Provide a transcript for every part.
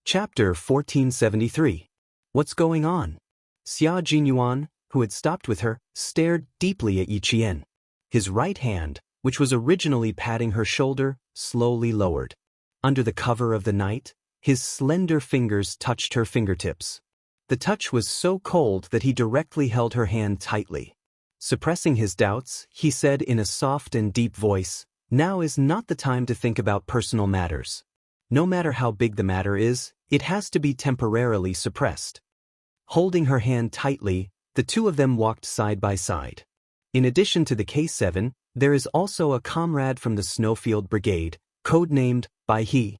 Chapter 1473. What's going on? Xia Jinyuan, who had stopped with her, stared deeply at Yi Qian. His right hand, which was originally patting her shoulder, slowly lowered. Under the cover of the night, his slender fingers touched her fingertips. The touch was so cold that he directly held her hand tightly. Suppressing his doubts, he said in a soft and deep voice, "Now is not the time to think about personal matters. No matter how big the matter is, it has to be temporarily suppressed." Holding her hand tightly, the two of them walked side by side. In addition to the K7, there is also a comrade from the Snowfield Brigade, codenamed Bai He.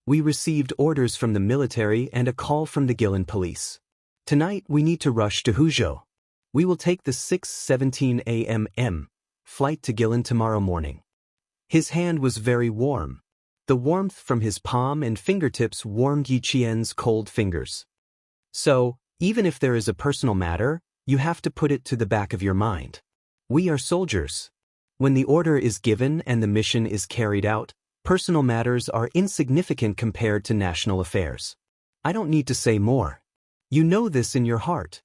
We received orders from the military and a call from the Guilin police. Tonight we need to rush to Huzhou. We will take the 6:17 a.m. flight to Guilin tomorrow morning. His hand was very warm. The warmth from his palm and fingertips warmed Yi Qian's cold fingers. So, even if there is a personal matter, you have to put it to the back of your mind. We are soldiers. When the order is given and the mission is carried out, personal matters are insignificant compared to national affairs. I don't need to say more. You know this in your heart.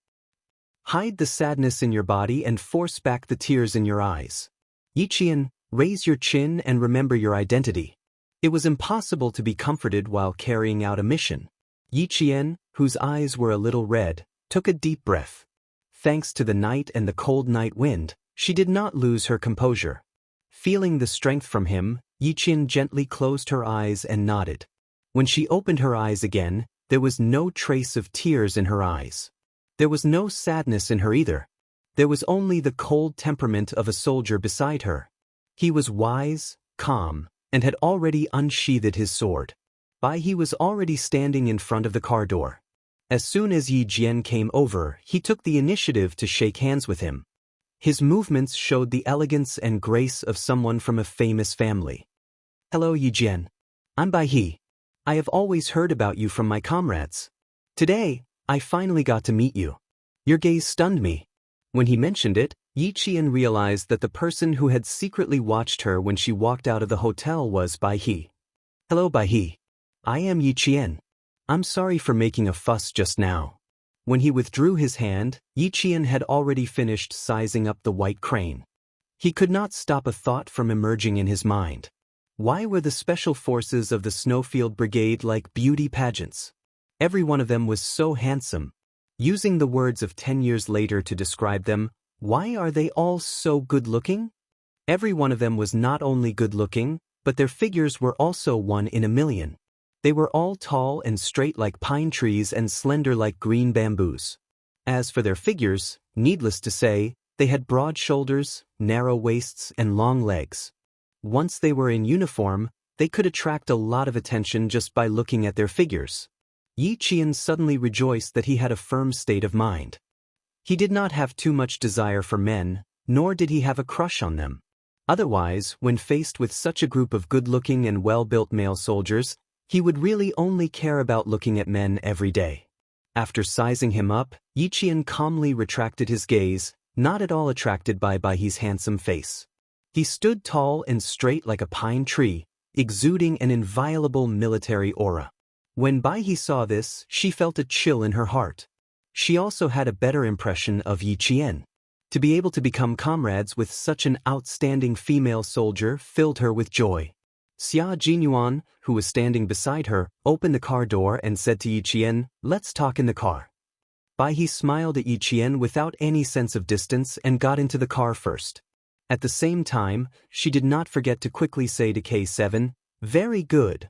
Hide the sadness in your body and force back the tears in your eyes. Yi Qian, raise your chin and remember your identity. It was impossible to be comforted while carrying out a mission. Yi Qian, whose eyes were a little red, took a deep breath. Thanks to the night and the cold night wind, she did not lose her composure. Feeling the strength from him, Yi Qian gently closed her eyes and nodded. When she opened her eyes again, there was no trace of tears in her eyes. There was no sadness in her either. There was only the cold temperament of a soldier beside her. He was wise, calm, and had already unsheathed his sword. Bai He was already standing in front of the car door. As soon as Yi Jian came over, he took the initiative to shake hands with him. His movements showed the elegance and grace of someone from a famous family. "Hello, Yi Jian. I'm Bai He. I have always heard about you from my comrades. Today, I finally got to meet you." Your gaze stunned me. When he mentioned it, Yi Qian realized that the person who had secretly watched her when she walked out of the hotel was Bai He. "Hello, Bai He. I am Yi Qian. I'm sorry for making a fuss just now." When he withdrew his hand, Yi Qian had already finished sizing up the white crane. He could not stop a thought from emerging in his mind. Why were the special forces of the Snowfield Brigade like beauty pageants? Every one of them was so handsome. Using the words of 10 years later to describe them, why are they all so good-looking? Every one of them was not only good-looking, but their figures were also 1 in a million. They were all tall and straight like pine trees and slender like green bamboos. As for their figures, needless to say, they had broad shoulders, narrow waists, and long legs. Once they were in uniform, they could attract a lot of attention just by looking at their figures. Yi Qian suddenly rejoiced that he had a firm state of mind. He did not have too much desire for men, nor did he have a crush on them. Otherwise, when faced with such a group of good-looking and well-built male soldiers, he would really only care about looking at men every day. After sizing him up, Yi Qian calmly retracted his gaze, not at all attracted by Bai He's handsome face. He stood tall and straight like a pine tree, exuding an inviolable military aura. When Bai He saw this, she felt a chill in her heart. She also had a better impression of Yi Qian. To be able to become comrades with such an outstanding female soldier filled her with joy. Xia Jinyuan, who was standing beside her, opened the car door and said to Yi Qian, "Let's talk in the car." Bai He smiled at Yi Qian without any sense of distance and got into the car first. At the same time, she did not forget to quickly say to K7, "Very good."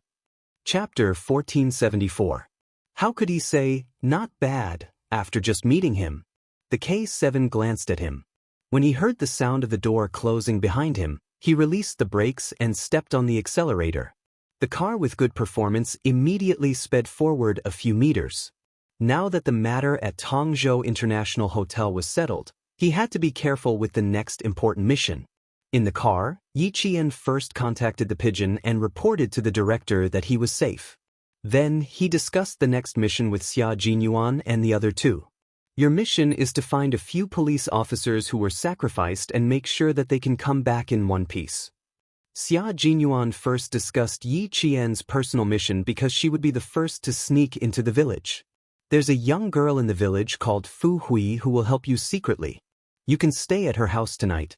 Chapter 1474. How could he say, "Not bad," after just meeting him? The K7 glanced at him. When he heard the sound of the door closing behind him, he released the brakes and stepped on the accelerator. The car with good performance immediately sped forward a few meters. Now that the matter at Tongzhou International Hotel was settled, he had to be careful with the next important mission. In the car, Yi Qian first contacted the pigeon and reported to the director that he was safe. Then, he discussed the next mission with Xia Jinyuan and the other two. "Your mission is to find a few police officers who were sacrificed and make sure that they can come back in one piece." Xia Jinyuan first discussed Yi Qian's personal mission because she would be the first to sneak into the village. There's a young girl in the village called Fu Hui who will help you secretly. You can stay at her house tonight.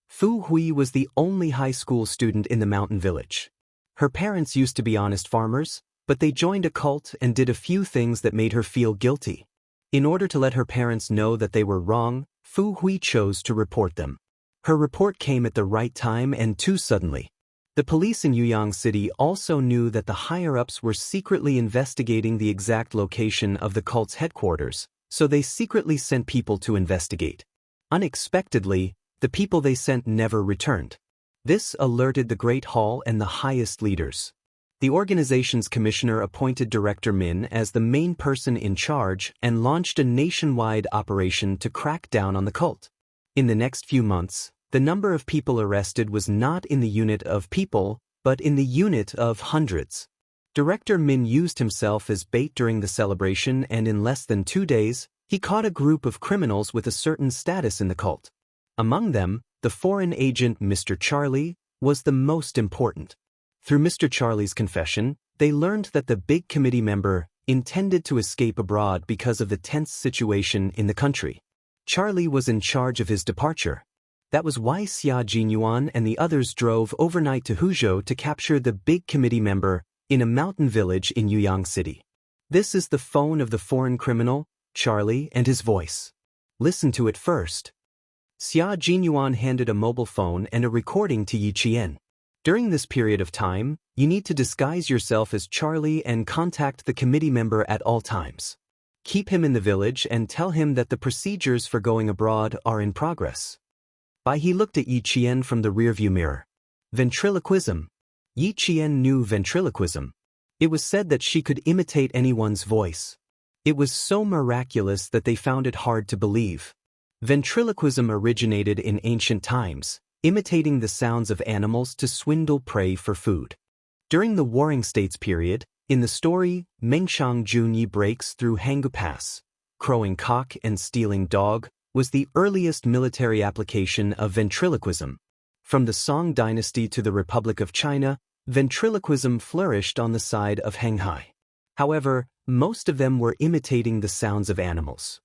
Fu Hui was the only high school student in the mountain village. Her parents used to be honest farmers, but they joined a cult and did a few things that made her feel guilty. In order to let her parents know that they were wrong, Fu Hui chose to report them. Her report came at the right time and too suddenly. The police in Yuyang City also knew that the higher-ups were secretly investigating the exact location of the cult's headquarters, so they secretly sent people to investigate. Unexpectedly, the people they sent never returned. This alerted the Great Hall and the highest leaders. The organization's commissioner appointed Director Min as the main person in charge and launched a nationwide operation to crack down on the cult. In the next few months, the number of people arrested was not in the unit of people, but in the unit of hundreds. Director Min used himself as bait during the celebration, and in less than 2 days, he caught a group of criminals with a certain status in the cult. Among them, the foreign agent Mr. Charlie was the most important. Through Mr. Charlie's confession, they learned that the big committee member intended to escape abroad because of the tense situation in the country. Charlie was in charge of his departure. That was why Xia Jinyuan and the others drove overnight to Huzhou to capture the big committee member in a mountain village in Yuyang City. This is the phone of the foreign criminal, Charlie, and his voice. Listen to it first. Xia Jinyuan handed a mobile phone and a recording to Yi Qian. During this period of time, you need to disguise yourself as Charlie and contact the committee member at all times. Keep him in the village and tell him that the procedures for going abroad are in progress. He looked at Yi Qian from the rearview mirror. Ventriloquism. Yi Qian knew ventriloquism. It was said that she could imitate anyone's voice. It was so miraculous that they found it hard to believe. Ventriloquism originated in ancient times, imitating the sounds of animals to swindle prey for food. During the Warring States period, in the story, Mengshang Junyi breaks through Hangu Pass. Crowing cock and stealing dog was the earliest military application of ventriloquism. From the Song dynasty to the Republic of China, ventriloquism flourished on the side of Henghai. However, most of them were imitating the sounds of animals.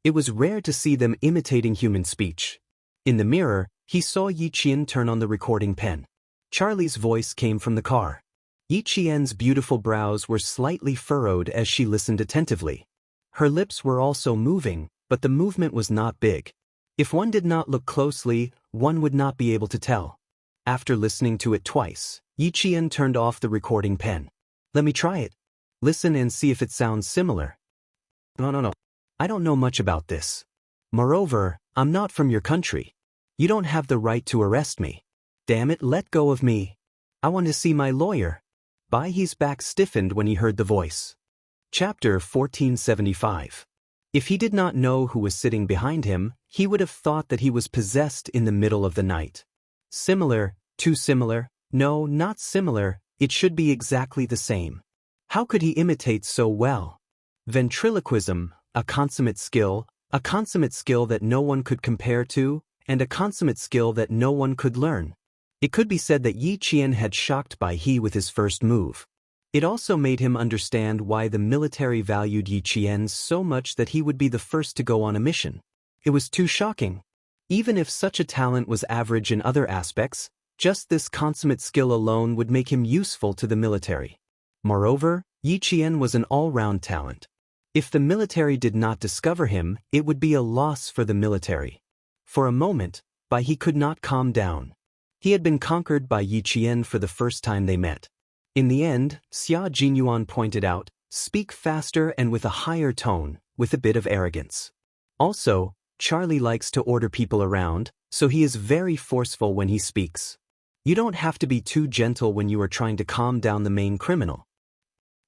It was rare to see them imitating human speech. In the mirror, he saw Yi Qian turn on the recording pen. Charlie's voice came from the car. Yi Qian's beautiful brows were slightly furrowed as she listened attentively. Her lips were also moving, but the movement was not big. If one did not look closely, one would not be able to tell. After listening to it twice, Yi Qian turned off the recording pen. Let me try it. Listen and see if it sounds similar. No. I don't know much about this. Moreover, I'm not from your country. You don't have the right to arrest me. Damn it, let go of me. I want to see my lawyer. His back stiffened when he heard the voice. Chapter 1475. If he did not know who was sitting behind him, he would have thought that he was possessed in the middle of the night. Similar, too similar, no, not similar, it should be exactly the same. How could he imitate so well? Ventriloquism, a consummate skill that no one could compare to, and a consummate skill that no one could learn. It could be said that Yi Qian had shocked Bai He with his first move. It also made him understand why the military valued Yi Qian so much that he would be the first to go on a mission. It was too shocking. Even if such a talent was average in other aspects, just this consummate skill alone would make him useful to the military. Moreover, Yi Qian was an all-round talent. If the military did not discover him, it would be a loss for the military. For a moment, Bai He could not calm down. He had been conquered by Yi Qian for the first time they met. In the end, Xia Jinyuan pointed out, speak faster and with a higher tone, with a bit of arrogance. Also, Charlie likes to order people around, so he is very forceful when he speaks. You don't have to be too gentle when you are trying to calm down the main criminal.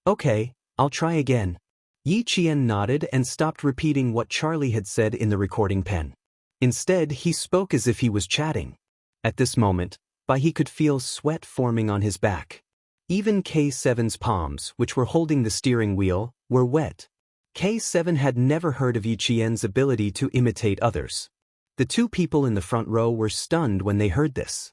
Okay, I'll try again. Yi Qian nodded and stopped repeating what Charlie had said in the recording pen. Instead, he spoke as if he was chatting. At this moment, Bai He could feel sweat forming on his back. Even K7's palms, which were holding the steering wheel, were wet. K7 had never heard of Yi Qian's ability to imitate others. The two people in the front row were stunned when they heard this.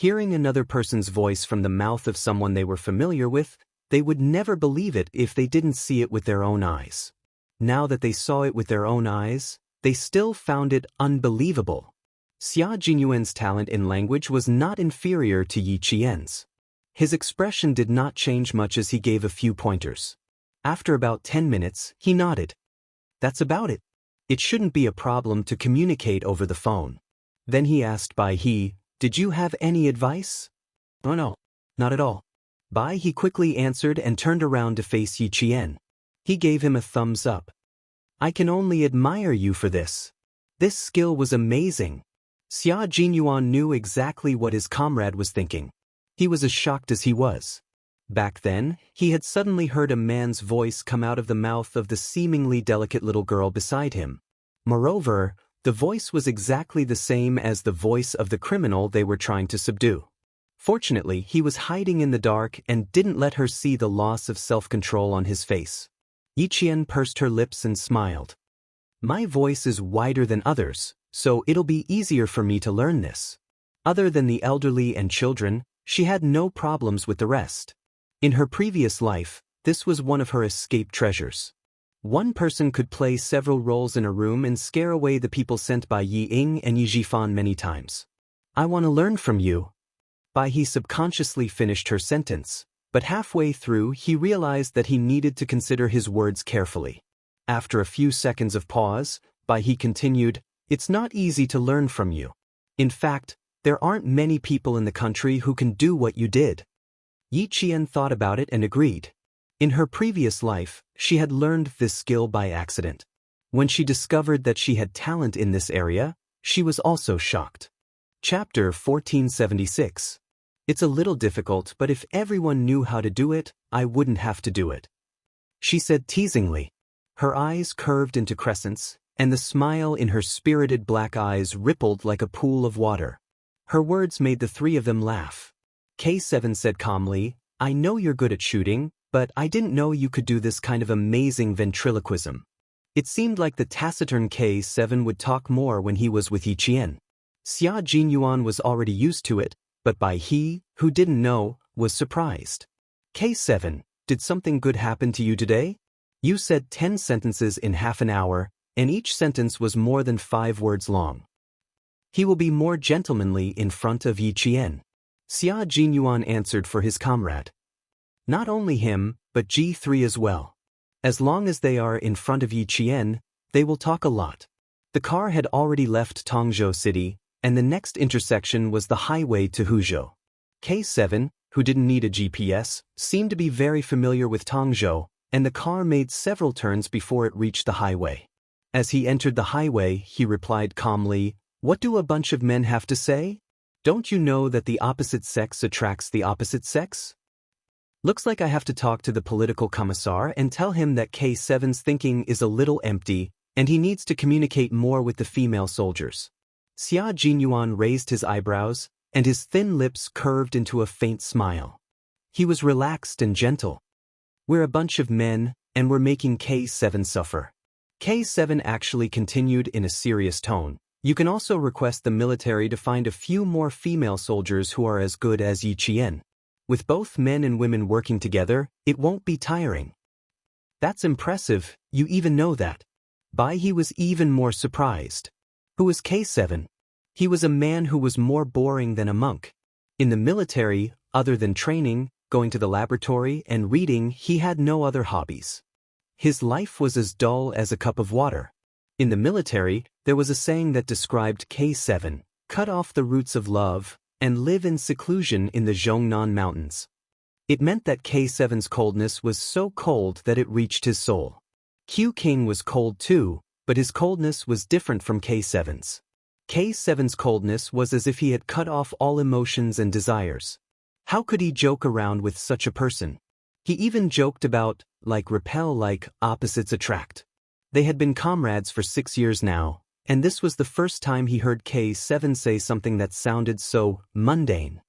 Hearing another person's voice from the mouth of someone they were familiar with, they would never believe it if they didn't see it with their own eyes. Now that they saw it with their own eyes, they still found it unbelievable. Xia Jinyuan's talent in language was not inferior to Yi Qian's. His expression did not change much as he gave a few pointers. After about 10 minutes, he nodded. That's about it. It shouldn't be a problem to communicate over the phone. Then he asked Bai He, did you have any advice? Oh no, not at all. Bai He quickly answered and turned around to face Yi Qian. He gave him a thumbs up. I can only admire you for this. This skill was amazing. Xia Jinyuan knew exactly what his comrade was thinking. He was as shocked as he was. Back then, he had suddenly heard a man's voice come out of the mouth of the seemingly delicate little girl beside him. Moreover, the voice was exactly the same as the voice of the criminal they were trying to subdue. Fortunately, he was hiding in the dark and didn't let her see the loss of self-control on his face. Yi Qian pursed her lips and smiled. My voice is wider than others, so it'll be easier for me to learn this. Other than the elderly and children, she had no problems with the rest. In her previous life, this was one of her escape treasures. One person could play several roles in a room and scare away the people sent by Yi Ying and Yi Zhifan many times. I want to learn from you. Bai He subconsciously finished her sentence, but halfway through he realized that he needed to consider his words carefully. After a few seconds of pause, Bai He continued, it's not easy to learn from you. In fact, there aren't many people in the country who can do what you did. Yi Qian thought about it and agreed. In her previous life, she had learned this skill by accident. When she discovered that she had talent in this area, she was also shocked. Chapter 1476. It's a little difficult, but if everyone knew how to do it, I wouldn't have to do it. She said teasingly. Her eyes curved into crescents, and the smile in her spirited black eyes rippled like a pool of water. Her words made the three of them laugh. K7 said calmly, I know you're good at shooting, but I didn't know you could do this kind of amazing ventriloquism. It seemed like the taciturn K7 would talk more when he was with Yi Qian. Xia Jinyuan was already used to it, but Bai He, who didn't know, was surprised. K7, did something good happen to you today? You said 10 sentences in half an hour, and each sentence was more than 5 words long. He will be more gentlemanly in front of Yi Qian. Xia Jinyuan answered for his comrade. Not only him, but G3 as well. As long as they are in front of Yi Qian, they will talk a lot. The car had already left Tongzhou City, and the next intersection was the highway to Huzhou. K7, who didn't need a GPS, seemed to be very familiar with Tongzhou, and the car made several turns before it reached the highway. As he entered the highway, he replied calmly, What do a bunch of men have to say? Don't you know that the opposite sex attracts the opposite sex? Looks like I have to talk to the political commissar and tell him that K7's thinking is a little empty, and he needs to communicate more with the female soldiers. Xia Jinyuan raised his eyebrows, and his thin lips curved into a faint smile. He was relaxed and gentle. We're a bunch of men, and we're making K7 suffer. K7 actually continued in a serious tone. You can also request the military to find a few more female soldiers who are as good as Yi Qian. With both men and women working together, it won't be tiring. That's impressive, you even know that. Bai He was even more surprised. Who was K7? He was a man who was more boring than a monk. In the military, other than training, going to the laboratory, and reading, he had no other hobbies. His life was as dull as a cup of water. In the military, there was a saying that described K7, cut off the roots of love, and live in seclusion in the Zhongnan Mountains. It meant that K7's coldness was so cold that it reached his soul. Q King was cold too, but his coldness was different from K7's. K7's coldness was as if he had cut off all emotions and desires. How could he joke around with such a person? He even joked about, repel like opposites attract. They had been comrades for 6 years now, and this was the first time he heard K7 say something that sounded so mundane.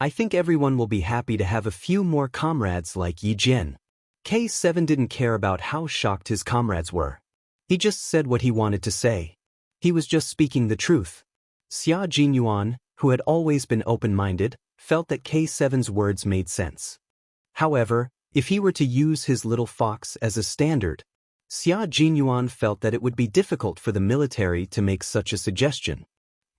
I think everyone will be happy to have a few more comrades like Yi Jian. K7 didn't care about how shocked his comrades were. He just said what he wanted to say. He was just speaking the truth. Xia Jinyuan, who had always been open-minded, felt that K7's words made sense. However, if he were to use his little fox as a standard, Xia Jinyuan felt that it would be difficult for the military to make such a suggestion.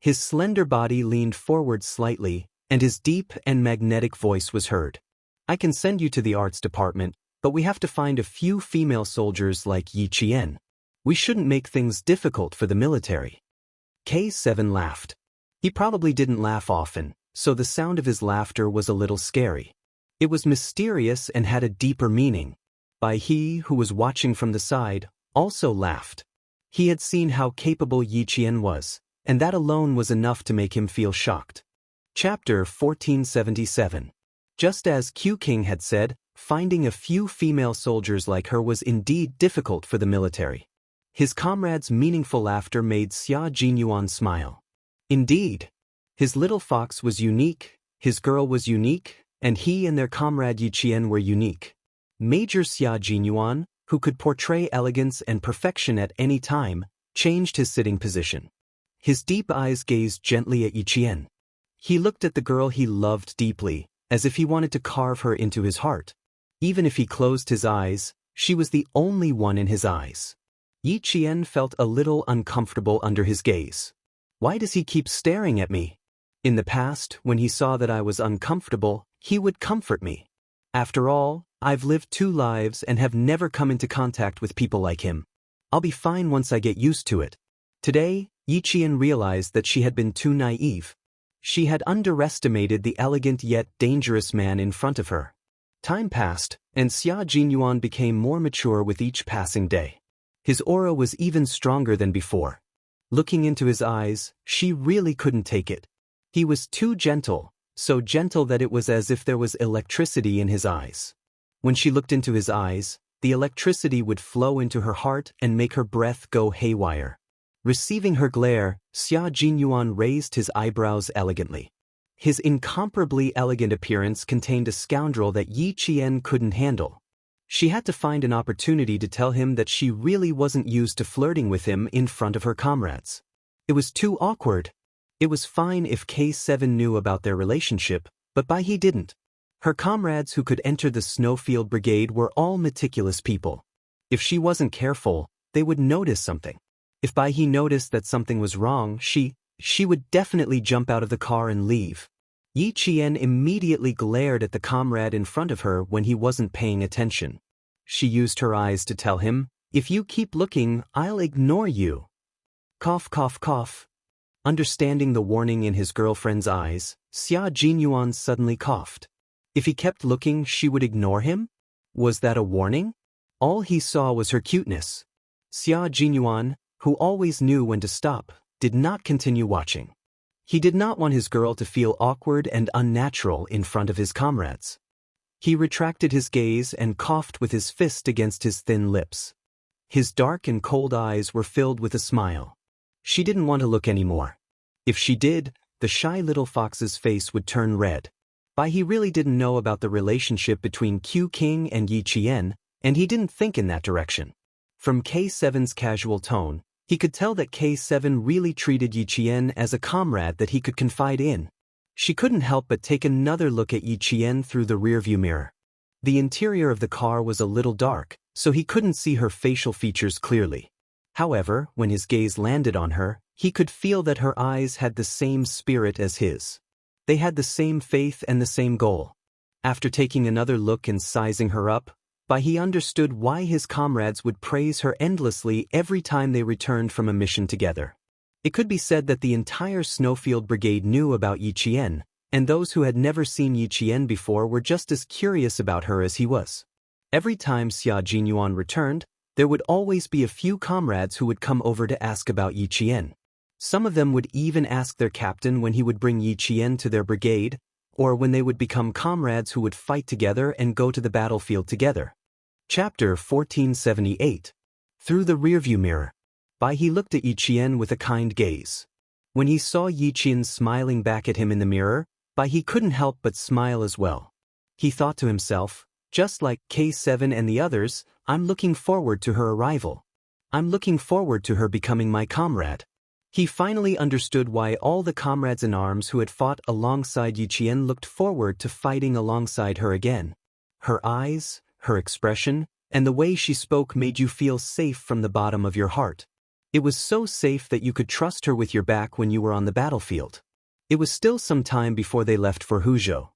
His slender body leaned forward slightly, and his deep and magnetic voice was heard. I can send you to the arts department, but we have to find a few female soldiers like Yi Qian. We shouldn't make things difficult for the military. K7 laughed. He probably didn't laugh often, so the sound of his laughter was a little scary. It was mysterious and had a deeper meaning. Bai He, who was watching from the side, also laughed. He had seen how capable Yi Qian was, and that alone was enough to make him feel shocked. Chapter 1477. Just as Q King had said, finding a few female soldiers like her was indeed difficult for the military. His comrade's meaningful laughter made Xia Jinyuan smile. Indeed, his little fox was unique, his girl was unique, and he and their comrade Yi Qian were unique. Major Xia Jinyuan, who could portray elegance and perfection at any time, changed his sitting position. His deep eyes gazed gently at Yi Qian. He looked at the girl he loved deeply, as if he wanted to carve her into his heart. Even if he closed his eyes, she was the only one in his eyes. Yi Qian felt a little uncomfortable under his gaze. Why does he keep staring at me? In the past, when he saw that I was uncomfortable, he would comfort me. After all, I've lived 2 lives and have never come into contact with people like him. I'll be fine once I get used to it. Today, Yi Qian realized that she had been too naive. She had underestimated the elegant yet dangerous man in front of her. Time passed, and Xia Jinyuan became more mature with each passing day. His aura was even stronger than before. Looking into his eyes, she really couldn't take it. He was too gentle, so gentle that it was as if there was electricity in his eyes. When she looked into his eyes, the electricity would flow into her heart and make her breath go haywire. Receiving her glare, Xia Jinyuan raised his eyebrows elegantly. His incomparably elegant appearance contained a scoundrel that Yi Qian couldn't handle. She had to find an opportunity to tell him that she really wasn't used to flirting with him in front of her comrades. It was too awkward. It was fine if K7 knew about their relationship, but Bai He didn't. Her comrades who could enter the Snowfield Brigade were all meticulous people. If she wasn't careful, they would notice something. If Bai He noticed that something was wrong, she would definitely jump out of the car and leave. Yi Qian immediately glared at the comrade in front of her when he wasn't paying attention. She used her eyes to tell him, "If you keep looking, I'll ignore you." Cough, cough, cough. Understanding the warning in his girlfriend's eyes, Xia Jinyuan suddenly coughed. If he kept looking, she would ignore him? Was that a warning? All he saw was her cuteness. Xia Jinyuan, who always knew when to stop, did not continue watching. He did not want his girl to feel awkward and unnatural in front of his comrades. He retracted his gaze and coughed with his fist against his thin lips. His dark and cold eyes were filled with a smile. She didn't want to look anymore. If she did, the shy little fox's face would turn red. Bai He really didn't know about the relationship between Q King and Yi Qian, and he didn't think in that direction. From K7's casual tone, he could tell that K7 really treated Yi Qian as a comrade that he could confide in. She couldn't help but take another look at Yi Qian through the rearview mirror. The interior of the car was a little dark, so he couldn't see her facial features clearly. However, when his gaze landed on her, he could feel that her eyes had the same spirit as his. They had the same faith and the same goal. After taking another look and sizing her up, Bai He understood why his comrades would praise her endlessly every time they returned from a mission together. It could be said that the entire Snowfield Brigade knew about Yi Qian, and those who had never seen Yi Qian before were just as curious about her as he was. Every time Xia Jinyuan returned, there would always be a few comrades who would come over to ask about Yi Qian. Some of them would even ask their captain when he would bring Yi Qian to their brigade, or when they would become comrades who would fight together and go to the battlefield together. Chapter 1478. Through the rearview mirror, Bai He looked at Yi Qian with a kind gaze. When he saw Yi Qian smiling back at him in the mirror, Bai He couldn't help but smile as well. He thought to himself, just like K7 and the others, I'm looking forward to her arrival. I'm looking forward to her becoming my comrade. He finally understood why all the comrades-in-arms who had fought alongside Yi Qian looked forward to fighting alongside her again. Her eyes, her expression, and the way she spoke made you feel safe from the bottom of your heart. It was so safe that you could trust her with your back when you were on the battlefield. It was still some time before they left for Huzhou.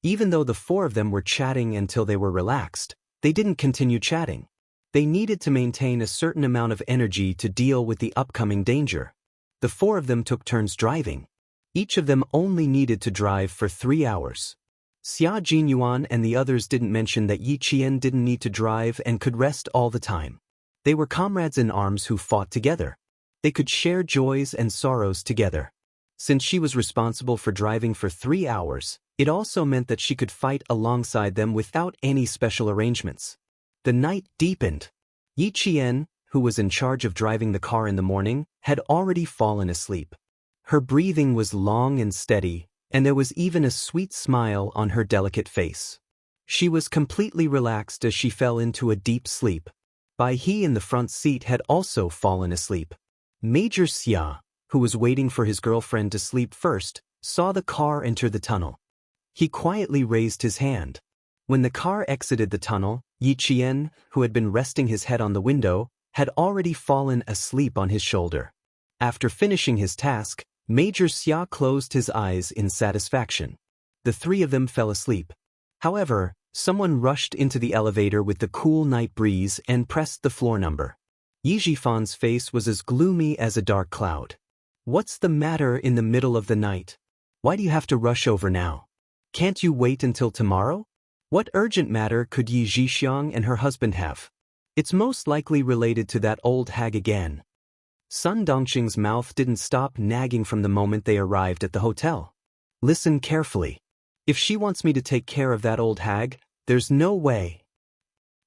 Even though the four of them were chatting until they were relaxed, they didn't continue chatting. They needed to maintain a certain amount of energy to deal with the upcoming danger. The four of them took turns driving. Each of them only needed to drive for 3 hours. Xia Jinyuan and the others didn't mention that Yi Qian didn't need to drive and could rest all the time. They were comrades-in-arms who fought together. They could share joys and sorrows together. Since she was responsible for driving for 3 hours, it also meant that she could fight alongside them without any special arrangements. The night deepened. Yi Qian, who was in charge of driving the car in the morning, had already fallen asleep. Her breathing was long and steady, and there was even a sweet smile on her delicate face. She was completely relaxed as she fell into a deep sleep. Bai He in the front seat had also fallen asleep. Major Xia, who was waiting for his girlfriend to sleep first, saw the car enter the tunnel. He quietly raised his hand. When the car exited the tunnel, Yi Qian, who had been resting his head on the window, had already fallen asleep on his shoulder. After finishing his task, Major Xia closed his eyes in satisfaction. The three of them fell asleep. However, someone rushed into the elevator with the cool night breeze and pressed the floor number. Yi Jifan's face was as gloomy as a dark cloud. "What's the matter in the middle of the night? Why do you have to rush over now? Can't you wait until tomorrow? What urgent matter could Yi Zhixiang and her husband have? It's most likely related to that old hag again." Sun Dongqing's mouth didn't stop nagging from the moment they arrived at the hotel. "Listen carefully. If she wants me to take care of that old hag, there's no way.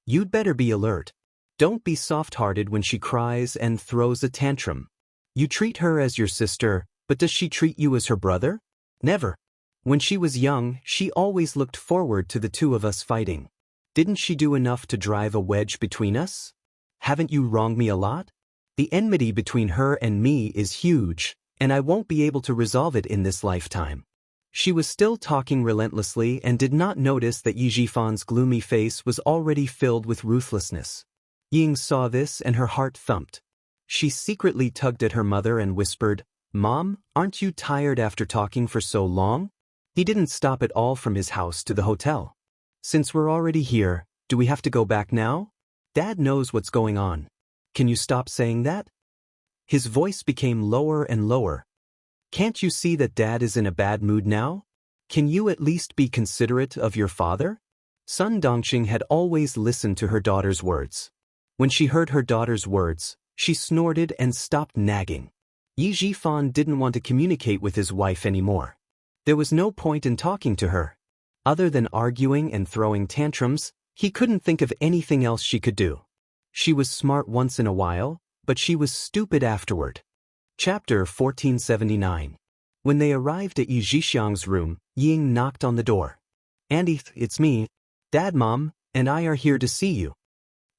You'd better be alert. Don't be soft-hearted when she cries and throws a tantrum. You treat her as your sister, but does she treat you as her brother? Never. When she was young, she always looked forward to the two of us fighting. Didn't she do enough to drive a wedge between us? Haven't you wronged me a lot? The enmity between her and me is huge, and I won't be able to resolve it in this lifetime." She was still talking relentlessly and did not notice that Yi Jifan's gloomy face was already filled with ruthlessness. Ying saw this and her heart thumped. She secretly tugged at her mother and whispered, "Mom, aren't you tired after talking for so long?" He didn't stop at all from his house to the hotel. "Since we're already here, do we have to go back now? Dad knows what's going on. Can you stop saying that?" His voice became lower and lower. "Can't you see that Dad is in a bad mood now? Can you at least be considerate of your father?" Sun Dongqing had always listened to her daughter's words. When she heard her daughter's words, she snorted and stopped nagging. Yi Jifan didn't want to communicate with his wife anymore. There was no point in talking to her. Other than arguing and throwing tantrums, he couldn't think of anything else she could do. She was smart once in a while, but she was stupid afterward. Chapter 1479. When they arrived at Yi Zhixiang's room, Ying knocked on the door. "Andy, it's me. Dad, Mom, and I are here to see you."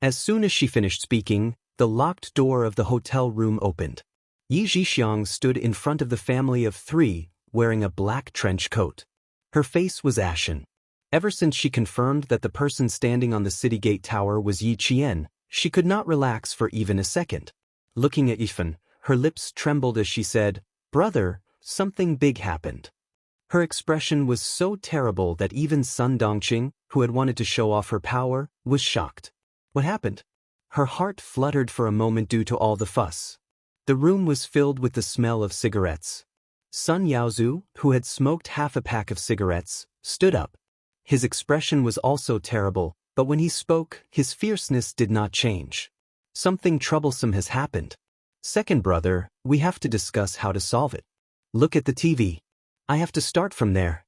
As soon as she finished speaking, the locked door of the hotel room opened. Yi Zhixiang stood in front of the family of three, wearing a black trench coat. Her face was ashen. Ever since she confirmed that the person standing on the city gate tower was Yi Qian, she could not relax for even a second. Looking at Yifan, her lips trembled as she said, "Brother, something big happened." Her expression was so terrible that even Sun Dongqing, who had wanted to show off her power, was shocked. "What happened?" Her heart fluttered for a moment due to all the fuss. The room was filled with the smell of cigarettes. Sun Yaozu, who had smoked half a pack of cigarettes, stood up. His expression was also terrible, but when he spoke, his fierceness did not change. "Something troublesome has happened. Second brother, we have to discuss how to solve it. Look at the TV. I have to start from there."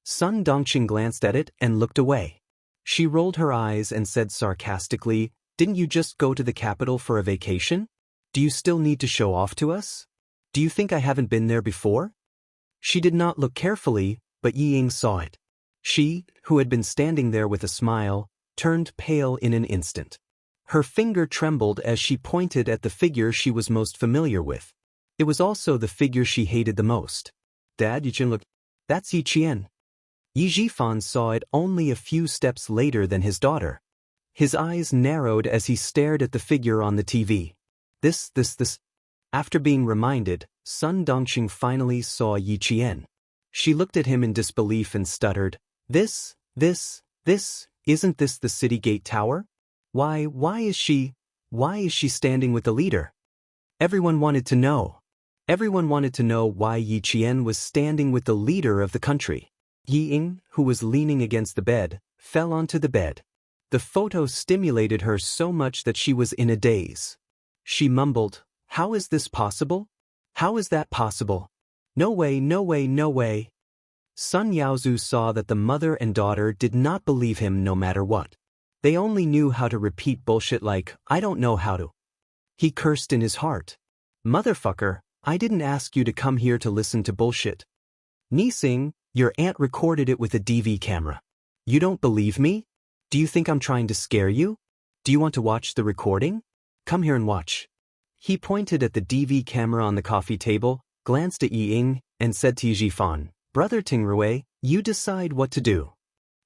Sun Dongqing glanced at it and looked away. She rolled her eyes and said sarcastically, "Didn't you just go to the capital for a vacation? Do you still need to show off to us? Do you think I haven't been there before?" She did not look carefully, but Yi Ying saw it. She, who had been standing there with a smile, turned pale in an instant. Her finger trembled as she pointed at the figure she was most familiar with. It was also the figure she hated the most. Dad, Yichen, look. That's Yi Qian. Yi Zhifan saw it only a few steps later than his daughter. His eyes narrowed as he stared at the figure on the TV. This. After being reminded, Sun Dongqing finally saw Yi Qian. She looked at him in disbelief and stuttered, This, isn't this the city gate tower? Why is she standing with the leader? Everyone wanted to know. Everyone wanted to know why Yi Qian was standing with the leader of the country. Yi Ying, who was leaning against the bed, fell onto the bed. The photo stimulated her so much that she was in a daze. She mumbled, How is this possible? How is that possible? No way. Sun Yaozu saw that the mother and daughter did not believe him no matter what. They only knew how to repeat bullshit like, I don't know how to. He cursed in his heart. Motherfucker, I didn't ask you to come here to listen to bullshit. Nising, your aunt recorded it with a DV camera. You don't believe me? Do you think I'm trying to scare you? Do you want to watch the recording? Come here and watch. He pointed at the DV camera on the coffee table, glanced at Yi Ying, and said to Yi Zhifan, Brother Tingrui, you decide what to do.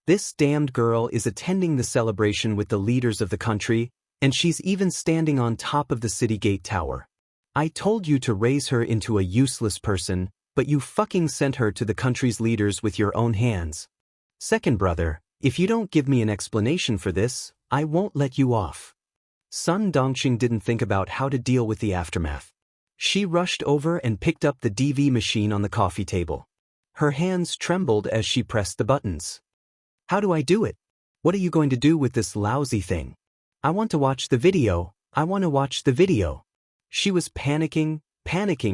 This damned girl is attending the celebration with the leaders of the country, and she's even standing on top of the city gate tower. I told you to raise her into a useless person, but you fucking sent her to the country's leaders with your own hands. Second brother, if you don't give me an explanation for this, I won't let you off. Sun Dongqing didn't think about how to deal with the aftermath. She rushed over and picked up the DV machine on the coffee table. Her hands trembled as she pressed the buttons. How do I do it? What are you going to do with this lousy thing? I want to watch the video. She was panicking,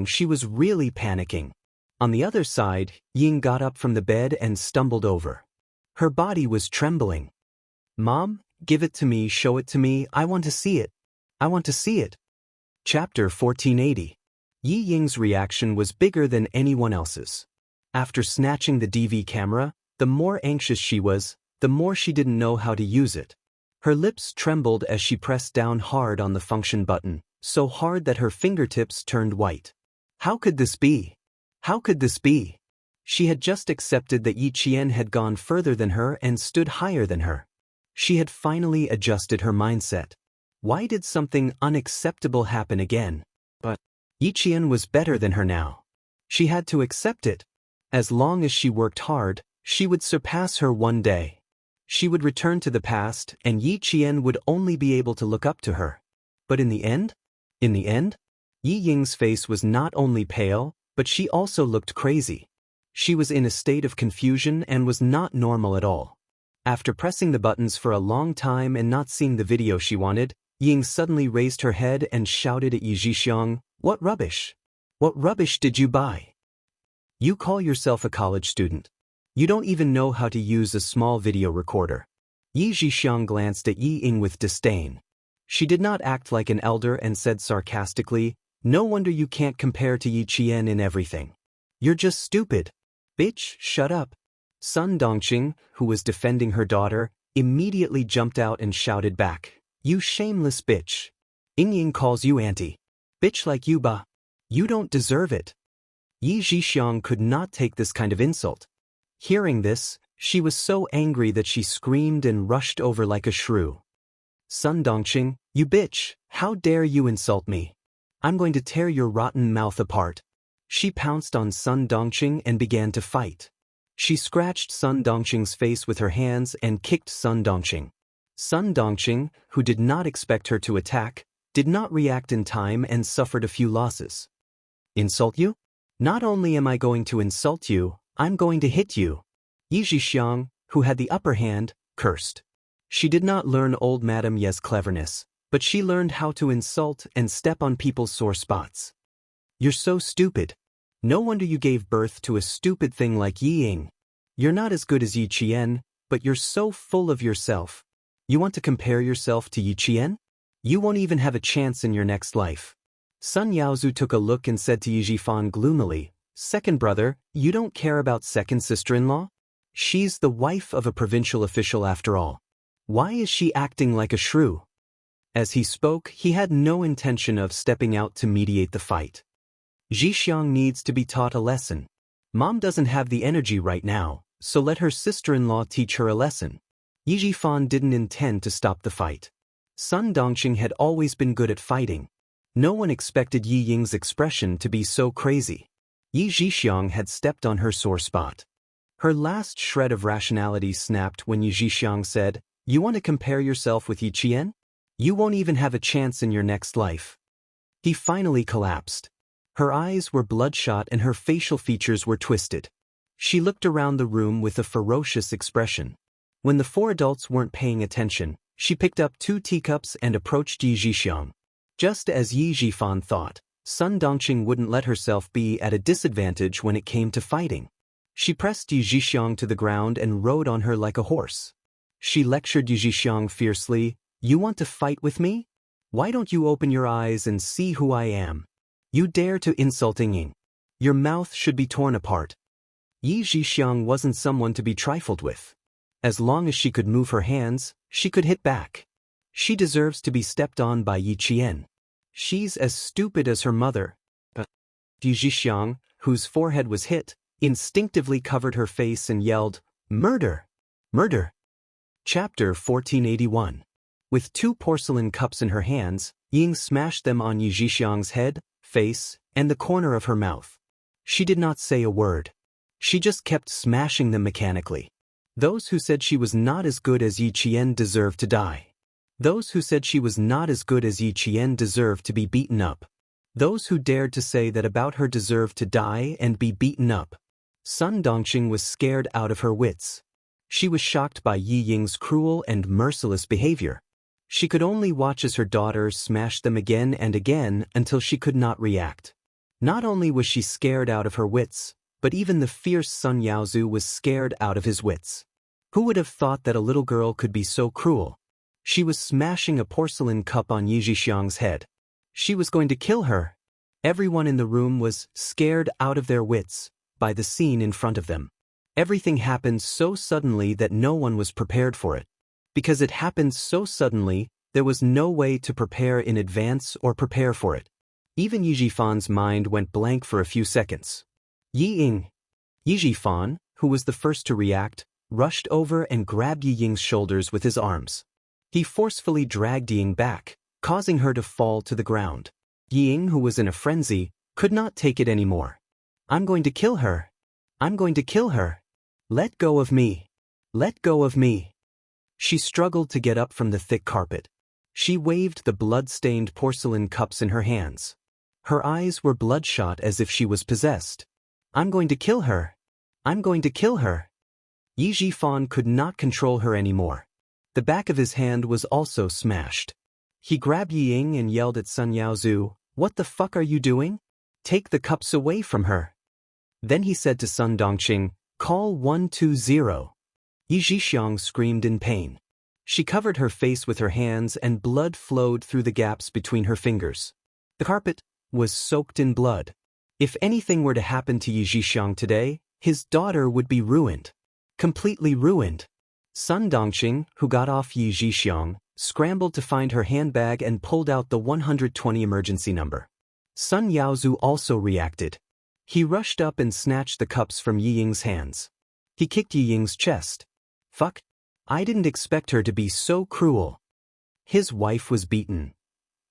she was really panicking. On the other side, Ying got up from the bed and stumbled over. Her body was trembling. Mom, give it to me, show it to me, I want to see it. Chapter 1480. Yi Ying's reaction was bigger than anyone else's. After snatching the DV camera, the more anxious she was, the more she didn't know how to use it. Her lips trembled as she pressed down hard on the function button, so hard that her fingertips turned white. How could this be? She had just accepted that Yi Qian had gone further than her and stood higher than her. She had finally adjusted her mindset. Why did something unacceptable happen again? But Yi Qian was better than her now. She had to accept it. As long as she worked hard, she would surpass her one day. She would return to the past, and Yi Qian would only be able to look up to her. But in the end, Yi Ying's face was not only pale, but she also looked crazy. She was in a state of confusion and was not normal at all. After pressing the buttons for a long time and not seeing the video she wanted, Ying suddenly raised her head and shouted at Yi Zhixiang, What rubbish? What rubbish did you buy? You call yourself a college student. You don't even know how to use a small video recorder. Yi Zhixiang glanced at Yi Ying with disdain. She did not act like an elder and said sarcastically, No wonder you can't compare to Yi Qian in everything. You're just stupid. Bitch, shut up. Sun Dongqing, who was defending her daughter, immediately jumped out and shouted back, You shameless bitch. Ying Ying calls you auntie. Bitch like you ba. You don't deserve it. Yi Zhixiang could not take this kind of insult. Hearing this, she was so angry that she screamed and rushed over like a shrew. Sun Dongqing, you bitch, how dare you insult me? I'm going to tear your rotten mouth apart. She pounced on Sun Dongqing and began to fight. She scratched Sun Dongqing's face with her hands and kicked Sun Dongqing. Sun Dongqing, who did not expect her to attack, did not react in time and suffered a few losses. Insult you? Not only am I going to insult you, I'm going to hit you. Yi Zhixiang, who had the upper hand, cursed. She did not learn old Madame Ye's cleverness, but she learned how to insult and step on people's sore spots. You're so stupid. No wonder you gave birth to a stupid thing like Yi Ying. You're not as good as Yi Qian, but you're so full of yourself. You want to compare yourself to Yi Qian? You won't even have a chance in your next life. Sun Yaozu took a look and said to Yi Zhifan gloomily, Second brother, you don't care about second sister-in-law? She's the wife of a provincial official after all. Why is she acting like a shrew? As he spoke, he had no intention of stepping out to mediate the fight. Zhixiang needs to be taught a lesson. Mom doesn't have the energy right now, so let her sister-in-law teach her a lesson. Yi Zhifan didn't intend to stop the fight. Sun Dongqing had always been good at fighting. No one expected Yi Ying's expression to be so crazy. Yi Zhixiang had stepped on her sore spot. Her last shred of rationality snapped when Yi Zhixiang said, "You want to compare yourself with Yi Qian? You won't even have a chance in your next life." He finally collapsed. Her eyes were bloodshot and her facial features were twisted. She looked around the room with a ferocious expression. When the four adults weren't paying attention, she picked up 2 teacups and approached Yi Zhixiang. Just as Yi Zhifan thought, Sun Dongqing wouldn't let herself be at a disadvantage when it came to fighting. She pressed Yi Zhixiang to the ground and rode on her like a horse. She lectured Yi Zhixiang fiercely, "You want to fight with me? Why don't you open your eyes and see who I am? You dare to insult Ying. Your mouth should be torn apart." Yi Zhixiang wasn't someone to be trifled with. As long as she could move her hands, she could hit back. She deserves to be stepped on by Yi Qian. She's as stupid as her mother. Yi Zhixiang, whose forehead was hit, instinctively covered her face and yelled, "Murder! Murder!" Chapter 1481. With 2 porcelain cups in her hands, Ying smashed them on Yi Zhixiang's head, face, and the corner of her mouth. She did not say a word. She just kept smashing them mechanically. Those who said she was not as good as Yi Qian deserved to die. Those who said she was not as good as Yi Qian deserved to be beaten up. Those who dared to say that about her deserved to die and be beaten up. Sun Dongqing was scared out of her wits. She was shocked by Yi Ying's cruel and merciless behavior. She could only watch as her daughter smashed them again and again until she could not react. Not only was she scared out of her wits, but even the fierce Sun Yaozu was scared out of his wits. Who would have thought that a little girl could be so cruel? She was smashing a porcelain cup on Yi Zhixiang's head. She was going to kill her. Everyone in the room was scared out of their wits by the scene in front of them. Everything happened so suddenly that no one was prepared for it. Because it happened so suddenly, there was no way to prepare in advance or prepare for it. Even Yi Zhifan's mind went blank for a few seconds. Yi Ying. Yi Zhifan, who was the first to react, rushed over and grabbed Yi Ying's shoulders with his arms. He forcefully dragged Ying back, causing her to fall to the ground. Ying, who was in a frenzy, could not take it anymore. "I'm going to kill her. I'm going to kill her. Let go of me. Let go of me." She struggled to get up from the thick carpet. She waved the blood-stained porcelain cups in her hands. Her eyes were bloodshot as if she was possessed. "I'm going to kill her. I'm going to kill her." Yi Zhifan could not control her anymore. The back of his hand was also smashed. He grabbed Yi Ying and yelled at Sun Yaozu, "What the fuck are you doing? Take the cups away from her." Then he said to Sun Dongqing, "Call 120. Yi Zhixiang screamed in pain. She covered her face with her hands and blood flowed through the gaps between her fingers. The carpet was soaked in blood. If anything were to happen to Yi Zhixiang today, his daughter would be ruined. Completely ruined. Sun Dongqing, who got off Yi Zhixiang, scrambled to find her handbag and pulled out the 120 emergency number. Sun Yaozu also reacted. He rushed up and snatched the cups from Yi Ying's hands. He kicked Yi Ying's chest. "Fuck. I didn't expect her to be so cruel." His wife was beaten.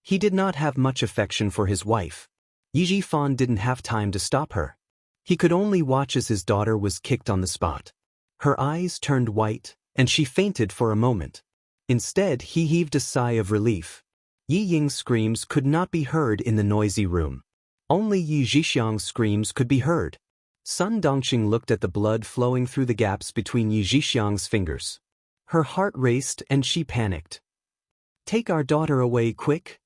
He did not have much affection for his wife. Yi Zhifan didn't have time to stop her. He could only watch as his daughter was kicked on the spot. Her eyes turned white, and she fainted for a moment. Instead, he heaved a sigh of relief. Yi Ying's screams could not be heard in the noisy room. Only Yi Zhixiang's screams could be heard. Sun Dongqing looked at the blood flowing through the gaps between Yi Zhixiang's fingers. Her heart raced and she panicked. "Take our daughter away quick."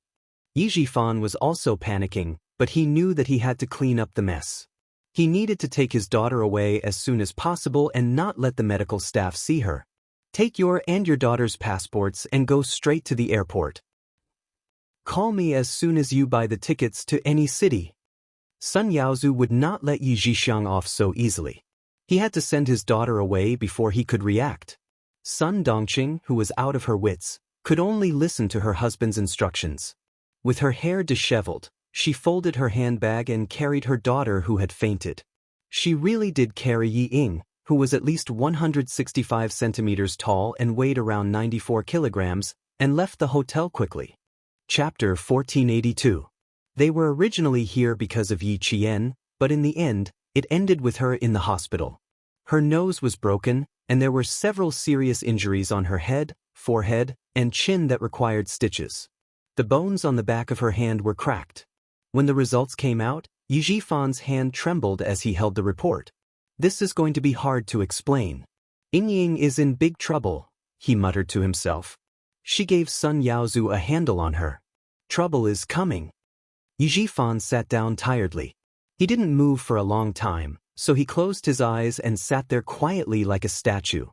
Yi Zhifan was also panicking, but he knew that he had to clean up the mess. He needed to take his daughter away as soon as possible and not let the medical staff see her. "Take your and your daughter's passports and go straight to the airport. Call me as soon as you buy the tickets to any city." Sun Yaozu would not let Yi Zhixiang off so easily. He had to send his daughter away before he could react. Sun Dongqing, who was out of her wits, could only listen to her husband's instructions. With her hair disheveled, She folded her handbag and carried her daughter who had fainted. She really did carry Yi Ying, who was at least 165 centimeters tall and weighed around 94 kilograms, and left the hotel quickly. Chapter 1482. They were originally here because of Yi Qian, but in the end, it ended with her in the hospital. Her nose was broken, and there were several serious injuries on her head, forehead, and chin that required stitches. The bones on the back of her hand were cracked. When the results came out, Yi Jifan's hand trembled as he held the report. This is going to be hard to explain. Ying Ying is in big trouble, he muttered to himself. She gave Sun Yaozu a handle on her. Trouble is coming. Yi Jifan sat down tiredly. He didn't move for a long time, so he closed his eyes and sat there quietly like a statue.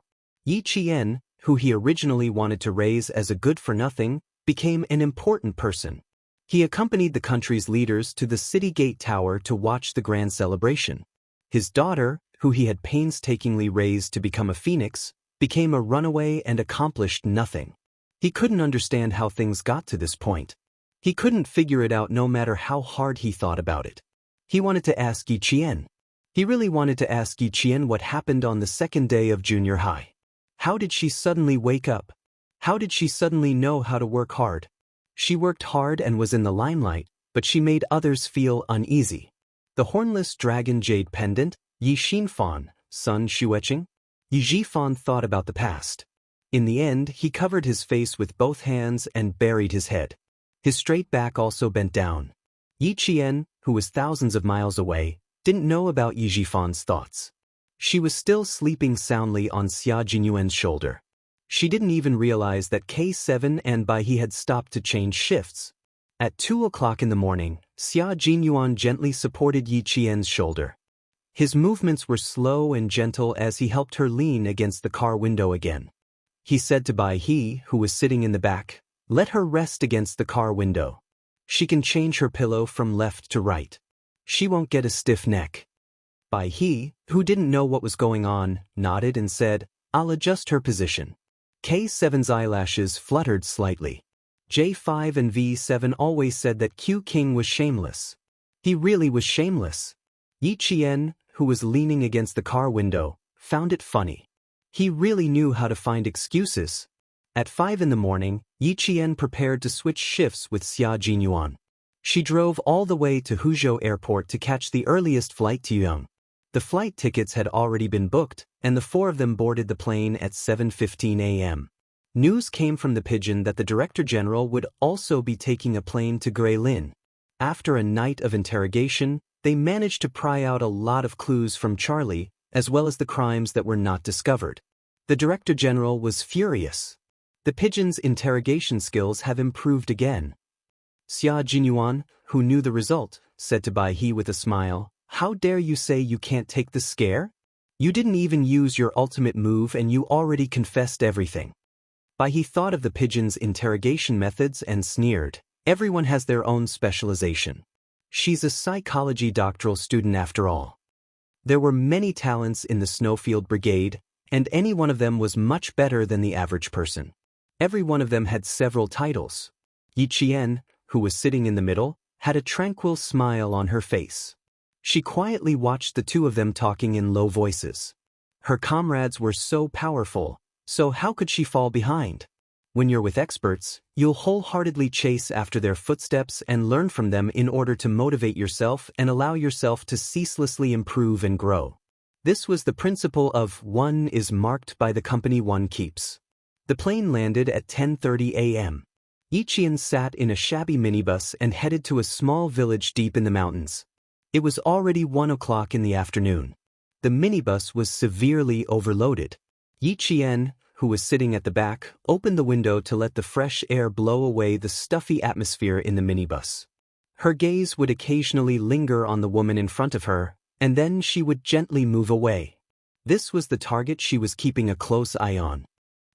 Yi Qian, who he originally wanted to raise as a good-for-nothing, became an important person. He accompanied the country's leaders to the city gate tower to watch the grand celebration. His daughter, who he had painstakingly raised to become a phoenix, became a runaway and accomplished nothing. He couldn't understand how things got to this point. He couldn't figure it out no matter how hard he thought about it. He wanted to ask Yi Qian. He really wanted to ask Yi Qian what happened on the second day of junior high. How did she suddenly wake up? How did she suddenly know how to work hard? She worked hard and was in the limelight, but she made others feel uneasy. The hornless dragon jade pendant, Yi Xinfan, Sun Xueqing? Yi Jifan thought about the past. In the end, he covered his face with both hands and buried his head. His straight back also bent down. Yi Qian, who was thousands of miles away, didn't know about Yi Jifan's thoughts. She was still sleeping soundly on Xia Jinyuan's shoulder. She didn't even realize that K7 and Bai He had stopped to change shifts. At 2 o'clock in the morning, Xia Jinyuan gently supported Yi Qian's shoulder. His movements were slow and gentle as he helped her lean against the car window again. He said to Bai He, who was sitting in the back, "Let her rest against the car window. She can change her pillow from left to right. She won't get a stiff neck." Bai He, who didn't know what was going on, nodded and said, "I'll adjust her position." K7's eyelashes fluttered slightly. J5 and V7 always said that Q King was shameless. He really was shameless. Yi Qian, who was leaning against the car window, found it funny. He really knew how to find excuses. At 5 in the morning, Yi Qian prepared to switch shifts with Xia Jinyuan. She drove all the way to Huzhou Airport to catch the earliest flight to Young. The flight tickets had already been booked, and the four of them boarded the plane at 7:15 a.m. News came from the Pigeon that the Director General would also be taking a plane to Guilin. After a night of interrogation, they managed to pry out a lot of clues from Charlie, as well as the crimes that were not discovered. The Director General was furious. The Pigeon's interrogation skills have improved again. Xia Jinyuan, who knew the result, said to Bai He with a smile, "How dare you say you can't take the scare? You didn't even use your ultimate move and you already confessed everything." Bai He thought of the Pigeon's interrogation methods and sneered. Everyone has their own specialization. She's a psychology doctoral student after all. There were many talents in the Snowfield Brigade, and any one of them was much better than the average person. Every one of them had several titles. Yi Qian, who was sitting in the middle, had a tranquil smile on her face. She quietly watched the two of them talking in low voices. Her comrades were so powerful, so how could she fall behind? When you're with experts, you'll wholeheartedly chase after their footsteps and learn from them in order to motivate yourself and allow yourself to ceaselessly improve and grow. This was the principle of one is marked by the company one keeps. The plane landed at 10:30 a.m. Yi Qian sat in a shabby minibus and headed to a small village deep in the mountains. It was already 1 o'clock in the afternoon. The minibus was severely overloaded. Yi Qian, who was sitting at the back, opened the window to let the fresh air blow away the stuffy atmosphere in the minibus. Her gaze would occasionally linger on the woman in front of her, and then she would gently move away. This was the target she was keeping a close eye on.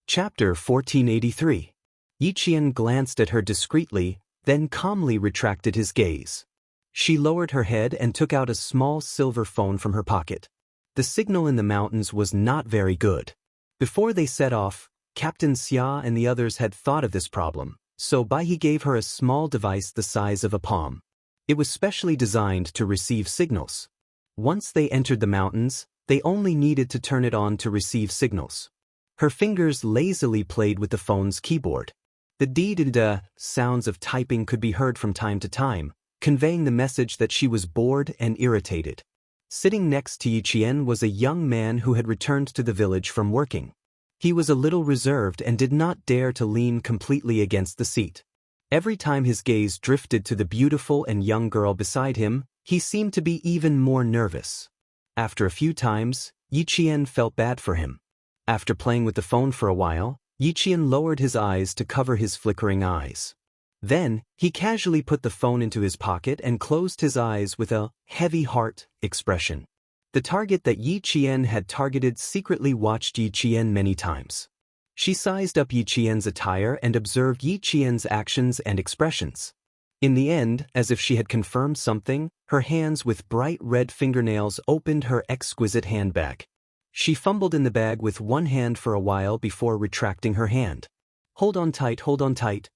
Chapter 1483. Yi Qian glanced at her discreetly, then calmly retracted his gaze. She lowered her head and took out a small silver phone from her pocket. The signal in the mountains was not very good. Before they set off, Captain Xia and the others had thought of this problem, so Bai He gave her a small device the size of a palm. It was specially designed to receive signals. Once they entered the mountains, they only needed to turn it on to receive signals. Her fingers lazily played with the phone's keyboard. The dee-da-da sounds of typing could be heard from time to time, conveying the message that she was bored and irritated. Sitting next to Yiqian was a young man who had returned to the village from working. He was a little reserved and did not dare to lean completely against the seat. Every time his gaze drifted to the beautiful and young girl beside him, he seemed to be even more nervous. After a few times, Yiqian felt bad for him. After playing with the phone for a while, Yiqian lowered his eyes to cover his flickering eyes. Then, he casually put the phone into his pocket and closed his eyes with a heavy heart expression. The target that Yiqian had targeted secretly watched Yiqian many times. She sized up Yiqian's attire and observed Yiqian's actions and expressions. In the end, as if she had confirmed something, her hands with bright red fingernails opened her exquisite handbag. She fumbled in the bag with one hand for a while before retracting her hand. Hold on tight, hold on tight.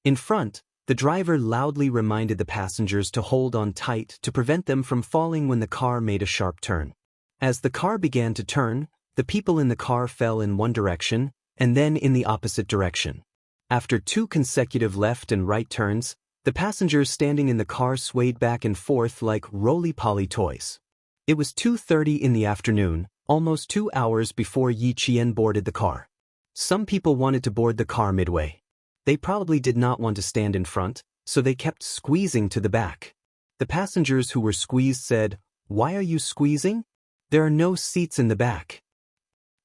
In front, the driver loudly reminded the passengers to hold on tight to prevent them from falling when the car made a sharp turn. As the car began to turn, the people in the car fell in one direction, and then in the opposite direction. After 2 consecutive left and right turns, the passengers standing in the car swayed back and forth like roly-poly toys. It was 2:30 in the afternoon, almost 2 hours before Yiqian boarded the car. Some people wanted to board the car midway. They probably did not want to stand in front, so they kept squeezing to the back. The passengers who were squeezed said, "Why are you squeezing? There are no seats in the back.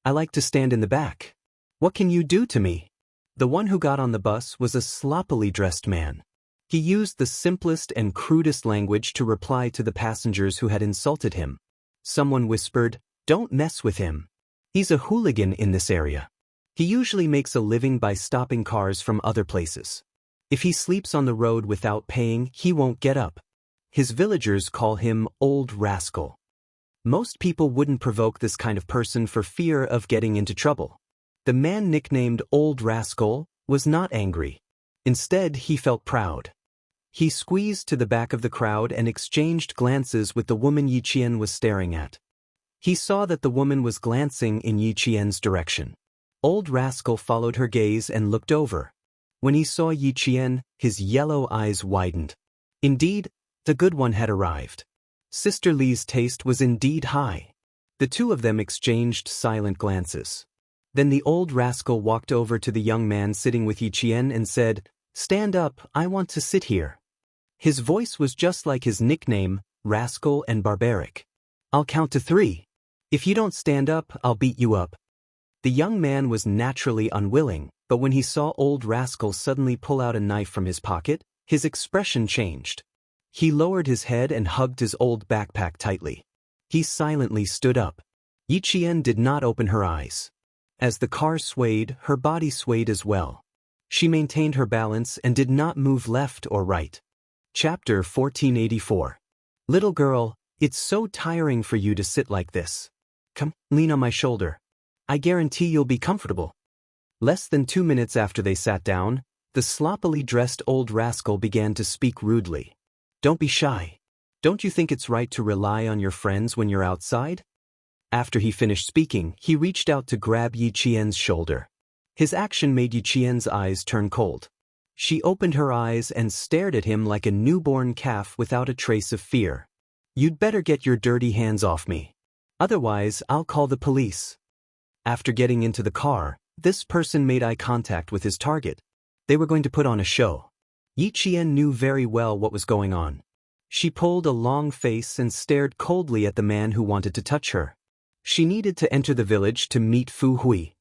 I like to stand in the back. What can you do to me?" The one who got on the bus was a sloppily dressed man. He used the simplest and crudest language to reply to the passengers who had insulted him. Someone whispered, "Don't mess with him. He's a hooligan in this area. He usually makes a living by stopping cars from other places. If he sleeps on the road without paying, he won't get up. His villagers call him Old Rascal." Most people wouldn't provoke this kind of person for fear of getting into trouble. The man nicknamed Old Rascal was not angry. Instead, he felt proud. He squeezed to the back of the crowd and exchanged glances with the woman Yiqian was staring at. He saw that the woman was glancing in Yiqian's direction. Old Rascal followed her gaze and looked over. When he saw Yiqian, his yellow eyes widened. Indeed, the good one had arrived. Sister Li's taste was indeed high. The two of them exchanged silent glances. Then the Old Rascal walked over to the young man sitting with Yiqian and said, "Stand up, I want to sit here." His voice was just like his nickname, Rascal and Barbaric. "I'll count to 3. If you don't stand up, I'll beat you up." The young man was naturally unwilling, but when he saw Old Rascal suddenly pull out a knife from his pocket, his expression changed. He lowered his head and hugged his old backpack tightly. He silently stood up. Yiqian did not open her eyes. As the car swayed, her body swayed as well. She maintained her balance and did not move left or right. Chapter 1484. Little girl, it's so tiring for you to sit like this. Come, lean on my shoulder. I guarantee you'll be comfortable. Less than 2 minutes after they sat down, the sloppily dressed Old Rascal began to speak rudely. "Don't be shy. Don't you think it's right to rely on your friends when you're outside?" After he finished speaking, he reached out to grab Yiqian's shoulder. His action made Yiqian's eyes turn cold. She opened her eyes and stared at him like a newborn calf without a trace of fear. "You'd better get your dirty hands off me. Otherwise, I'll call the police." After getting into the car, this person made eye contact with his target. They were going to put on a show. Yiqian knew very well what was going on. She pulled a long face and stared coldly at the man who wanted to touch her. She needed to enter the village to meet Fu Hui.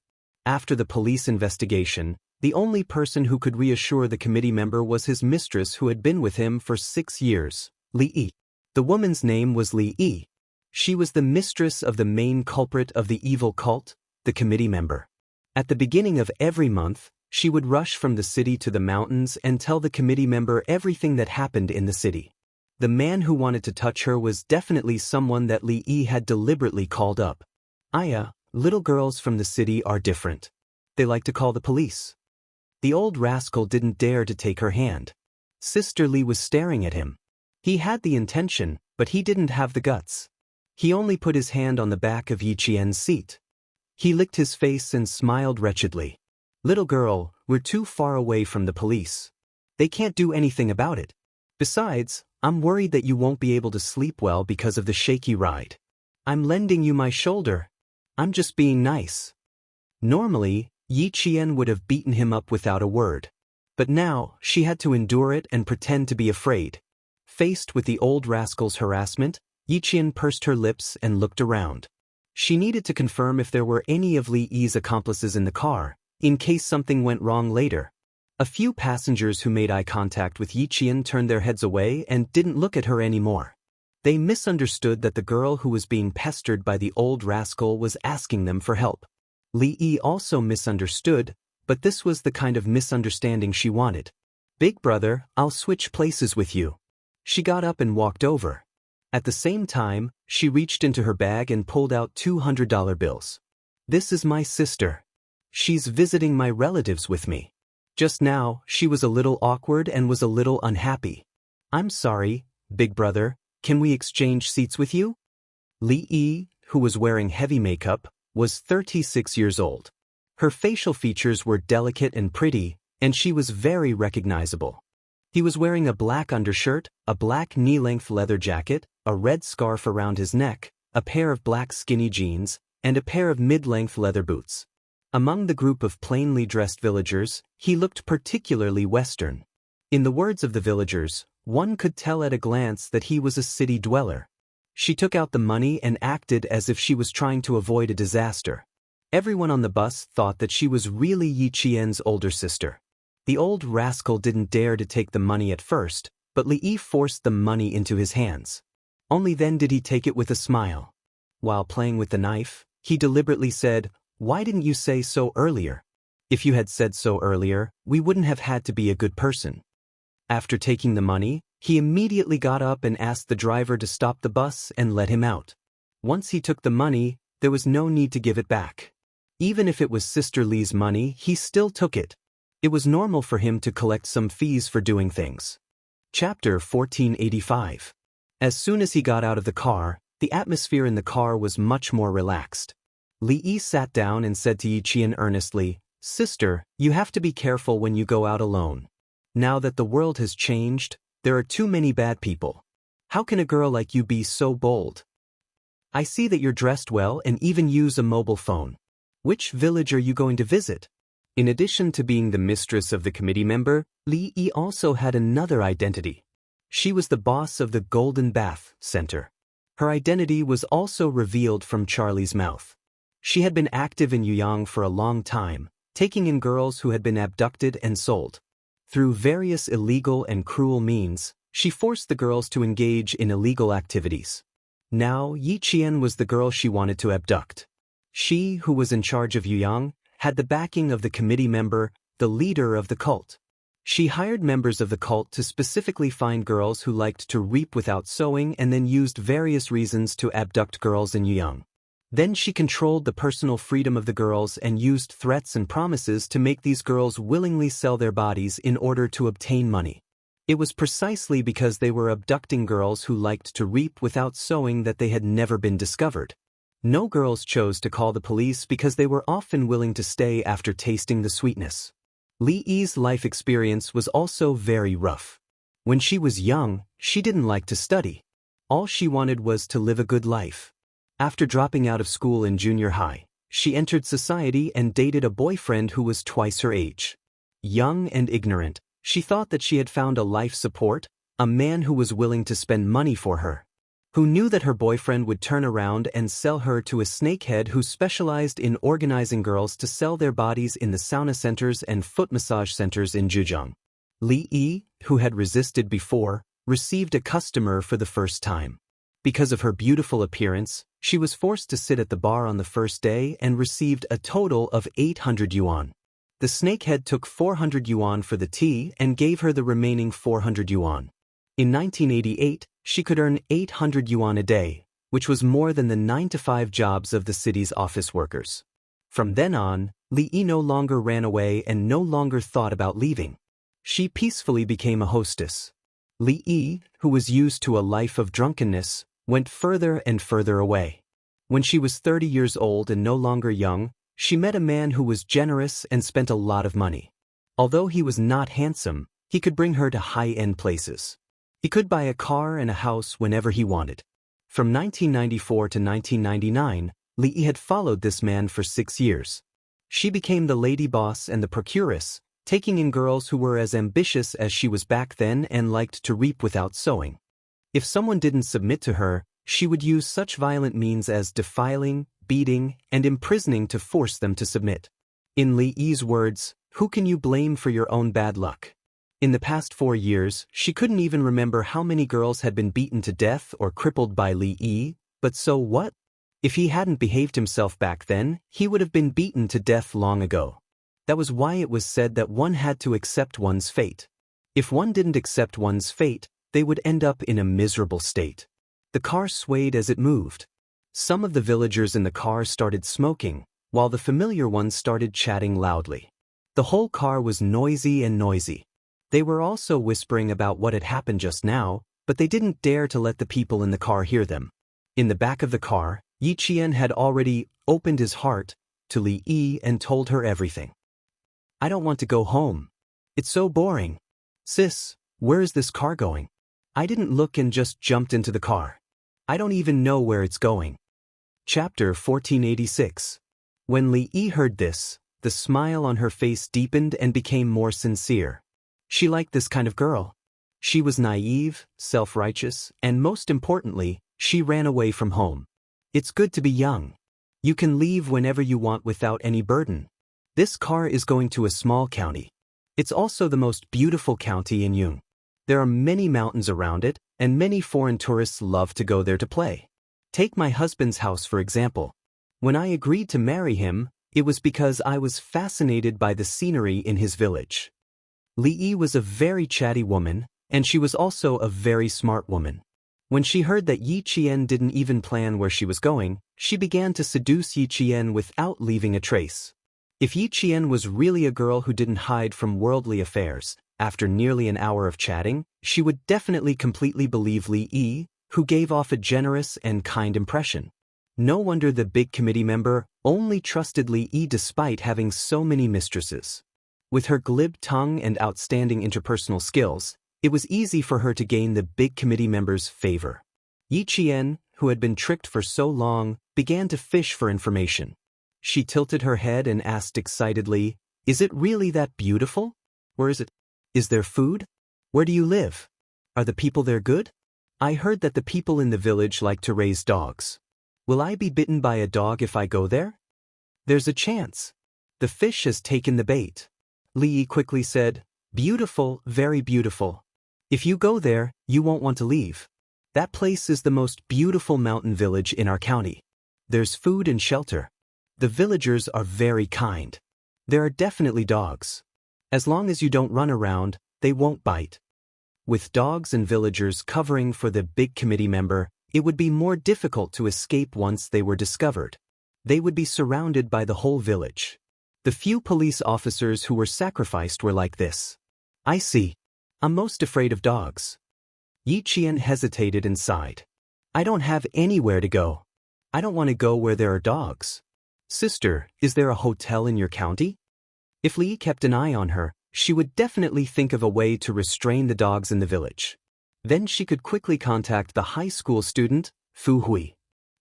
After the police investigation, the only person who could reassure the committee member was his mistress who had been with him for 6 years, Li Yi. The woman's name was Li Yi. She was the mistress of the main culprit of the evil cult, the committee member. At the beginning of every month, she would rush from the city to the mountains and tell the committee member everything that happened in the city. The man who wanted to touch her was definitely someone that Li Yi had deliberately called up. Little girls from the city are different. They like to call the police. The Old Rascal didn't dare to take her hand. Sister Li was staring at him. He had the intention, but he didn't have the guts. He only put his hand on the back of Yi Qian's seat. He licked his face and smiled wretchedly. Little girl, we're too far away from the police. They can't do anything about it. Besides, I'm worried that you won't be able to sleep well because of the shaky ride. I'm lending you my shoulder. I'm just being nice. Normally, Yi Qian would have beaten him up without a word. But now, she had to endure it and pretend to be afraid. Faced with the old rascal's harassment, Yi Qian pursed her lips and looked around. She needed to confirm if there were any of Li Yi's accomplices in the car, in case something went wrong later. A few passengers who made eye contact with Yi Qian turned their heads away and didn't look at her anymore. They misunderstood that the girl who was being pestered by the old rascal was asking them for help. Li Yi also misunderstood, but this was the kind of misunderstanding she wanted. Big brother, I'll switch places with you. She got up and walked over. At the same time, she reached into her bag and pulled out $200 bills. This is my sister. She's visiting my relatives with me. Just now, she was a little awkward and was a little unhappy. I'm sorry, big brother, can we exchange seats with you? Li Yi, who was wearing heavy makeup, was 36 years old. Her facial features were delicate and pretty, and she was very recognizable. He was wearing a black undershirt, a black knee-length leather jacket, a red scarf around his neck, a pair of black skinny jeans, and a pair of mid-length leather boots. Among the group of plainly dressed villagers, he looked particularly Western. In the words of the villagers, one could tell at a glance that he was a city dweller. She took out the money and acted as if she was trying to avoid a disaster. Everyone on the bus thought that she was really Yi Qian's older sister. The old rascal didn't dare to take the money at first, but Li Yi forced the money into his hands. Only then did he take it with a smile. While playing with the knife, he deliberately said, "Why didn't you say so earlier? If you had said so earlier, we wouldn't have had to be a good person." After taking the money, he immediately got up and asked the driver to stop the bus and let him out. Once he took the money, there was no need to give it back. Even if it was Sister Li's money, he still took it. It was normal for him to collect some fees for doing things. Chapter 1485. As soon as he got out of the car, the atmosphere in the car was much more relaxed. Li Yi sat down and said to Yi Qian earnestly, "Sister, you have to be careful when you go out alone. Now that the world has changed, there are too many bad people. How can a girl like you be so bold? I see that you're dressed well and even use a mobile phone. Which village are you going to visit?" In addition to being the mistress of the committee member, Li Yi also had another identity. She was the boss of the Golden Bath Center. Her identity was also revealed from Charlie's mouth. She had been active in Yuyang for a long time, taking in girls who had been abducted and sold. Through various illegal and cruel means, she forced the girls to engage in illegal activities. Now, Yi Qian was the girl she wanted to abduct. She, who was in charge of Yuyang, had the backing of the committee member, the leader of the cult. She hired members of the cult to specifically find girls who liked to reap without sowing and then used various reasons to abduct girls in Yuyang. Then she controlled the personal freedom of the girls and used threats and promises to make these girls willingly sell their bodies in order to obtain money. It was precisely because they were abducting girls who liked to reap without sowing that they had never been discovered. No girls chose to call the police because they were often willing to stay after tasting the sweetness. Li Yi's life experience was also very rough. When she was young, she didn't like to study. All she wanted was to live a good life. After dropping out of school in junior high, she entered society and dated a boyfriend who was twice her age. Young and ignorant, she thought that she had found a life support, a man who was willing to spend money for her, who knew that her boyfriend would turn around and sell her to a snakehead who specialized in organizing girls to sell their bodies in the sauna centers and foot massage centers in Zhejiang. Li Yi, who had resisted before, received a customer for the first time. Because of her beautiful appearance, she was forced to sit at the bar on the first day and received a total of 800 yuan. The snakehead took 400 yuan for the tea and gave her the remaining 400 yuan. In 1988, she could earn 800 yuan a day, which was more than the 9-to-5 jobs of the city's office workers. From then on, Li Yi no longer ran away and no longer thought about leaving. She peacefully became a hostess. Li Yi, who was used to a life of drunkenness, went further and further away. When she was 30 years old and no longer young, she met a man who was generous and spent a lot of money. Although he was not handsome, he could bring her to high-end places. He could buy a car and a house whenever he wanted. From 1994 to 1999, Li Yi had followed this man for 6 years. She became the lady boss and the procuress, taking in girls who were as ambitious as she was back then and liked to reap without sowing. If someone didn't submit to her, she would use such violent means as defiling, beating, and imprisoning to force them to submit. In Li Yi's words, "Who can you blame for your own bad luck?" In the past 4 years, she couldn't even remember how many girls had been beaten to death or crippled by Li Yi, but so what? If he hadn't behaved himself back then, he would have been beaten to death long ago. That was why it was said that one had to accept one's fate. If one didn't accept one's fate, they would end up in a miserable state. The car swayed as it moved. Some of the villagers in the car started smoking, while the familiar ones started chatting loudly. The whole car was noisy and noisy. They were also whispering about what had happened just now, but they didn't dare to let the people in the car hear them. In the back of the car, Yi Qian had already opened his heart to Li Yi and told her everything. "I don't want to go home. It's so boring. Sis, where is this car going? I didn't look and just jumped into the car. I don't even know where it's going." Chapter 1486. When Li Yi heard this, the smile on her face deepened and became more sincere. She liked this kind of girl. She was naive, self-righteous, and most importantly, she ran away from home. It's good to be young. You can leave whenever you want without any burden. This car is going to a small county. It's also the most beautiful county in Yung. There are many mountains around it, and many foreign tourists love to go there to play. Take my husband's house for example. When I agreed to marry him, it was because I was fascinated by the scenery in his village. Li Yi was a very chatty woman, and she was also a very smart woman. When she heard that Yi Qian didn't even plan where she was going, she began to seduce Yi Qian without leaving a trace. If Yi Qian was really a girl who didn't hide from worldly affairs, after nearly an hour of chatting, she would definitely completely believe Li Yi, who gave off a generous and kind impression. No wonder the big committee member only trusted Li Yi despite having so many mistresses. With her glib tongue and outstanding interpersonal skills, it was easy for her to gain the big committee member's favor. Yi Qian, who had been tricked for so long, began to fish for information. She tilted her head and asked excitedly, "Is it really that beautiful? Where is it? Is there food? Where do you live? Are the people there good? I heard that the people in the village like to raise dogs. Will I be bitten by a dog if I go there?" "There's a chance. The fish has taken the bait." Li Yi quickly said, "Beautiful, very beautiful. If you go there, you won't want to leave. That place is the most beautiful mountain village in our county. There's food and shelter. The villagers are very kind. There are definitely dogs. As long as you don't run around, they won't bite." With dogs and villagers covering for the big committee member, it would be more difficult to escape once they were discovered. They would be surrounded by the whole village. The few police officers who were sacrificed were like this. "I see. I'm most afraid of dogs." Yi Qian hesitated and sighed. "I don't have anywhere to go. I don't want to go where there are dogs. Sister, is there a hotel in your county?" If Li Yi kept an eye on her, she would definitely think of a way to restrain the dogs in the village. Then she could quickly contact the high school student, Fu Hui.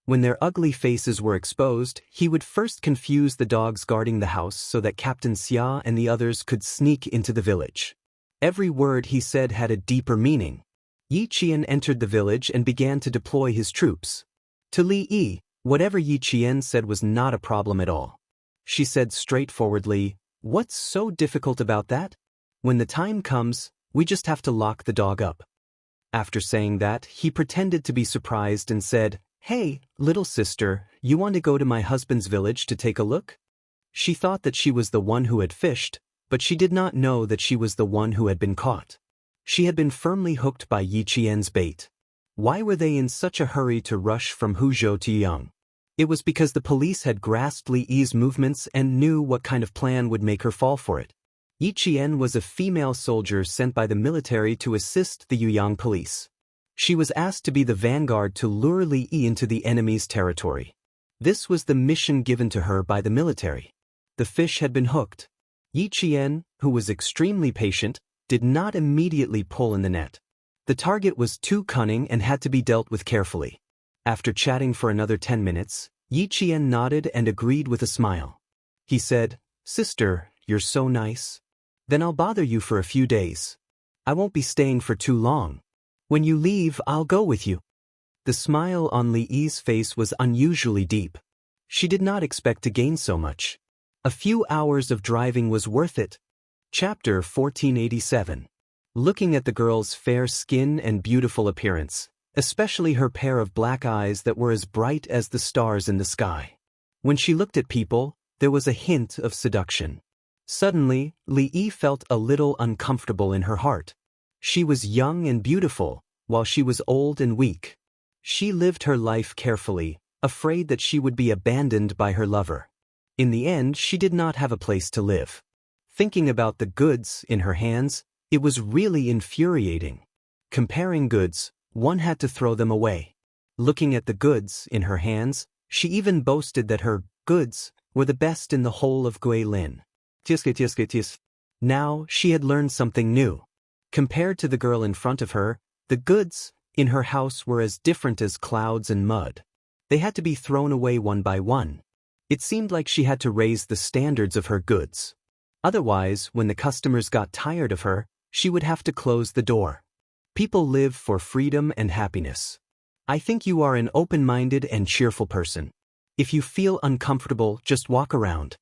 When their ugly faces were exposed, he would first confuse the dogs guarding the house so that Captain Xia and the others could sneak into the village. Every word he said had a deeper meaning. Yi Qian entered the village and began to deploy his troops. To Li Yi, whatever Yi Qian said was not a problem at all. She said straightforwardly, "What's so difficult about that? When the time comes, we just have to lock the dog up." After saying that, he pretended to be surprised and said, "Hey, little sister, you want to go to my husband's village to take a look?" She thought that she was the one who had fished, but she did not know that she was the one who had been caught. She had been firmly hooked by Yi Qian's bait. Why were they in such a hurry to rush from Huzhou to Yang? It was because the police had grasped Li Yi's movements and knew what kind of plan would make her fall for it. Yi Qian was a female soldier sent by the military to assist the Yuyang police. She was asked to be the vanguard to lure Li Yi into the enemy's territory. This was the mission given to her by the military. The fish had been hooked. Yi Qian, who was extremely patient, did not immediately pull in the net. The target was too cunning and had to be dealt with carefully. After chatting for another 10 minutes, Yi Qian nodded and agreed with a smile. He said, "Sister, you're so nice. Then I'll bother you for a few days. I won't be staying for too long. When you leave, I'll go with you." The smile on Li Yi's face was unusually deep. She did not expect to gain so much. A few hours of driving was worth it. Chapter 1487. Looking at the girl's fair skin and beautiful appearance, especially her pair of black eyes that were as bright as the stars in the sky. When she looked at people, there was a hint of seduction. Suddenly, Li Yi felt a little uncomfortable in her heart. She was young and beautiful, while she was old and weak. She lived her life carefully, afraid that she would be abandoned by her lover. In the end, she did not have a place to live. Thinking about the goods in her hands, it was really infuriating. Comparing goods, one had to throw them away. Looking at the goods in her hands, she even boasted that her goods were the best in the whole of Guilin. Now, she had learned something new. Compared to the girl in front of her, the goods in her house were as different as clouds and mud. They had to be thrown away one by one. It seemed like she had to raise the standards of her goods. Otherwise, when the customers got tired of her, she would have to close the door. People live for freedom and happiness. I think you are an open-minded and cheerful person. If you feel uncomfortable, just walk around.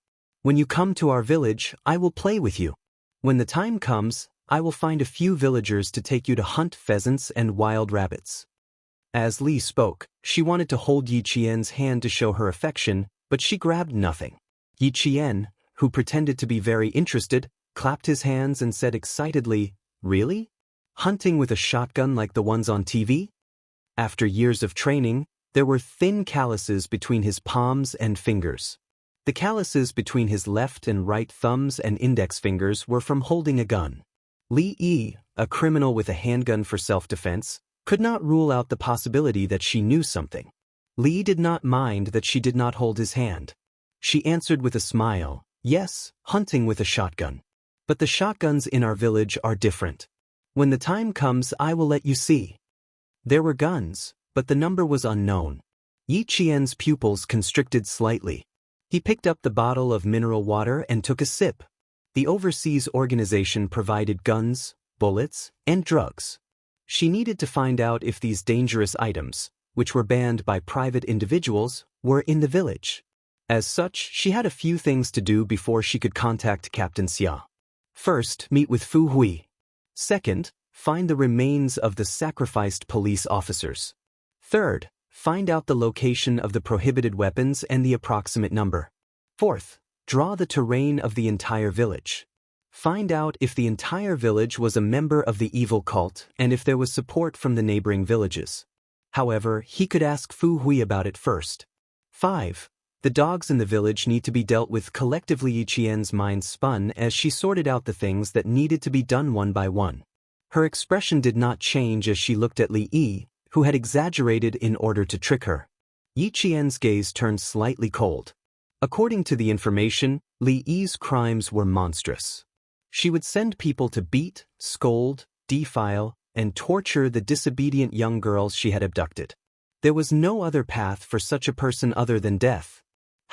When you come to our village, I will play with you. When the time comes, I will find a few villagers to take you to hunt pheasants and wild rabbits. As Li spoke, she wanted to hold Yi Qian's hand to show her affection, but she grabbed nothing. Yi Qian, who pretended to be very interested, clapped his hands and said excitedly, "Really? Hunting with a shotgun like the ones on TV?" After years of training, there were thin calluses between his palms and fingers. The calluses between his left and right thumbs and index fingers were from holding a gun. Li Yi, a criminal with a handgun for self-defense, could not rule out the possibility that she knew something. Li did not mind that she did not hold his hand. She answered with a smile, "Yes, hunting with a shotgun. But the shotguns in our village are different. When the time comes, I will let you see." There were guns, but the number was unknown. Yi Qian's pupils constricted slightly. He picked up the bottle of mineral water and took a sip. The overseas organization provided guns, bullets, and drugs. She needed to find out if these dangerous items, which were banned by private individuals, were in the village. As such, she had a few things to do before she could contact Captain Xia. First, meet with Fu Hui. Second, find the remains of the sacrificed police officers. Third, find out the location of the prohibited weapons and the approximate number. Fourth, draw the terrain of the entire village. Find out if the entire village was a member of the evil cult and if there was support from the neighboring villages. However, he could ask Fu Hui about it first. 5. The dogs in the village need to be dealt with collectively. Yi Qian's mind spun as she sorted out the things that needed to be done one by one. Her expression did not change as she looked at Li Yi, who had exaggerated in order to trick her. Yi Qian's gaze turned slightly cold. According to the information, Li Yi's crimes were monstrous. She would send people to beat, scold, defile, and torture the disobedient young girls she had abducted. There was no other path for such a person other than death.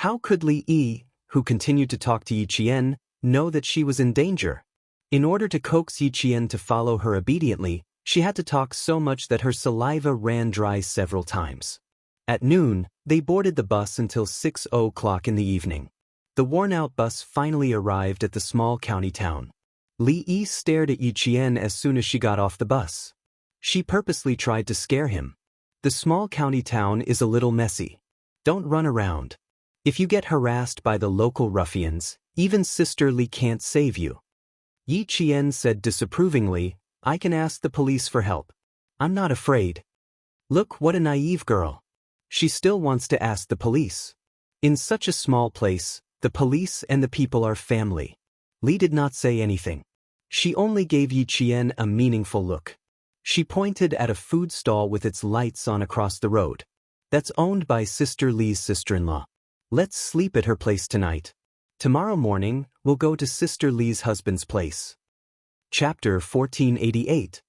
How could Li Yi, who continued to talk to Yi Qian, know that she was in danger? In order to coax Yi Qian to follow her obediently, she had to talk so much that her saliva ran dry several times. At noon, they boarded the bus until 6 o'clock in the evening. The worn-out bus finally arrived at the small county town. Li Yi stared at Yi Qian as soon as she got off the bus. She purposely tried to scare him. The small county town is a little messy. Don't run around. If you get harassed by the local ruffians, even Sister Li can't save you. Yi Qian said disapprovingly, "I can ask the police for help. I'm not afraid." Look, what a naive girl. She still wants to ask the police. In such a small place, the police and the people are family. Li did not say anything. She only gave Yi Qian a meaningful look. She pointed at a food stall with its lights on across the road. That's owned by Sister Li's sister-in-law. Let's sleep at her place tonight. Tomorrow morning, we'll go to Sister Li's husband's place. Chapter 1488.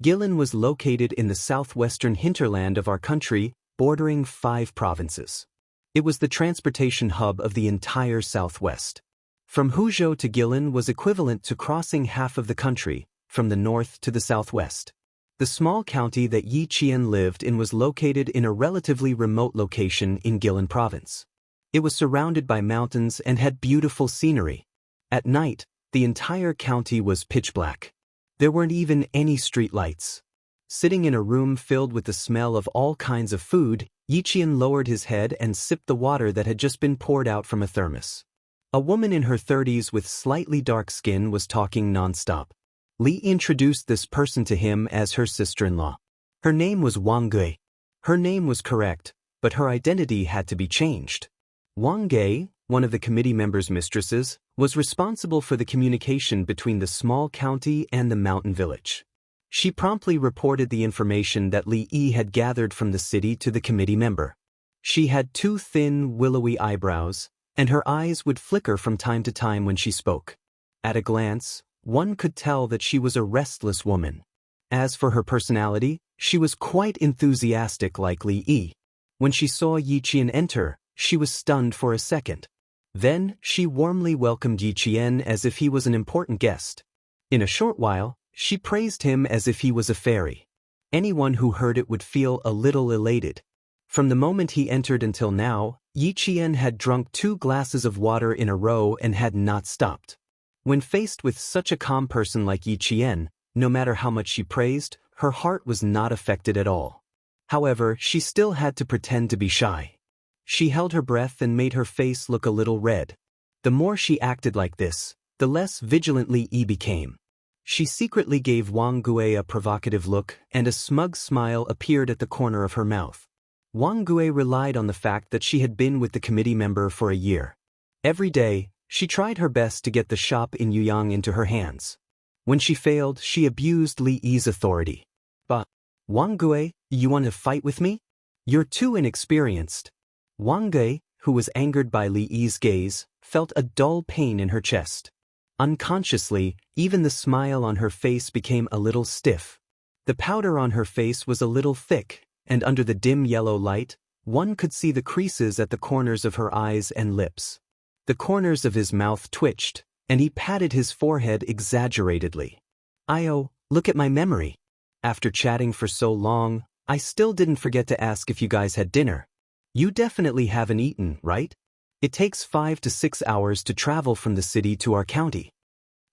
Guilin was located in the southwestern hinterland of our country, bordering 5 provinces. It was the transportation hub of the entire southwest. From Huzhou to Guilin was equivalent to crossing half of the country, from the north to the southwest. The small county that Yi Qian lived in was located in a relatively remote location in Guilin province. It was surrounded by mountains and had beautiful scenery. At night, the entire county was pitch black. There weren't even any street lights. Sitting in a room filled with the smell of all kinds of food, Yi Qian lowered his head and sipped the water that had just been poured out from a thermos. A woman in her 30s with slightly dark skin was talking non-stop. Li introduced this person to him as her sister-in-law. Her name was Wang Gui. Her name was correct, but her identity had to be changed. Wang Gui, one of the committee members' mistresses, was responsible for the communication between the small county and the mountain village. She promptly reported the information that Li Yi had gathered from the city to the committee member. She had 2 thin, willowy eyebrows, and her eyes would flicker from time to time when she spoke. At a glance, one could tell that she was a restless woman. As for her personality, she was quite enthusiastic like Li Yi. When she saw Yi Qian enter, she was stunned for a second. Then, she warmly welcomed Yi Qian as if he was an important guest. In a short while, she praised him as if he was a fairy. Anyone who heard it would feel a little elated. From the moment he entered until now, Yi Qian had drunk 2 glasses of water in a row and had not stopped. When faced with such a calm person like Yi Qian, no matter how much she praised, her heart was not affected at all. However, she still had to pretend to be shy. She held her breath and made her face look a little red. The more she acted like this, the less vigilant Li Yi became. She secretly gave Wang Gui a provocative look, and a smug smile appeared at the corner of her mouth. Wang Gui relied on the fact that she had been with the committee member for a year. Every day, she tried her best to get the shop in Yuyang into her hands. When she failed, she abused Li Yi's authority. But, Wang Gui, you want to fight with me? You're too inexperienced. Wang Gui, who was angered by Li Yi's gaze, felt a dull pain in her chest. Unconsciously, even the smile on her face became a little stiff. The powder on her face was a little thick, and under the dim yellow light, one could see the creases at the corners of her eyes and lips. The corners of his mouth twitched, and he patted his forehead exaggeratedly. "Io, look at my memory. After chatting for so long, I still didn't forget to ask if you guys had dinner. You definitely haven't eaten, right? It takes 5 to 6 hours to travel from the city to our county."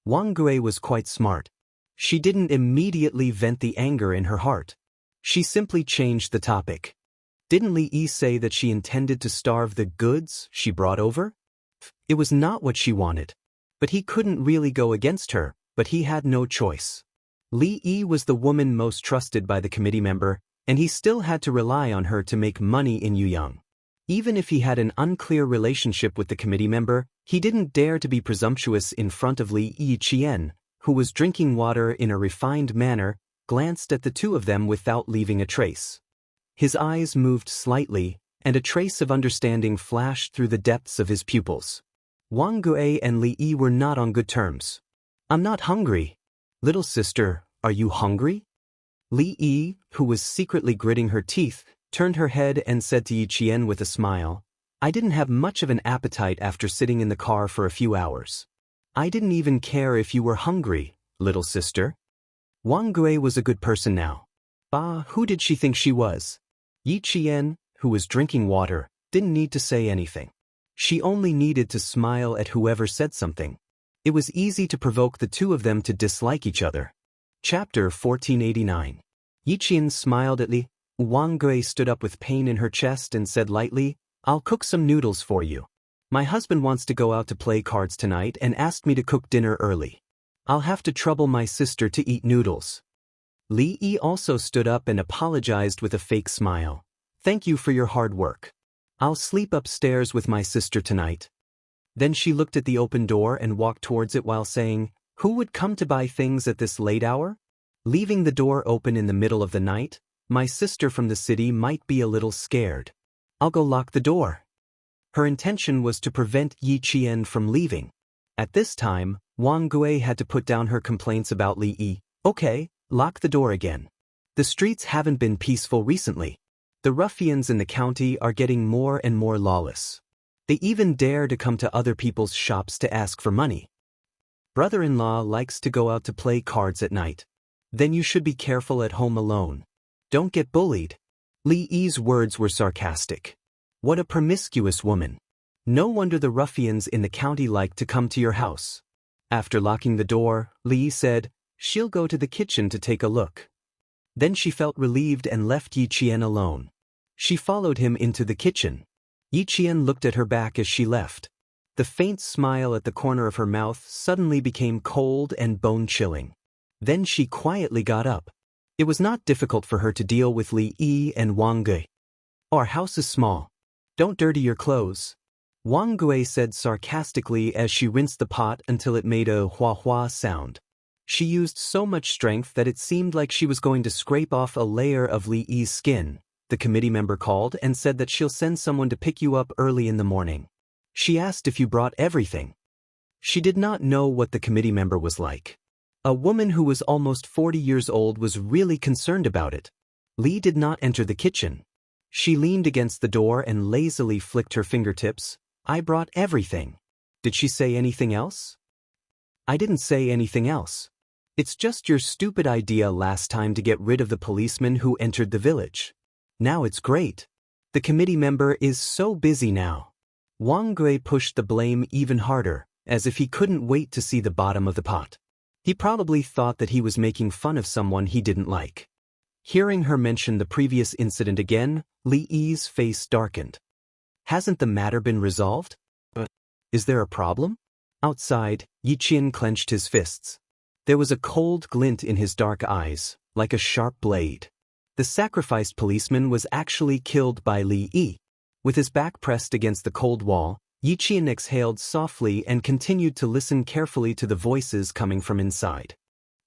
Wang Gui was quite smart. She didn't immediately vent the anger in her heart. She simply changed the topic. Didn't Li Yi say that she intended to starve the goods she brought over? It was not what she wanted. But he couldn't really go against her, but he had no choice. Li Yi was the woman most trusted by the committee member, and he still had to rely on her to make money in Yuyang. Even if he had an unclear relationship with the committee member, he didn't dare to be presumptuous in front of Li Yi Qian, who was drinking water in a refined manner, glanced at the 2 of them without leaving a trace. His eyes moved slightly, and a trace of understanding flashed through the depths of his pupils. Wang Gui and Li Yi were not on good terms. "I'm not hungry. Little sister, are you hungry?" Li Yi, who was secretly gritting her teeth, turned her head and said to Yi Qian with a smile, "I didn't have much of an appetite after sitting in the car for a few hours. I didn't even care if you were hungry, little sister." Wang Gui was a good person now. Who did she think she was? Yi Qian, who was drinking water, didn't need to say anything. She only needed to smile at whoever said something. It was easy to provoke the 2 of them to dislike each other. Chapter 1489. Yi Qian smiled at Li. Wang Gui stood up with pain in her chest and said lightly, "I'll cook some noodles for you. My husband wants to go out to play cards tonight and asked me to cook dinner early. I'll have to trouble my sister to eat noodles." Li Yi also stood up and apologized with a fake smile. "Thank you for your hard work. I'll sleep upstairs with my sister tonight." Then she looked at the open door and walked towards it while saying, "Who would come to buy things at this late hour?" Leaving the door open in the middle of the night, my sister from the city might be a little scared. "I'll go lock the door." Her intention was to prevent Yi Qian from leaving. At this time, Wang Gui had to put down her complaints about Li Yi. "Okay, lock the door again. The streets haven't been peaceful recently. The ruffians in the county are getting more and more lawless. They even dare to come to other people's shops to ask for money. Brother-in-law likes to go out to play cards at night. Then you should be careful at home alone. Don't get bullied." Li Yi's words were sarcastic. What a promiscuous woman. No wonder the ruffians in the county like to come to your house. After locking the door, Li Yi said, "She'll go to the kitchen to take a look." Then she felt relieved and left Yi Qian alone. She followed him into the kitchen. Yi Qian looked at her back as she left. The faint smile at the corner of her mouth suddenly became cold and bone-chilling. Then she quietly got up. It was not difficult for her to deal with Li Yi and Wang Gui. "Our house is small. Don't dirty your clothes," Wang Gui said sarcastically as she rinsed the pot until it made a hua-hua sound. She used so much strength that it seemed like she was going to scrape off a layer of Li Yi's skin. The committee member called and said that she'll send someone to pick you up early in the morning. She asked if you brought everything. She did not know what the committee member was like. A woman who was almost 40 years old was really concerned about it. Li did not enter the kitchen. She leaned against the door and lazily flicked her fingertips. "I brought everything." Did she say anything else? "I didn't say anything else. It's just your stupid idea last time to get rid of the policeman who entered the village. Now it's great. The committee member is so busy now." Wang Gui pushed the blame even harder, as if he couldn't wait to see the bottom of the pot. He probably thought that he was making fun of someone he didn't like. Hearing her mention the previous incident again, Li Yi's face darkened. "Hasn't the matter been resolved? Is there a problem?" Outside, Yi Qian clenched his fists. There was a cold glint in his dark eyes, like a sharp blade. The sacrificed policeman was actually killed by Li Yi. With his back pressed against the cold wall, Yi Qian exhaled softly and continued to listen carefully to the voices coming from inside.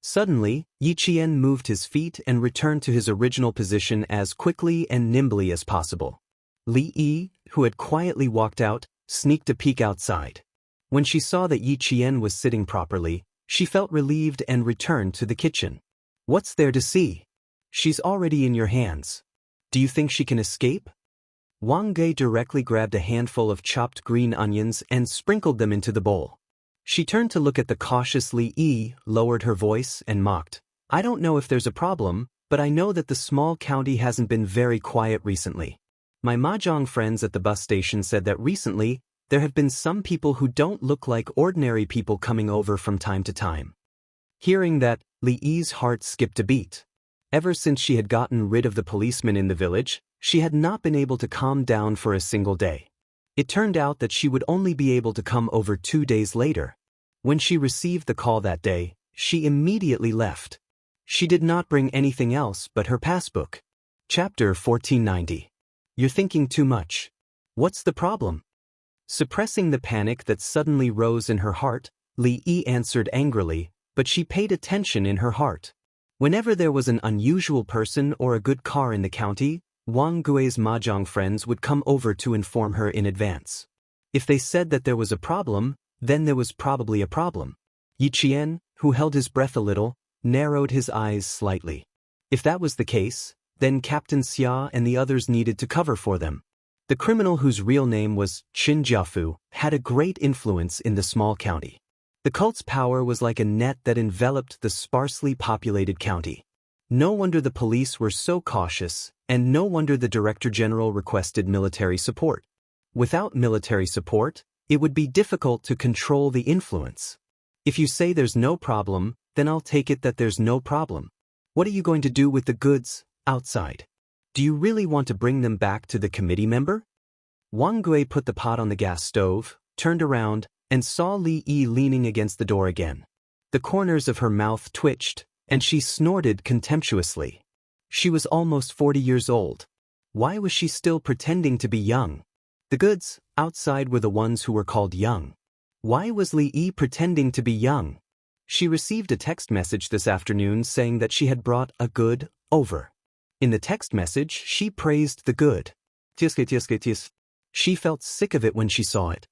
Suddenly, Yi Qian moved his feet and returned to his original position as quickly and nimbly as possible. Li Yi, who had quietly walked out, sneaked a peek outside. When she saw that Yi Qian was sitting properly, she felt relieved and returned to the kitchen. "What's there to see? She's already in your hands. Do you think she can escape?" Wang Gui directly grabbed a handful of chopped green onions and sprinkled them into the bowl. She turned to look at the cautious Li Yi, lowered her voice, and mocked. "I don't know if there's a problem, but I know that the small county hasn't been very quiet recently. My mahjong friends at the bus station said that recently, there have been some people who don't look like ordinary people coming over from time to time." Hearing that, Li Yi's heart skipped a beat. Ever since she had gotten rid of the policeman in the village, she had not been able to calm down for a single day. It turned out that she would only be able to come over 2 days later. When she received the call that day, she immediately left. She did not bring anything else but her passbook. Chapter 1490. You're thinking too much. What's the problem? Suppressing the panic that suddenly rose in her heart, Li Yi answered angrily, but she paid attention in her heart. Whenever there was an unusual person or a good car in the county, Wang Gui's mahjong friends would come over to inform her in advance. If they said that there was a problem, then there was probably a problem. Yi Qian, who held his breath a little, narrowed his eyes slightly. If that was the case, then Captain Xia and the others needed to cover for them. The criminal whose real name was Qin Jiafu had a great influence in the small county. The cult's power was like a net that enveloped the sparsely populated county. No wonder the police were so cautious, and no wonder the Director General requested military support. Without military support, it would be difficult to control the influence. If you say there's no problem, then I'll take it that there's no problem. What are you going to do with the goods outside? Do you really want to bring them back to the committee member? Wang Gui put the pot on the gas stove, turned around, and saw Li Yi leaning against the door again. The corners of her mouth twitched, and she snorted contemptuously. She was almost 40 years old. Why was she still pretending to be young? The goods outside were the ones who were called young. Why was Li Yi pretending to be young? She received a text message this afternoon saying that she had brought a good over. In the text message, she praised the good. She felt sick of it when she saw it.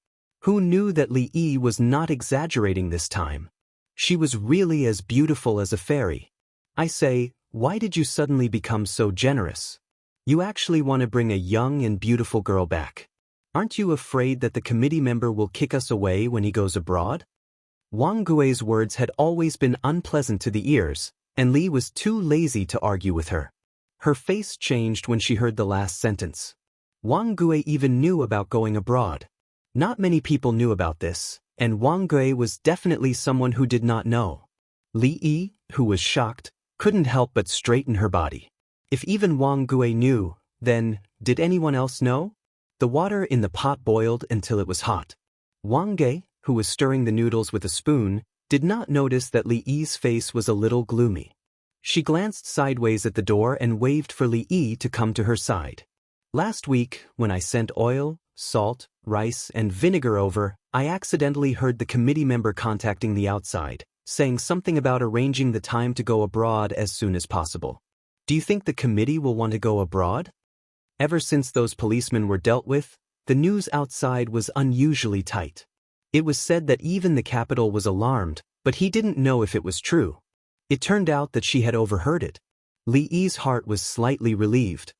Who knew that Li Yi was not exaggerating this time? She was really as beautiful as a fairy. I say, why did you suddenly become so generous? You actually want to bring a young and beautiful girl back. Aren't you afraid that the committee member will kick us away when he goes abroad? Wang Gui's words had always been unpleasant to the ears, and Li was too lazy to argue with her. Her face changed when she heard the last sentence. Wang Gui even knew about going abroad. Not many people knew about this, and Wang Gui was definitely someone who did not know. Li Yi, who was shocked, couldn't help but straighten her body. If even Wang Gui knew, then, did anyone else know? The water in the pot boiled until it was hot. Wang Gui, who was stirring the noodles with a spoon, did not notice that Li Yi's face was a little gloomy. She glanced sideways at the door and waved for Li Yi to come to her side. Last week, when I sent oil, salt, rice, and vinegar over, I accidentally heard the committee member contacting the outside, saying something about arranging the time to go abroad as soon as possible. Do you think the committee will want to go abroad? Ever since those policemen were dealt with, the news outside was unusually tight. It was said that even the capital was alarmed, but he didn't know if it was true. It turned out that she had overheard it. Li Yi's heart was slightly relieved.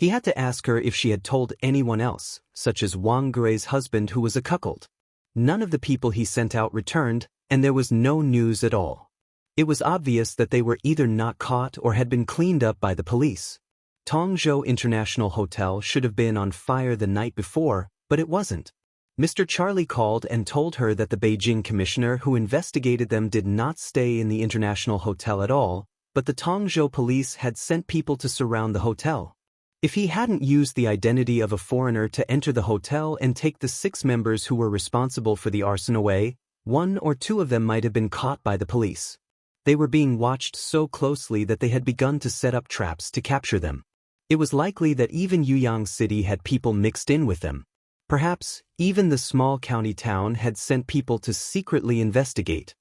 He had to ask her if she had told anyone else, such as Wang Gui's husband who was a cuckold. None of the people he sent out returned, and there was no news at all. It was obvious that they were either not caught or had been cleaned up by the police. Tongzhou International Hotel should have been on fire the night before, but it wasn't. Mr. Charlie called and told her that the Beijing commissioner who investigated them did not stay in the International Hotel at all, but the Tongzhou police had sent people to surround the hotel. If he hadn't used the identity of a foreigner to enter the hotel and take the 6 members who were responsible for the arson away, 1 or 2 of them might have been caught by the police. They were being watched so closely that they had begun to set up traps to capture them. It was likely that even Yuyang City had people mixed in with them. Perhaps, even the small county town had sent people to secretly investigate.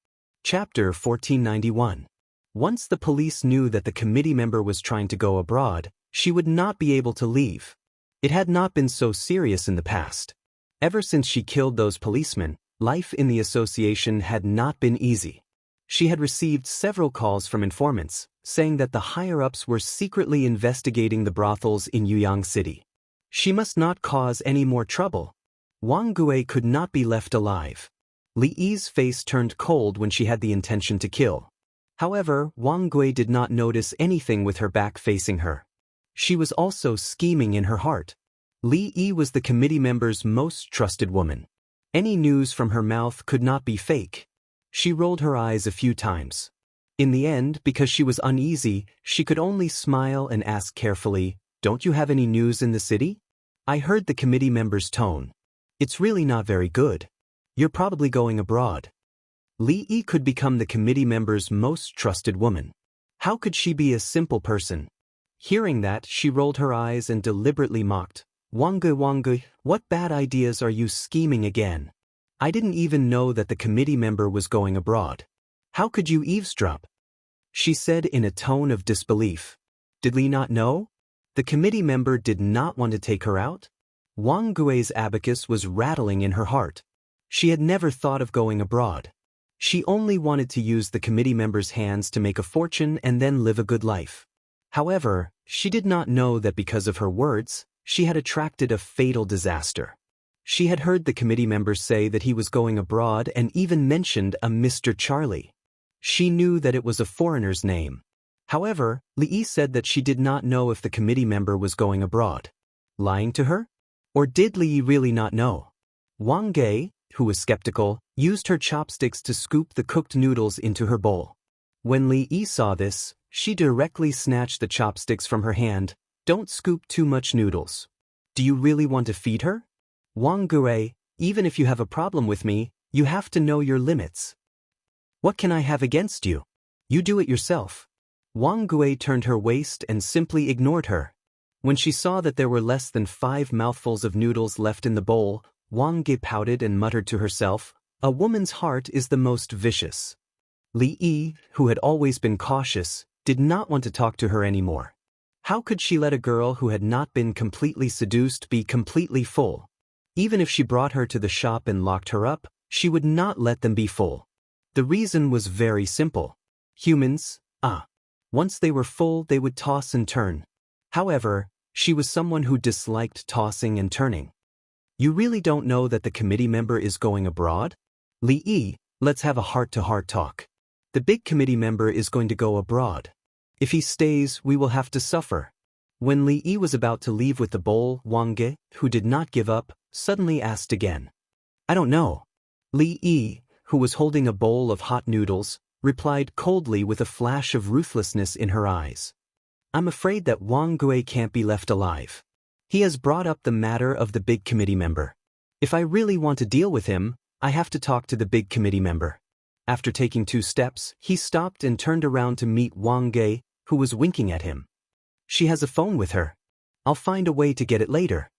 Chapter 1491. Once the police knew that the committee member was trying to go abroad, she would not be able to leave. It had not been so serious in the past. Ever since she killed those policemen, life in the association had not been easy. She had received several calls from informants, saying that the higher-ups were secretly investigating the brothels in Yuyang City. She must not cause any more trouble. Wang Gui could not be left alive. Li Yi's face turned cold when she had the intention to kill. However, Wang Gui did not notice anything with her back facing her. She was also scheming in her heart. Li Yi was the committee member's most trusted woman. Any news from her mouth could not be fake. She rolled her eyes a few times. In the end, because she was uneasy, she could only smile and ask carefully, "Don't you have any news in the city?" I heard the committee member's tone. "It's really not very good. You're probably going abroad." Li Yi could become the committee member's most trusted woman. How could she be a simple person? Hearing that, she rolled her eyes and deliberately mocked. Wang Gui, what bad ideas are you scheming again? I didn't even know that the committee member was going abroad. How could you eavesdrop? She said in a tone of disbelief. Did Li not know? The committee member did not want to take her out? Wang Gui's abacus was rattling in her heart. She had never thought of going abroad. She only wanted to use the committee member's hands to make a fortune and then live a good life. However, she did not know that because of her words, she had attracted a fatal disaster. She had heard the committee member say that he was going abroad and even mentioned a Mr. Charlie. She knew that it was a foreigner's name. However, Li Yi said that she did not know if the committee member was going abroad. Lying to her? Or did Li Yi really not know? Wang Gui, who was skeptical, used her chopsticks to scoop the cooked noodles into her bowl. When Li Yi saw this, she directly snatched the chopsticks from her hand. Don't scoop too much noodles. Do you really want to feed her? Wang Gui, even if you have a problem with me, you have to know your limits. What can I have against you? You do it yourself. Wang Gui turned her waist and simply ignored her. When she saw that there were less than 5 mouthfuls of noodles left in the bowl, Wang Gui pouted and muttered to herself, A woman's heart is the most vicious. Li Yi, who had always been cautious, did not want to talk to her anymore. How could she let a girl who had not been completely seduced be completely full? Even if she brought her to the shop and locked her up, she would not let them be full. The reason was very simple. Humans, once they were full they would toss and turn. However, she was someone who disliked tossing and turning. You really don't know that the committee member is going abroad? Li Yi, let's have a heart-to-heart talk. The big committee member is going to go abroad. If he stays, we will have to suffer. When Li Yi was about to leave with the bowl, Wang Ge, who did not give up, suddenly asked again. I don't know. Li Yi, who was holding a bowl of hot noodles, replied coldly with a flash of ruthlessness in her eyes. I'm afraid that Wang Gui can't be left alive. He has brought up the matter of the big committee member. If I really want to deal with him, I have to talk to the big committee member. After taking 2 steps, he stopped and turned around to meet Wang Ge, who was winking at him. She has a phone with her. I'll find a way to get it later.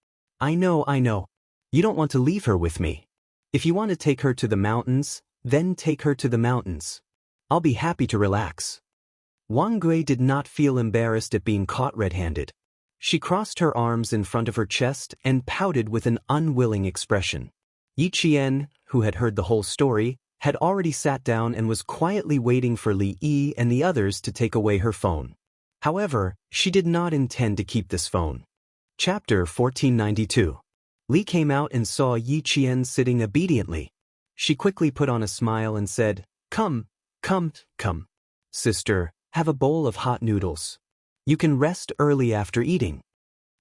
I know. You don't want to leave her with me. If you want to take her to the mountains, then take her to the mountains. I'll be happy to relax. Wang Gui did not feel embarrassed at being caught red-handed. She crossed her arms in front of her chest and pouted with an unwilling expression. Yi Qian, who had heard the whole story, had already sat down and was quietly waiting for Li Yi and the others to take away her phone. However, she did not intend to keep this phone. Chapter 1492. Li came out and saw Yi Qian sitting obediently. She quickly put on a smile and said, Come. Sister, have a bowl of hot noodles. You can rest early after eating.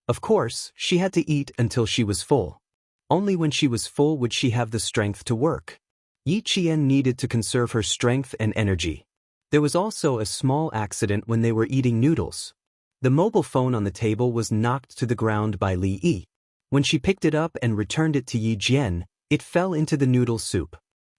Of course, she had to eat until she was full. Only when she was full would she have the strength to work. Yi Qian needed to conserve her strength and energy. There was also a small accident when they were eating noodles. The mobile phone on the table was knocked to the ground by Li Yi. When she picked it up and returned it to Yi Jian, it fell into the noodle soup.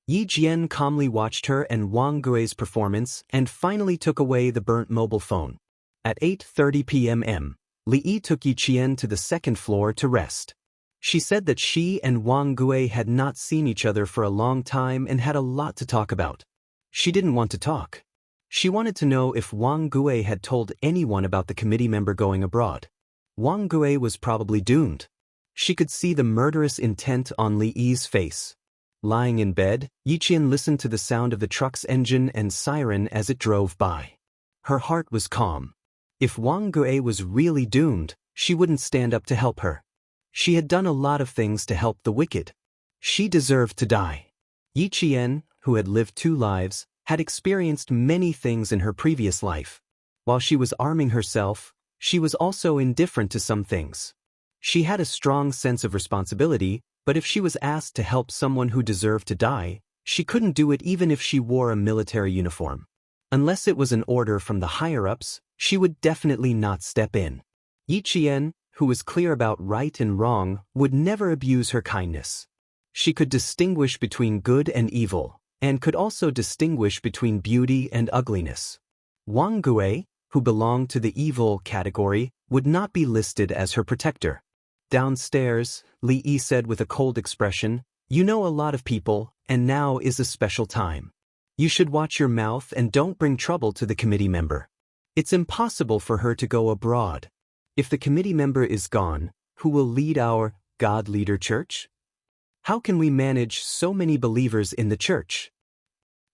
Yi Jian calmly watched her and Wang Gui's performance and finally took away the burnt mobile phone. At 8:30 p.m., Li Yi took Yi Qian to the 2nd floor to rest. She said that she and Wang Gui had not seen each other for a long time and had a lot to talk about. She didn't want to talk. She wanted to know if Wang Gui had told anyone about the committee member going abroad. Wang Gui was probably doomed. She could see the murderous intent on Li Yi's face. Lying in bed, Yi Qian listened to the sound of the truck's engine and siren as it drove by. Her heart was calm. If Wang Gui was really doomed, she wouldn't stand up to help her. She had done a lot of things to help the wicked. She deserved to die. Yi Qian, who had lived 2 lives, had experienced many things in her previous life. While she was arming herself, she was also indifferent to some things. She had a strong sense of responsibility, but if she was asked to help someone who deserved to die, she couldn't do it even if she wore a military uniform. Unless it was an order from the higher-ups, she would definitely not step in. Yi Qian, who was clear about right and wrong, would never abuse her kindness. She could distinguish between good and evil, and could also distinguish between beauty and ugliness. Wang Gui, who belonged to the evil category, would not be listed as her protector. Downstairs, Li Yi said with a cold expression, You know a lot of people, and now is a special time. You should watch your mouth and don't bring trouble to the committee member. It's impossible for her to go abroad. If the committee member is gone, who will lead our God Leader Church? How can we manage so many believers in the church?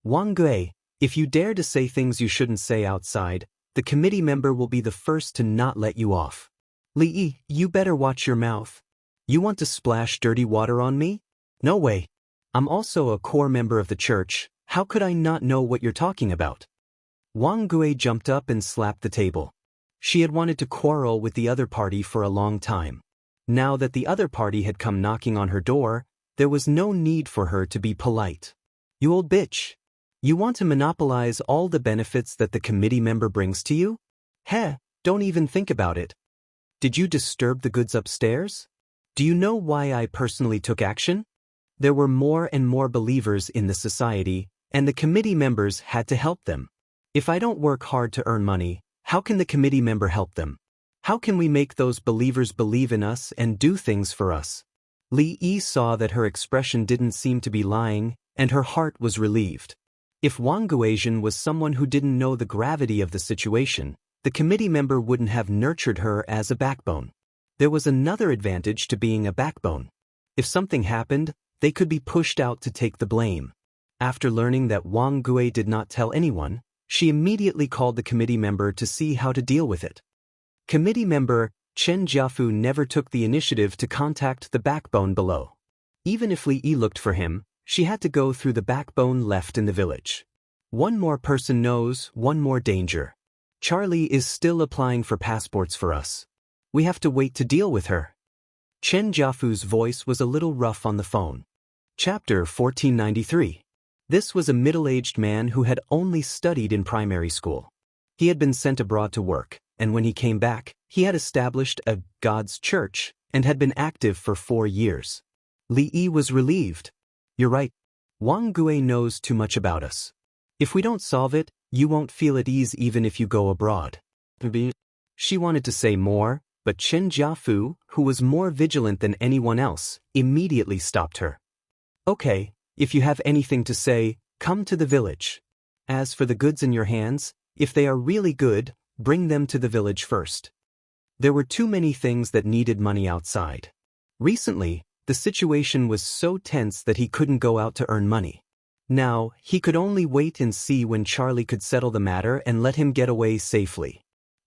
Wang Gui, if you dare to say things you shouldn't say outside, the committee member will be the first to not let you off. Li Yi, you better watch your mouth. You want to splash dirty water on me? No way. I'm also a core member of the church. How could I not know what you're talking about? Wang Gui jumped up and slapped the table. She had wanted to quarrel with the other party for a long time. Now that the other party had come knocking on her door, there was no need for her to be polite. You old bitch. You want to monopolize all the benefits that the committee member brings to you? Heh, don't even think about it. Did you disturb the goods upstairs? Do you know why I personally took action? There were more and more believers in the society, and the committee members had to help them. If I don't work hard to earn money, how can the committee member help them? How can we make those believers believe in us and do things for us? Li Yi saw that her expression didn't seem to be lying, and her heart was relieved. If Wang Guizhen was someone who didn't know the gravity of the situation, the committee member wouldn't have nurtured her as a backbone. There was another advantage to being a backbone. If something happened, they could be pushed out to take the blame. After learning that Wang Gui did not tell anyone, she immediately called the committee member to see how to deal with it. Committee member Chen Jiafu never took the initiative to contact the backbone below. Even if Li Yi looked for him, she had to go through the backbone left in the village. One more person knows, one more danger. Charlie is still applying for passports for us. We have to wait to deal with her. Chen Jiafu's voice was a little rough on the phone. Chapter 1493. This was a middle-aged man who had only studied in primary school. He had been sent abroad to work, and when he came back, he had established a God's church and had been active for 4 years. Li Yi was relieved. You're right. Wang Gui knows too much about us. If we don't solve it, you won't feel at ease even if you go abroad. She wanted to say more, but Chen Jiafu, who was more vigilant than anyone else, immediately stopped her. Okay, if you have anything to say, come to the village. As for the goods in your hands, if they are really good, bring them to the village first. There were too many things that needed money outside. Recently, the situation was so tense that he couldn't go out to earn money. Now, he could only wait and see when Charlie could settle the matter and let him get away safely.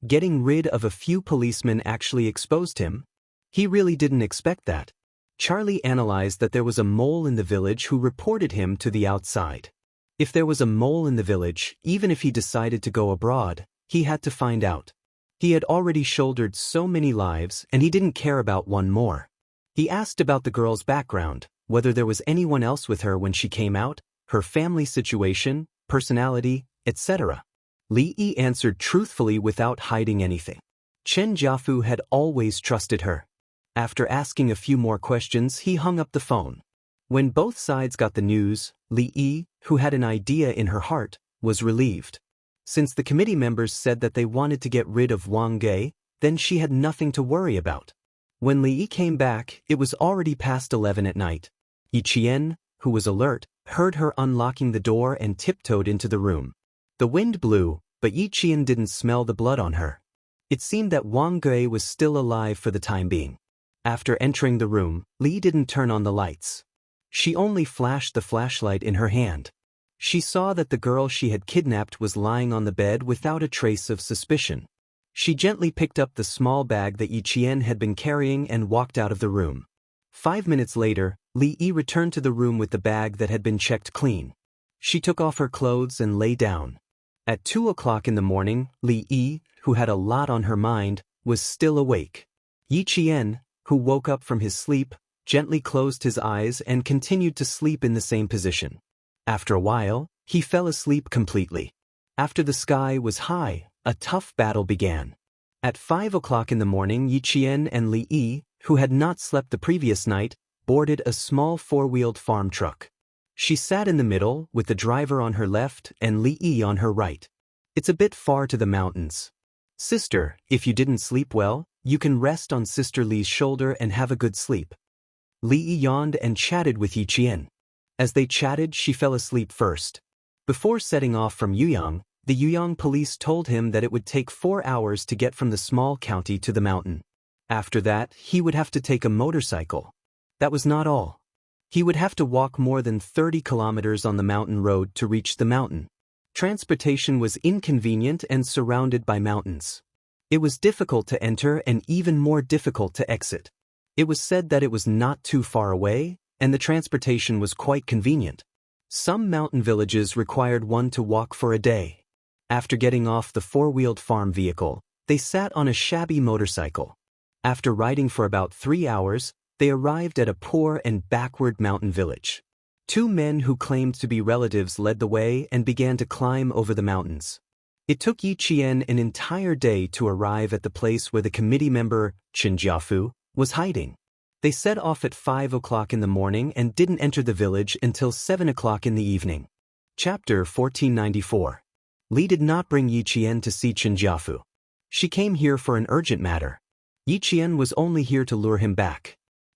Getting rid of a few policemen actually exposed him. He really didn't expect that. Charlie analyzed that there was a mole in the village who reported him to the outside. If there was a mole in the village, even if he decided to go abroad, he had to find out. He had already shouldered so many lives and he didn't care about one more. He asked about the girl's background, whether there was anyone else with her when she came out, her family situation, personality, etc. Li Yi answered truthfully without hiding anything. Chen Jiafu had always trusted her. After asking a few more questions, he hung up the phone. When both sides got the news, Li Yi, who had an idea in her heart, was relieved. Since the committee members said that they wanted to get rid of Wang Gui, then she had nothing to worry about. When Li Yi came back, it was already past 11 at night. Yi Qian, who was alert, heard her unlocking the door and tiptoed into the room. The wind blew, but Yi Qian didn't smell the blood on her. It seemed that Wang Gui was still alive for the time being. After entering the room, Li didn't turn on the lights. She only flashed the flashlight in her hand. She saw that the girl she had kidnapped was lying on the bed without a trace of suspicion. She gently picked up the small bag that Yi Qian had been carrying and walked out of the room. 5 minutes later, Li Yi returned to the room with the bag that had been checked clean. She took off her clothes and lay down. At 2 o'clock in the morning, Li Yi, who had a lot on her mind, was still awake. Yi Qian, who woke up from his sleep, gently closed his eyes and continued to sleep in the same position. After a while, he fell asleep completely. After the sky was high, a tough battle began. At 5 o'clock in the morning, Yi Qian and Li Yi, who had not slept the previous night, boarded a small 4-wheeled farm truck. She sat in the middle, with the driver on her left and Li Yi on her right. It's a bit far to the mountains. Sister, if you didn't sleep well, you can rest on Sister Li's shoulder and have a good sleep. Li Yi yawned and chatted with Yi Qian. As they chatted, she fell asleep first. Before setting off from Yuyang, the Yuyang police told him that it would take 4 hours to get from the small county to the mountain. After that, he would have to take a motorcycle. That was not all. He would have to walk more than 30 kilometers on the mountain road to reach the mountain. Transportation was inconvenient and surrounded by mountains. It was difficult to enter and even more difficult to exit. It was said that it was not too far away, and the transportation was quite convenient. Some mountain villages required one to walk for a day. After getting off the 4-wheeled farm vehicle, they sat on a shabby motorcycle. After riding for about 3 hours, they arrived at a poor and backward mountain village. 2 men who claimed to be relatives led the way and began to climb over the mountains. It took Yi Qian an entire day to arrive at the place where the committee member, Chen Jiafu, was hiding. They set off at 5 o'clock in the morning and didn't enter the village until 7 o'clock in the evening. Chapter 1494. Li did not bring Yi Qian to see Chen Jiafu. She came here for an urgent matter. Yi Qian was only here to lure him back.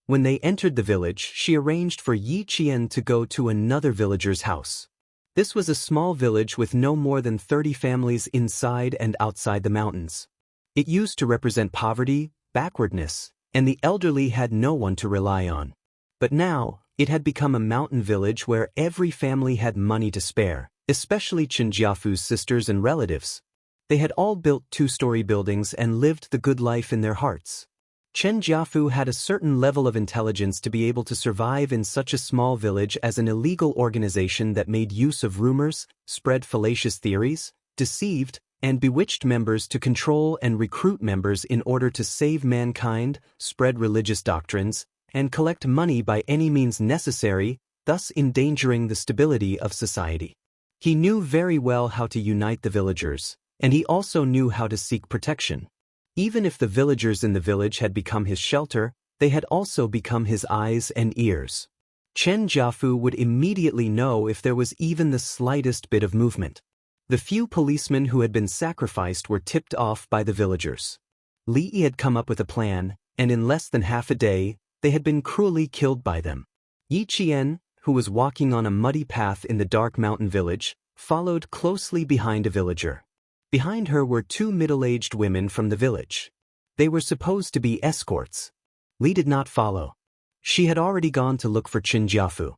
When they entered the village, she arranged for Yi Qian to go to another villager's house. This was a small village with no more than 30 families inside and outside the mountains. It used to represent poverty, backwardness, and the elderly had no one to rely on. But now, it had become a mountain village where every family had money to spare, especially Chen Jiafu's sisters and relatives. They had all built two-story buildings and lived the good life in their hearts. Chen Jiafu had a certain level of intelligence to be able to survive in such a small village as an illegal organization that made use of rumors, spread fallacious theories, deceived, and bewitched members to control and recruit members in order to save mankind, spread religious doctrines, and collect money by any means necessary, thus endangering the stability of society. He knew very well how to unite the villagers, and he also knew how to seek protection. Even if the villagers in the village had become his shelter, they had also become his eyes and ears. Chen Jiafu would immediately know if there was even the slightest bit of movement. The few policemen who had been sacrificed were tipped off by the villagers. Li Yi had come up with a plan, and in less than half a day, they had been cruelly killed by them. Yi Qian, who was walking on a muddy path in the dark mountain village, followed closely behind a villager. Behind her were two middle-aged women from the village. They were supposed to be escorts. Li did not follow. She had already gone to look for Chen Jiafu.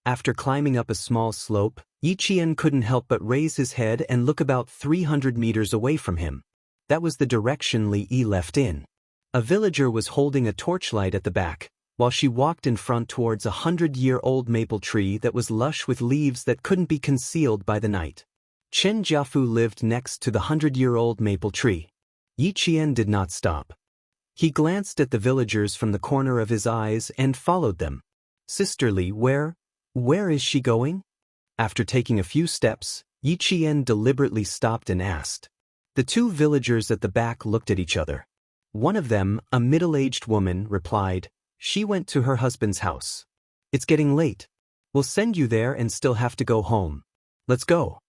After climbing up a small slope, Yi Qian couldn't help but raise his head and look about 300 meters away from him. That was the direction Li Yi left in. A villager was holding a torchlight at the back, while she walked in front towards a 100-year-old maple tree that was lush with leaves that couldn't be concealed by the night. Chen Jiafu lived next to the 100-year-old maple tree. Yi Qian did not stop. He glanced at the villagers from the corner of his eyes and followed them. "Sister Li, where is she going?" After taking a few steps, Yi Qian deliberately stopped and asked. The two villagers at the back looked at each other. One of them, a middle-aged woman, replied, "She went to her husband's house. It's getting late. We'll send you there and still have to go home. Let's go."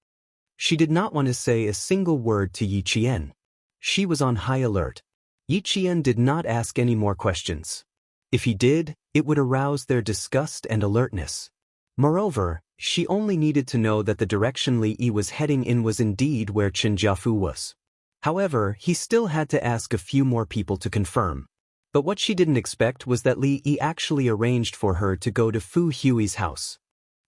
She did not want to say a single word to Yi Qian. She was on high alert. Yi Qian did not ask any more questions. If he did, it would arouse their disgust and alertness. Moreover, she only needed to know that the direction Li Yi was heading in was indeed where Chen Jiafu was. However, he still had to ask a few more people to confirm. But what she didn't expect was that Li Yi actually arranged for her to go to Fu Hui's house.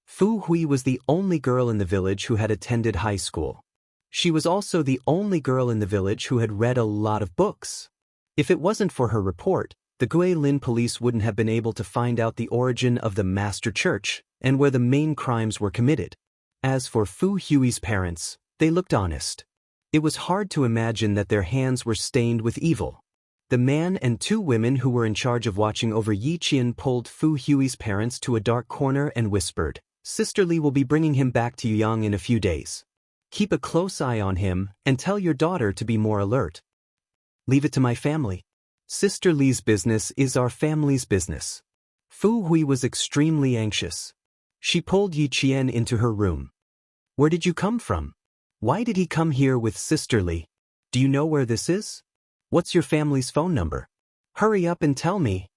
Fu Hui was the only girl in the village who had attended high school. She was also the only girl in the village who had read a lot of books. If it wasn't for her report, the Guilin police wouldn't have been able to find out the origin of the Master Church and where the main crimes were committed. As for Fu Hui's parents, they looked honest. It was hard to imagine that their hands were stained with evil. The man and two women who were in charge of watching over Yi Qian pulled Fu Hui's parents to a dark corner and whispered, "Sister Li will be bringing him back to Yang in a few days. Keep a close eye on him and tell your daughter to be more alert." "Leave it to my family. Sister Li's business is our family's business." Fu Hui was extremely anxious. She pulled Yi Qian into her room. "Where did you come from? Why did he come here with Sister Li? Do you know where this is? What's your family's phone number? Hurry up and tell me."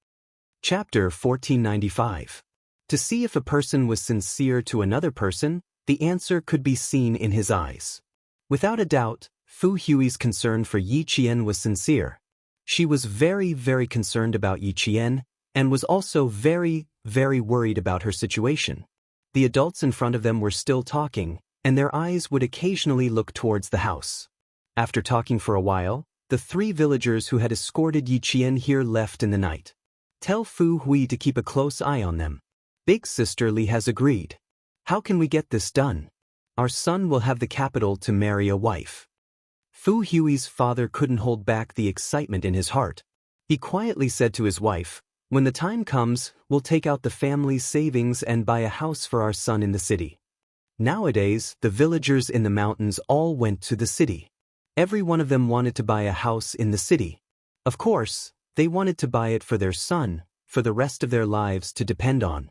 Chapter 1495. To see if a person was sincere to another person, the answer could be seen in his eyes. Without a doubt, Fu Hui's concern for Yi Qian was sincere. She was very, very concerned about Yi Qian, and was also very, very worried about her situation. The adults in front of them were still talking, and their eyes would occasionally look towards the house. After talking for a while, the three villagers who had escorted Yi Qian here left in the night. "Tell Fu Hui to keep a close eye on them. Big Sister Li has agreed. How can we get this done? Our son will have the capital to marry a wife." Fu Hui's father couldn't hold back the excitement in his heart. He quietly said to his wife, "When the time comes, we'll take out the family's savings and buy a house for our son in the city." Nowadays, the villagers in the mountains all went to the city. Every one of them wanted to buy a house in the city. Of course, they wanted to buy it for their son, for the rest of their lives to depend on.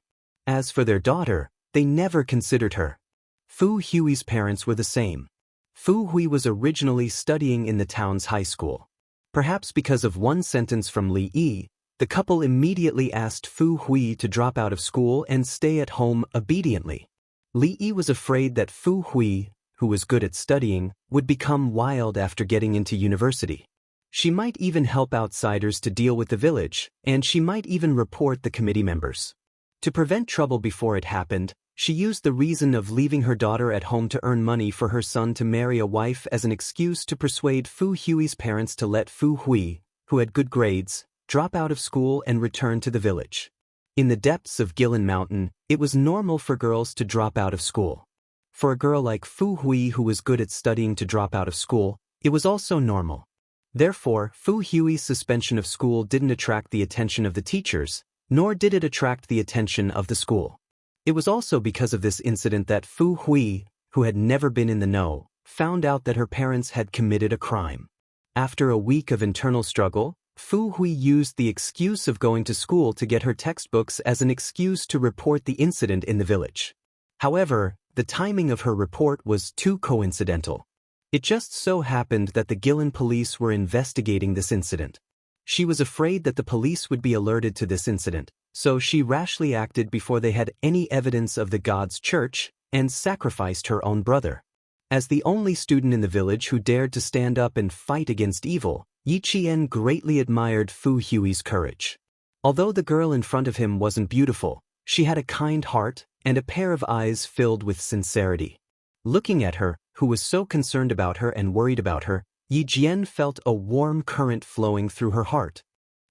As for their daughter, they never considered her. Fu Hui's parents were the same. Fu Hui was originally studying in the town's high school. Perhaps because of one sentence from Li Yi, The couple immediately asked Fu Hui to drop out of school and stay at home obediently. Li Yi was afraid that Fu Hui, who was good at studying, would become wild after getting into university. She might even help outsiders to deal with the village, and she might even report the committee members. To prevent trouble before it happened, she used the reason of leaving her daughter at home to earn money for her son to marry a wife as an excuse to persuade Fu Hui's parents to let Fu Hui, who had good grades, drop out of school and return to the village. In the depths of Gilin Mountain, it was normal for girls to drop out of school. For a girl like Fu Hui who was good at studying to drop out of school, it was also normal. Therefore, Fu Hui's suspension of school didn't attract the attention of the teachers, nor did it attract the attention of the school. It was also because of this incident that Fu Hui, who had never been in the know, found out that her parents had committed a crime. After a week of internal struggle, Fu Hui used the excuse of going to school to get her textbooks as an excuse to report the incident in the village. However, the timing of her report was too coincidental. It just so happened that the Gilin police were investigating this incident. She was afraid that the police would be alerted to this incident, so she rashly acted before they had any evidence of the God's church and sacrificed her own brother. As the only student in the village who dared to stand up and fight against evil, Yi Qian greatly admired Fu Hui's courage. Although the girl in front of him wasn't beautiful, she had a kind heart and a pair of eyes filled with sincerity. Looking at her, who was so concerned about her and worried about her, Yi Jian felt a warm current flowing through her heart.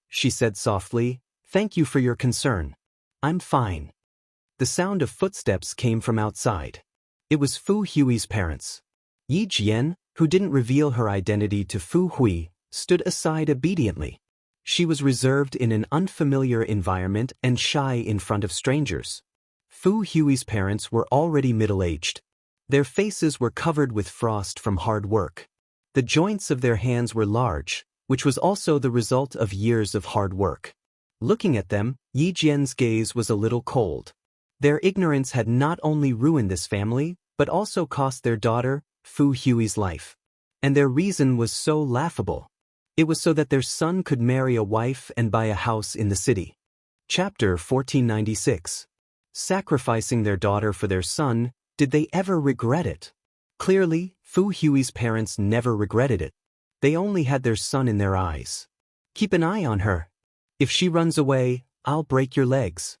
She said softly, "Thank you for your concern. I'm fine." The sound of footsteps came from outside. It was Fu Hui's parents. Yi Jian, who didn't reveal her identity to Fu Hui, stood aside obediently. She was reserved in an unfamiliar environment and shy in front of strangers. Fu Hui's parents were already middle-aged. Their faces were covered with frost from hard work. The joints of their hands were large, which was also the result of years of hard work. Looking at them, Yi Jian's gaze was a little cold. Their ignorance had not only ruined this family, but also cost their daughter, Fu Hui's life. And their reason was so laughable. It was so that their son could marry a wife and buy a house in the city. Chapter 1496. Sacrificing their daughter for their son, did they ever regret it? Clearly, Fu Hui's parents never regretted it. They only had their son in their eyes. "Keep an eye on her. If she runs away, I'll break your legs."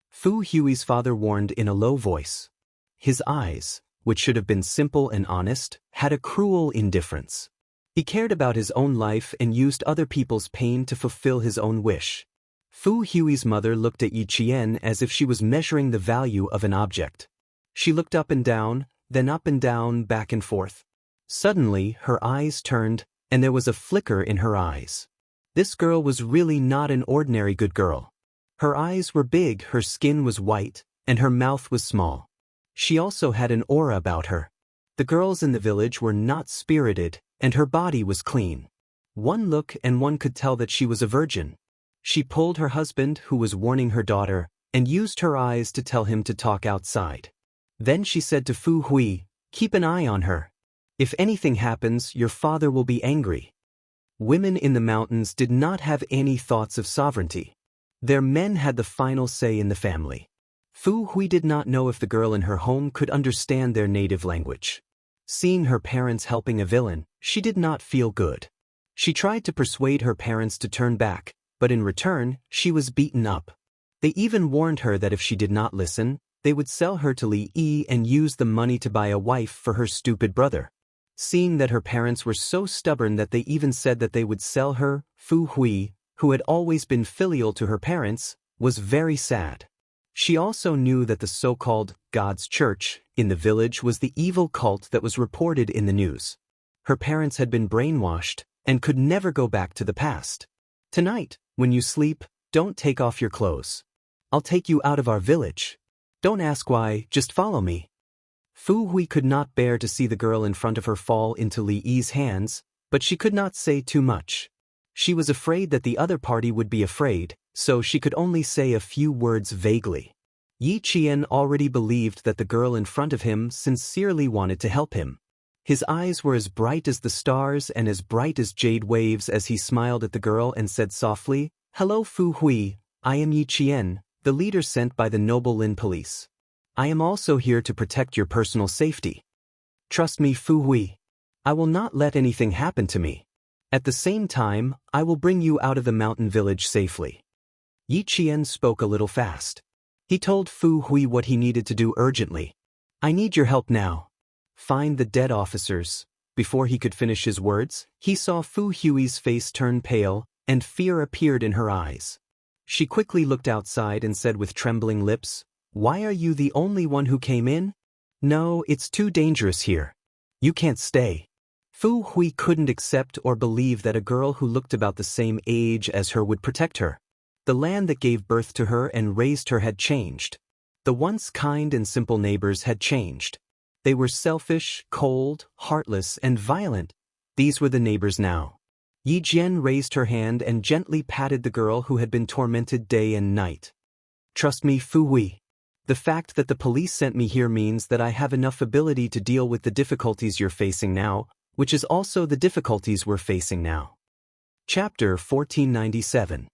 Fu Hui's father warned in a low voice. His eyes, which should have been simple and honest, had a cruel indifference. He cared about his own life and used other people's pain to fulfill his own wish. Fu Hui's mother looked at Yi Qian as if she was measuring the value of an object. She looked up and down, then up and down, back and forth. Suddenly, her eyes turned, and there was a flicker in her eyes. This girl was really not an ordinary good girl. Her eyes were big, her skin was white, and her mouth was small. She also had an aura about her. The girls in the village were not spirited, and her body was clean. One look and one could tell that she was a virgin. She pulled her husband, who was warning her daughter, and used her eyes to tell him to talk outside. Then she said to Fu Hui, "Keep an eye on her. If anything happens, your father will be angry." Women in the mountains did not have any thoughts of sovereignty. Their men had the final say in the family. Fu Hui did not know if the girl in her home could understand their native language. Seeing her parents helping a villain, she did not feel good. She tried to persuade her parents to turn back, but in return, she was beaten up. They even warned her that if she did not listen, they would sell her to Li Yi and use the money to buy a wife for her stupid brother. Seeing that her parents were so stubborn that they even said that they would sell her, Fu Hui, who had always been filial to her parents, was very sad. She also knew that the so-called God's church in the village was the evil cult that was reported in the news. Her parents had been brainwashed and could never go back to the past. "Tonight, when you sleep, don't take off your clothes. I'll take you out of our village. Don't ask why, just follow me." Fu Hui could not bear to see the girl in front of her fall into Li Yi's hands, but she could not say too much. She was afraid that the other party would be afraid, so she could only say a few words vaguely. Yi Qian already believed that the girl in front of him sincerely wanted to help him. His eyes were as bright as the stars and as bright as jade waves as he smiled at the girl and said softly, Hello Fu Hui, I am Yi Qian, the leader sent by the Noble Lin police. I am also here to protect your personal safety. Trust me Fu Hui. I will not let anything happen to me. At the same time, I will bring you out of the mountain village safely. Yi Qian spoke a little fast. He told Fu Hui what he needed to do urgently. I need your help now. Find the dead officers. Before he could finish his words, he saw Fu Hui's face turn pale, and fear appeared in her eyes. She quickly looked outside and said with trembling lips, "Why are you the only one who came in? No, it's too dangerous here. You can't stay." Fu Hui couldn't accept or believe that a girl who looked about the same age as her would protect her. The land that gave birth to her and raised her had changed. The once kind and simple neighbors had changed. They were selfish, cold, heartless, and violent. These were the neighbors now. Yi Jian raised her hand and gently patted the girl who had been tormented day and night. Trust me, Fu Hui. The fact that the police sent me here means that I have enough ability to deal with the difficulties you're facing now, which is also the difficulties we're facing now. Chapter 1497.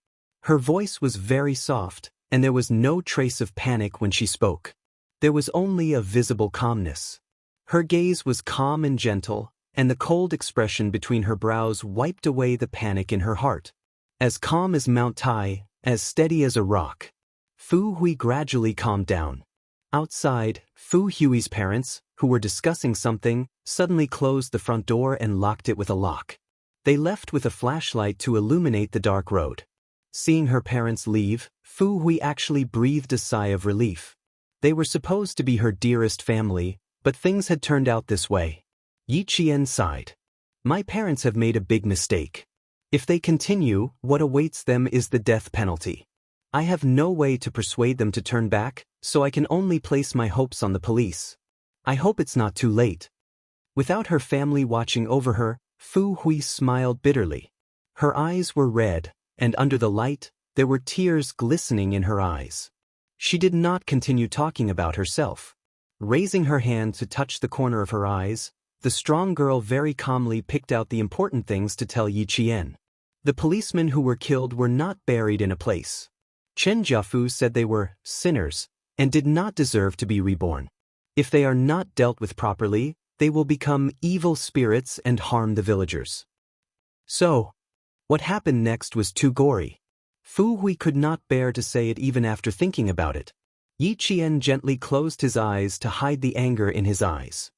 Her voice was very soft, and there was no trace of panic when she spoke. There was only a visible calmness. Her gaze was calm and gentle, and the cold expression between her brows wiped away the panic in her heart. As calm as Mount Tai, as steady as a rock. Fu Hui gradually calmed down. Outside, Fu Hui's parents, who were discussing something, suddenly closed the front door and locked it with a lock. They left with a flashlight to illuminate the dark road. Seeing her parents leave, Fu Hui actually breathed a sigh of relief. They were supposed to be her dearest family, but things had turned out this way. Yi Qian sighed. My parents have made a big mistake. If they continue, what awaits them is the death penalty. I have no way to persuade them to turn back, so I can only place my hopes on the police. I hope it's not too late. Without her family watching over her, Fu Hui smiled bitterly. Her eyes were red, and under the light, there were tears glistening in her eyes. She did not continue talking about herself. Raising her hand to touch the corner of her eyes, the strong girl very calmly picked out the important things to tell Yi Qian. The policemen who were killed were not buried in a place. Chen Jiafu said they were sinners and did not deserve to be reborn. If they are not dealt with properly, they will become evil spirits and harm the villagers. So, what happened next was too gory. Fu Hui could not bear to say it even after thinking about it. Yi Qian gently closed his eyes to hide the anger in his eyes.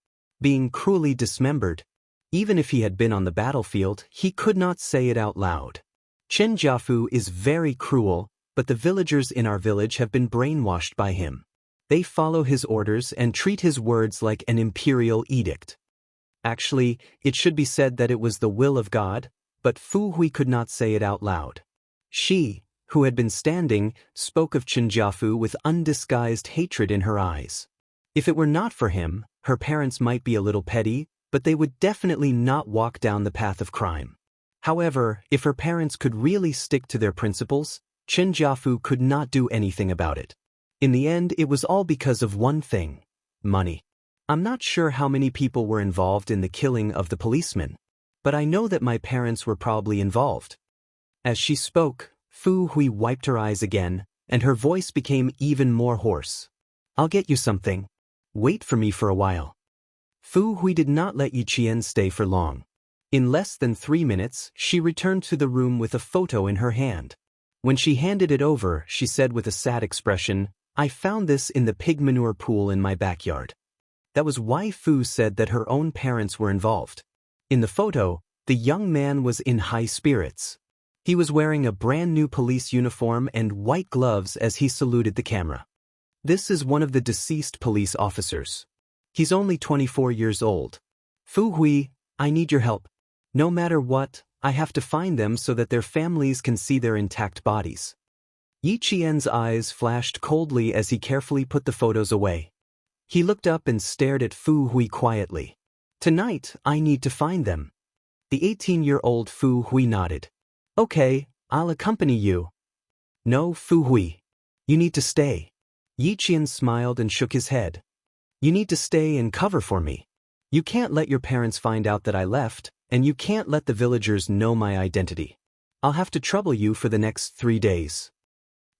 Being cruelly dismembered, even if he had been on the battlefield, he could not say it out loud. Chen Jiafu is very cruel, but the villagers in our village have been brainwashed by him. They follow his orders and treat his words like an imperial edict. Actually, it should be said that it was the will of God, but Fu Hui could not say it out loud. She, who had been standing, spoke of Chen Jiafu with undisguised hatred in her eyes. If it were not for him, her parents might be a little petty, but they would definitely not walk down the path of crime. However, if her parents could really stick to their principles, Chen Jiafu could not do anything about it. In the end, it was all because of one thing: money. I'm not sure how many people were involved in the killing of the policeman, but I know that my parents were probably involved. As she spoke, Fu Hui wiped her eyes again, and her voice became even more hoarse. I'll get you something. Wait for me for a while. Fu Hui did not let Yi Qian stay for long. In less than 3 minutes, she returned to the room with a photo in her hand. When she handed it over, she said with a sad expression, I found this in the pig manure pool in my backyard. That was why Fu said that her own parents were involved. In the photo, the young man was in high spirits. He was wearing a brand new police uniform and white gloves as he saluted the camera. This is one of the deceased police officers. He's only 24 years old. Fu Hui, I need your help. No matter what, I have to find them so that their families can see their intact bodies. Yi Qian's eyes flashed coldly as he carefully put the photos away. He looked up and stared at Fu Hui quietly. Tonight, I need to find them. The 18-year-old Fu Hui nodded. Okay, I'll accompany you. No, Fu Hui. You need to stay. Yi Qian smiled and shook his head. You need to stay and cover for me. You can't let your parents find out that I left, and you can't let the villagers know my identity. I'll have to trouble you for the next 3 days.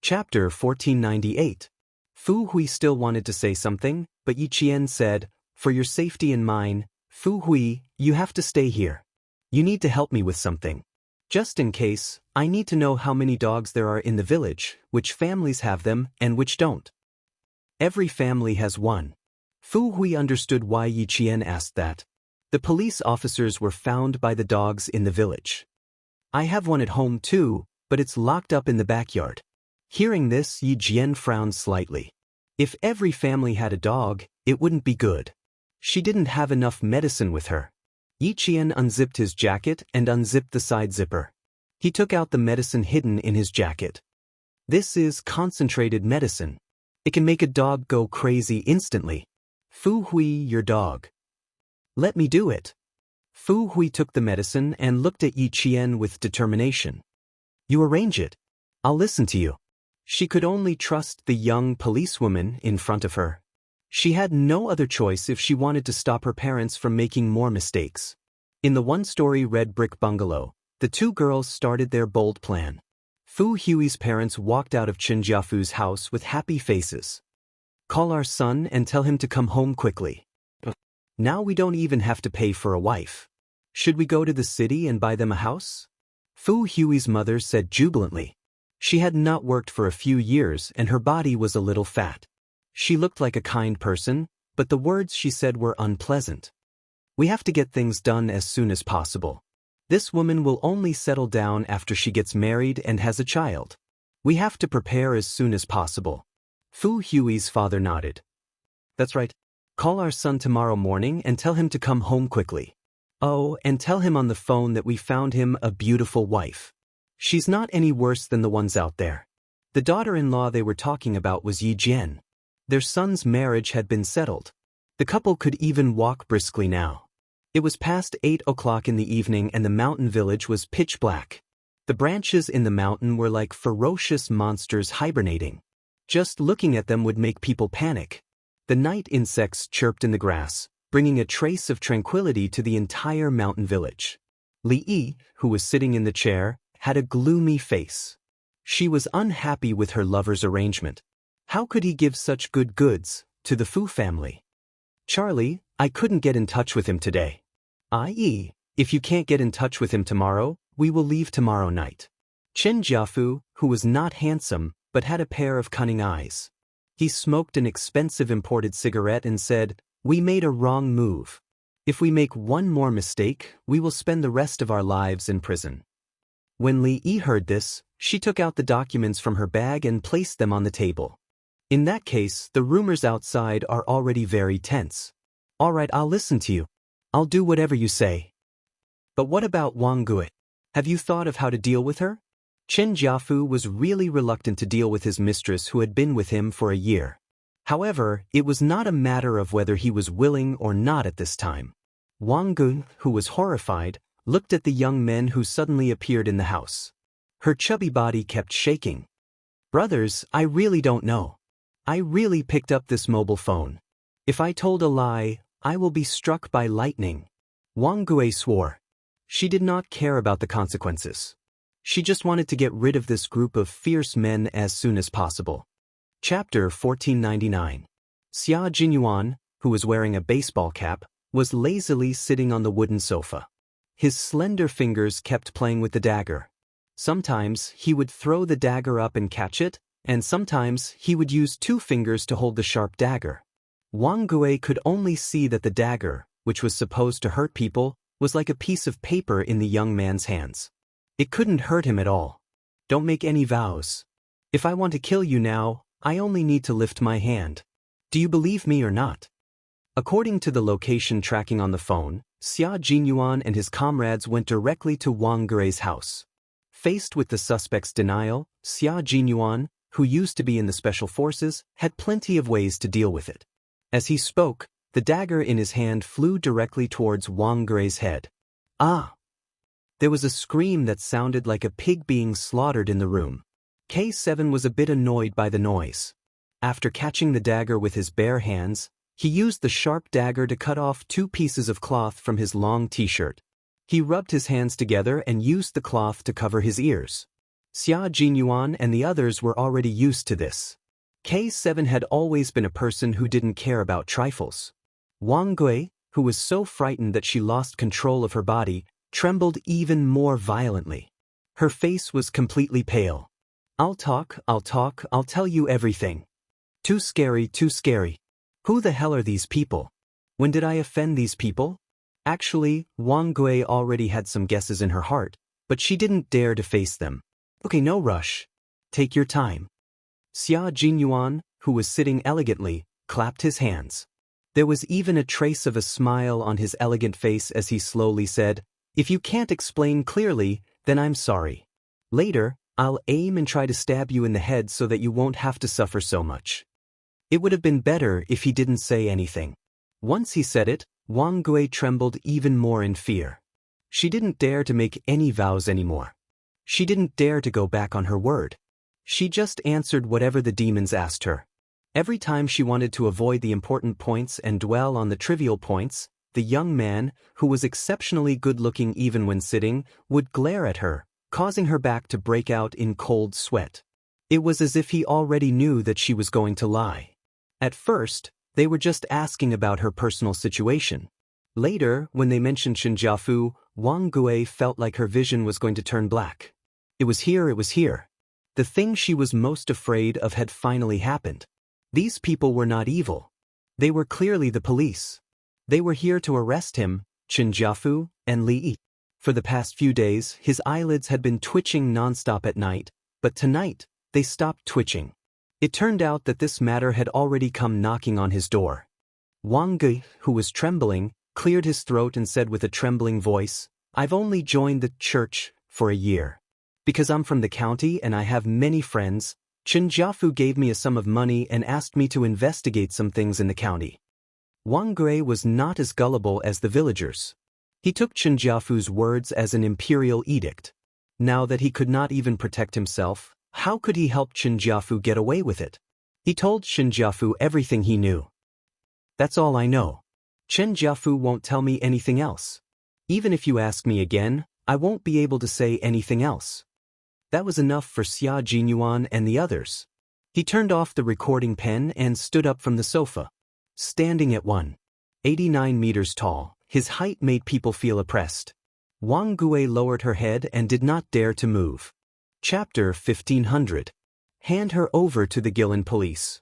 Chapter 1498. Fu Hui still wanted to say something, but Yi Qian said, "For your safety and mine, Fu Hui, you have to stay here. You need to help me with something. Just in case, I need to know how many dogs there are in the village, which families have them, and which don't." Every family has one. Fu Hui understood why Yi Qian asked that. The police officers were found by the dogs in the village. "I have one at home too, but it's locked up in the backyard." Hearing this, Yi Jian frowned slightly. If every family had a dog, it wouldn't be good. She didn't have enough medicine with her. Yi Qian unzipped his jacket and unzipped the side zipper. He took out the medicine hidden in his jacket. This is concentrated medicine. It can make a dog go crazy instantly. "Fu Hui, your dog." "Let me do it." Fu Hui took the medicine and looked at Yi Qian with determination. "You arrange it. I'll listen to you." She could only trust the young policewoman in front of her. She had no other choice if she wanted to stop her parents from making more mistakes. In the one-story red brick bungalow, the two girls started their bold plan. Fu Hui's parents walked out of Chen Jiafu's house with happy faces. "Call our son and tell him to come home quickly. Now we don't even have to pay for a wife. Should we go to the city and buy them a house?" Fu Hui's mother said jubilantly. She had not worked for a few years and her body was a little fat. She looked like a kind person, but the words she said were unpleasant. "We have to get things done as soon as possible. This woman will only settle down after she gets married and has a child. We have to prepare as soon as possible." Fu Hui's father nodded. "That's right. Call our son tomorrow morning and tell him to come home quickly. Oh, and tell him on the phone that we found him a beautiful wife. She's not any worse than the ones out there." The daughter-in-law they were talking about was Yi Jian. Their son's marriage had been settled. The couple could even walk briskly now. It was past 8 o'clock in the evening and the mountain village was pitch black. The branches in the mountain were like ferocious monsters hibernating. Just looking at them would make people panic. The night insects chirped in the grass, bringing a trace of tranquility to the entire mountain village. Li Yi, who was sitting in the chair, had a gloomy face. She was unhappy with her lover's arrangement. How could he give such good goods to the Fu family? "Charlie, I couldn't get in touch with him today." "I.e., if you can't get in touch with him tomorrow, we will leave tomorrow night." Chen Jiafu, who was not handsome, but had a pair of cunning eyes. He smoked an expensive imported cigarette and said, "We made a wrong move. If we make one more mistake, we will spend the rest of our lives in prison." When Li Yi heard this, she took out the documents from her bag and placed them on the table. In that case, the rumors outside are already very tense. "All right, I'll listen to you. I'll do whatever you say." "But what about Wang Gui? Have you thought of how to deal with her?" Chen Jiafu was really reluctant to deal with his mistress who had been with him for a year. However, it was not a matter of whether he was willing or not at this time. Wang Gui, who was horrified, looked at the young men who suddenly appeared in the house. Her chubby body kept shaking. "Brothers, I really don't know. I really picked up this mobile phone. If I told a lie, I will be struck by lightning." Wang Gui swore. She did not care about the consequences. She just wanted to get rid of this group of fierce men as soon as possible. Chapter 1499. Xia Jinyuan, who was wearing a baseball cap, was lazily sitting on the wooden sofa. His slender fingers kept playing with the dagger. Sometimes he would throw the dagger up and catch it, and sometimes he would use 2 fingers to hold the sharp dagger. Wang Gui could only see that the dagger, which was supposed to hurt people, was like a piece of paper in the young man's hands. It couldn't hurt him at all. "Don't make any vows. If I want to kill you now, I only need to lift my hand. Do you believe me or not?" According to the location tracking on the phone, Xia Jinyuan and his comrades went directly to Wang Gui's house. Faced with the suspect's denial, Xia Jinyuan, who used to be in the special forces, had plenty of ways to deal with it. As he spoke, the dagger in his hand flew directly towards Wang Gui's head. "Ah!" There was a scream that sounded like a pig being slaughtered in the room. K7 was a bit annoyed by the noise. After catching the dagger with his bare hands, he used the sharp dagger to cut off 2 pieces of cloth from his long t-shirt. He rubbed his hands together and used the cloth to cover his ears. Xia Jinyuan and the others were already used to this. K7 had always been a person who didn't care about trifles. Wang Gui, who was so frightened that she lost control of her body, trembled even more violently. Her face was completely pale. I'll talk, I'll tell you everything. Too scary, too scary. Who the hell are these people? When did I offend these people? Actually, Wang Gui already had some guesses in her heart, but she didn't dare to face them. Okay, no rush. Take your time. Xia Jinyuan, who was sitting elegantly, clapped his hands. There was even a trace of a smile on his elegant face as he slowly said, "If you can't explain clearly, then I'm sorry. Later, I'll aim and try to stab you in the head so that you won't have to suffer so much." It would have been better if he didn't say anything. Once he said it, Wang Gui trembled even more in fear. She didn't dare to make any vows anymore. She didn't dare to go back on her word. She just answered whatever the demons asked her. Every time she wanted to avoid the important points and dwell on the trivial points, the young man, who was exceptionally good-looking even when sitting, would glare at her, causing her back to break out in cold sweat. It was as if he already knew that she was going to lie. At first, they were just asking about her personal situation. Later, when they mentioned Shinjiafu, Wang Gui felt like her vision was going to turn black. It was here. The thing she was most afraid of had finally happened. These people were not evil. They were clearly the police. They were here to arrest him, Shinjiafu, and Li Yi. For the past few days, his eyelids had been twitching nonstop at night, but tonight, they stopped twitching. It turned out that this matter had already come knocking on his door. Wang Gui, who was trembling, cleared his throat and said with a trembling voice, "I've only joined the church for a year. Because I'm from the county and I have many friends, Shinjiafu gave me a sum of money and asked me to investigate some things in the county." Wang Gui was not as gullible as the villagers. He took Shinjiafu's words as an imperial edict. Now that he could not even protect himself, how could he help Shinjiafu get away with it? He told Shinjiafu everything he knew. "That's all I know. Shinjiafu won't tell me anything else. Even if you ask me again, I won't be able to say anything else." That was enough for Xia Jinyuan and the others. He turned off the recording pen and stood up from the sofa. Standing at 189 meters tall, his height made people feel oppressed. Wang Gui lowered her head and did not dare to move. Chapter 1500. Hand her over to the Guilin police.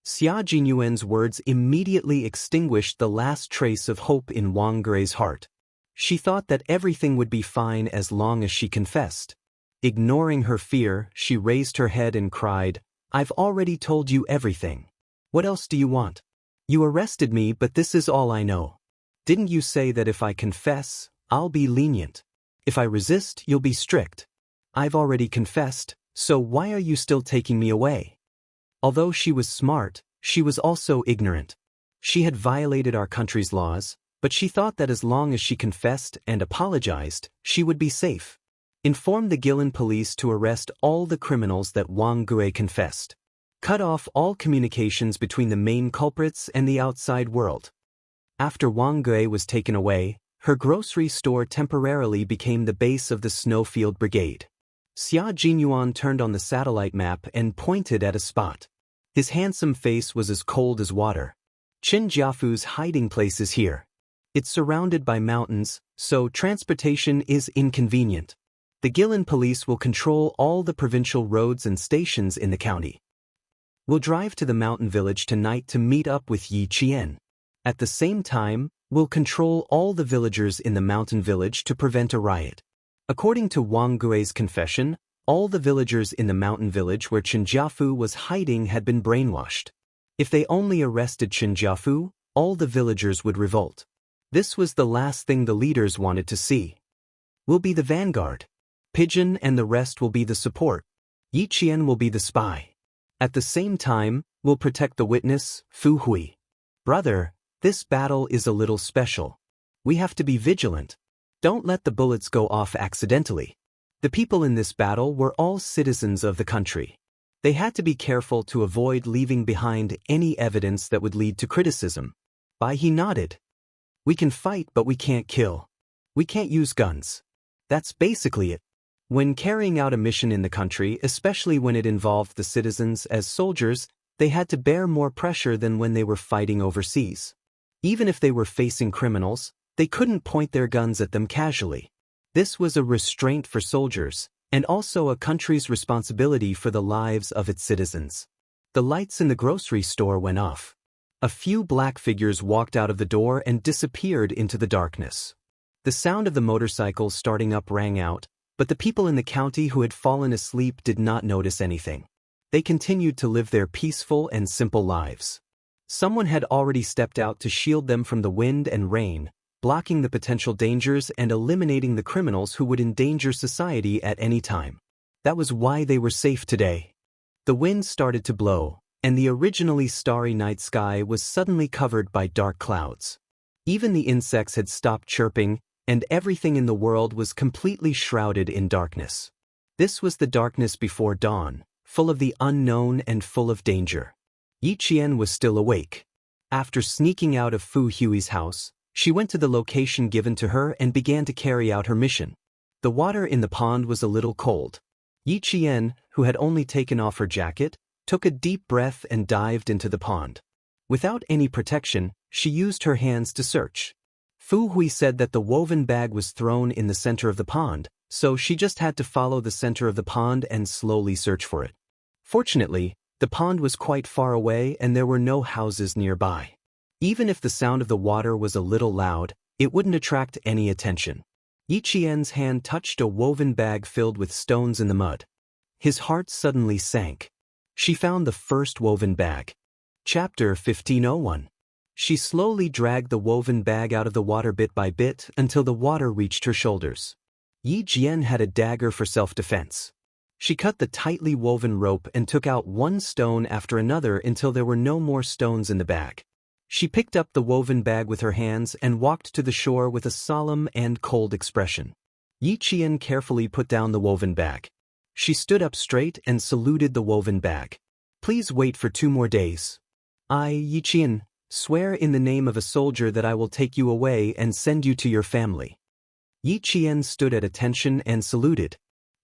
Xia Jinyuan's words immediately extinguished the last trace of hope in Wang Gui's heart. She thought that everything would be fine as long as she confessed. Ignoring her fear, she raised her head and cried, "I've already told you everything. What else do you want? You arrested me, but this is all I know. Didn't you say that if I confess, I'll be lenient? If I resist, you'll be strict? I've already confessed, so why are you still taking me away?" Although she was smart, she was also ignorant. She had violated our country's laws, but she thought that as long as she confessed and apologized, she would be safe. Inform the Guilin police to arrest all the criminals that Wang Gui confessed. Cut off all communications between the main culprits and the outside world. After Wang Gui was taken away, her grocery store temporarily became the base of the Snowfield Brigade. Xia Jinyuan turned on the satellite map and pointed at a spot. His handsome face was as cold as water. Shinjiafu's hiding place is here. It's surrounded by mountains, so transportation is inconvenient. The Guilin police will control all the provincial roads and stations in the county. We'll drive to the mountain village tonight to meet up with Yi Qian. At the same time, we'll control all the villagers in the mountain village to prevent a riot. According to Wang Gui's confession, all the villagers in the mountain village where Shinjiafu was hiding had been brainwashed. If they only arrested Shinjiafu, all the villagers would revolt. This was the last thing the leaders wanted to see. We'll be the vanguard. Pigeon and the rest will be the support. Yi Qian will be the spy. At the same time, we'll protect the witness, Fu Hui. Brother, this battle is a little special. We have to be vigilant. Don't let the bullets go off accidentally. The people in this battle were all citizens of the country. They had to be careful to avoid leaving behind any evidence that would lead to criticism. Bai He nodded. We can fight, but we can't kill. We can't use guns. That's basically it. When carrying out a mission in the country, especially when it involved the citizens as soldiers, they had to bear more pressure than when they were fighting overseas. Even if they were facing criminals, they couldn't point their guns at them casually. This was a restraint for soldiers, and also a country's responsibility for the lives of its citizens. The lights in the grocery store went off. A few black figures walked out of the door and disappeared into the darkness. The sound of the motorcycle starting up rang out, but the people in the county who had fallen asleep did not notice anything. They continued to live their peaceful and simple lives. Someone had already stepped out to shield them from the wind and rain, blocking the potential dangers and eliminating the criminals who would endanger society at any time. That was why they were safe today. The wind started to blow, and the originally starry night sky was suddenly covered by dark clouds. Even the insects had stopped chirping, and everything in the world was completely shrouded in darkness. This was the darkness before dawn, full of the unknown and full of danger. Yi Qian was still awake. After sneaking out of Fu Hui's house, she went to the location given to her and began to carry out her mission. The water in the pond was a little cold. Yi Qian, who had only taken off her jacket, took a deep breath and dived into the pond. Without any protection, she used her hands to search. Fu Hui said that the woven bag was thrown in the center of the pond, so she just had to follow the center of the pond and slowly search for it. Fortunately, the pond was quite far away and there were no houses nearby. Even if the sound of the water was a little loud, it wouldn't attract any attention. Yi Qian's hand touched a woven bag filled with stones in the mud. His heart suddenly sank. She found the first woven bag. Chapter 1501. She slowly dragged the woven bag out of the water bit by bit until the water reached her shoulders. Yi Jian had a dagger for self-defense. She cut the tightly woven rope and took out one stone after another until there were no more stones in the bag. She picked up the woven bag with her hands and walked to the shore with a solemn and cold expression. Yi Qian carefully put down the woven bag. She stood up straight and saluted the woven bag. Please wait for 2 more days. I, Yi Qian, swear in the name of a soldier that I will take you away and send you to your family. Yi Qian stood at attention and saluted.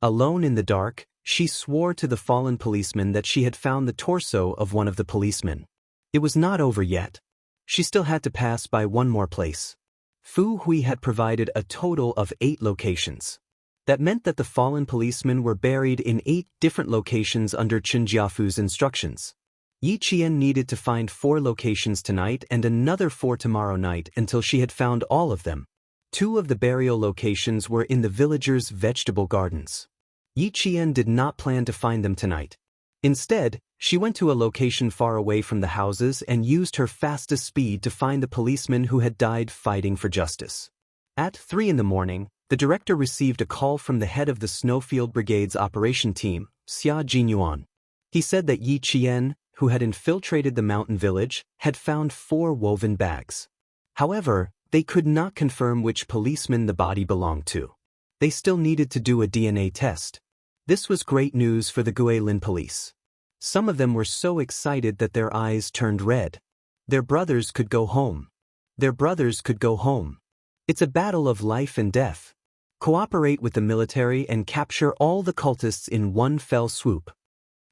Alone in the dark, she swore to the fallen policeman that she had found the torso of one of the policemen. It was not over yet. She still had to pass by one more place. Fu Hui had provided a total of 8 locations. That meant that the fallen policemen were buried in 8 different locations under Chen Jiafu's instructions. Yi Qian needed to find 4 locations tonight and another 4 tomorrow night until she had found all of them. 2 of the burial locations were in the villagers' vegetable gardens. Yi Qian did not plan to find them tonight. Instead, she went to a location far away from the houses and used her fastest speed to find the policeman who had died fighting for justice. At 3 in the morning, the director received a call from the head of the Snowfield Brigade's operation team, Xia Jinyuan. He said that Yi Qian, who had infiltrated the mountain village, had found 4 woven bags. However, they could not confirm which policeman the body belonged to. They still needed to do a DNA test. This was great news for the Guilin police. Some of them were so excited that their eyes turned red. Their brothers could go home. Their brothers could go home. It's a battle of life and death. Cooperate with the military and capture all the cultists in one fell swoop.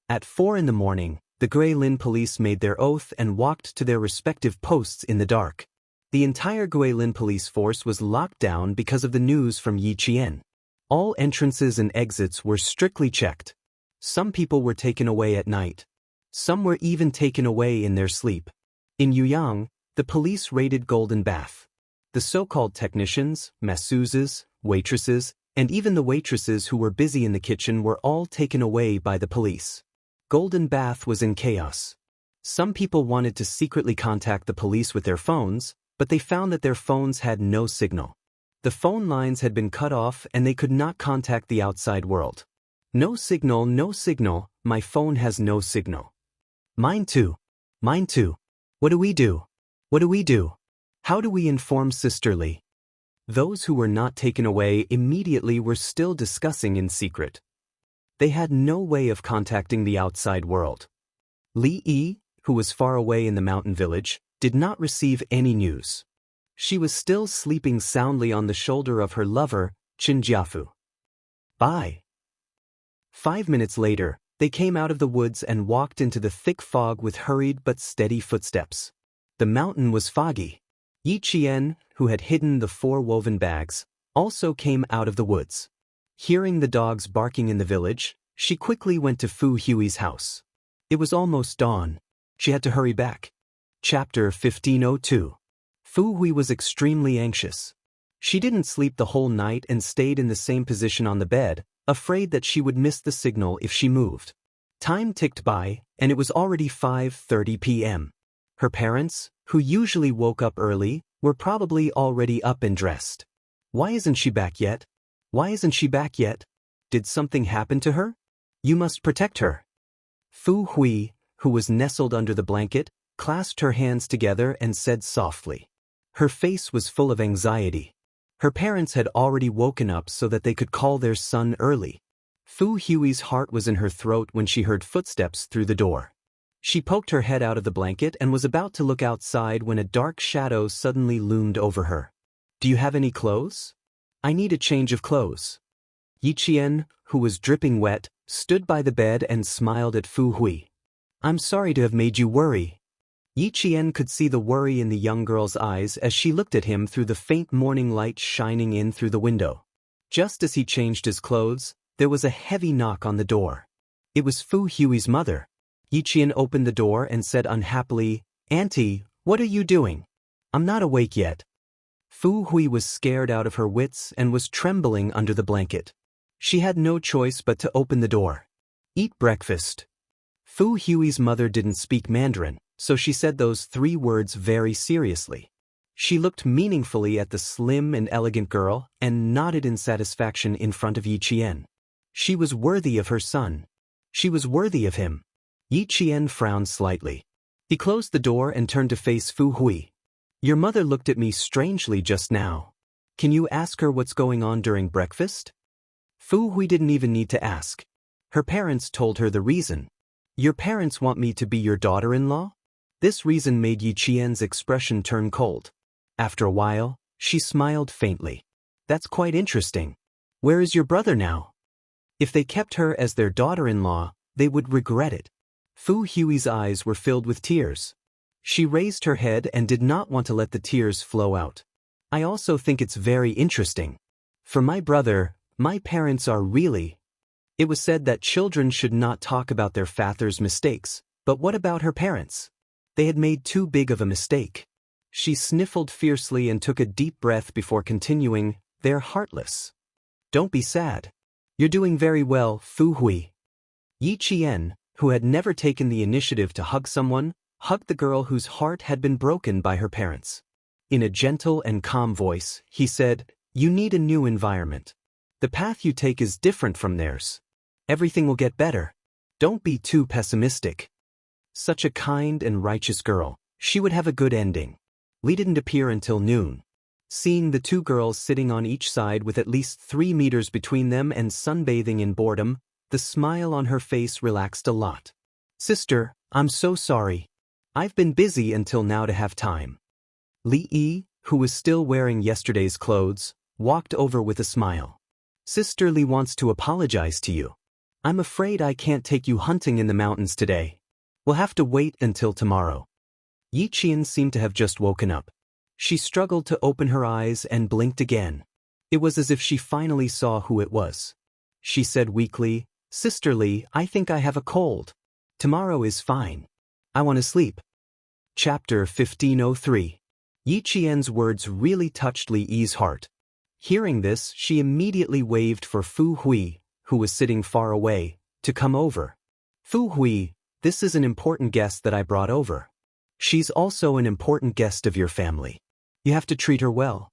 At 4 in the morning, the Guilin police made their oath and walked to their respective posts in the dark. The entire Guilin police force was locked down because of the news from Yi Qian. All entrances and exits were strictly checked. Some people were taken away at night. Some were even taken away in their sleep. In Yuyang, the police raided Golden Bath. The so-called technicians, masseuses, waitresses, and even the waitresses who were busy in the kitchen were all taken away by the police. Golden Bath was in chaos. Some people wanted to secretly contact the police with their phones, but they found that their phones had no signal. The phone lines had been cut off and they could not contact the outside world. No signal, no signal, my phone has no signal. Mine too. Mine too. What do we do? What do we do? How do we inform Sister Li? Those who were not taken away immediately were still discussing in secret. They had no way of contacting the outside world. Li Yi, who was far away in the mountain village, did not receive any news. She was still sleeping soundly on the shoulder of her lover, Chinjiafu. Bye. 5 minutes later, they came out of the woods and walked into the thick fog with hurried but steady footsteps. The mountain was foggy. Yi Qian, who had hidden the 4 woven bags, also came out of the woods. Hearing the dogs barking in the village, she quickly went to Fu Hui's house. It was almost dawn. She had to hurry back. Chapter 1502. Fu Hui was extremely anxious. She didn't sleep the whole night and stayed in the same position on the bed, afraid that she would miss the signal if she moved. Time ticked by, and it was already 5:30 p.m. Her parents, who usually woke up early, were probably already up and dressed. Why isn't she back yet? Why isn't she back yet? Did something happen to her? You must protect her. Fu Hui, who was nestled under the blanket, clasped her hands together and said softly. Her face was full of anxiety. Her parents had already woken up so that they could call their son early. Fu Hui's heart was in her throat when she heard footsteps through the door. She poked her head out of the blanket and was about to look outside when a dark shadow suddenly loomed over her. Do you have any clothes? I need a change of clothes. Yi Qian, who was dripping wet, stood by the bed and smiled at Fu Hui. I'm sorry to have made you worry. Yi Qian could see the worry in the young girl's eyes as she looked at him through the faint morning light shining in through the window. Just as he changed his clothes, there was a heavy knock on the door. It was Fu Hui's mother. Yi Qian opened the door and said unhappily, Auntie, what are you doing? I'm not awake yet. Fu Hui was scared out of her wits and was trembling under the blanket. She had no choice but to open the door. Eat breakfast. Fu Hui's mother didn't speak Mandarin, so she said those 3 words very seriously. She looked meaningfully at the slim and elegant girl and nodded in satisfaction in front of Yi Qian. She was worthy of her son. She was worthy of him. Yi Qian frowned slightly. He closed the door and turned to face Fu Hui. Your mother looked at me strangely just now. Can you ask her what's going on during breakfast? Fu Hui didn't even need to ask. Her parents told her the reason. Your parents want me to be your daughter-in-law? This reason made Yi Qian's expression turn cold. After a while, she smiled faintly. That's quite interesting. Where is your brother now? If they kept her as their daughter-in-law, they would regret it. Fu Hui's eyes were filled with tears. She raised her head and did not want to let the tears flow out. I also think it's very interesting. For my brother, my parents are really... It was said that children should not talk about their father's mistakes, but what about her parents? They had made too big of a mistake. She sniffled fiercely and took a deep breath before continuing, they're heartless. Don't be sad. You're doing very well, Fu Hui. Yi Qian, who had never taken the initiative to hug someone, hugged the girl whose heart had been broken by her parents. In a gentle and calm voice, he said, you need a new environment. The path you take is different from theirs. Everything will get better. Don't be too pessimistic. Such a kind and righteous girl, she would have a good ending. Li didn't appear until noon. Seeing the 2 girls sitting on each side with at least 3 meters between them and sunbathing in boredom, the smile on her face relaxed a lot. Sister, I'm so sorry. I've been busy until now to have time. Li Yi, who was still wearing yesterday's clothes, walked over with a smile. Sister Li wants to apologize to you. I'm afraid I can't take you hunting in the mountains today. We'll have to wait until tomorrow. Yi Qian seemed to have just woken up. She struggled to open her eyes and blinked again. It was as if she finally saw who it was. She said weakly, Sister Li, I think I have a cold. Tomorrow is fine. I want to sleep. Chapter 1503. Yi Qian's words really touched Li Yi's heart. Hearing this, she immediately waved for Fu Hui, who was sitting far away, to come over. Fu Hui, this is an important guest that I brought over. She's also an important guest of your family. You have to treat her well.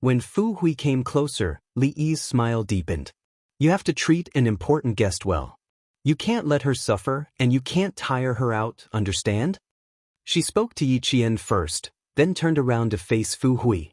When Fu Hui came closer, Li Yi's smile deepened. You have to treat an important guest well. You can't let her suffer, and you can't tire her out, understand? She spoke to Yi Qian first, then turned around to face Fu Hui.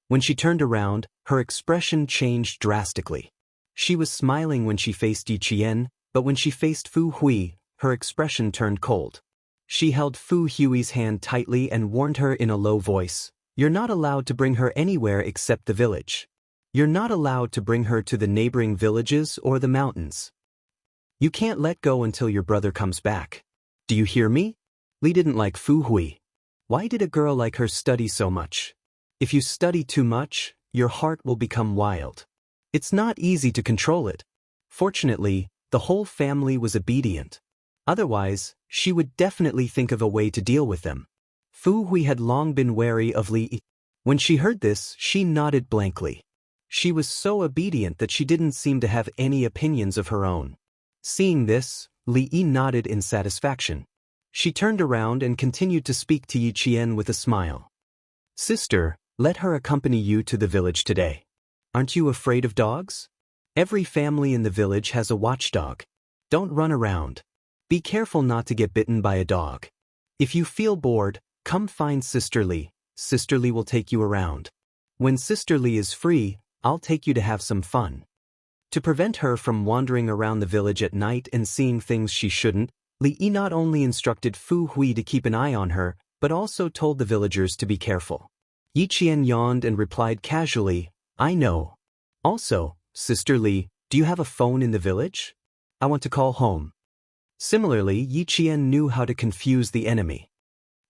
When she turned around, her expression changed drastically. She was smiling when she faced Yi Qian, but when she faced Fu Hui, her expression turned cold. She held Fu Hui's hand tightly and warned her in a low voice, You're not allowed to bring her anywhere except the village. You're not allowed to bring her to the neighboring villages or the mountains. You can't let go until your brother comes back. Do you hear me? Li didn't like Fu Hui. Why did a girl like her study so much? If you study too much, your heart will become wild. It's not easy to control it. Fortunately, the whole family was obedient. Otherwise, she would definitely think of a way to deal with them. Fu Hui had long been wary of Li. When she heard this, she nodded blankly. She was so obedient that she didn't seem to have any opinions of her own. Seeing this, Li nodded in satisfaction. She turned around and continued to speak to Yi Qian with a smile. Sister, let her accompany you to the village today. Aren't you afraid of dogs? Every family in the village has a watchdog. Don't run around. Be careful not to get bitten by a dog. If you feel bored, come find Sister Li. Sister Li will take you around. When Sister Li is free, I'll take you to have some fun. To prevent her from wandering around the village at night and seeing things she shouldn't, Li not only instructed Fu Hui to keep an eye on her, but also told the villagers to be careful. Yi Qian yawned and replied casually, I know. Also, Sister Li, do you have a phone in the village? I want to call home. Similarly, Yi Qian knew how to confuse the enemy.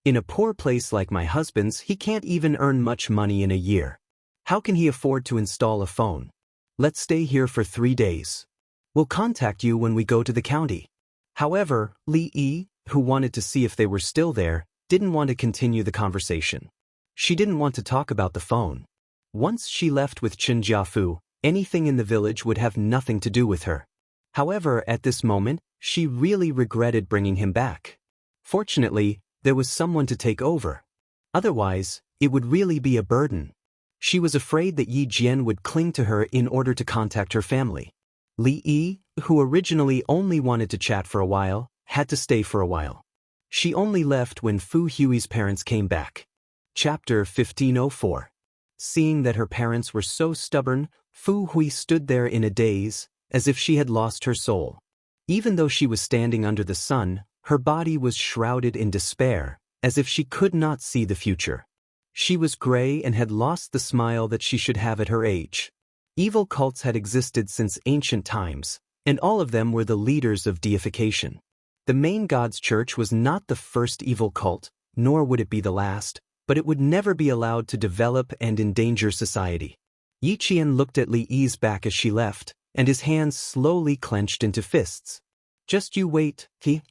In a poor place like my husband's, he can't even earn much money in a year. How can he afford to install a phone? Let's stay here for 3 days. We'll contact you when we go to the county. However, Li, who wanted to see if they were still there, didn't want to continue the conversation. She didn't want to talk about the phone. Once she left with Chen Jiafu, anything in the village would have nothing to do with her. However, at this moment, she really regretted bringing him back. Fortunately, there was someone to take over. Otherwise, it would really be a burden. She was afraid that Yi Jian would cling to her in order to contact her family. Li, who originally only wanted to chat for a while, had to stay for a while. She only left when Fu Hui's parents came back. Chapter 1504. Seeing that her parents were so stubborn, Fu Hui stood there in a daze, as if she had lost her soul. Even though she was standing under the sun, her body was shrouded in despair, as if she could not see the future. She was gray and had lost the smile that she should have at her age. Evil cults had existed since ancient times, and all of them were the leaders of deification. The main god's church was not the first evil cult, nor would it be the last, but it would never be allowed to develop and endanger society. Yi Qian looked at Li's back as she left, and his hands slowly clenched into fists. Just you wait,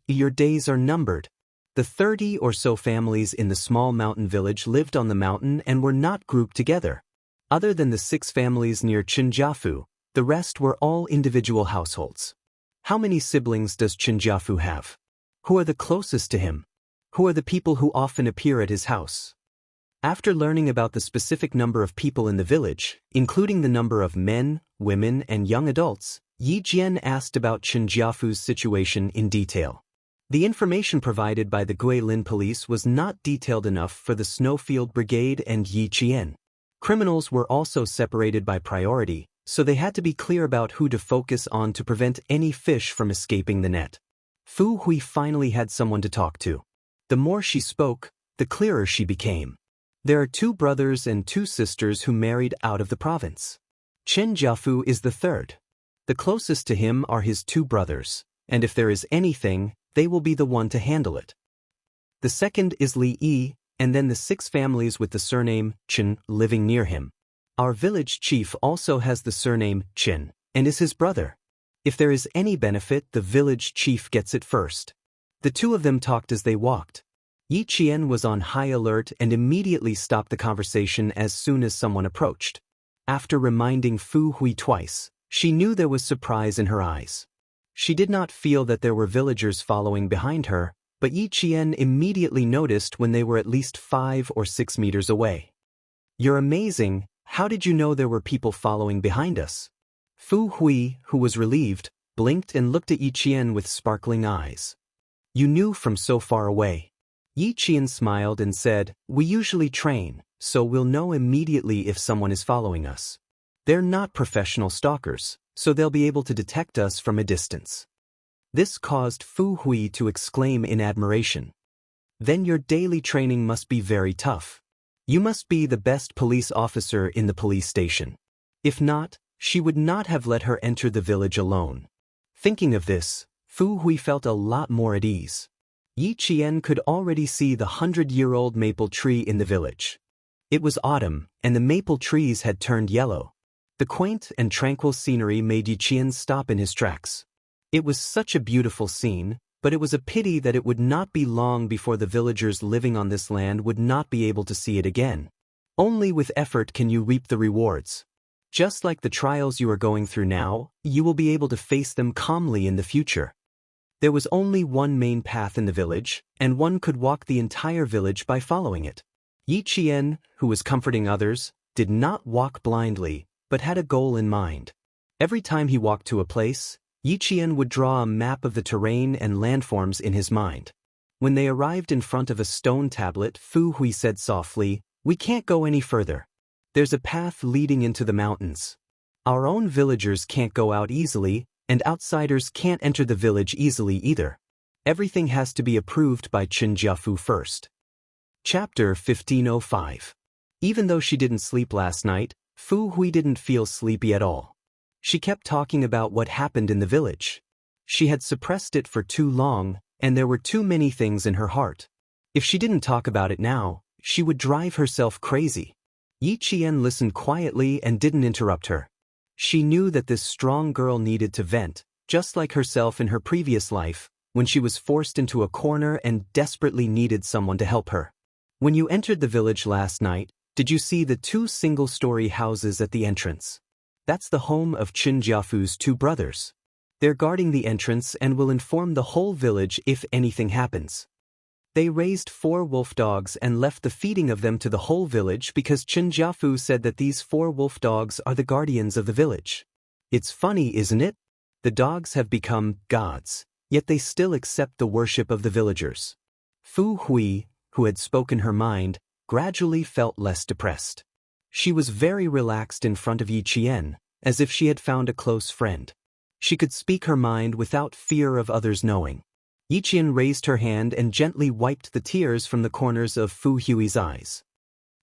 your days are numbered. The 30 or so families in the small mountain village lived on the mountain and were not grouped together. Other than the 6 families near Qinjiafu, the rest were all individual households. How many siblings does Qinjiafu have? Who are the closest to him? Who are the people who often appear at his house? After learning about the specific number of people in the village, including the number of men, women, and young adults, Yi Jian asked about Qinjiafu's situation in detail. The information provided by the Guilin police was not detailed enough for the Snowfield Brigade and Yi Qian. Criminals were also separated by priority, so they had to be clear about who to focus on to prevent any fish from escaping the net. Fu Hui finally had someone to talk to. The more she spoke, the clearer she became. There are 2 brothers and 2 sisters who married out of the province. Chen Jiafu is the third. The closest to him are his 2 brothers, and if there is anything, they will be the one to handle it. The second is Li, and then the 6 families with the surname Chen living near him. Our village chief also has the surname Chen, and is his brother. If there is any benefit, the village chief gets it first. The 2 of them talked as they walked. Yi Qian was on high alert and immediately stopped the conversation as soon as someone approached. After reminding Fu Hui twice, she knew there was surprise in her eyes. She did not feel that there were villagers following behind her, but Yi Qian immediately noticed when they were at least 5 or 6 meters away. You're amazing, how did you know there were people following behind us? Fu Hui, who was relieved, blinked and looked at Yi Qian with sparkling eyes. You knew from so far away. Yi Qian smiled and said, we usually train, so we'll know immediately if someone is following us. They're not professional stalkers, so they'll be able to detect us from a distance. This caused Fu Hui to exclaim in admiration. Then your daily training must be very tough. You must be the best police officer in the police station. If not, she would not have let her enter the village alone. Thinking of this, Fu Hui felt a lot more at ease. Yi Qian could already see the 100-year-old maple tree in the village. It was autumn, and the maple trees had turned yellow. The quaint and tranquil scenery made Yi Qian stop in his tracks. It was such a beautiful scene, but it was a pity that it would not be long before the villagers living on this land would not be able to see it again. Only with effort can you reap the rewards. Just like the trials you are going through now, you will be able to face them calmly in the future. There was only one main path in the village, and one could walk the entire village by following it. Yi Qian, who was comforting others, did not walk blindly, but had a goal in mind. Every time he walked to a place, Yi Qian would draw a map of the terrain and landforms in his mind. When they arrived in front of a stone tablet, Fu Hui said softly, "We can't go any further. There's a path leading into the mountains. Our own villagers can't go out easily, and outsiders can't enter the village easily either. Everything has to be approved by Chen Jiafu first." Chapter 1505. Even though she didn't sleep last night, Fu Hui didn't feel sleepy at all. She kept talking about what happened in the village. She had suppressed it for too long, and there were too many things in her heart. If she didn't talk about it now, she would drive herself crazy. Yi Qian listened quietly and didn't interrupt her. She knew that this strong girl needed to vent, just like herself in her previous life, when she was forced into a corner and desperately needed someone to help her. When you entered the village last night, did you see the 2 single-story houses at the entrance? That's the home of Chen Jiafu's 2 brothers. They're guarding the entrance and will inform the whole village if anything happens. They raised 4 wolf dogs and left the feeding of them to the whole village because Chen Jiafu said that these 4 wolf dogs are the guardians of the village. It's funny, isn't it? The dogs have become gods, yet they still accept the worship of the villagers. Fu Hui, who had spoken her mind, gradually felt less depressed. She was very relaxed in front of Yi Qian, as if she had found a close friend. She could speak her mind without fear of others knowing. Yi Qian raised her hand and gently wiped the tears from the corners of Fu Hui's eyes.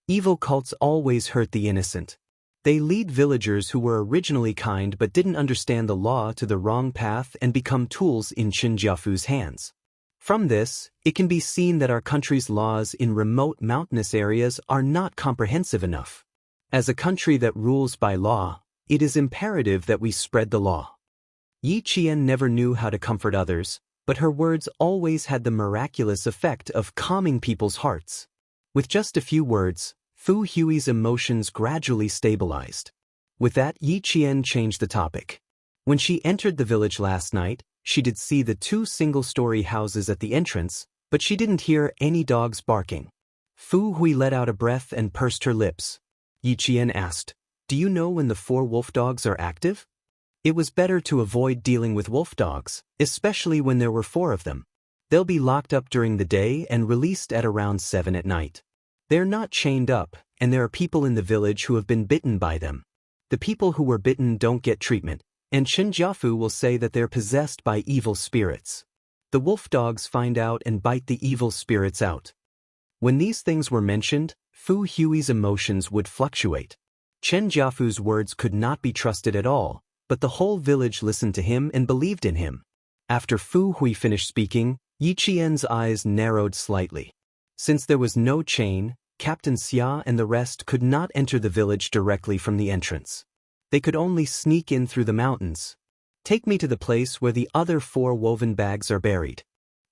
Evil cults always hurt the innocent. They lead villagers who were originally kind but didn't understand the law to the wrong path and become tools in Chen Jiafu's hands. From this, it can be seen that our country's laws in remote mountainous areas are not comprehensive enough. As a country that rules by law, it is imperative that we spread the law. Yi Qian never knew how to comfort others, but her words always had the miraculous effect of calming people's hearts. With just a few words, Fu Hui's emotions gradually stabilized. With that, Yi Qian changed the topic. When she entered the village last night, she did see the 2 single-story houses at the entrance, but she didn't hear any dogs barking. Fu Hui let out a breath and pursed her lips. Yi Qian asked, "Do you know when the 4 wolf dogs are active?" It was better to avoid dealing with wolf dogs, especially when there were 4 of them. They'll be locked up during the day and released at around 7 at night. They're not chained up, and there are people in the village who have been bitten by them. The people who were bitten don't get treatment, and Chen Jiafu will say that they're possessed by evil spirits. The wolf dogs find out and bite the evil spirits out. When these things were mentioned, Fu Hui's emotions would fluctuate. Chen Jiafu's words could not be trusted at all, but the whole village listened to him and believed in him. After Fu Hui finished speaking, Yi Qian's eyes narrowed slightly. Since there was no chain, Captain Xia and the rest could not enter the village directly from the entrance. They could only sneak in through the mountains. Take me to the place where the other 4 woven bags are buried.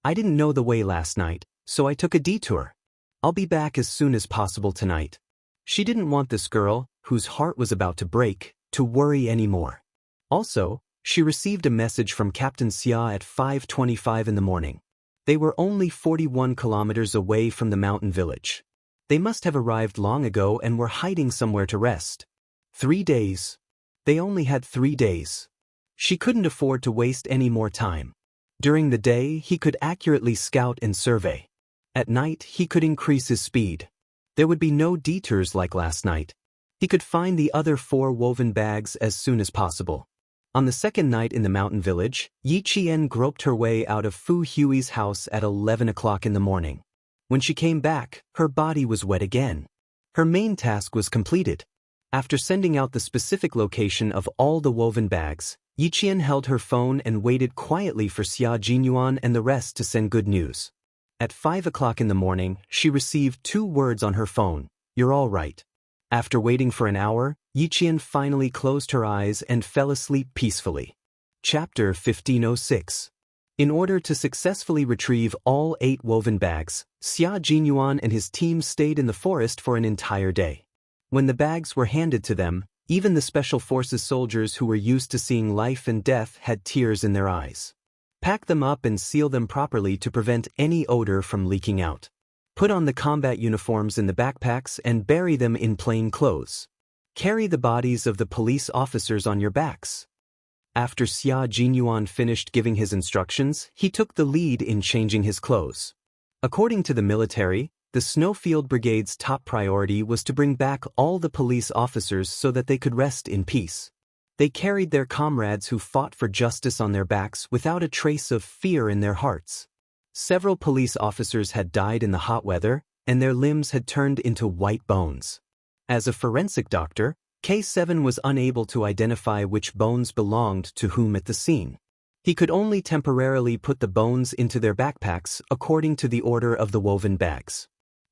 I didn't know the way last night, so I took a detour. I'll be back as soon as possible tonight. She didn't want this girl, whose heart was about to break, to worry anymore. Also, she received a message from Captain Xia at 5:25 in the morning. They were only 41 kilometers away from the mountain village. They must have arrived long ago and were hiding somewhere to rest. 3 days. They only had 3 days. She couldn't afford to waste any more time. During the day, he could accurately scout and survey. At night, he could increase his speed. There would be no detours like last night. He could find the other 4 woven bags as soon as possible. On the second night in the mountain village, Yi Qian groped her way out of Fu Hui's house at 11 o'clock in the morning. When she came back, her body was wet again. Her main task was completed. After sending out the specific location of all the woven bags, Yiqian held her phone and waited quietly for Xia Jinyuan and the rest to send good news. At 5 o'clock in the morning, she received 2 words on her phone, "You're all right." After waiting for an hour, Yiqian finally closed her eyes and fell asleep peacefully. Chapter 1506. In order to successfully retrieve all 8 woven bags, Xia Jinyuan and his team stayed in the forest for an entire day. When the bags were handed to them, even the Special Forces soldiers who were used to seeing life and death had tears in their eyes. Pack them up and seal them properly to prevent any odor from leaking out. Put on the combat uniforms in the backpacks and bury them in plain clothes. Carry the bodies of the police officers on your backs. After Xia Jinyuan finished giving his instructions, he took the lead in changing his clothes. According to the military, the Snowfield Brigade's top priority was to bring back all the police officers so that they could rest in peace. They carried their comrades who fought for justice on their backs without a trace of fear in their hearts. Several police officers had died in the hot weather, and their limbs had turned into white bones. As a forensic doctor, K7 was unable to identify which bones belonged to whom at the scene. He could only temporarily put the bones into their backpacks according to the order of the woven bags.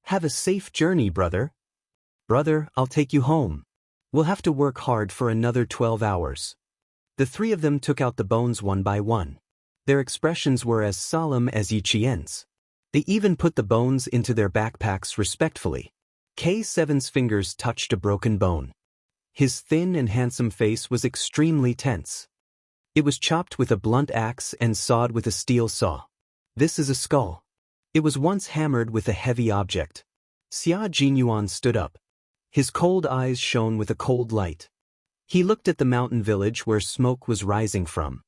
"Have a safe journey, brother." "Brother, I'll take you home. We'll have to work hard for another 12 hours. The 3 of them took out the bones one by one. Their expressions were as solemn as Yiqian's. They even put the bones into their backpacks respectfully. K7's fingers touched a broken bone. His thin and handsome face was extremely tense. It was chopped with a blunt axe and sawed with a steel saw. "This is a skull. It was once hammered with a heavy object." Xia Jinyuan stood up. His cold eyes shone with a cold light. He looked at the mountain village where smoke was rising from.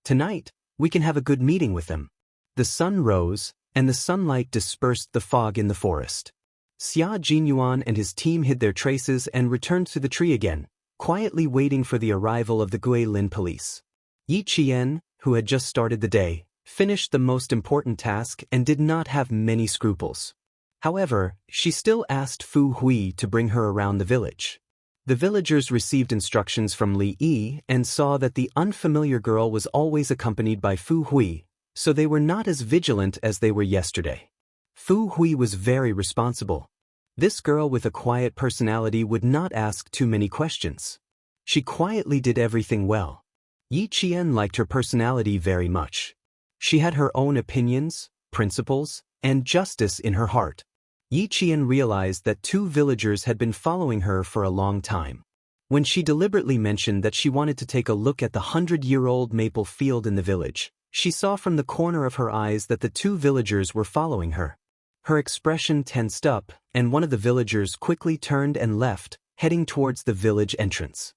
"Tonight, we can have a good meeting with them." The sun rose, and the sunlight dispersed the fog in the forest. Xia Jinyuan and his team hid their traces and returned to the tree again, quietly waiting for the arrival of the Guilin police. Yiqian, who had just started the day, finished the most important task and did not have many scruples. However, she still asked Fu Hui to bring her around the village. The villagers received instructions from Li Yi and saw that the unfamiliar girl was always accompanied by Fu Hui, so they were not as vigilant as they were yesterday. Fu Hui was very responsible. This girl with a quiet personality would not ask too many questions. She quietly did everything well. Yiqian liked her personality very much. She had her own opinions, principles, and justice in her heart. Yiqian realized that 2 villagers had been following her for a long time. When she deliberately mentioned that she wanted to take a look at the 100-year-old maple field in the village, she saw from the corner of her eyes that the 2 villagers were following her. Her expression tensed up, and one of the villagers quickly turned and left, heading towards the village entrance.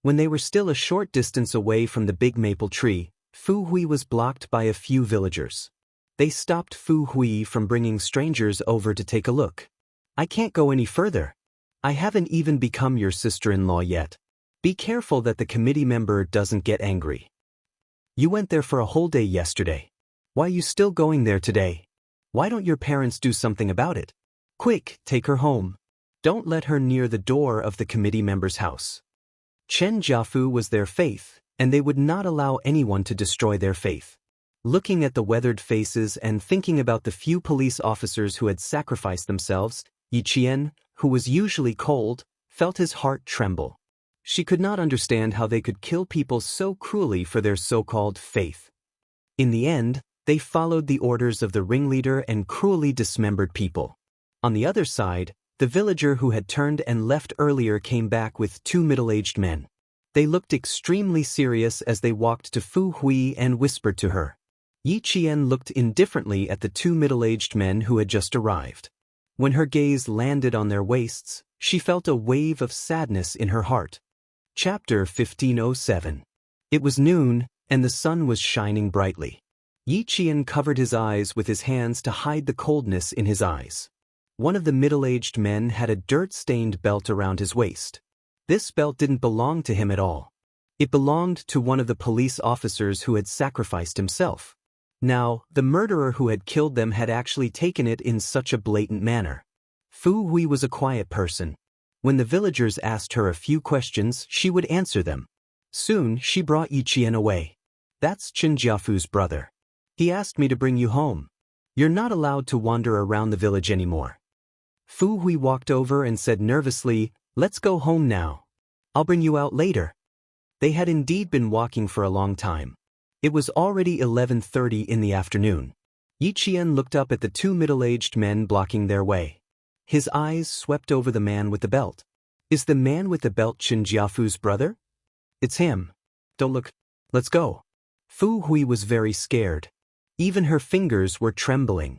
When they were still a short distance away from the big maple tree, Fu Hui was blocked by a few villagers. They stopped Fu Hui from bringing strangers over to take a look. "I can't go any further. I haven't even become your sister-in-law yet. Be careful that the committee member doesn't get angry. You went there for a whole day yesterday. Why are you still going there today? Why don't your parents do something about it? Quick, take her home. Don't let her near the door of the committee member's house." Chen Jiafu was their faith, and they would not allow anyone to destroy their faith. Looking at the weathered faces and thinking about the few police officers who had sacrificed themselves, Yiqian, who was usually cold, felt his heart tremble. She could not understand how they could kill people so cruelly for their so-called faith. In the end, they followed the orders of the ringleader and cruelly dismembered people. On the other side, the villager who had turned and left earlier came back with 2 middle-aged men. They looked extremely serious as they walked to Fu Hui and whispered to her. Yiqian looked indifferently at the 2 middle-aged men who had just arrived. When her gaze landed on their waists, she felt a wave of sadness in her heart. Chapter 1507. It was noon, and the sun was shining brightly. Yiqian covered his eyes with his hands to hide the coldness in his eyes. One of the middle-aged men had a dirt-stained belt around his waist. This belt didn't belong to him at all. It belonged to one of the police officers who had sacrificed himself. Now, the murderer who had killed them had actually taken it in such a blatant manner. Fu Hui was a quiet person. When the villagers asked her a few questions, she would answer them. Soon, she brought Yi Qian away. That's Chen Jiafu's brother. He asked me to bring you home. You're not allowed to wander around the village anymore. Fu Hui walked over and said nervously, "Let's go home now. I'll bring you out later." They had indeed been walking for a long time. It was already 11:30 in the afternoon. Yi Qian looked up at the two middle-aged men blocking their way. His eyes swept over the man with the belt. Is the man with the belt Chen Jiafu's brother? It's him. Don't look. Let's go. Fu Hui was very scared. Even her fingers were trembling.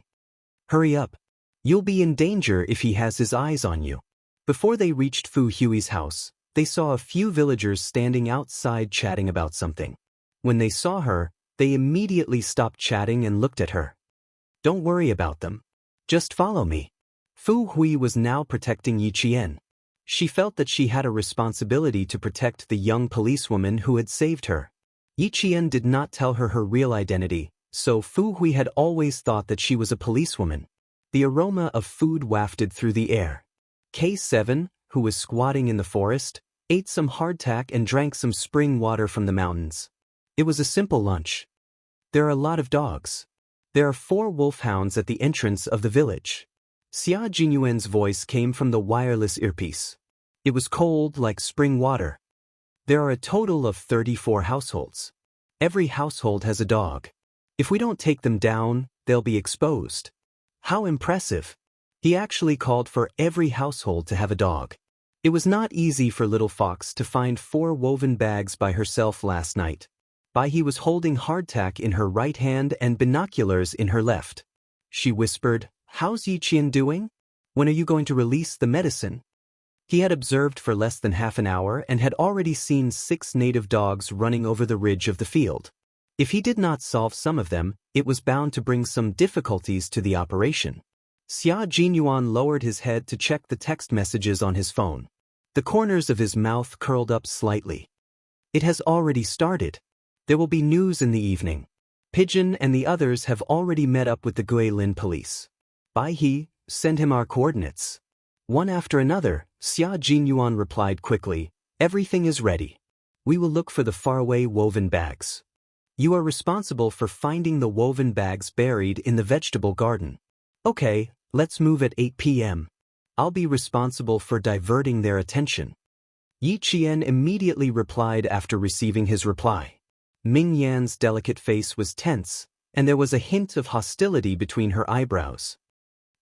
Hurry up. You'll be in danger if he has his eyes on you. Before they reached Fu Hui's house, they saw a few villagers standing outside chatting about something. When they saw her, they immediately stopped chatting and looked at her. Don't worry about them. Just follow me. Fu Hui was now protecting Yi Qian. She felt that she had a responsibility to protect the young policewoman who had saved her. Yi Qian did not tell her her real identity, so Fu Hui had always thought that she was a policewoman. The aroma of food wafted through the air. K7, who was squatting in the forest, ate some hardtack and drank some spring water from the mountains. It was a simple lunch. There are a lot of dogs. There are 4 wolfhounds at the entrance of the village. Xia Jinyuan's voice came from the wireless earpiece. It was cold like spring water. There are a total of 34 households. Every household has a dog. If we don't take them down, they'll be exposed. How impressive! He actually called for every household to have a dog. It was not easy for Little Fox to find 4 woven bags by herself last night. He was holding hardtack in her right hand and binoculars in her left. She whispered, "How's Yi Qian doing? When are you going to release the medicine?" He had observed for less than half an hour and had already seen 6 native dogs running over the ridge of the field. If he did not solve some of them, it was bound to bring some difficulties to the operation. Xia Jinyuan lowered his head to check the text messages on his phone. The corners of his mouth curled up slightly. It has already started. There will be news in the evening. Pigeon and the others have already met up with the Guilin police. Bai He, send him our coordinates. One after another, Xia Jinyuan replied quickly, "Everything is ready. We will look for the faraway woven bags. You are responsible for finding the woven bags buried in the vegetable garden. Okay, let's move at 8 p.m. I'll be responsible for diverting their attention." Yi Qian immediately replied after receiving his reply. Ming Yan's delicate face was tense, and there was a hint of hostility between her eyebrows.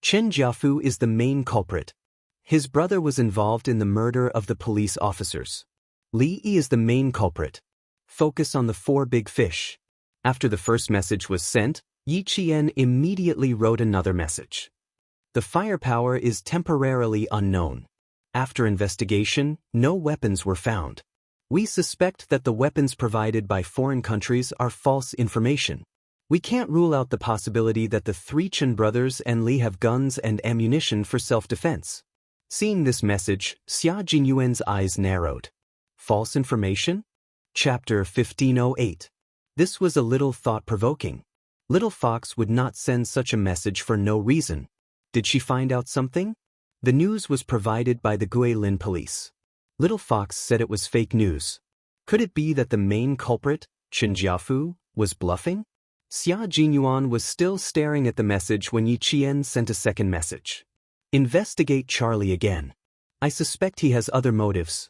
Chen Jiafu is the main culprit. His brother was involved in the murder of the police officers. Li Yi is the main culprit. Focus on the 4 big fish. After the first message was sent, Yi Qian immediately wrote another message. The firepower is temporarily unknown. After investigation, no weapons were found. We suspect that the weapons provided by foreign countries are false information. We can't rule out the possibility that the 3 Chen brothers and Li have guns and ammunition for self-defense. Seeing this message, Xia Jinyuan's eyes narrowed. False information? Chapter 1508. This was a little thought-provoking. Little Fox would not send such a message for no reason. Did she find out something? The news was provided by the Guilin police. Little Fox said it was fake news. Could it be that the main culprit, Chen Jiafu, was bluffing? Xia Jinyuan was still staring at the message when Yi Qian sent a second message. Investigate Charlie again. I suspect he has other motives.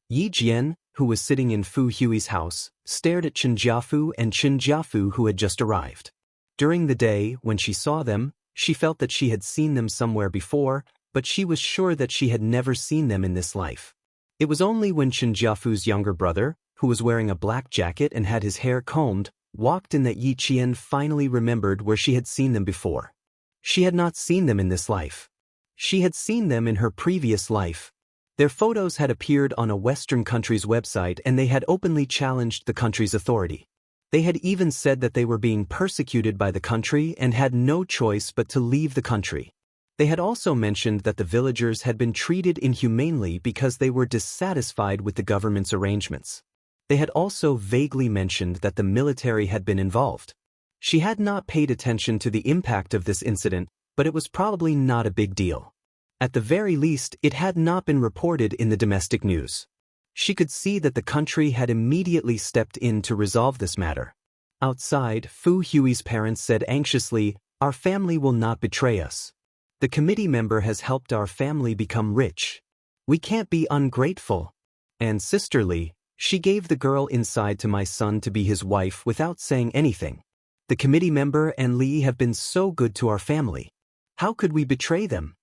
Yi Jian, who was sitting in Fu Hui's house, stared at Chen Jiafu and Chen Jiafu who had just arrived. During the day, when she saw them, she felt that she had seen them somewhere before, but she was sure that she had never seen them in this life. It was only when Chen Jiafu's younger brother, who was wearing a black jacket and had his hair combed, walked in that Yi Qian finally remembered where she had seen them before. She had not seen them in this life. She had seen them in her previous life. Their photos had appeared on a Western country's website and they had openly challenged the country's authority. They had even said that they were being persecuted by the country and had no choice but to leave the country. They had also mentioned that the villagers had been treated inhumanely because they were dissatisfied with the government's arrangements. They had also vaguely mentioned that the military had been involved. She had not paid attention to the impact of this incident, but it was probably not a big deal. At the very least, it had not been reported in the domestic news. She could see that the country had immediately stepped in to resolve this matter. Outside, Fu Hui's parents said anxiously, "Our family will not betray us. The committee member has helped our family become rich. We can't be ungrateful." And sisterly, she gave the girl inside to my son to be his wife without saying anything. The committee member and Li have been so good to our family. How could we betray them?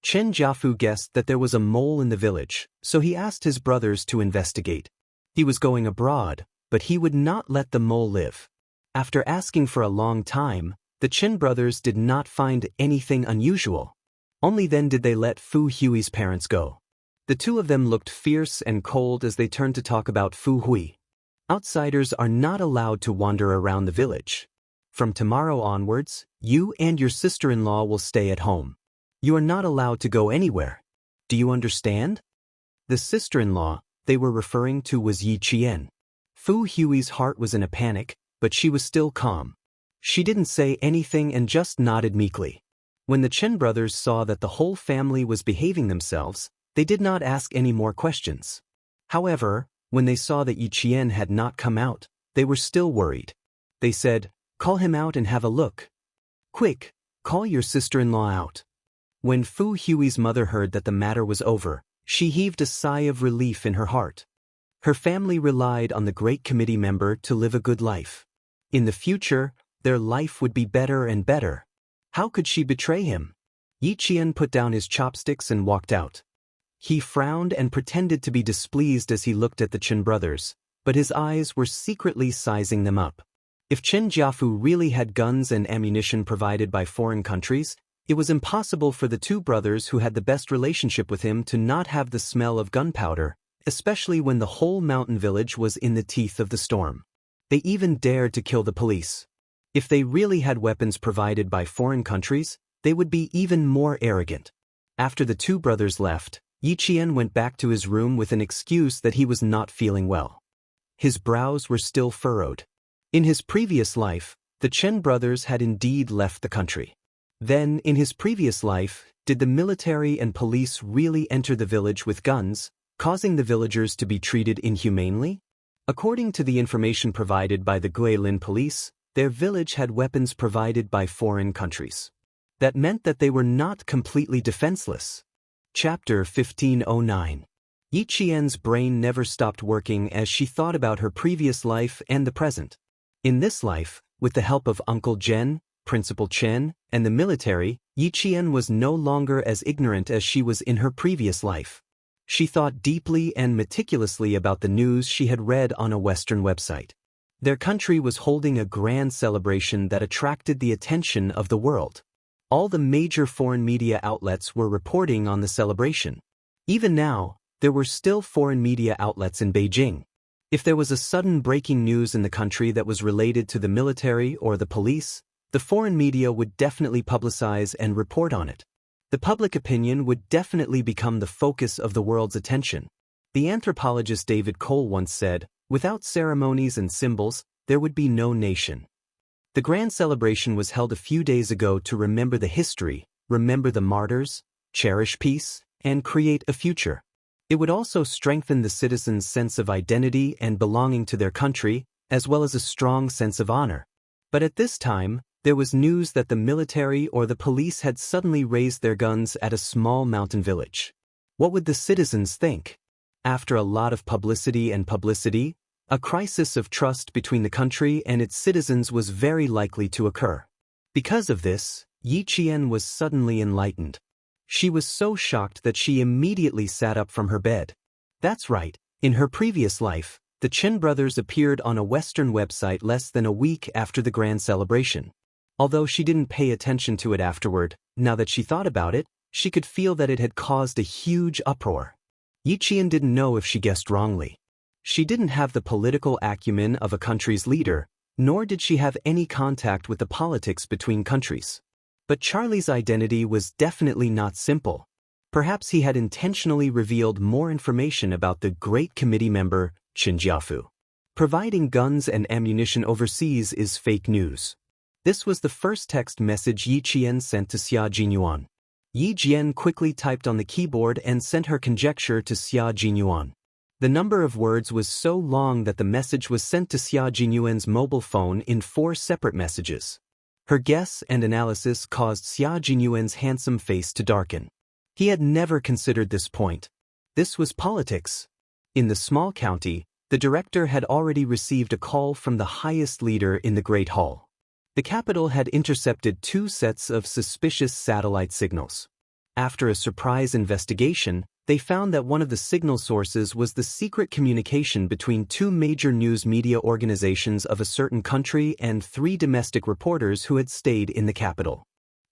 Chen Jiafu guessed that there was a mole in the village, so he asked his brothers to investigate. He was going abroad, but he would not let the mole live. After asking for a long time, the Chen brothers did not find anything unusual. Only then did they let Fu Hui's parents go. The two of them looked fierce and cold as they turned to talk about Fu Hui. Outsiders are not allowed to wander around the village. From tomorrow onwards, you and your sister-in-law will stay at home. You are not allowed to go anywhere. Do you understand? The sister-in-law they were referring to was Yi Qian. Fu Hui's heart was in a panic, but she was still calm. She didn't say anything and just nodded meekly. When the Chen brothers saw that the whole family was behaving themselves, they did not ask any more questions. However, when they saw that Yi Qian had not come out, they were still worried. They said, "Call him out and have a look. Quick, call your sister-in-law out." When Fu Hui's mother heard that the matter was over, she heaved a sigh of relief in her heart. Her family relied on the great committee member to live a good life. In the future, their life would be better and better. How could she betray him? Yi Qian put down his chopsticks and walked out. He frowned and pretended to be displeased as he looked at the Chen brothers, but his eyes were secretly sizing them up. If Chen Jiafu really had guns and ammunition provided by foreign countries, it was impossible for the two brothers who had the best relationship with him to not have the smell of gunpowder, especially when the whole mountain village was in the teeth of the storm. They even dared to kill the police. If they really had weapons provided by foreign countries, they would be even more arrogant. After the two brothers left, Yi Qian went back to his room with an excuse that he was not feeling well. His brows were still furrowed. In his previous life, the Chen brothers had indeed left the country. Then, in his previous life, did the military and police really enter the village with guns, causing the villagers to be treated inhumanely? According to the information provided by the Guilin police, their village had weapons provided by foreign countries. That meant that they were not completely defenseless. Chapter 1509. Yi Qian's brain never stopped working as she thought about her previous life and the present. In this life, with the help of Uncle Zhen, Principal Chen, and the military, Yi Qian was no longer as ignorant as she was in her previous life. She thought deeply and meticulously about the news she had read on a Western website. Their country was holding a grand celebration that attracted the attention of the world. All the major foreign media outlets were reporting on the celebration. Even now, there were still foreign media outlets in Beijing. If there was a sudden breaking news in the country that was related to the military or the police, the foreign media would definitely publicize and report on it. The public opinion would definitely become the focus of the world's attention. The anthropologist David Cole once said, "Without ceremonies and symbols, there would be no nation." The grand celebration was held a few days ago to remember the history, remember the martyrs, cherish peace, and create a future. It would also strengthen the citizens' sense of identity and belonging to their country, as well as a strong sense of honor. But at this time, there was news that the military or the police had suddenly raised their guns at a small mountain village. What would the citizens think? After a lot of publicity, a crisis of trust between the country and its citizens was very likely to occur. Because of this, Yi Qian was suddenly enlightened. She was so shocked that she immediately sat up from her bed. That's right, in her previous life, the Chen brothers appeared on a Western website less than a week after the grand celebration. Although she didn't pay attention to it afterward, now that she thought about it, she could feel that it had caused a huge uproar. Yi Qian didn't know if she guessed wrongly. She didn't have the political acumen of a country's leader, nor did she have any contact with the politics between countries. But Charlie's identity was definitely not simple. Perhaps he had intentionally revealed more information about the great committee member, Chen Jiafu. Providing guns and ammunition overseas is fake news. This was the first text message Yi Qian sent to Xia Jinyuan. Yi Jian quickly typed on the keyboard and sent her conjecture to Xia Jinyuan. The number of words was so long that the message was sent to Xia Jinyuan's mobile phone in 4 separate messages. Her guess and analysis caused Xia Jinyuan's handsome face to darken. He had never considered this point. This was politics. In the small county, the director had already received a call from the highest leader in the Great Hall. The capital had intercepted 2 sets of suspicious satellite signals. After a surprise investigation, they found that one of the signal sources was the secret communication between 2 major news media organizations of a certain country and 3 domestic reporters who had stayed in the capital.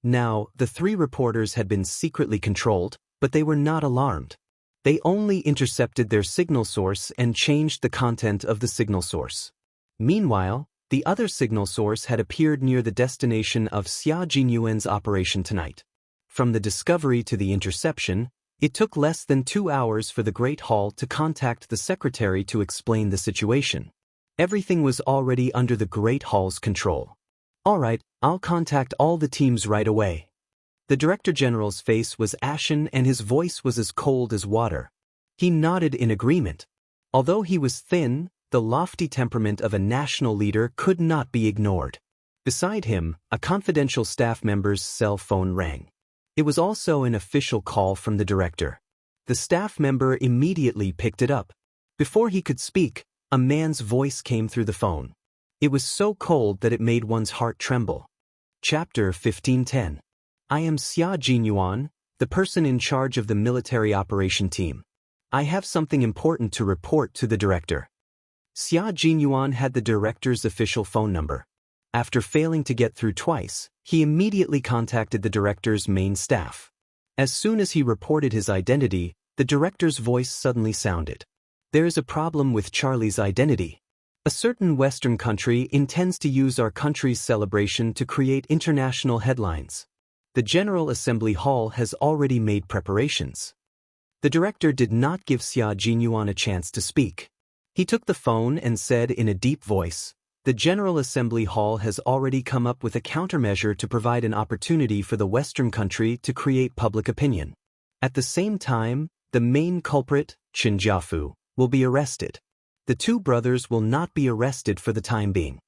Now, the 3 reporters had been secretly controlled, but they were not alarmed. They only intercepted their signal source and changed the content of the signal source. Meanwhile, the other signal source had appeared near the destination of Xia Jinyuan's operation tonight. From the discovery to the interception, it took less than 2 hours for the Great Hall to contact the secretary to explain the situation. Everything was already under the Great Hall's control. All right, I'll contact all the teams right away. The Director General's face was ashen and his voice was as cold as water. He nodded in agreement. Although he was thin, the lofty temperament of a national leader could not be ignored. Beside him, a confidential staff member's cell phone rang. It was also an official call from the director. The staff member immediately picked it up. Before he could speak, a man's voice came through the phone. It was so cold that it made one's heart tremble. Chapter 1510. I am Xia Jinyuan, the person in charge of the military operation team. I have something important to report to the director. Xia Jinyuan had the director's official phone number. After failing to get through twice, he immediately contacted the director's main staff. As soon as he reported his identity, the director's voice suddenly sounded. There is a problem with Charlie's identity. A certain Western country intends to use our country's celebration to create international headlines. The General Assembly Hall has already made preparations. The director did not give Xia Jinyuan a chance to speak. He took the phone and said in a deep voice, "The General Assembly Hall has already come up with a countermeasure to provide an opportunity for the Western country to create public opinion. At the same time, the main culprit, Chen Jiafu, will be arrested. The 2 brothers will not be arrested for the time being."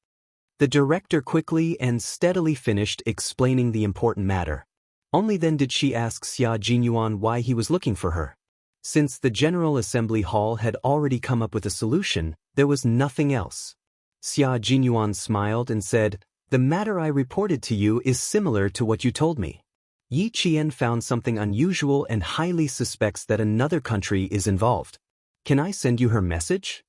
The director quickly and steadily finished explaining the important matter. Only then did she ask Xia Jinyuan why he was looking for her. Since the General Assembly Hall had already come up with a solution, there was nothing else. Xia Jinyuan smiled and said, "The matter I reported to you is similar to what you told me. Yi Qian found something unusual and highly suspects that another country is involved. Can I send you her message?"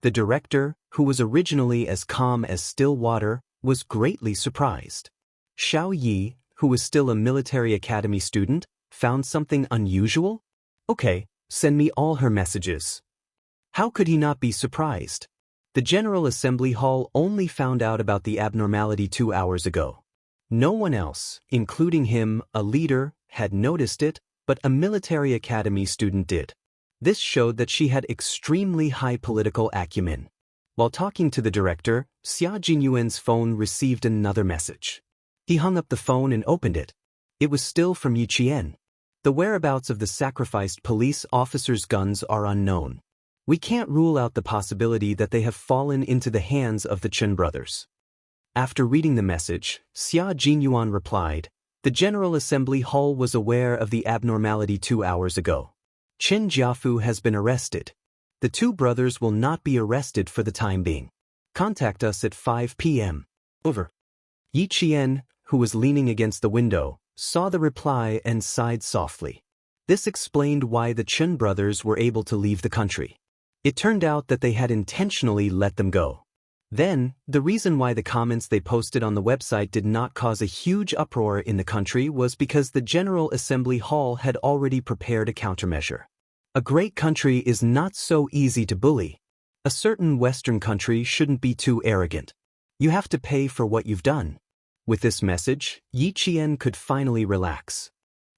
The director, who was originally as calm as still water, was greatly surprised. Xiao Yi, who was still a military academy student, found something unusual? Okay, send me all her messages. How could he not be surprised? The General Assembly Hall only found out about the abnormality 2 hours ago. No one else, including him, a leader, had noticed it, but a military academy student did. This showed that she had extremely high political acumen. While talking to the director, Xia Jinyuan's phone received another message. He hung up the phone and opened it. It was still from Yi Qian. The whereabouts of the sacrificed police officers' guns are unknown. We can't rule out the possibility that they have fallen into the hands of the Chen brothers. After reading the message, Xia Jinyuan replied, "The General Assembly Hall was aware of the abnormality 2 hours ago. Chen Jiafu has been arrested. The 2 brothers will not be arrested for the time being. Contact us at 5 p.m. Over." Yi Qian, who was leaning against the window, saw the reply and sighed softly. This explained why the Chen brothers were able to leave the country. It turned out that they had intentionally let them go. Then, the reason why the comments they posted on the website did not cause a huge uproar in the country was because the General Assembly Hall had already prepared a countermeasure. A great country is not so easy to bully. A certain Western country shouldn't be too arrogant. You have to pay for what you've done. With this message, Yi Qian could finally relax.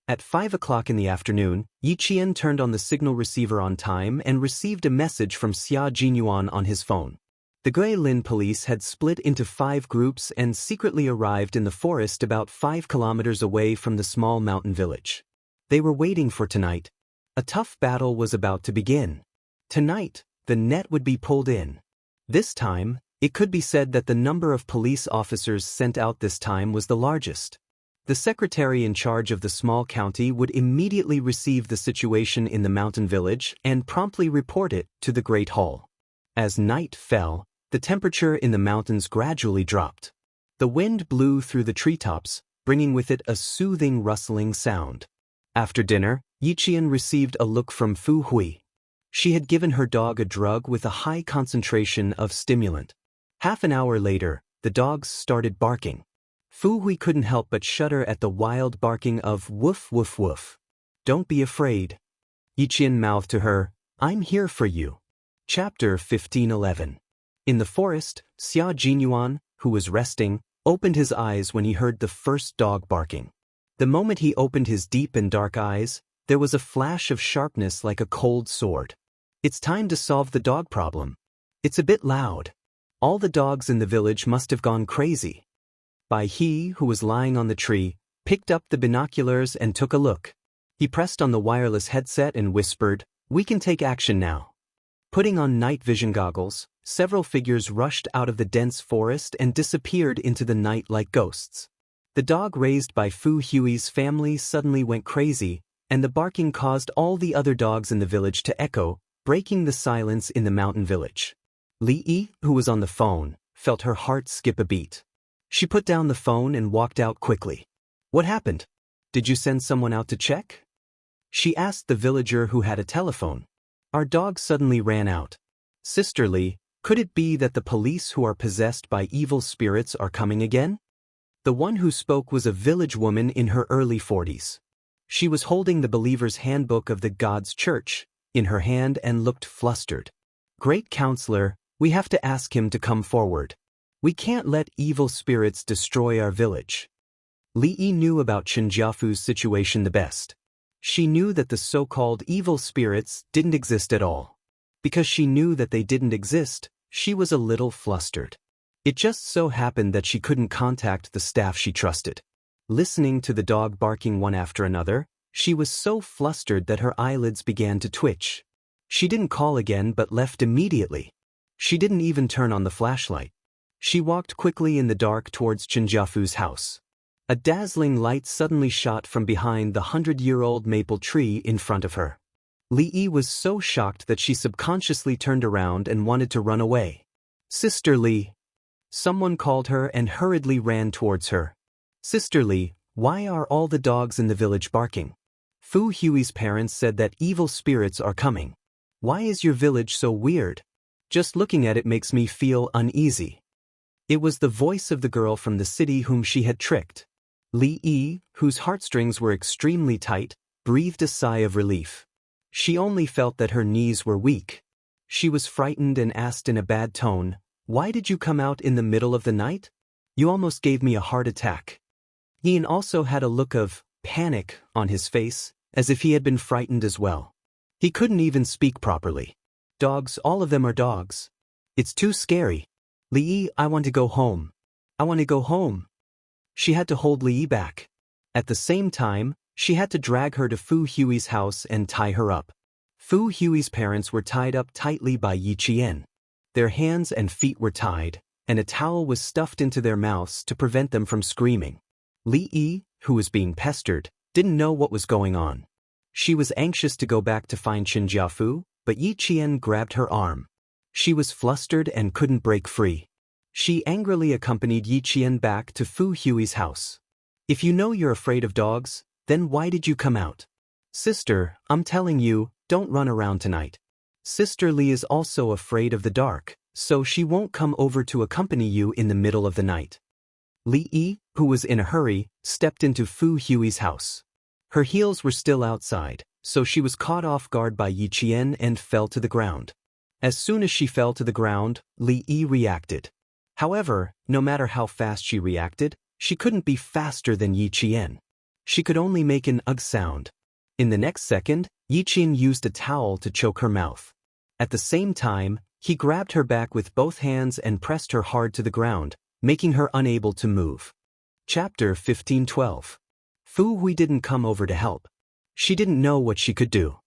At 5 o'clock in the afternoon, Yi Qian turned on the signal receiver on time and received a message from Xia Jinyuan on his phone. The Guilin police had split into 5 groups and secretly arrived in the forest about 5 kilometers away from the small mountain village. They were waiting for tonight. A tough battle was about to begin. Tonight, the net would be pulled in. This time, it could be said that the number of police officers sent out this time was the largest. The secretary in charge of the small county would immediately receive the situation in the mountain village and promptly report it to the Great Hall. As night fell, the temperature in the mountains gradually dropped. The wind blew through the treetops, bringing with it a soothing rustling sound. After dinner, Yiqian received a look from Fu Hui. She had given her dog a drug with a high concentration of stimulant. Half an hour later, the dogs started barking. Fu Hui couldn't help but shudder at the wild barking of woof woof woof. "Don't be afraid." Yiqian mouthed to her, "I'm here for you." Chapter 15:11. In the forest, Xia Jinyuan, who was resting, opened his eyes when he heard the first dog barking. The moment he opened his deep and dark eyes, there was a flash of sharpness like a cold sword. It's time to solve the dog problem. It's a bit loud. All the dogs in the village must have gone crazy. He, who was lying on the tree, picked up the binoculars and took a look. He pressed on the wireless headset and whispered, "We can take action now." Putting on night vision goggles, several figures rushed out of the dense forest and disappeared into the night like ghosts. The dog raised by Fu Hui's family suddenly went crazy, and the barking caused all the other dogs in the village to echo, breaking the silence in the mountain village. Li Yi, who was on the phone, felt her heart skip a beat. She put down the phone and walked out quickly. "What happened? Did you send someone out to check?" she asked the villager who had a telephone. "Our dog suddenly ran out." "Sister Li, could it be that the police who are possessed by evil spirits are coming again?" The one who spoke was a village woman in her early 40s. She was holding the believer's handbook of the God's Church in her hand and looked flustered. "Great counselor, we have to ask him to come forward. We can't let evil spirits destroy our village." Li Yi knew about Qinjiafu's situation the best. She knew that the so-called evil spirits didn't exist at all. Because she knew that they didn't exist, she was a little flustered. It just so happened that she couldn't contact the staff she trusted. Listening to the dog barking one after another, she was so flustered that her eyelids began to twitch. She didn't call again but left immediately. She didn't even turn on the flashlight. She walked quickly in the dark towards Qinjiafu's house. A dazzling light suddenly shot from behind the 100-year-old maple tree in front of her. Li Yi was so shocked that she subconsciously turned around and wanted to run away. "Sister Li!" Someone called her and hurriedly ran towards her. "Sister Li, why are all the dogs in the village barking? Fu Hui's parents said that evil spirits are coming. Why is your village so weird? Just looking at it makes me feel uneasy." It was the voice of the girl from the city whom she had tricked. Li Yi, whose heartstrings were extremely tight, breathed a sigh of relief. She only felt that her knees were weak. She was frightened and asked in a bad tone, "Why did you come out in the middle of the night? You almost gave me a heart attack." Ian also had a look of panic on his face, as if he had been frightened as well. He couldn't even speak properly. "Dogs, all of them are dogs. It's too scary. Li Yi, I want to go home. I want to go home." She had to hold Li Yi back. At the same time, she had to drag her to Fu Hui's house and tie her up. Fu Hui's parents were tied up tightly by Yi Qian. Their hands and feet were tied, and a towel was stuffed into their mouths to prevent them from screaming. Li Yi, who was being pestered, didn't know what was going on. She was anxious to go back to find Qinjiafu, but Yi Qian grabbed her arm. She was flustered and couldn't break free. She angrily accompanied Yi Qian back to Fu Hui's house. "If you know you're afraid of dogs, then why did you come out? Sister, I'm telling you, don't run around tonight. Sister Li is also afraid of the dark, so she won't come over to accompany you in the middle of the night." Li Yi, who was in a hurry, stepped into Fu Hui's house. Her heels were still outside, so she was caught off guard by Yi Qian and fell to the ground. As soon as she fell to the ground, Li Yi reacted. However, no matter how fast she reacted, she couldn't be faster than Yi Qian. She could only make an ugh sound. In the next second, Yi Qian used a towel to choke her mouth. At the same time, He grabbed her back with both hands and pressed her hard to the ground, making her unable to move. Chapter 15:12. Fu Hui didn't come over to help. She didn't know what she could do.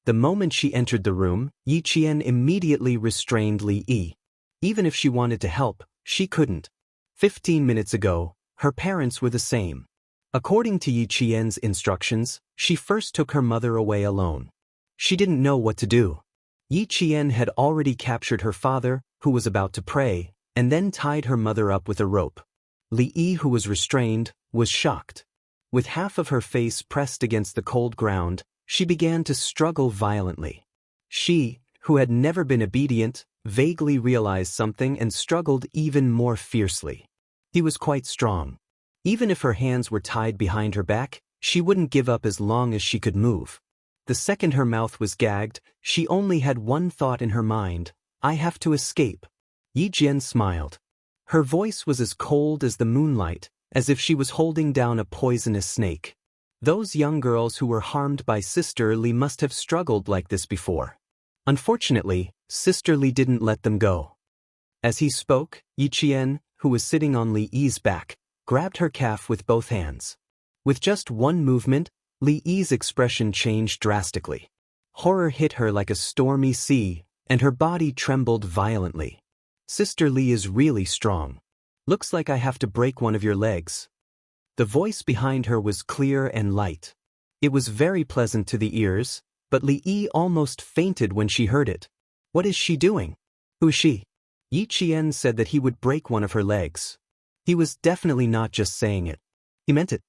The moment she entered the room, Yi Qian immediately restrained Li Yi. Even if she wanted to help, she couldn't. 15 minutes ago, her parents were the same. According to Yi Qian's instructions, she first took her mother away alone. She didn't know what to do. Yi Qian had already captured her father, who was about to pray, and then tied her mother up with a rope. Li Yi, who was restrained, was shocked. With half of her face pressed against the cold ground, she began to struggle violently. She, who had never been obedient, vaguely realized something and struggled even more fiercely. He was quite strong. Even if her hands were tied behind her back, she wouldn't give up as long as she could move. The second her mouth was gagged, she only had one thought in her mind: I have to escape. Yi Jian smiled. Her voice was as cold as the moonlight, as if she was holding down a poisonous snake. Those young girls who were harmed by Sister Li must have struggled like this before. Unfortunately, Sister Li didn't let them go. As he spoke, Yi Qian, who was sitting on Li Yi's back, grabbed her calf with both hands. With just one movement, Li Yi's expression changed drastically. Horror hit her like a stormy sea, and her body trembled violently. Sister Li is really strong. Looks like I have to break one of your legs. The voice behind her was clear and light. It was very pleasant to the ears, but Li Yi almost fainted when she heard it. What is she doing? Who is she? Yi Qian said that he would break one of her legs. He was definitely not just saying it. He meant it.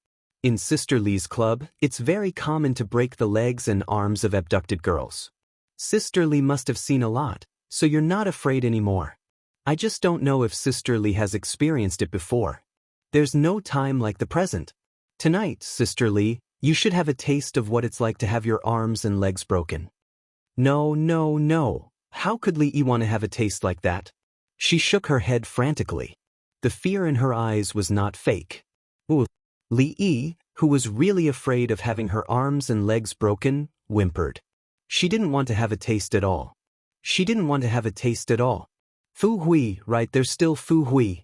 In Sister Li's club, it's very common to break the legs and arms of abducted girls. Sister Li must have seen a lot, so you're not afraid anymore. I just don't know if Sister Li has experienced it before. There's no time like the present. Tonight, Sister Li, you should have a taste of what it's like to have your arms and legs broken. No, no, no. How could Li Yi want to have a taste like that? She shook her head frantically. The fear in her eyes was not fake. Ooh. Li Yi, who was really afraid of having her arms and legs broken, whimpered. She didn't want to have a taste at all. She didn't want to have a taste at all. Fu Hui, right, there's still Fu Hui.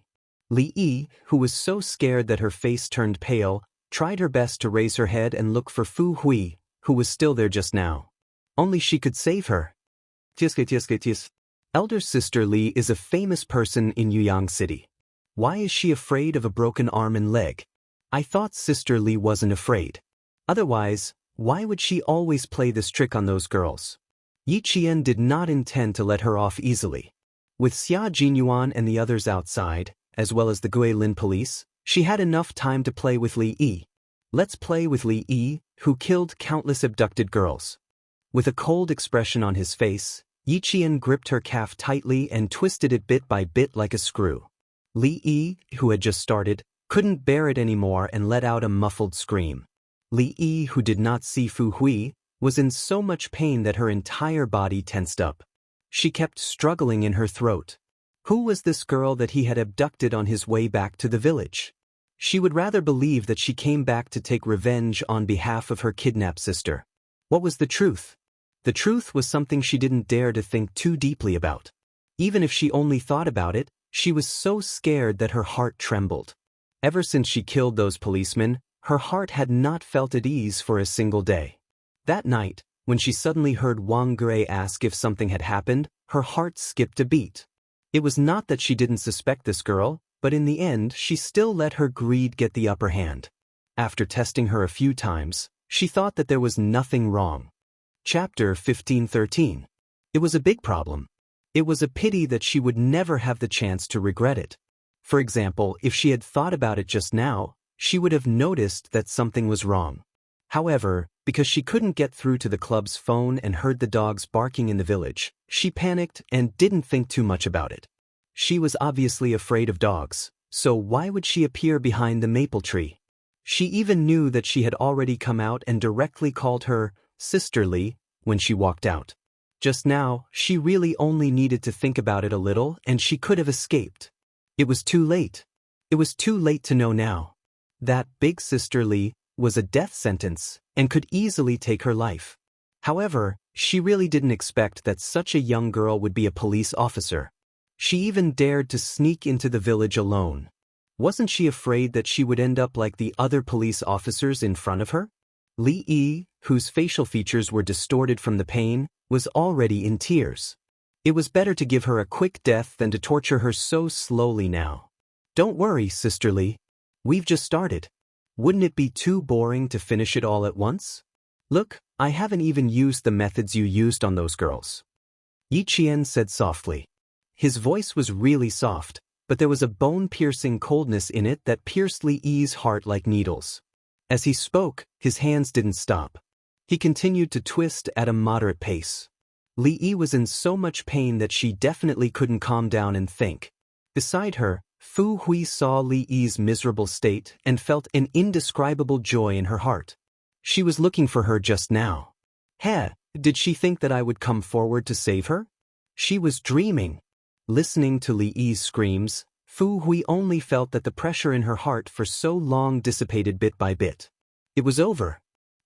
Li Yi, who was so scared that her face turned pale, tried her best to raise her head and look for Fu Hui, who was still there just now. Only she could save her. Elder Sister Li is a famous person in Yuyang City. Why is she afraid of a broken arm and leg? I thought Sister Li wasn't afraid. Otherwise, why would she always play this trick on those girls? Yi Qian did not intend to let her off easily. With Xia Jinyuan and the others outside, as well as the Guilin police, she had enough time to play with Li Yi. Let's play with Li Yi, who killed countless abducted girls. With a cold expression on his face, Yi Qian gripped her calf tightly and twisted it bit by bit like a screw. Li Yi, who had just started, couldn't bear it anymore and let out a muffled scream. Li Yi, who did not see Fu Hui, was in so much pain that her entire body tensed up. She kept struggling in her throat. Who was this girl that he had abducted on his way back to the village? She would rather believe that she came back to take revenge on behalf of her kidnapped sister. What was the truth? The truth was something she didn't dare to think too deeply about. Even if she only thought about it, she was so scared that her heart trembled. Ever since she killed those policemen, her heart had not felt at ease for a single day. That night, when she suddenly heard Wang Gui ask if something had happened, her heart skipped a beat. It was not that she didn't suspect this girl, but in the end she still let her greed get the upper hand. After testing her a few times, she thought that there was nothing wrong. Chapter 15:13. It was a big problem. It was a pity that she would never have the chance to regret it. For example, if she had thought about it just now, she would have noticed that something was wrong. However, because she couldn't get through to the club's phone and heard the dogs barking in the village, she panicked and didn't think too much about it. She was obviously afraid of dogs, so why would she appear behind the maple tree? She even knew that she had already come out and directly called her Sister Li when she walked out. Just now, she really only needed to think about it a little and she could have escaped. It was too late. It was too late to know now. That big Sister Li was a death sentence and could easily take her life. However, She really didn't expect that such a young girl would be a police officer. She even dared to sneak into the village alone. Wasn't she afraid that she would end up like the other police officers in front of her? Li Yi, whose facial features were distorted from the pain, was already in tears. It was better to give her a quick death than to torture her so slowly now. Don't worry, Sister Li. We've just started. Wouldn't it be too boring to finish it all at once? Look, I haven't even used the methods you used on those girls. Yi Qian said softly. His voice was really soft, but there was a bone-piercing coldness in it that pierced Li Yi's heart like needles. As he spoke, his hands didn't stop. He continued to twist at a moderate pace. Li Yi was in so much pain that she definitely couldn't calm down and think. Beside her, Fu Hui saw Li Yi's miserable state and felt an indescribable joy in her heart. She was looking for her just now. Did she think that I would come forward to save her? She was dreaming. Listening to Li Yi's screams, Fu Hui only felt that the pressure in her heart for so long dissipated bit by bit. It was over.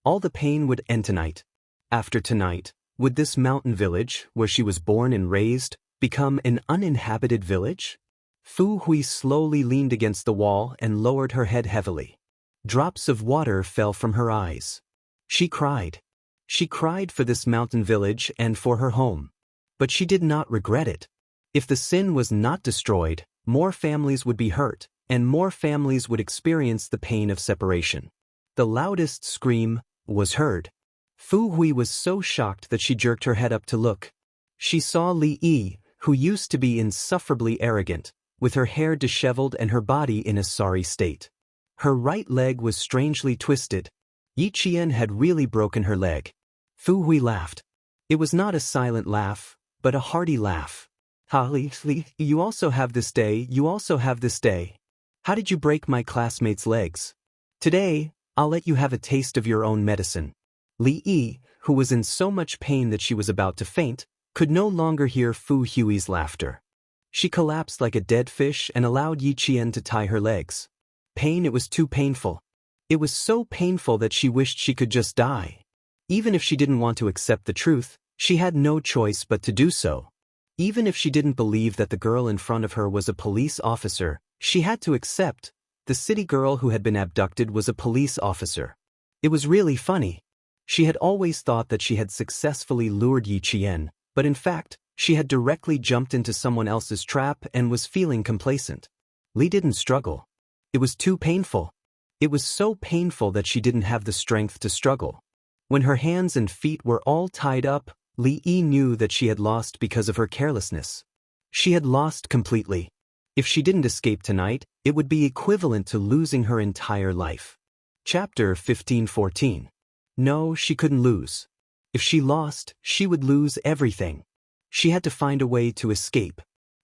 All the pain would end tonight. After tonight, would this mountain village, where she was born and raised, become an uninhabited village? Fu Hui slowly leaned against the wall and lowered her head heavily. Drops of water fell from her eyes. She cried. She cried for this mountain village and for her home. But she did not regret it. If the sin was not destroyed, more families would be hurt, and more families would experience the pain of separation. The loudest scream was heard. Fu Hui was so shocked that she jerked her head up to look. She saw Li Yi, who used to be insufferably arrogant, with her hair disheveled and her body in a sorry state. Her right leg was strangely twisted. Yi Qian had really broken her leg. Fu Hui laughed. It was not a silent laugh, but a hearty laugh. Li, you also have this day, you also have this day. How did you break my classmate's legs? Today, I'll let you have a taste of your own medicine. Li Yi, who was in so much pain that she was about to faint, could no longer hear Fu Hui's laughter. She collapsed like a dead fish and allowed Yi Qian to tie her legs. Pain, it was too painful. It was so painful that she wished she could just die. Even if she didn't want to accept the truth, she had no choice but to do so. Even if she didn't believe that the girl in front of her was a police officer, she had to accept. The city girl who had been abducted was a police officer. It was really funny. She had always thought that she had successfully lured Yi Qian, but in fact, she had directly jumped into someone else's trap and was feeling complacent. Li didn't struggle. It was too painful. It was so painful that she didn't have the strength to struggle. When her hands and feet were all tied up, Li Yi knew that she had lost because of her carelessness. She had lost completely. If she didn't escape tonight, it would be equivalent to losing her entire life. Chapter 1514. No, she couldn't lose. If she lost, she would lose everything. She had to find a way to escape.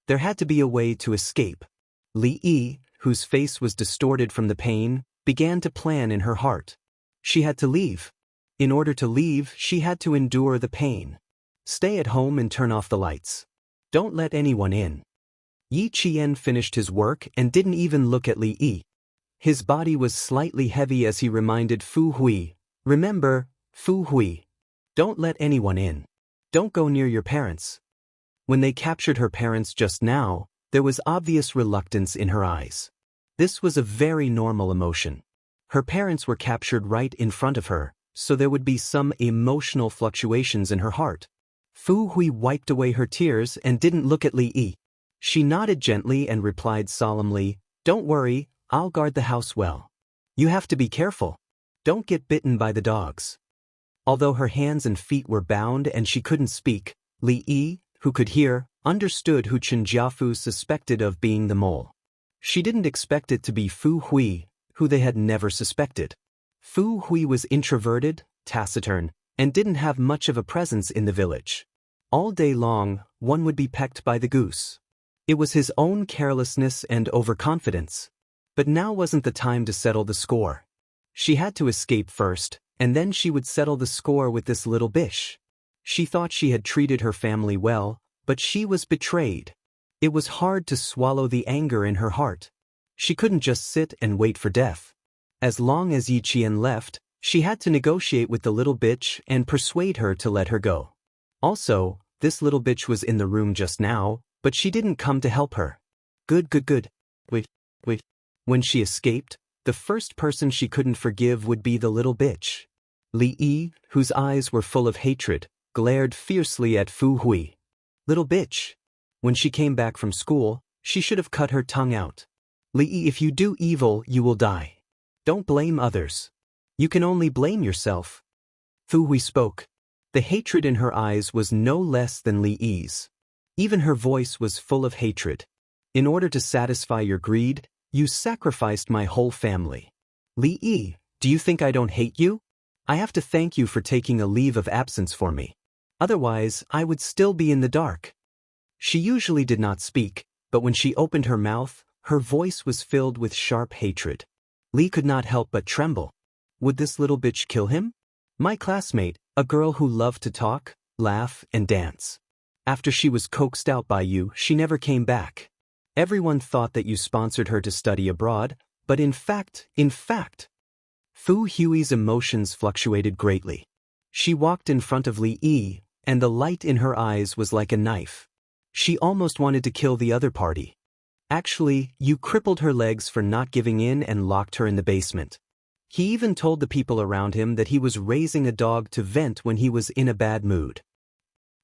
There had to be a way to escape. Li Yi, whose face was distorted from the pain, began to plan in her heart. She had to leave. In order to leave, she had to endure the pain. Stay at home and turn off the lights. Don't let anyone in. Yi Qian finished his work and didn't even look at Li Yi. His body was slightly heavy as he reminded Fu Hui, "Remember, Fu Hui. Don't let anyone in. Don't go near your parents." When they captured her parents just now, there was obvious reluctance in her eyes. This was a very normal emotion. Her parents were captured right in front of her, so there would be some emotional fluctuations in her heart. Fu Hui wiped away her tears and didn't look at Li Yi. She nodded gently and replied solemnly, "Don't worry, I'll guard the house well. You have to be careful. Don't get bitten by the dogs." Although her hands and feet were bound and she couldn't speak, Li Yi, who could hear, understood who Chen Jiafu suspected of being the mole. She didn't expect it to be Fu Hui, who they had never suspected. Fu Hui was introverted, taciturn, and didn't have much of a presence in the village. All day long, one would be pecked by the goose. It was his own carelessness and overconfidence. But now wasn't the time to settle the score. She had to escape first, and then she would settle the score with this little bish. She thought she had treated her family well, but she was betrayed. It was hard to swallow the anger in her heart. She couldn't just sit and wait for death. As long as Yi Qian left, she had to negotiate with the little bitch and persuade her to let her go. Also, this little bitch was in the room just now, but she didn't come to help her. Good. Wait. When she escaped, the first person she couldn't forgive would be the little bitch. Li Yi, whose eyes were full of hatred, glared fiercely at Fu Hui. Little bitch. When she came back from school, she should have cut her tongue out. Li Yi, if you do evil, you will die. Don't blame others. You can only blame yourself. Fu Hui spoke. The hatred in her eyes was no less than Li Yi's. Even her voice was full of hatred. In order to satisfy your greed, you sacrificed my whole family. Li Yi, do you think I don't hate you? I have to thank you for taking a leave of absence for me. Otherwise, I would still be in the dark. She usually did not speak, but when she opened her mouth, her voice was filled with sharp hatred. Li could not help but tremble. Would this little bitch kill him? My classmate, a girl who loved to talk, laugh, and dance. After she was coaxed out by you, she never came back. Everyone thought that you sponsored her to study abroad, but in fact, Fu Hui's emotions fluctuated greatly. She walked in front of Li Yi, and the light in her eyes was like a knife. She almost wanted to kill the other party. Actually, you crippled her legs for not giving in and locked her in the basement. He even told the people around him that he was raising a dog to vent when he was in a bad mood.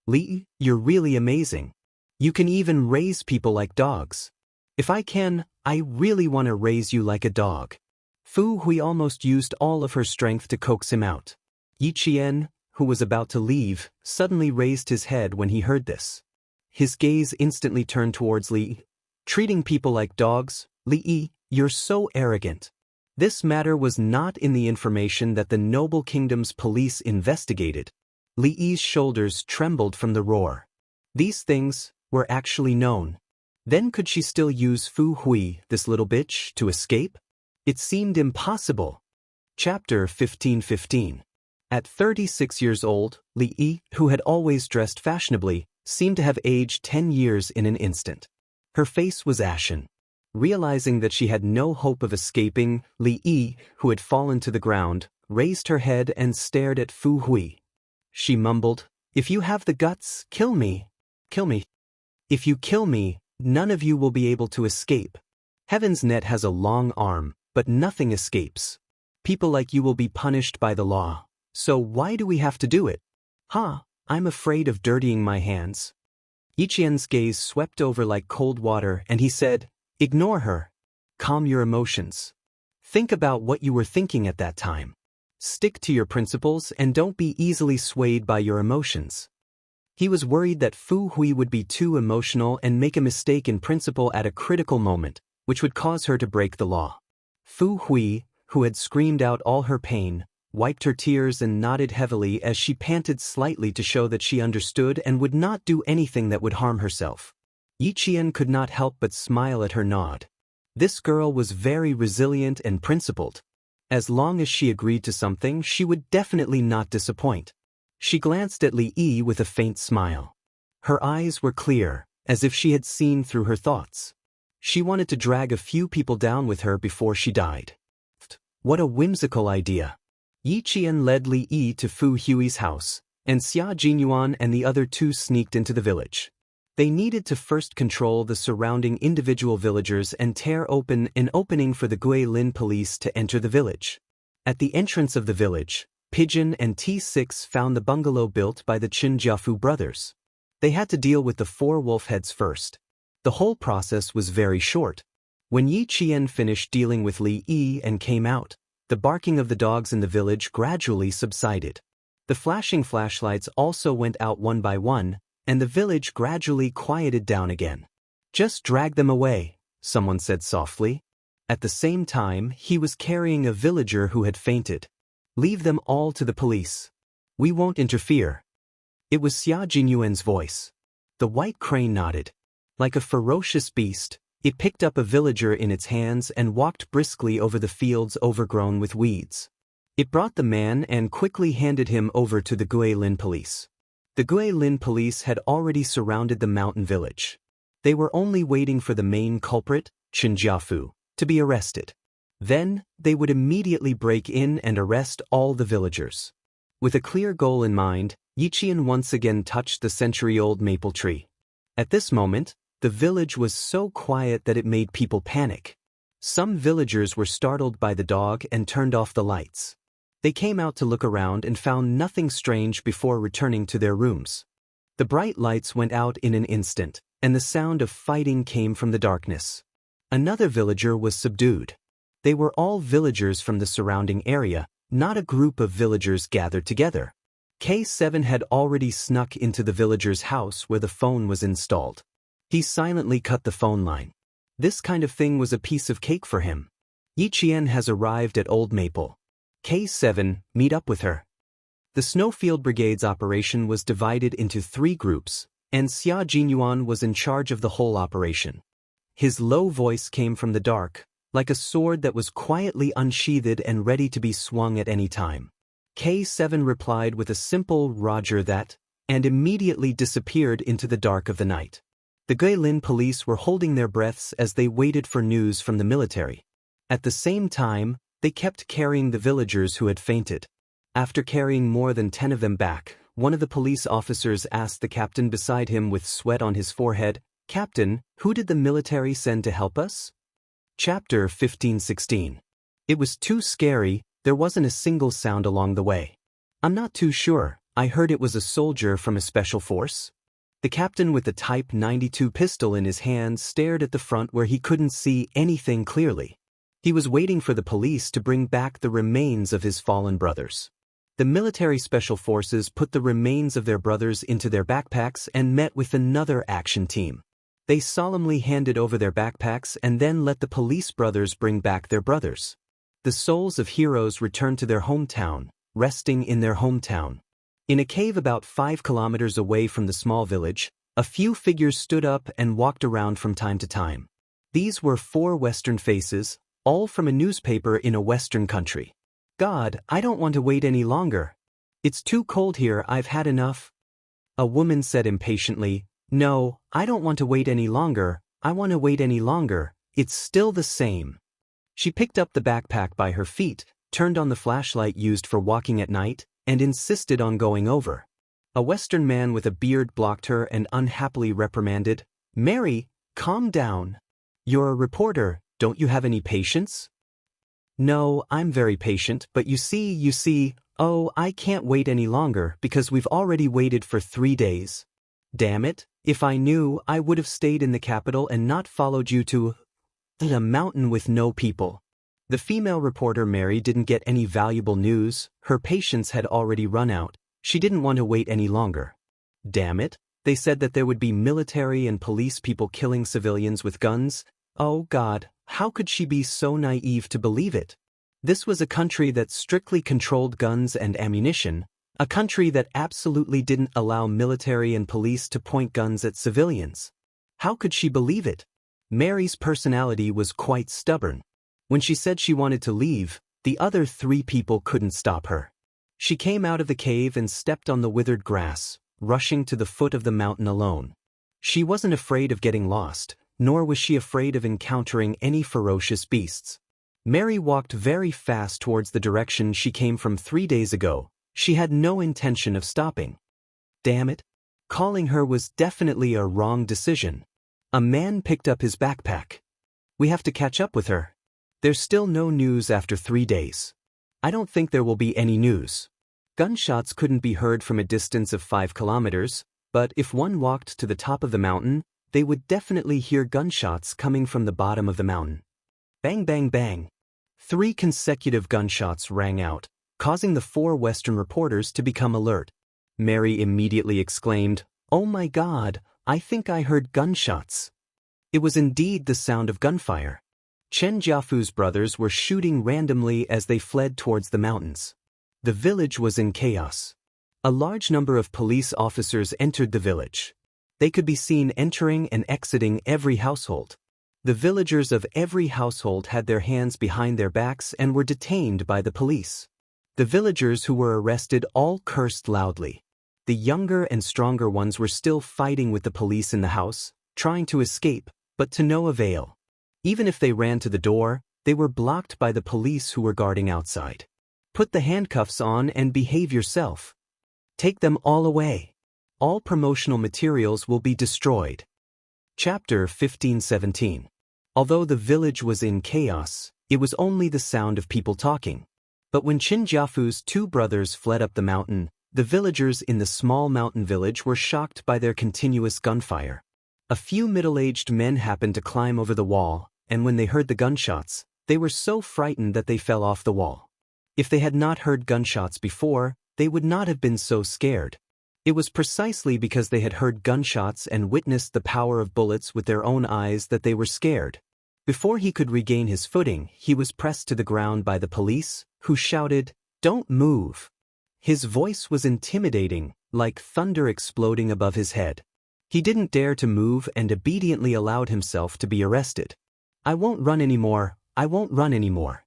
Li, you're really amazing. You can even raise people like dogs. If I can, I really want to raise you like a dog. Fu Hui almost used all of her strength to coax him out. Yi Qian, who was about to leave, suddenly raised his head when he heard this. His gaze instantly turned towards Li. Treating people like dogs, Li Yi, you're so arrogant. This matter was not in the information that the Noble Kingdom's police investigated. Li Yi's shoulders trembled from the roar. These things were actually known. Then could she still use Fu Hui, this little bitch, to escape? It seemed impossible. Chapter 1515. At 36 years old, Li Yi, who had always dressed fashionably, seemed to have aged 10 years in an instant. Her face was ashen. Realizing that she had no hope of escaping, Li Yi, who had fallen to the ground, raised her head and stared at Fu Hui. She mumbled, "If you have the guts, kill me. Kill me. If you kill me, none of you will be able to escape. Heaven's net has a long arm, but nothing escapes. People like you will be punished by the law. So why do we have to do it? I'm afraid of dirtying my hands." Yi Qian's gaze swept over like cold water and he said, "Ignore her. Calm your emotions. Think about what you were thinking at that time. Stick to your principles and don't be easily swayed by your emotions." He was worried that Fu Hui would be too emotional and make a mistake in principle at a critical moment, which would cause her to break the law. Fu Hui, who had screamed out all her pain, wiped her tears and nodded heavily as she panted slightly to show that she understood and would not do anything that would harm herself. Yi Qian could not help but smile at her nod. This girl was very resilient and principled. As long as she agreed to something, she would definitely not disappoint. She glanced at Li Yi with a faint smile. Her eyes were clear, as if she had seen through her thoughts. She wanted to drag a few people down with her before she died. What a whimsical idea. Yi Qian led Li Yi to Fu Hui's house, and Xia Jinyuan and the other two sneaked into the village. They needed to first control the surrounding individual villagers and tear open an opening for the Guilin police to enter the village. At the entrance of the village, Pigeon and T6 found the bungalow built by the Qin Jiafu brothers. They had to deal with the 4 wolf heads first. The whole process was very short. When Yi Qian finished dealing with Li Yi and came out, the barking of the dogs in the village gradually subsided. The flashing flashlights also went out one by one, and the village gradually quieted down again. "Just drag them away," someone said softly. At the same time, he was carrying a villager who had fainted. "Leave them all to the police. We won't interfere." It was Xia Jinyuan's voice. The white crane nodded. Like a ferocious beast, it picked up a villager in its hands and walked briskly over the fields overgrown with weeds. It brought the man and quickly handed him over to the Guilin police. The Guilin police had already surrounded the mountain village. They were only waiting for the main culprit, Qin Jiafu, to be arrested. Then, they would immediately break in and arrest all the villagers. With a clear goal in mind, Yiqian once again touched the century-old maple tree. At this moment, the village was so quiet that it made people panic. Some villagers were startled by the dog and turned off the lights. They came out to look around and found nothing strange before returning to their rooms. The bright lights went out in an instant, and the sound of fighting came from the darkness. Another villager was subdued. They were all villagers from the surrounding area, not a group of villagers gathered together. K7 had already snuck into the villager's house where the phone was installed. He silently cut the phone line. This kind of thing was a piece of cake for him. Yiqian has arrived at Old Maple. K7, meet up with her. The Snowfield Brigade's operation was divided into 3 groups, and Xia Jinyuan was in charge of the whole operation. His low voice came from the dark, like a sword that was quietly unsheathed and ready to be swung at any time. K7 replied with a simple "Roger that," and immediately disappeared into the dark of the night. The Guilin police were holding their breaths as they waited for news from the military. At the same time, they kept carrying the villagers who had fainted. After carrying more than 10 of them back, one of the police officers asked the captain beside him with sweat on his forehead, "Captain, who did the military send to help us?" Chapter 15:16. It was too scary, there wasn't a single sound along the way. "I'm not too sure, I heard it was a soldier from a special force." The captain with the Type 92 pistol in his hand stared at the front where he couldn't see anything clearly. He was waiting for the police to bring back the remains of his fallen brothers. The military special forces put the remains of their brothers into their backpacks and met with another action team. They solemnly handed over their backpacks and then let the police brothers bring back their brothers. The souls of heroes returned to their hometown, resting in their hometown. In a cave about 5 kilometers away from the small village, a few figures stood up and walked around from time to time. These were 4 Western faces, all from a newspaper in a Western country. "God, I don't want to wait any longer. It's too cold here, I've had enough." A woman said impatiently, "No, I don't want to wait any longer, I want to wait any longer, it's still the same." She picked up the backpack by her feet, turned on the flashlight used for walking at night, and insisted on going over. A Western man with a beard blocked her and unhappily reprimanded, "Mary, calm down. You're a reporter, don't you have any patience?" "No, I'm very patient, but you see, oh, I can't wait any longer because we've already waited for 3 days. Damn it, if I knew, I would have stayed in the capital and not followed you to a mountain with no people." The female reporter Mary didn't get any valuable news, her patience had already run out, she didn't want to wait any longer. Damn it, they said that there would be military and police people killing civilians with guns. Oh God, how could she be so naive to believe it? This was a country that strictly controlled guns and ammunition, a country that absolutely didn't allow military and police to point guns at civilians. How could she believe it? Mary's personality was quite stubborn. When she said she wanted to leave, the other 3 people couldn't stop her. She came out of the cave and stepped on the withered grass, rushing to the foot of the mountain alone. She wasn't afraid of getting lost, nor was she afraid of encountering any ferocious beasts. Mary walked very fast towards the direction she came from 3 days ago. She had no intention of stopping. Damn it. Calling her was definitely a wrong decision. A man picked up his backpack. "We have to catch up with her. There's still no news after 3 days. I don't think there will be any news." Gunshots couldn't be heard from a distance of 5 kilometers, but if one walked to the top of the mountain, they would definitely hear gunshots coming from the bottom of the mountain. Bang, bang, bang. 3 consecutive gunshots rang out, causing the 4 Western reporters to become alert. Mary immediately exclaimed, "Oh my God, I think I heard gunshots." It was indeed the sound of gunfire. Chen Jiafu's brothers were shooting randomly as they fled towards the mountains. The village was in chaos. A large number of police officers entered the village. They could be seen entering and exiting every household. The villagers of every household had their hands behind their backs and were detained by the police. The villagers who were arrested all cursed loudly. The younger and stronger ones were still fighting with the police in the house, trying to escape, but to no avail. Even if they ran to the door, they were blocked by the police who were guarding outside. "Put the handcuffs on and behave yourself." Take them all away. All promotional materials will be destroyed. Chapter 1517. Although the village was in chaos, it was only the sound of people talking. But when Qin Jiafu's two brothers fled up the mountain, the villagers in the small mountain village were shocked by their continuous gunfire. A few middle-aged men happened to climb over the wall, and when they heard the gunshots, they were so frightened that they fell off the wall. If they had not heard gunshots before, they would not have been so scared. It was precisely because they had heard gunshots and witnessed the power of bullets with their own eyes that they were scared. Before he could regain his footing, he was pressed to the ground by the police, who shouted, "Don't move." His voice was intimidating, like thunder exploding above his head. He didn't dare to move and obediently allowed himself to be arrested. "I won't run anymore, I won't run anymore.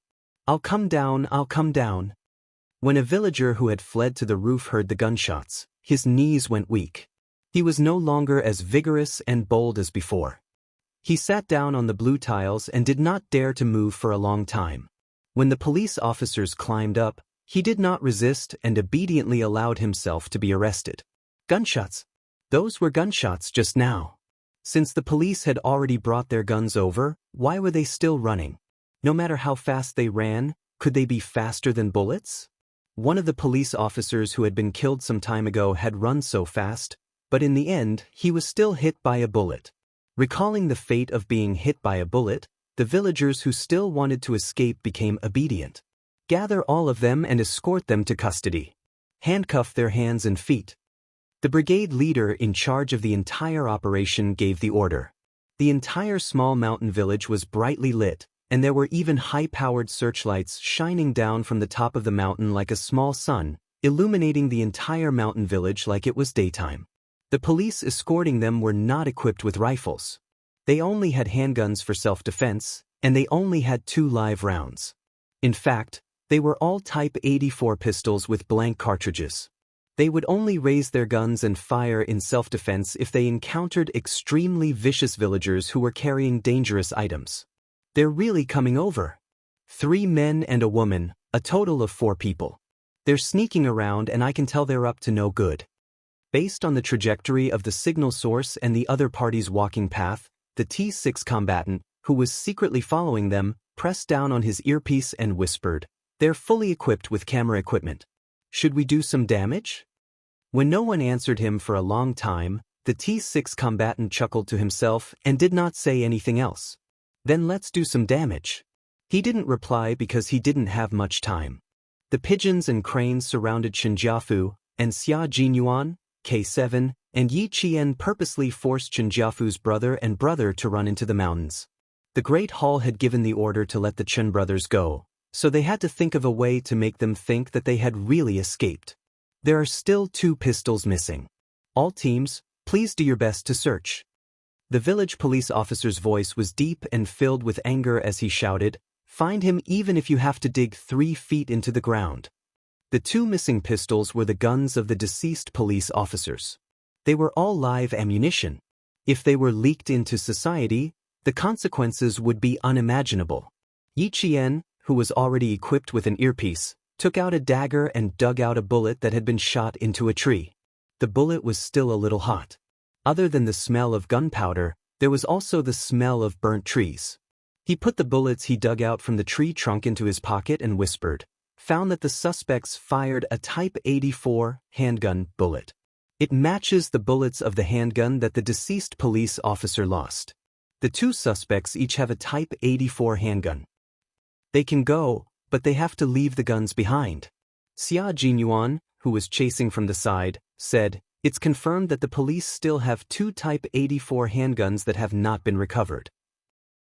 I'll come down, I'll come down." When a villager who had fled to the roof heard the gunshots, his knees went weak. He was no longer as vigorous and bold as before. He sat down on the blue tiles and did not dare to move for a long time. When the police officers climbed up, he did not resist and obediently allowed himself to be arrested. Gunshots. Those were gunshots just now. Since the police had already brought their guns over, why were they still running? No matter how fast they ran, could they be faster than bullets? One of the police officers who had been killed some time ago had run so fast, but in the end, he was still hit by a bullet. Recalling the fate of being hit by a bullet, the villagers who still wanted to escape became obedient. Gather all of them and escort them to custody. Handcuff their hands and feet. The brigade leader in charge of the entire operation gave the order. The entire small mountain village was brightly lit, and there were even high-powered searchlights shining down from the top of the mountain like a small sun, illuminating the entire mountain village like it was daytime. The police escorting them were not equipped with rifles. They only had handguns for self-defense, and they only had 2 live rounds. In fact, they were all Type 84 pistols with blank cartridges. They would only raise their guns and fire in self-defense if they encountered extremely vicious villagers who were carrying dangerous items. They're really coming over. 3 men and a woman, a total of 4 people. They're sneaking around and I can tell they're up to no good. Based on the trajectory of the signal source and the other party's walking path, the T6 combatant, who was secretly following them, pressed down on his earpiece and whispered, "They're fully equipped with camera equipment. Should we do some damage?" When no one answered him for a long time, the T6 combatant chuckled to himself and did not say anything else. "Then let's do some damage." He didn't reply because he didn't have much time. The pigeons and cranes surrounded Qin Jiafu, and Xia Jinyuan, K7, and Yi Qian purposely forced Qin Jiafu's brother and brother to run into the mountains. The Great Hall had given the order to let the Chen brothers go, so they had to think of a way to make them think that they had really escaped. There are still 2 pistols missing. All teams, please do your best to search. The village police officer's voice was deep and filled with anger as he shouted, "Find him even if you have to dig 3 feet into the ground." The 2 missing pistols were the guns of the deceased police officers. They were all live ammunition. If they were leaked into society, the consequences would be unimaginable. Yi Qian, who was already equipped with an earpiece, took out a dagger and dug out a bullet that had been shot into a tree. The bullet was still a little hot. Other than the smell of gunpowder, there was also the smell of burnt trees. He put the bullets he dug out from the tree trunk into his pocket and whispered, found that the suspects fired a Type 84 handgun bullet. It matches the bullets of the handgun that the deceased police officer lost. The 2 suspects each have a Type 84 handgun. They can go, but they have to leave the guns behind. Xia Jinyuan, who was chasing from the side, said, "It's confirmed that the police still have 2 Type 84 handguns that have not been recovered."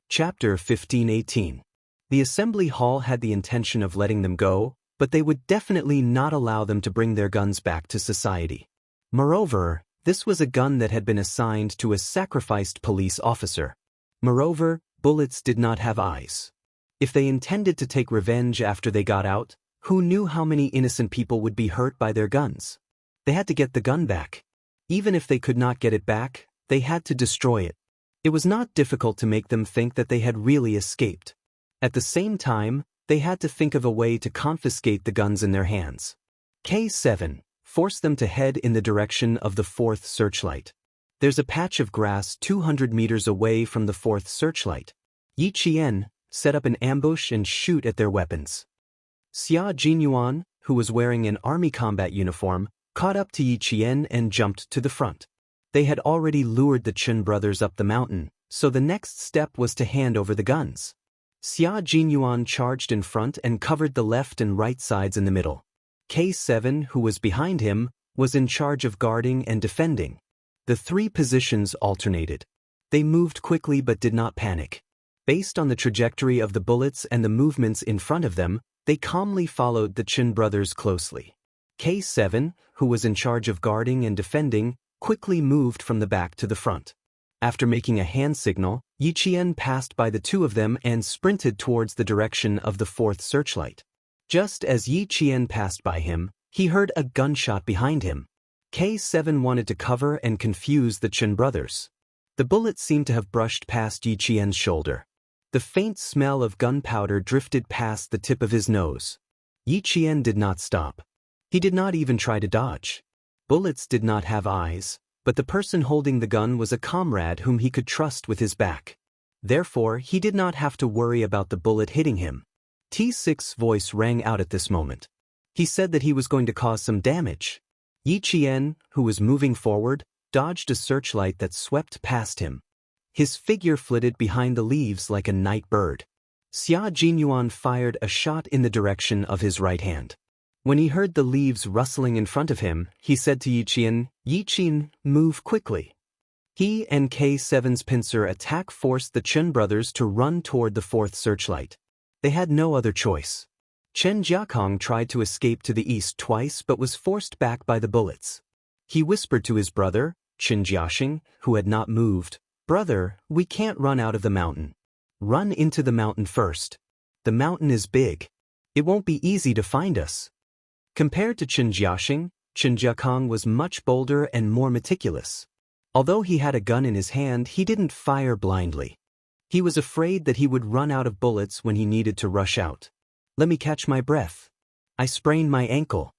Chapter 1518. The assembly hall had the intention of letting them go, but they would definitely not allow them to bring their guns back to society. Moreover, this was a gun that had been assigned to a sacrificed police officer. Moreover, bullets did not have eyes. If they intended to take revenge after they got out, who knew how many innocent people would be hurt by their guns? They had to get the gun back. Even if they could not get it back, they had to destroy it. It was not difficult to make them think that they had really escaped. At the same time, they had to think of a way to confiscate the guns in their hands. K7, force them to head in the direction of the fourth searchlight. There's a patch of grass 200 meters away from the fourth searchlight. Yi Qian set up an ambush and shoot at their weapons. Xia Jinyuan, who was wearing an army combat uniform, caught up to Yi Qian and jumped to the front. They had already lured the Chen brothers up the mountain, so the next step was to hand over the guns. Xia Jinyuan charged in front and covered the left and right sides in the middle. K7, who was behind him, was in charge of guarding and defending. The three positions alternated. They moved quickly but did not panic. Based on the trajectory of the bullets and the movements in front of them, they calmly followed the Chen brothers closely. K7, who was in charge of guarding and defending, quickly moved from the back to the front. After making a hand signal, Yi Qian passed by the two of them and sprinted towards the direction of the fourth searchlight. Just as Yi Qian passed by him, he heard a gunshot behind him. K7 wanted to cover and confuse the Chen brothers. The bullet seemed to have brushed past Yi Qian's shoulder. The faint smell of gunpowder drifted past the tip of his nose. Yi Qian did not stop. He did not even try to dodge. Bullets did not have eyes, but the person holding the gun was a comrade whom he could trust with his back. Therefore, he did not have to worry about the bullet hitting him. T6's voice rang out at this moment. He said that he was going to cause some damage. Yi Qian, who was moving forward, dodged a searchlight that swept past him. His figure flitted behind the leaves like a night bird. Xia Jinyuan fired a shot in the direction of his right hand. When he heard the leaves rustling in front of him, he said to Yi Qian, move quickly. He and K7's pincer attack forced the Chen brothers to run toward the fourth searchlight. They had no other choice. Chen Jiakong tried to escape to the east twice but was forced back by the bullets. He whispered to his brother, Chen Jiaxing, who had not moved, "Brother, we can't run out of the mountain. Run into the mountain first. The mountain is big. It won't be easy to find us." Compared to Chen Jiaxing, Chen Jiakong was much bolder and more meticulous. Although he had a gun in his hand, he didn't fire blindly. He was afraid that he would run out of bullets when he needed to rush out. "Let me catch my breath. I sprained my ankle."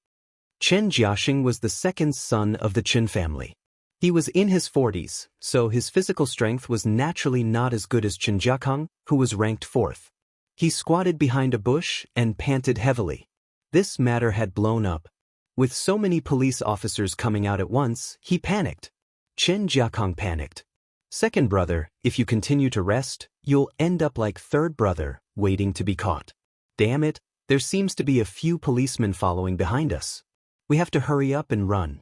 Chen Jiaxing was the second son of the Chen family. He was in his 40s, so his physical strength was naturally not as good as Chen Jiakong, who was ranked fourth. He squatted behind a bush and panted heavily. This matter had blown up. With so many police officers coming out at once, he panicked. Chen Jiakong panicked. "Second brother, if you continue to rest, you'll end up like third brother, waiting to be caught. Damn it, there seems to be a few policemen following behind us. We have to hurry up and run.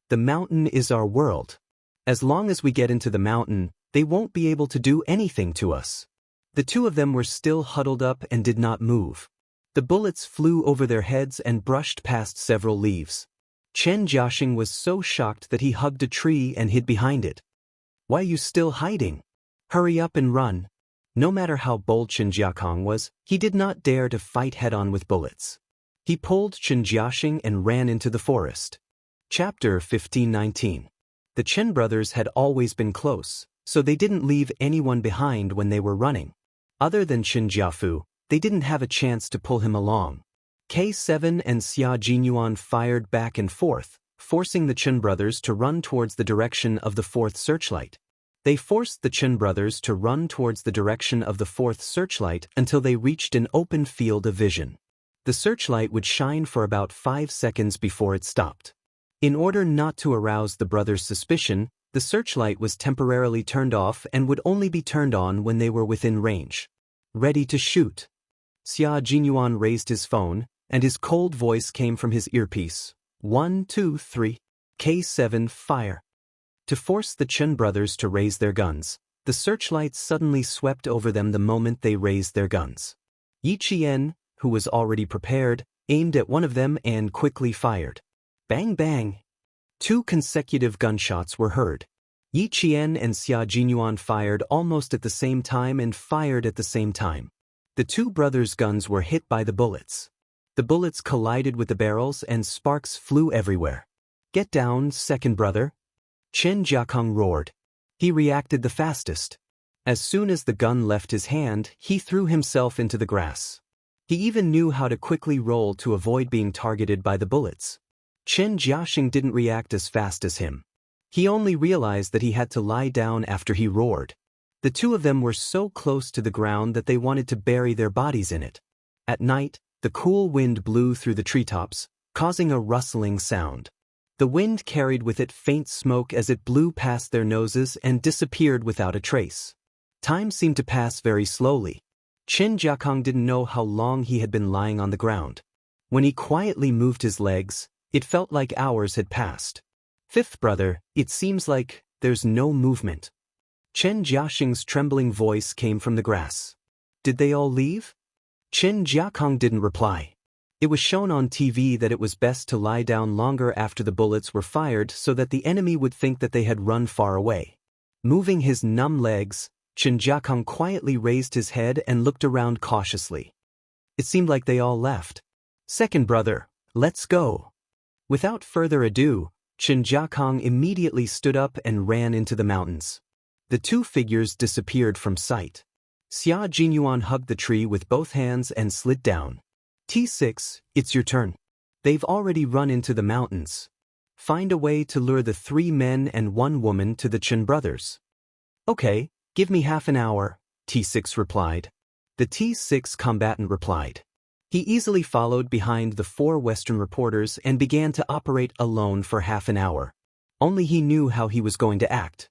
The mountain is our world. As long as we get into the mountain, they won't be able to do anything to us." The two of them were still huddled up and did not move. The bullets flew over their heads and brushed past several leaves. Chen Jiaxing was so shocked that he hugged a tree and hid behind it. "Why are you still hiding? Hurry up and run." No matter how bold Chen Jiakong was, he did not dare to fight head-on with bullets. He pulled Chen Jiaxing and ran into the forest. Chapter 15:19. The Chen brothers had always been close, so they didn't leave anyone behind when they were running. Other than Chen Jiafu, they didn't have a chance to pull him along. K7 and Xia Jinyuan fired back and forth, forcing the Chen brothers to run towards the direction of the fourth searchlight. They forced the Chen brothers to run towards the direction of the fourth searchlight until they reached an open field of vision. The searchlight would shine for about 5 seconds before it stopped. In order not to arouse the brothers' suspicion, the searchlight was temporarily turned off and would only be turned on when they were within range. "Ready to shoot." Xia Jinyuan raised his phone, and his cold voice came from his earpiece. 1, 2, 3. K7, fire. To force the Chen brothers to raise their guns, the searchlight suddenly swept over them the moment they raised their guns. Yi Qian, who was already prepared, aimed at one of them and quickly fired. Bang bang. 2 consecutive gunshots were heard. Yi Qian and Xia Jinyuan fired almost at the same time and fired at the same time. The two brothers' guns were hit by the bullets. The bullets collided with the barrels and sparks flew everywhere. "Get down, second brother." Chen Jiakong roared. He reacted the fastest. As soon as the gun left his hand, he threw himself into the grass. He even knew how to quickly roll to avoid being targeted by the bullets. Chen Jiaxing didn't react as fast as him. He only realized that he had to lie down after he roared. The two of them were so close to the ground that they wanted to bury their bodies in it. At night, the cool wind blew through the treetops, causing a rustling sound. The wind carried with it faint smoke as it blew past their noses and disappeared without a trace. Time seemed to pass very slowly. Chen Jiakong didn't know how long he had been lying on the ground. When he quietly moved his legs, it felt like hours had passed. Fifth brother, it seems like there's no movement. Chen Jiaxing's trembling voice came from the grass. Did they all leave? Chen Jiakong didn't reply. It was shown on TV that it was best to lie down longer after the bullets were fired so that the enemy would think that they had run far away. Moving his numb legs, Chen Jiakong quietly raised his head and looked around cautiously. It seemed like they all left. Second brother, let's go. Without further ado, Chen Jiakong immediately stood up and ran into the mountains. The two figures disappeared from sight. Xia Jinyuan hugged the tree with both hands and slid down. T6, it's your turn. They've already run into the mountains. Find a way to lure the 3 men and 1 woman to the Chen brothers. Okay, give me half an hour, T6 replied. The T6 combatant replied. He easily followed behind the 4 Western reporters and began to operate alone for half an hour. Only he knew how he was going to act.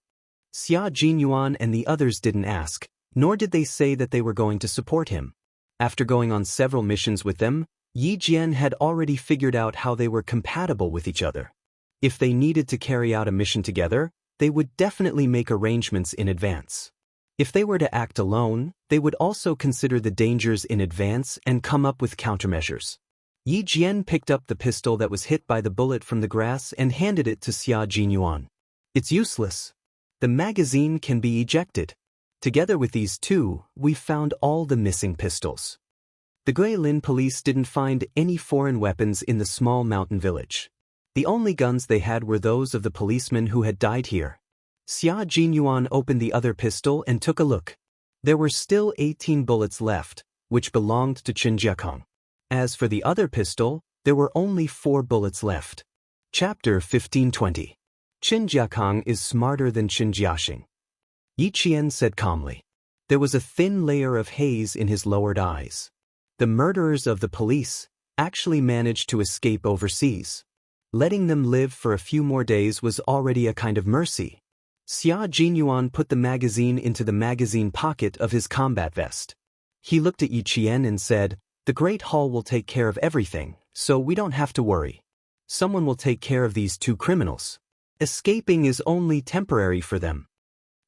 Xia Jinyuan and the others didn't ask, nor did they say that they were going to support him. After going on several missions with them, Yi Jian had already figured out how they were compatible with each other. If they needed to carry out a mission together, they would definitely make arrangements in advance. If they were to act alone, they would also consider the dangers in advance and come up with countermeasures. Yi Jian picked up the pistol that was hit by the bullet from the grass and handed it to Xia Jinyuan. It's useless. The magazine can be ejected. Together with these two, we found all the missing pistols. The Guilin police didn't find any foreign weapons in the small mountain village. The only guns they had were those of the policemen who had died here. Xia Jinyuan opened the other pistol and took a look. There were still 18 bullets left, which belonged to Chen Jiakong. As for the other pistol, there were only 4 bullets left. Chapter 1520. Chen Jiakong is smarter than Chen Jiaxing. Yi Qian said calmly. There was a thin layer of haze in his lowered eyes. The murderers of the police actually managed to escape overseas. Letting them live for a few more days was already a kind of mercy. Xia Jinyuan put the magazine into the magazine pocket of his combat vest. He looked at Yi Qian and said, "The Great Hall will take care of everything, so we don't have to worry. Someone will take care of these 2 criminals. Escaping is only temporary for them."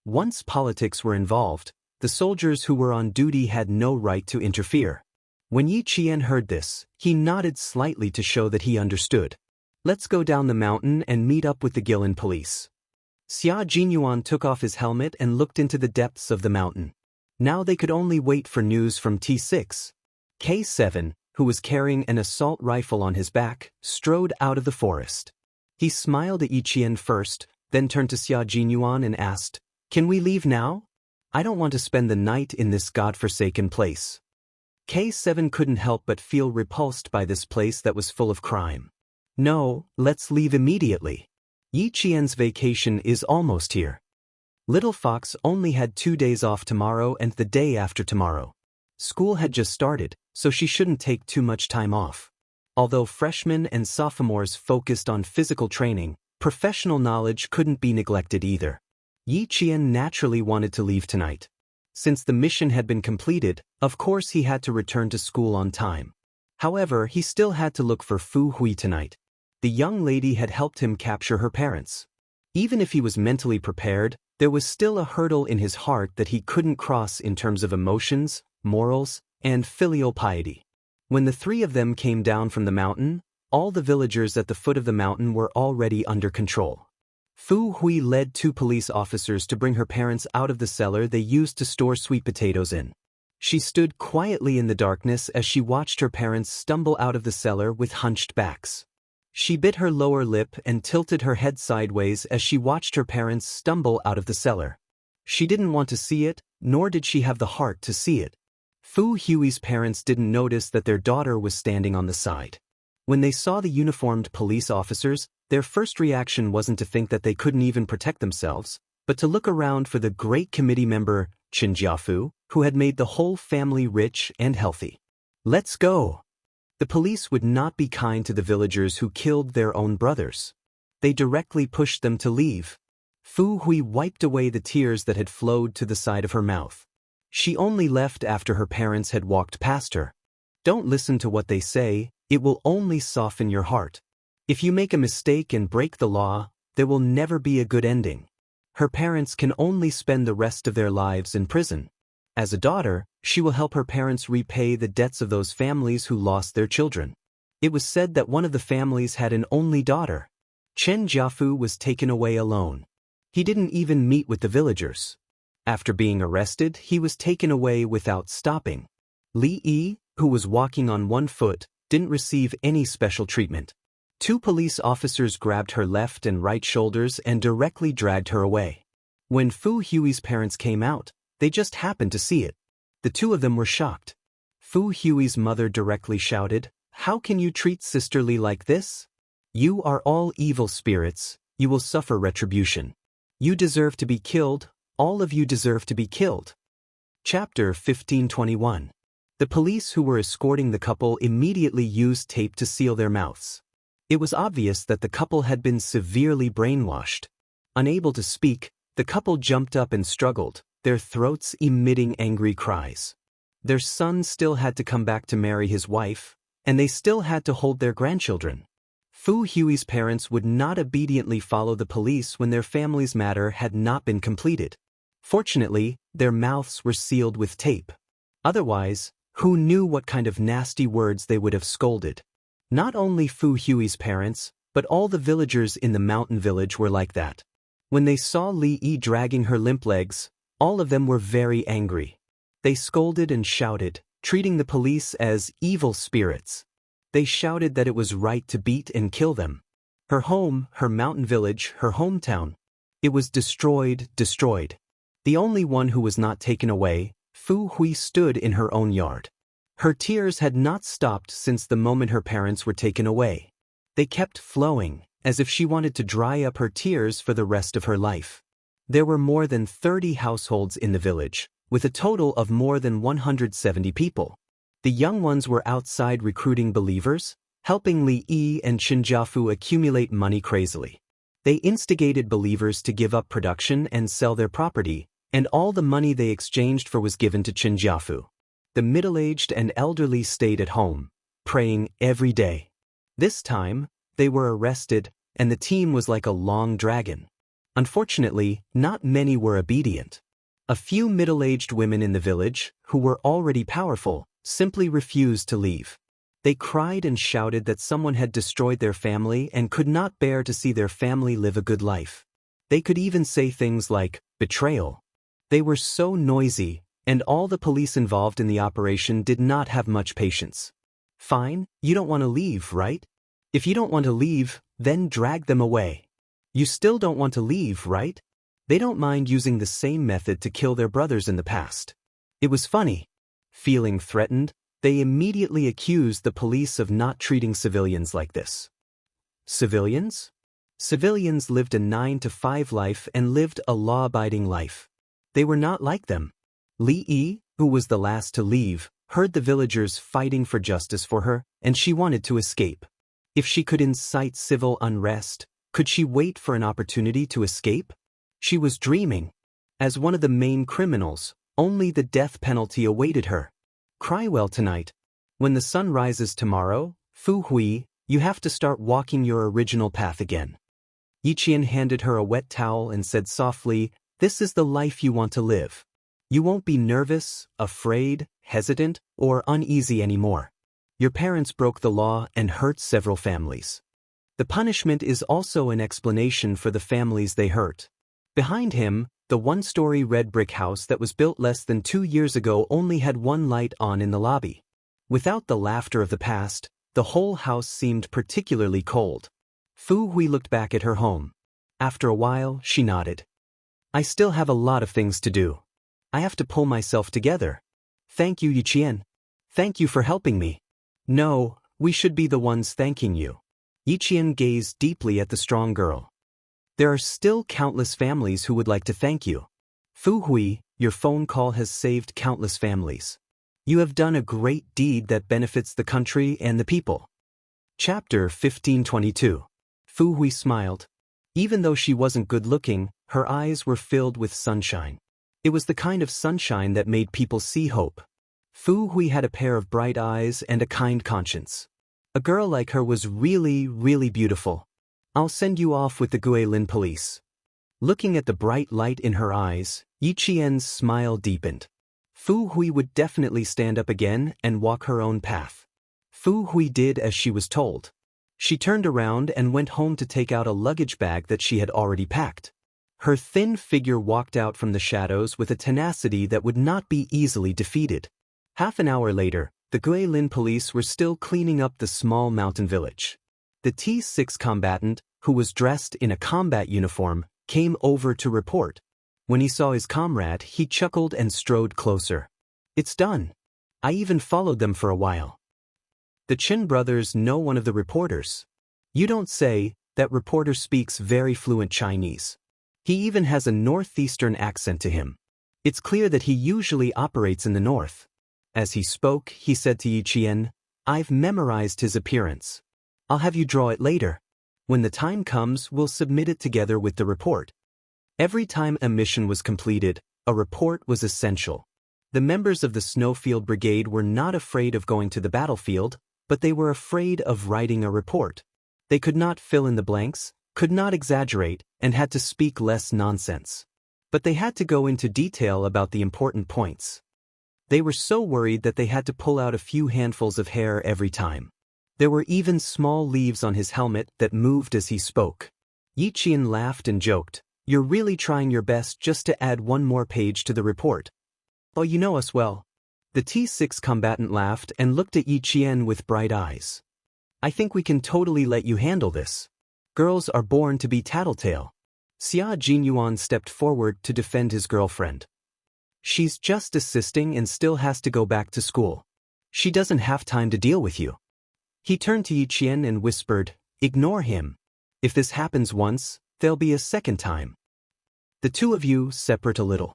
Once politics were involved, the soldiers who were on duty had no right to interfere. When Yi Qian heard this, he nodded slightly to show that he understood. Let's go down the mountain and meet up with the Guilin police. Xia Jinyuan took off his helmet and looked into the depths of the mountain. Now they could only wait for news from T6. K7, who was carrying an assault rifle on his back, strode out of the forest. He smiled at Yi Qian first, then turned to Xia Jinyuan and asked, "Can we leave now? I don't want to spend the night in this godforsaken place." K7 couldn't help but feel repulsed by this place that was full of crime. "No, let's leave immediately. Yi Qian's vacation is almost here." Little Fox only had 2 days off tomorrow and the day after tomorrow. School had just started, so she shouldn't take too much time off. Although freshmen and sophomores focused on physical training, professional knowledge couldn't be neglected either. Yi Qian naturally wanted to leave tonight. Since the mission had been completed, of course he had to return to school on time. However, he still had to look for Fu Hui tonight. The young lady had helped him capture her parents. Even if he was mentally prepared, there was still a hurdle in his heart that he couldn't cross in terms of emotions, morals, and filial piety. When the 3 of them came down from the mountain, all the villagers at the foot of the mountain were already under control. Fu Hui led 2 police officers to bring her parents out of the cellar they used to store sweet potatoes in. She stood quietly in the darkness as she watched her parents stumble out of the cellar with hunched backs. She bit her lower lip and tilted her head sideways as she watched her parents stumble out of the cellar. She didn't want to see it, nor did she have the heart to see it. Fu Hui's parents didn't notice that their daughter was standing on the side. When they saw the uniformed police officers, their first reaction wasn't to think that they couldn't even protect themselves, but to look around for the great committee member, Qin Jiafu, who had made the whole family rich and healthy. Let's go! The police would not be kind to the villagers who killed their own brothers. They directly pushed them to leave. Fu Hui wiped away the tears that had flowed to the side of her mouth. She only left after her parents had walked past her. Don't listen to what they say, it will only soften your heart. If you make a mistake and break the law, there will never be a good ending. Her parents can only spend the rest of their lives in prison. As a daughter, she will help her parents repay the debts of those families who lost their children. It was said that one of the families had an only daughter. Chen Jiafu was taken away alone. He didn't even meet with the villagers. After being arrested, he was taken away without stopping. Li Yi, who was walking on one foot, didn't receive any special treatment. Two police officers grabbed her left and right shoulders and directly dragged her away. When Fu Hui's parents came out, they just happened to see it. The two of them were shocked. Fu Hui's mother directly shouted, "How can you treat sisterly like this? You are all evil spirits, you will suffer retribution. You deserve to be killed, all of you deserve to be killed." Chapter 1521. The police who were escorting the couple immediately used tape to seal their mouths. It was obvious that the couple had been severely brainwashed. Unable to speak, the couple jumped up and struggled, their throats emitting angry cries. Their son still had to come back to marry his wife, and they still had to hold their grandchildren. Fu Hui's parents would not obediently follow the police when their family's matter had not been completed. Fortunately, their mouths were sealed with tape. Otherwise, who knew what kind of nasty words they would have scolded? Not only Fu Hui's parents, but all the villagers in the mountain village were like that. When they saw Li Yi dragging her limp legs, all of them were very angry. They scolded and shouted, treating the police as evil spirits. They shouted that it was right to beat and kill them. Her home, her mountain village, her hometown. It was destroyed. The only one who was not taken away, Fu Hui, stood in her own yard. Her tears had not stopped since the moment her parents were taken away. They kept flowing, as if she wanted to dry up her tears for the rest of her life. There were more than 30 households in the village, with a total of more than 170 people. The young ones were outside recruiting believers, helping Li Yi and Qin Jiafu accumulate money crazily. They instigated believers to give up production and sell their property, and all the money they exchanged for was given to Qin Jiafu. The middle-aged and elderly stayed at home, praying every day. This time, they were arrested, and the team was like a long dragon. Unfortunately, not many were obedient. A few middle-aged women in the village, who were already powerful, simply refused to leave. They cried and shouted that someone had destroyed their family and could not bear to see their family live a good life. They could even say things like, betrayal. They were so noisy, and all the police involved in the operation did not have much patience. Fine, you don't want to leave, right? If you don't want to leave, then drag them away. You still don't want to leave, right? They don't mind using the same method to kill their brothers in the past. It was funny. Feeling threatened, they immediately accused the police of not treating civilians like this. Civilians? Civilians lived a 9-to-5 life and lived a law-abiding life. They were not like them. Li Yi, who was the last to leave, heard the villagers fighting for justice for her, and she wanted to escape. If she could incite civil unrest, could she wait for an opportunity to escape? She was dreaming. As one of the main criminals, only the death penalty awaited her. Cry well tonight. When the sun rises tomorrow, Fu Hui, you have to start walking your original path again. Yiqian handed her a wet towel and said softly, "This is the life you want to live. You won't be nervous, afraid, hesitant, or uneasy anymore. Your parents broke the law and hurt several families. The punishment is also an explanation for the families they hurt." Behind him, the one-story red brick house that was built less than 2 years ago only had one light on in the lobby. Without the laughter of the past, the whole house seemed particularly cold. Fu Hui looked back at her home. After a while, she nodded. "I still have a lot of things to do. I have to pull myself together. Thank you, Yiqian. Thank you for helping me." "No, We should be the ones thanking you. Yiqian gazed deeply at the strong girl. There are still countless families who would like to thank you. Fu Hui, your phone call has saved countless families. You have done a great deed that benefits the country and the people. Chapter 1522. Fu Hui smiled. Even though she wasn't good-looking, her eyes were filled with sunshine. It was the kind of sunshine that made people see hope. Fu Hui had a pair of bright eyes and a kind conscience. A girl like her was really, really beautiful. I'll send you off with the Guilin police. Looking at the bright light in her eyes, Yiqian's smile deepened. Fu Hui would definitely stand up again and walk her own path. Fu Hui did as she was told. She turned around and went home to take out a luggage bag that she had already packed. Her thin figure walked out from the shadows with a tenacity that would not be easily defeated. Half an hour later, the Guilin police were still cleaning up the small mountain village. The T6 combatant, who was dressed in a combat uniform, came over to report. When he saw his comrade, he chuckled and strode closer. It's done. I even followed them for a while. The Chin brothers know one of the reporters. You don't say. That reporter speaks very fluent Chinese. He even has a northeastern accent to him. It's clear that he usually operates in the north. As he spoke, he said to Yiqian, I've memorized his appearance. I'll have you draw it later. When the time comes, we'll submit it together with the report. Every time a mission was completed, a report was essential. The members of the Snowfield Brigade were not afraid of going to the battlefield, but they were afraid of writing a report. They could not fill in the blanks, could not exaggerate, and had to speak less nonsense. But they had to go into detail about the important points. They were so worried that they had to pull out a few handfuls of hair every time. There were even small leaves on his helmet that moved as he spoke. Yiqian laughed and joked, You're really trying your best just to add one more page to the report. Oh, you know us well. The T6 combatant laughed and looked at Yiqian with bright eyes. I think we can totally let you handle this. Girls are born to be tattletale. Xia Jinyuan stepped forward to defend his girlfriend. She's just assisting and still has to go back to school. She doesn't have time to deal with you. He turned to Yiqian and whispered, Ignore him. If this happens once, there'll be a second time. The two of you separate a little.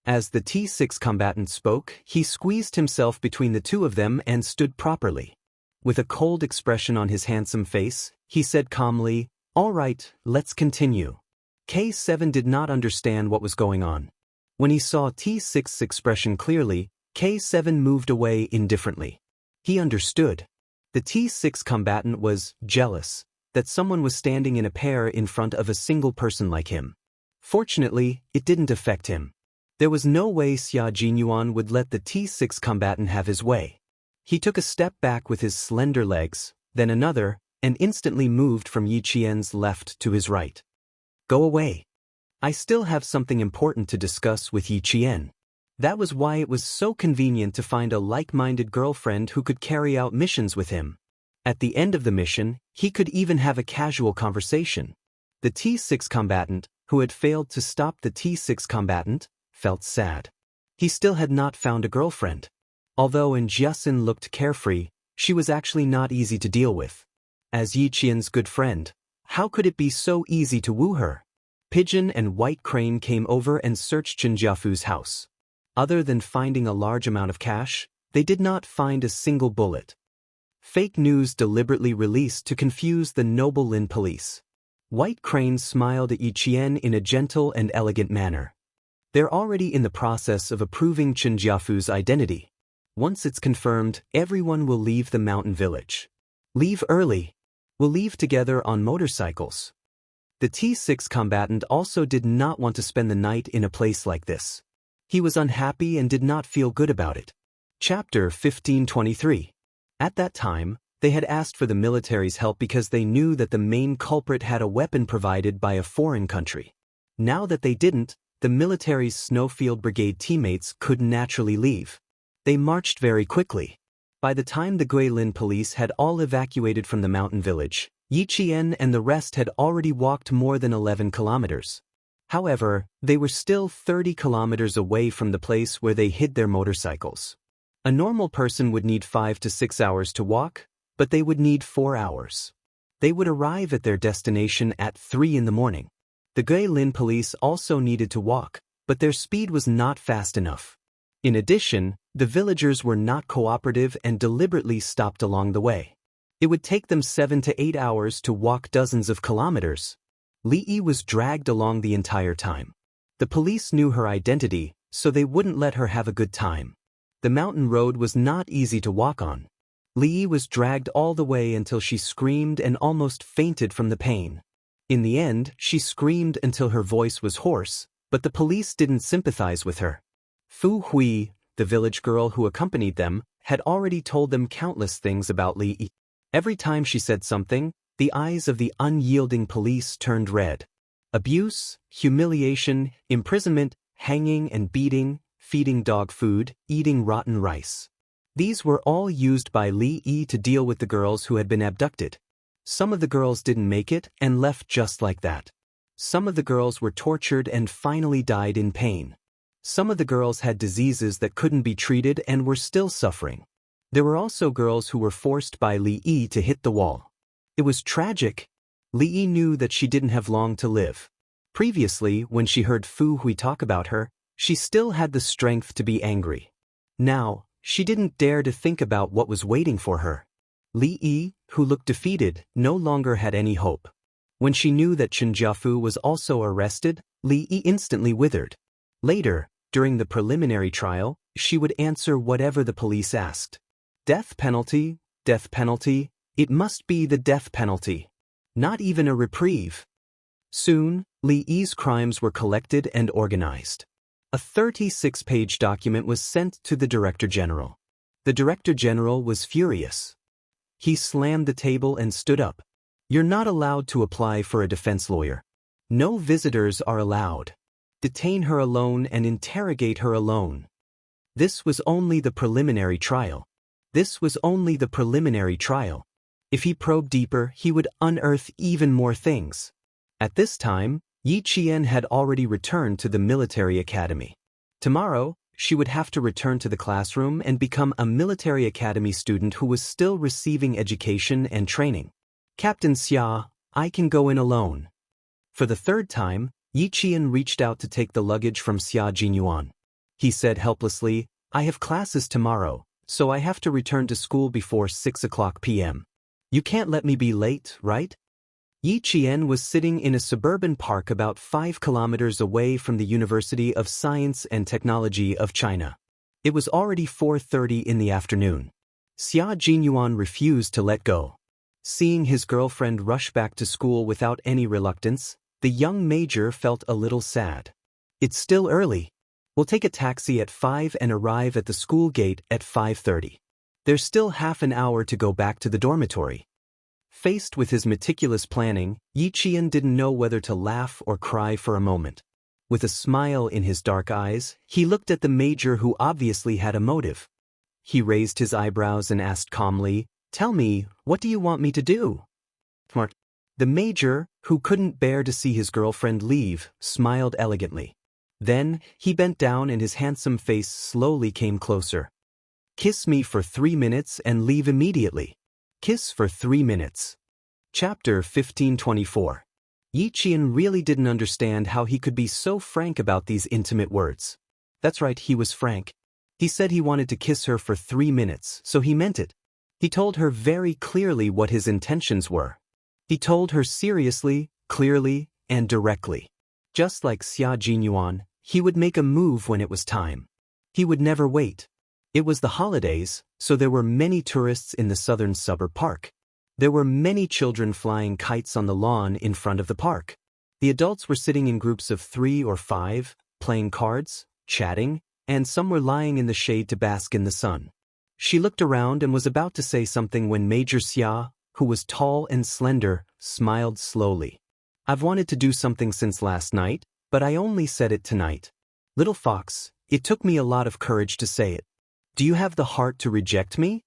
As the T6 combatant spoke, he squeezed himself between the two of them and stood properly. With a cold expression on his handsome face, he said calmly, All right, let's continue. K7 did not understand what was going on. When he saw T6's expression clearly, K7 moved away indifferently. He understood. The T6 combatant was jealous that someone was standing in a pair in front of a single person like him. Fortunately, it didn't affect him. There was no way Xia Jinyuan would let the T6 combatant have his way. He took a step back with his slender legs, then another, and instantly moved from Yiqian's left to his right. Go away. I still have something important to discuss with Yiqian. That was why it was so convenient to find a like-minded girlfriend who could carry out missions with him. At the end of the mission, he could even have a casual conversation. The T6 combatant, who had failed to stop the T6 combatant, felt sad. He still had not found a girlfriend. Although Jiasin looked carefree, she was actually not easy to deal with. As Yiqian's good friend, how could it be so easy to woo her? Pigeon and White Crane came over and searched Jinjiafu's house. Other than finding a large amount of cash, they did not find a single bullet. Fake news deliberately released to confuse the Noble Lin police. White Crane smiled at Yiqian in a gentle and elegant manner. They're already in the process of approving Jinjiafu's identity. Once it's confirmed, everyone will leave the mountain village. Leave early. We'll leave together on motorcycles. The T6 combatant also did not want to spend the night in a place like this. He was unhappy and did not feel good about it. Chapter 1523. At that time, they had asked for the military's help because they knew that the main culprit had a weapon provided by a foreign country. Now that they didn't, the military's Snowfield Brigade teammates could naturally leave. They marched very quickly. By the time the Guilin police had all evacuated from the mountain village, Yiqian and the rest had already walked more than 11 kilometers. However, they were still 30 kilometers away from the place where they hid their motorcycles. A normal person would need 5 to 6 hours to walk, but they would need 4 hours. They would arrive at their destination at 3 in the morning. The Guilin police also needed to walk, but their speed was not fast enough. In addition, the villagers were not cooperative and deliberately stopped along the way. It would take them 7 to 8 hours to walk dozens of kilometers. Li Yi was dragged along the entire time. The police knew her identity, so they wouldn't let her have a good time. The mountain road was not easy to walk on. Li Yi was dragged all the way until she screamed and almost fainted from the pain. In the end, she screamed until her voice was hoarse, but the police didn't sympathize with her. Fu Hui, the village girl who accompanied them, had already told them countless things about Li Yi. Every time she said something, the eyes of the unyielding police turned red. Abuse, humiliation, imprisonment, hanging and beating, feeding dog food, eating rotten rice. These were all used by Li Yi to deal with the girls who had been abducted. Some of the girls didn't make it and left just like that. Some of the girls were tortured and finally died in pain. Some of the girls had diseases that couldn't be treated and were still suffering. There were also girls who were forced by Li Yi to hit the wall. It was tragic. Li Yi knew that she didn't have long to live. Previously, when she heard Fu Hui talk about her, she still had the strength to be angry. Now, she didn't dare to think about what was waiting for her. Li Yi, who looked defeated, no longer had any hope. When she knew that Chen Jiafu was also arrested, Li Yi instantly withered. Later, during the preliminary trial, she would answer whatever the police asked. Death penalty, it must be the death penalty. Not even a reprieve. Soon, Li Yi's crimes were collected and organized. A 36-page document was sent to the Director General. The Director General was furious. He slammed the table and stood up. You're not allowed to apply for a defense lawyer. No visitors are allowed. Detain her alone and interrogate her alone. This was only the preliminary trial. This was only the preliminary trial. If he probed deeper, he would unearth even more things. At this time, Yi Qian had already returned to the military academy. Tomorrow, she would have to return to the classroom and become a military academy student who was still receiving education and training. Captain Xia, I can go in alone. For the third time, Yi Qian reached out to take the luggage from Xia Jinyuan. He said helplessly, I have classes tomorrow, so I have to return to school before 6 o'clock p.m. You can't let me be late, right? Yi Qian was sitting in a suburban park about 5 kilometers away from the University of Science and Technology of China. It was already 4:30 in the afternoon. Xia Jinyuan refused to let go. Seeing his girlfriend rush back to school without any reluctance, the young major felt a little sad. It's still early. We'll take a taxi at 5 and arrive at the school gate at 5:30. There's still half an hour to go back to the dormitory. Faced with his meticulous planning, Yi Qian didn't know whether to laugh or cry for a moment. With a smile in his dark eyes, he looked at the major who obviously had a motive. He raised his eyebrows and asked calmly, Tell me, what do you want me to do? Smart. The major, who couldn't bear to see his girlfriend leave, smiled elegantly. Then, he bent down and his handsome face slowly came closer. Kiss me for 3 minutes and leave immediately. Kiss for 3 minutes. Chapter 1524. Yi Qian really didn't understand how he could be so frank about these intimate words. That's right, he was frank. He said he wanted to kiss her for 3 minutes, so he meant it. He told her very clearly what his intentions were. He told her seriously, clearly, and directly. Just like Xia Jinyuan, he would make a move when it was time. He would never wait. It was the holidays, so there were many tourists in the southern suburb park. There were many children flying kites on the lawn in front of the park. The adults were sitting in groups of 3 or 5, playing cards, chatting, and some were lying in the shade to bask in the sun. She looked around and was about to say something when Major Xia, who was tall and slender, smiled slowly. I've wanted to do something since last night, but I only said it tonight. Little fox, it took me a lot of courage to say it. Do you have the heart to reject me?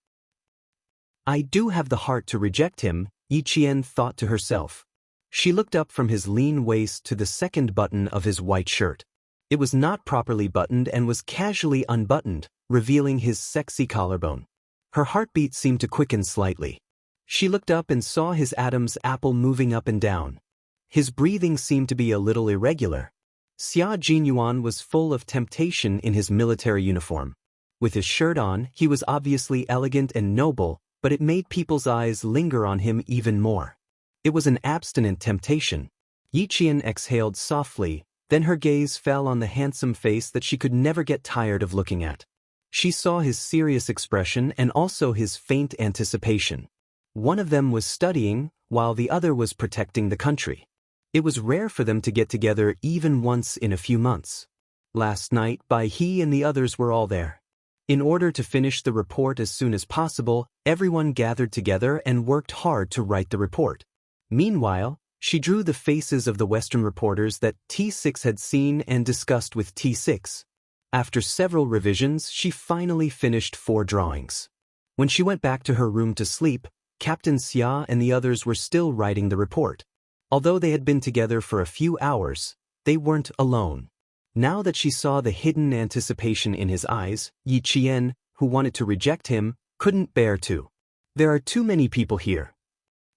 I do have the heart to reject him, Yi Qian thought to herself. She looked up from his lean waist to the second button of his white shirt. It was not properly buttoned and was casually unbuttoned, revealing his sexy collarbone. Her heartbeat seemed to quicken slightly. She looked up and saw his Adam's apple moving up and down. His breathing seemed to be a little irregular. Xia Jinyuan was full of temptation in his military uniform. With his shirt on, he was obviously elegant and noble, but it made people's eyes linger on him even more. It was an abstinent temptation. Yi Qian exhaled softly, then her gaze fell on the handsome face that she could never get tired of looking at. She saw his serious expression and also his faint anticipation. One of them was studying, while the other was protecting the country. It was rare for them to get together even once in a few months. Last night, he and the others were all there. In order to finish the report as soon as possible, everyone gathered together and worked hard to write the report. Meanwhile, she drew the faces of the Western reporters that T6 had seen and discussed with T6. After several revisions, she finally finished 4 drawings. When she went back to her room to sleep, Captain Xia and the others were still writing the report. Although they had been together for a few hours, they weren't alone. Now that she saw the hidden anticipation in his eyes, Yi Qian, who wanted to reject him, couldn't bear to. "There are too many people here."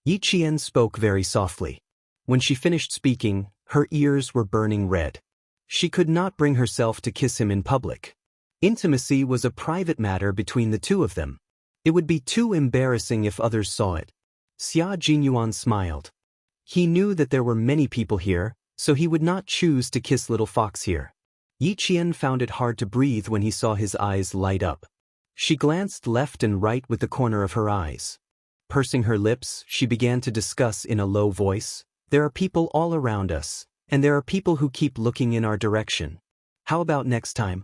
Yi Qian spoke very softly. When she finished speaking, her ears were burning red. She could not bring herself to kiss him in public. Intimacy was a private matter between the two of them. It would be too embarrassing if others saw it. Xia Jinyuan smiled. He knew that there were many people here, so he would not choose to kiss little Fox here. Yi Qian found it hard to breathe when he saw his eyes light up. She glanced left and right with the corner of her eyes. Pursing her lips, she began to discuss in a low voice, "There are people all around us, and there are people who keep looking in our direction. How about next time?"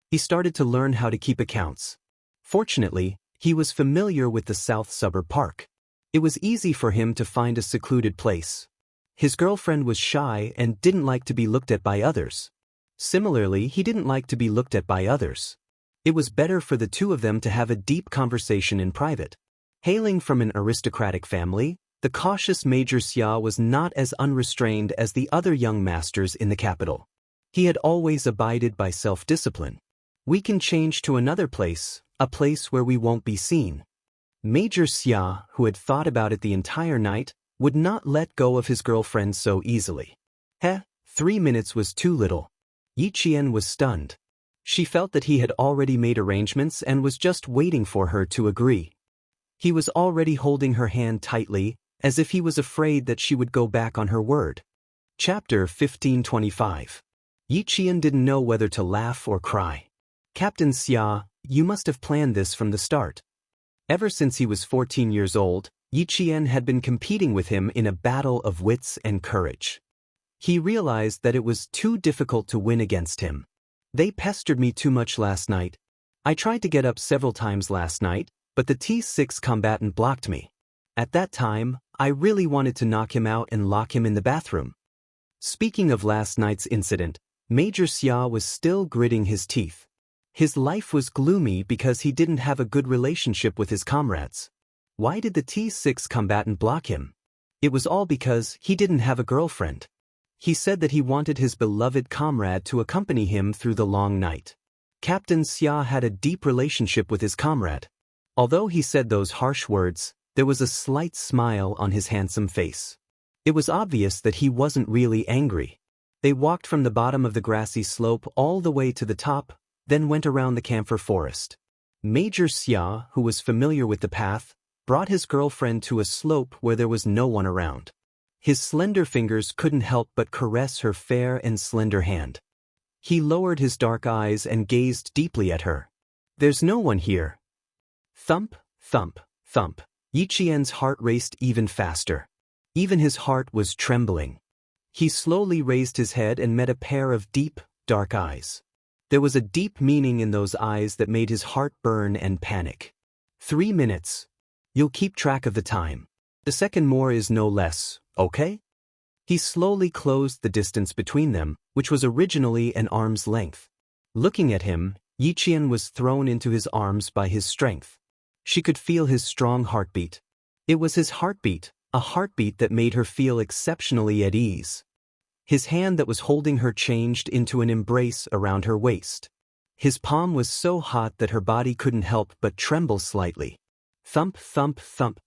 He started to learn how to keep accounts. Fortunately, he was familiar with the South Suburb Park. It was easy for him to find a secluded place. His girlfriend was shy and didn't like to be looked at by others. Similarly, he didn't like to be looked at by others. It was better for the two of them to have a deep conversation in private. Hailing from an aristocratic family, the cautious Major Xia was not as unrestrained as the other young masters in the capital. He had always abided by self-discipline. "We can change to another place, a place where we won't be seen." Major Xia, who had thought about it the entire night, would not let go of his girlfriend so easily. 3 minutes was too little. Yi Qian was stunned. She felt that he had already made arrangements and was just waiting for her to agree. He was already holding her hand tightly, as if he was afraid that she would go back on her word. Chapter 1525. Yi Qian didn't know whether to laugh or cry. "Captain Xia, you must have planned this from the start." Ever since he was 14 years old, Yi Qian had been competing with him in a battle of wits and courage. He realized that it was too difficult to win against him. "They pestered me too much last night. I tried to get up several times last night, but the T6 combatant blocked me. At that time, I really wanted to knock him out and lock him in the bathroom." Speaking of last night's incident, Major Xia was still gritting his teeth. His life was gloomy because he didn't have a good relationship with his comrades. Why did the T6 combatant block him? It was all because he didn't have a girlfriend. He said that he wanted his beloved comrade to accompany him through the long night. Captain Xia had a deep relationship with his comrade. Although he said those harsh words, there was a slight smile on his handsome face. It was obvious that he wasn't really angry. They walked from the bottom of the grassy slope all the way to the top, then went around the camphor forest. Major Xia, who was familiar with the path, brought his girlfriend to a slope where there was no one around. His slender fingers couldn't help but caress her fair and slender hand. He lowered his dark eyes and gazed deeply at her. "There's no one here." Thump, thump, thump. Yi Qian's heart raced even faster. Even his heart was trembling. He slowly raised his head and met a pair of deep, dark eyes. There was a deep meaning in those eyes that made his heart burn and panic. 3 minutes. You'll keep track of the time. The second more is no less, okay? He slowly closed the distance between them, which was originally an arm's length. Looking at him, Yi Qian was thrown into his arms by his strength. She could feel his strong heartbeat. It was his heartbeat, a heartbeat that made her feel exceptionally at ease. His hand that was holding her changed into an embrace around her waist. His palm was so hot that her body couldn't help but tremble slightly. Thump, thump, thump.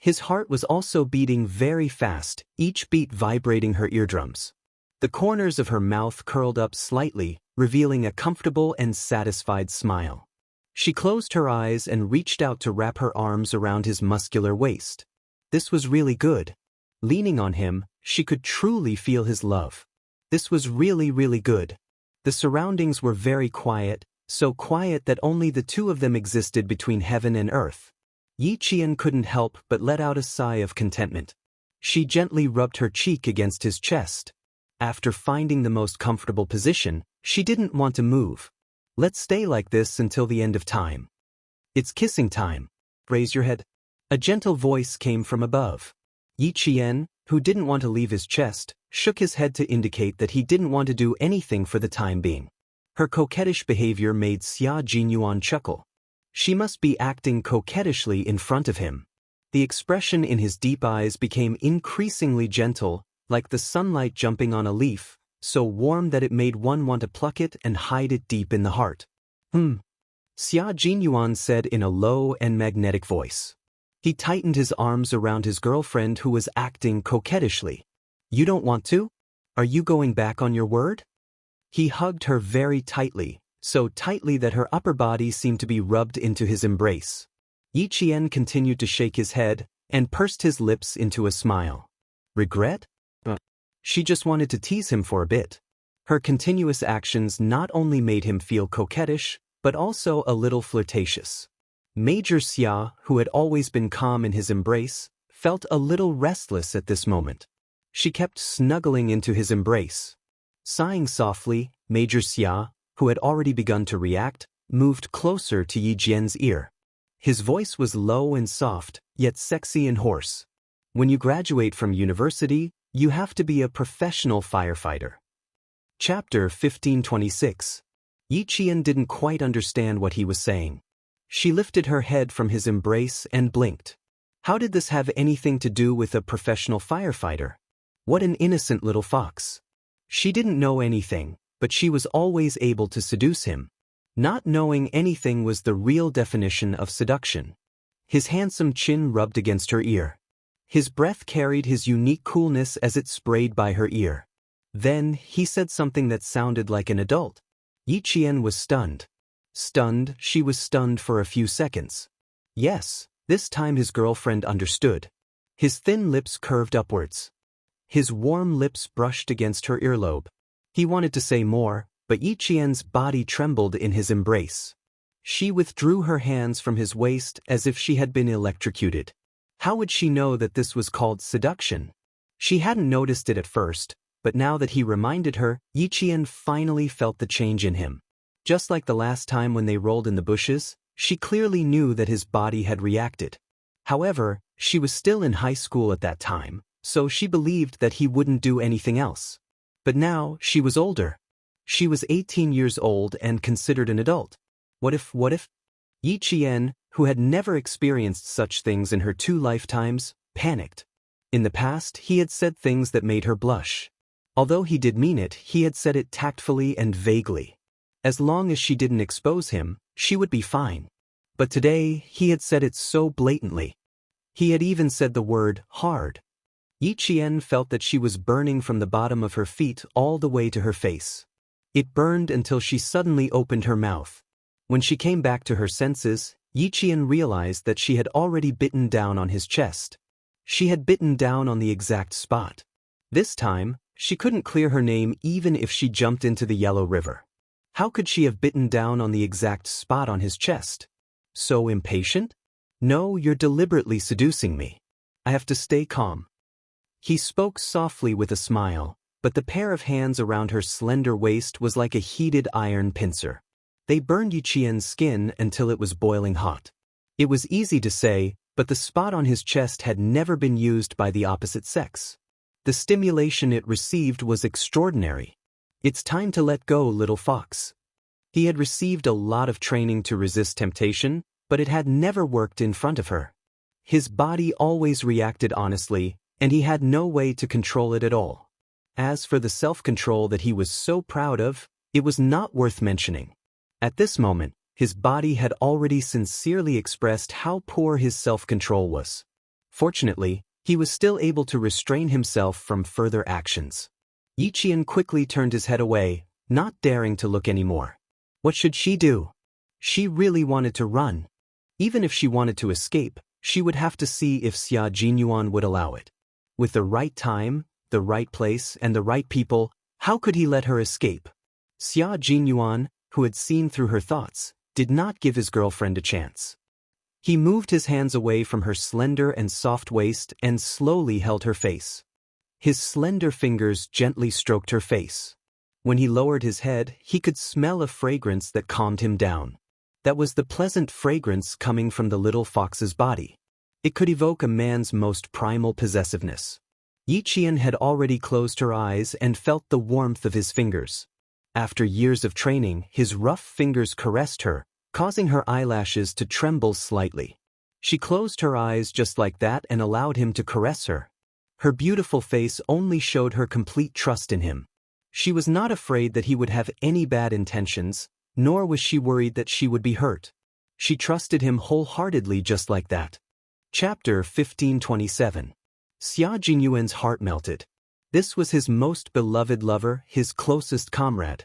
His heart was also beating very fast, each beat vibrating her eardrums. The corners of her mouth curled up slightly, revealing a comfortable and satisfied smile. She closed her eyes and reached out to wrap her arms around his muscular waist. This was really good. Leaning on him, she could truly feel his love. This was really good. The surroundings were very quiet, so quiet that only the two of them existed between heaven and earth. Yi Qian couldn't help but let out a sigh of contentment. She gently rubbed her cheek against his chest. After finding the most comfortable position, she didn't want to move. Let's stay like this until the end of time. It's kissing time. Raise your head. A gentle voice came from above. Yi Qian, who didn't want to leave his chest, shook his head to indicate that he didn't want to do anything for the time being. Her coquettish behavior made Xia Jinyuan chuckle. She must be acting coquettishly in front of him. The expression in his deep eyes became increasingly gentle, like the sunlight jumping on a leaf, so warm that it made one want to pluck it and hide it deep in the heart. Xia Jinyuan said in a low and magnetic voice. He tightened his arms around his girlfriend who was acting coquettishly. You don't want to? Are you going back on your word? He hugged her very tightly, so tightly that her upper body seemed to be rubbed into his embrace. Yi Qian continued to shake his head and pursed his lips into a smile. Regret? She just wanted to tease him for a bit. Her continuous actions not only made him feel coquettish, but also a little flirtatious. Major Xia, who had always been calm in his embrace, felt a little restless at this moment. She kept snuggling into his embrace. Sighing softly, Major Xia, who had already begun to react, moved closer to Yi Jian's ear. His voice was low and soft, yet sexy and hoarse. When you graduate from university, you have to be a professional firefighter. Chapter 1526. Yi Qian didn't quite understand what he was saying. She lifted her head from his embrace and blinked. How did this have anything to do with a professional firefighter? What an innocent little fox. She didn't know anything, but she was always able to seduce him. Not knowing anything was the real definition of seduction. His handsome chin rubbed against her ear. His breath carried his unique coolness as it sprayed by her ear. Then, he said something that sounded like an adult. Yi Qian was stunned. Stunned, she was stunned for a few seconds. Yes, this time his girlfriend understood. His thin lips curved upwards. His warm lips brushed against her earlobe. He wanted to say more, but Yi Qian's body trembled in his embrace. She withdrew her hands from his waist as if she had been electrocuted. How would she know that this was called seduction? She hadn't noticed it at first, but now that he reminded her, Yi Qian finally felt the change in him. Just like the last time when they rolled in the bushes, she clearly knew that his body had reacted. However, she was still in high school at that time, so she believed that he wouldn't do anything else. But now, she was older. She was 18 years old and considered an adult. What if? Yi Qian, who had never experienced such things in her 2 lifetimes, panicked. In the past, he had said things that made her blush. Although he did mean it, he had said it tactfully and vaguely. As long as she didn't expose him, she would be fine. But today, he had said it so blatantly. He had even said the word, hard. Yi Qian felt that she was burning from the bottom of her feet all the way to her face. It burned until she suddenly opened her mouth. When she came back to her senses, Yi Qian realized that she had already bitten down on his chest. She had bitten down on the exact spot. This time, she couldn't clear her name even if she jumped into the Yellow River. How could she have bitten down on the exact spot on his chest? So impatient? No, you're deliberately seducing me. I have to stay calm. He spoke softly with a smile, but the pair of hands around her slender waist was like a heated iron pincer. They burned Yi Qian's skin until it was boiling hot. It was easy to say, but the spot on his chest had never been used by the opposite sex. The stimulation it received was extraordinary. It's time to let go, little fox. He had received a lot of training to resist temptation, but it had never worked in front of her. His body always reacted honestly, and he had no way to control it at all. As for the self-control that he was so proud of, it was not worth mentioning. At this moment, his body had already sincerely expressed how poor his self-control was. Fortunately, he was still able to restrain himself from further actions. Yi Qian quickly turned his head away, not daring to look anymore. What should she do? She really wanted to run. Even if she wanted to escape, she would have to see if Xia Jinyuan would allow it. With the right time, the right place, and the right people, how could he let her escape? Xia Jinyuan, who had seen through her thoughts, did not give his girlfriend a chance. He moved his hands away from her slender and soft waist and slowly held her face. His slender fingers gently stroked her face. When he lowered his head, he could smell a fragrance that calmed him down. That was the pleasant fragrance coming from the little fox's body. It could evoke a man's most primal possessiveness. Yi Qian had already closed her eyes and felt the warmth of his fingers. After years of training, his rough fingers caressed her, causing her eyelashes to tremble slightly. She closed her eyes just like that and allowed him to caress her. Her beautiful face only showed her complete trust in him. She was not afraid that he would have any bad intentions, nor was she worried that she would be hurt. She trusted him wholeheartedly just like that. Chapter 1527. Xia Jinyuan's heart melted. This was his most beloved lover, his closest comrade.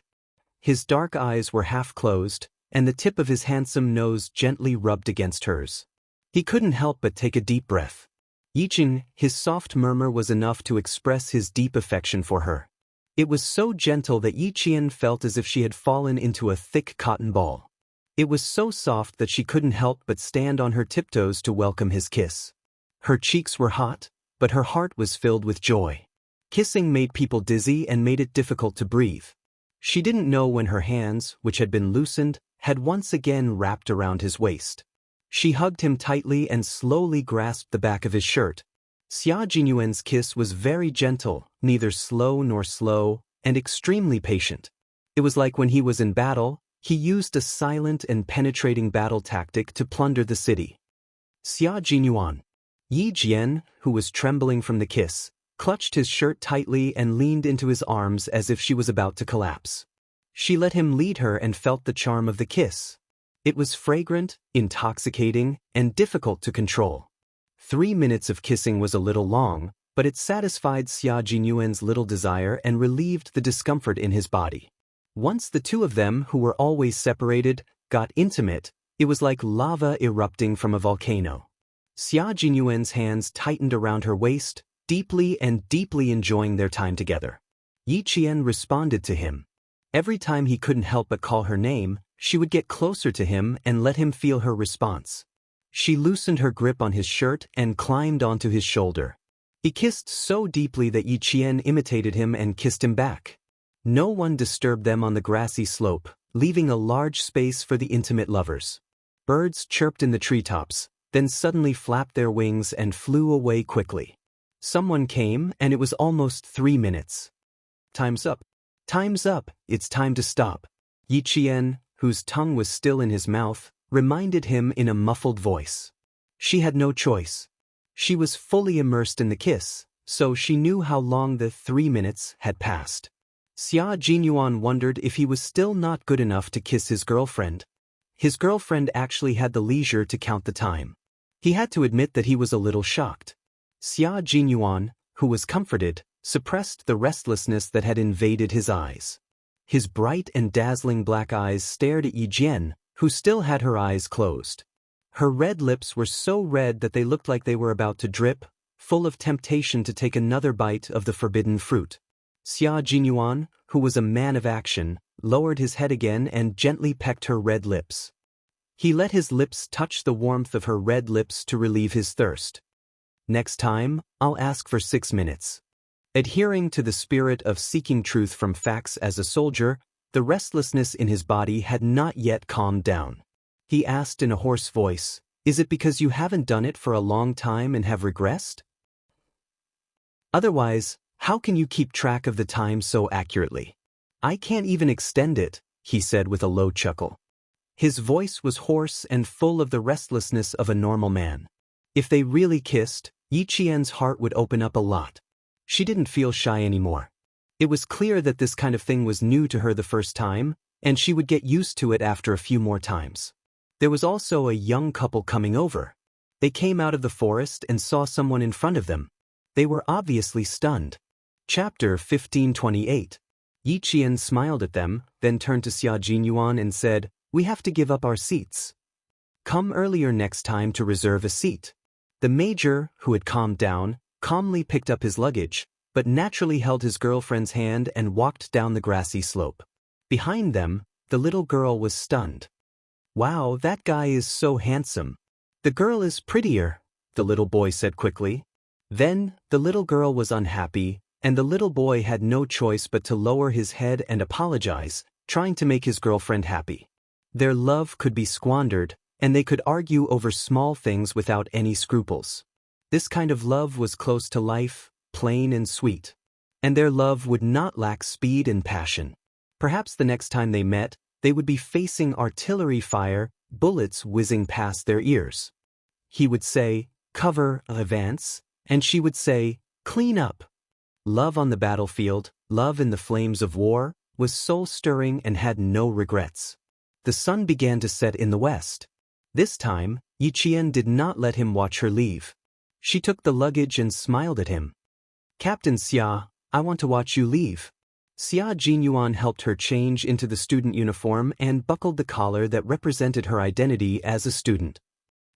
His dark eyes were half closed, and the tip of his handsome nose gently rubbed against hers. He couldn't help but take a deep breath. Yi Qian, his soft murmur was enough to express his deep affection for her. It was so gentle that Yi Qian felt as if she had fallen into a thick cotton ball. It was so soft that she couldn't help but stand on her tiptoes to welcome his kiss. Her cheeks were hot, but her heart was filled with joy. Kissing made people dizzy and made it difficult to breathe. She didn't know when her hands, which had been loosened, had once again wrapped around his waist. She hugged him tightly and slowly grasped the back of his shirt. Xia Jinyuan's kiss was very gentle, neither slow nor slow, and extremely patient. It was like when he was in battle, he used a silent and penetrating battle tactic to plunder the city. Xia Jinyuan. Yi Jian, who was trembling from the kiss, clutched his shirt tightly and leaned into his arms as if she was about to collapse. She let him lead her and felt the charm of the kiss. It was fragrant, intoxicating, and difficult to control. 3 minutes of kissing was a little long, but it satisfied Xia Jinyuan's little desire and relieved the discomfort in his body. Once the two of them, who were always separated, got intimate, it was like lava erupting from a volcano. Xia Jinyuan's hands tightened around her waist, deeply and deeply enjoying their time together. Yi Qian responded to him. Every time he couldn't help but call her name, she would get closer to him and let him feel her response. She loosened her grip on his shirt and climbed onto his shoulder. He kissed so deeply that Yi Qian imitated him and kissed him back. No one disturbed them on the grassy slope, leaving a large space for the intimate lovers. Birds chirped in the treetops, then suddenly flapped their wings and flew away quickly. Someone came, and it was almost 3 minutes. Time's up. Time's up, it's time to stop. Yi Qian, whose tongue was still in his mouth, reminded him in a muffled voice. She had no choice. She was fully immersed in the kiss, so she knew how long the 3 minutes had passed. Xia Jinyuan wondered if he was still not good enough to kiss his girlfriend. His girlfriend actually had the leisure to count the time. He had to admit that he was a little shocked. Xia Jinyuan, who was comforted, suppressed the restlessness that had invaded his eyes. His bright and dazzling black eyes stared at Yi Jian, who still had her eyes closed. Her red lips were so red that they looked like they were about to drip, full of temptation to take another bite of the forbidden fruit. Xia Jinyuan, who was a man of action, lowered his head again and gently pecked her red lips. He let his lips touch the warmth of her red lips to relieve his thirst. Next time, I'll ask for 6 minutes. Adhering to the spirit of seeking truth from facts as a soldier, the restlessness in his body had not yet calmed down. He asked in a hoarse voice, "Is it because you haven't done it for a long time and have regressed? Otherwise, how can you keep track of the time so accurately?" "I can't even extend it," he said with a low chuckle. His voice was hoarse and full of the restlessness of a normal man. If they really kissed, Yi Qian's heart would open up a lot. She didn't feel shy anymore. It was clear that this kind of thing was new to her the first time, and she would get used to it after a few more times. There was also a young couple coming over. They came out of the forest and saw someone in front of them. They were obviously stunned. Chapter 1528. Yi Qian smiled at them, then turned to Xia Jinyuan and said, "We have to give up our seats. Come earlier next time to reserve a seat." The major, who had calmed down, calmly picked up his luggage, but naturally held his girlfriend's hand and walked down the grassy slope. Behind them, the little girl was stunned. "Wow, that guy is so handsome." "The girl is prettier," the little boy said quickly. Then, the little girl was unhappy, and the little boy had no choice but to lower his head and apologize, trying to make his girlfriend happy. Their love could be squandered, and they could argue over small things without any scruples. This kind of love was close to life, plain and sweet. And their love would not lack speed and passion. Perhaps the next time they met, they would be facing artillery fire, bullets whizzing past their ears. He would say, "Cover, advance," and she would say, "Clean up." Love on the battlefield, love in the flames of war, was soul-stirring and had no regrets. The sun began to set in the west. This time, Yi Qian did not let him watch her leave. She took the luggage and smiled at him. "Captain Xia, I want to watch you leave." Xia Jinyuan helped her change into the student uniform and buckled the collar that represented her identity as a student.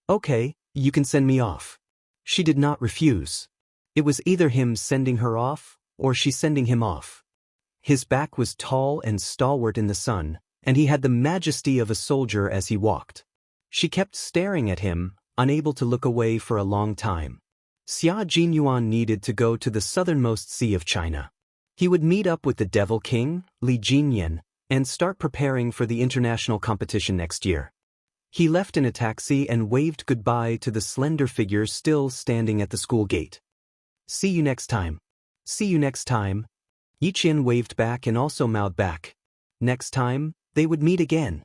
"Okay, you can send me off." She did not refuse. It was either him sending her off, or she sending him off. His back was tall and stalwart in the sun, and he had the majesty of a soldier as he walked. She kept staring at him, unable to look away for a long time. Xia Jinyuan needed to go to the southernmost sea of China. He would meet up with the Devil King, Li Jinyan, and start preparing for the international competition next year. He left in a taxi and waved goodbye to the slender figure still standing at the school gate. "See you next time." "See you next time." Yi Qian waved back and also mouthed back. Next time, they would meet again.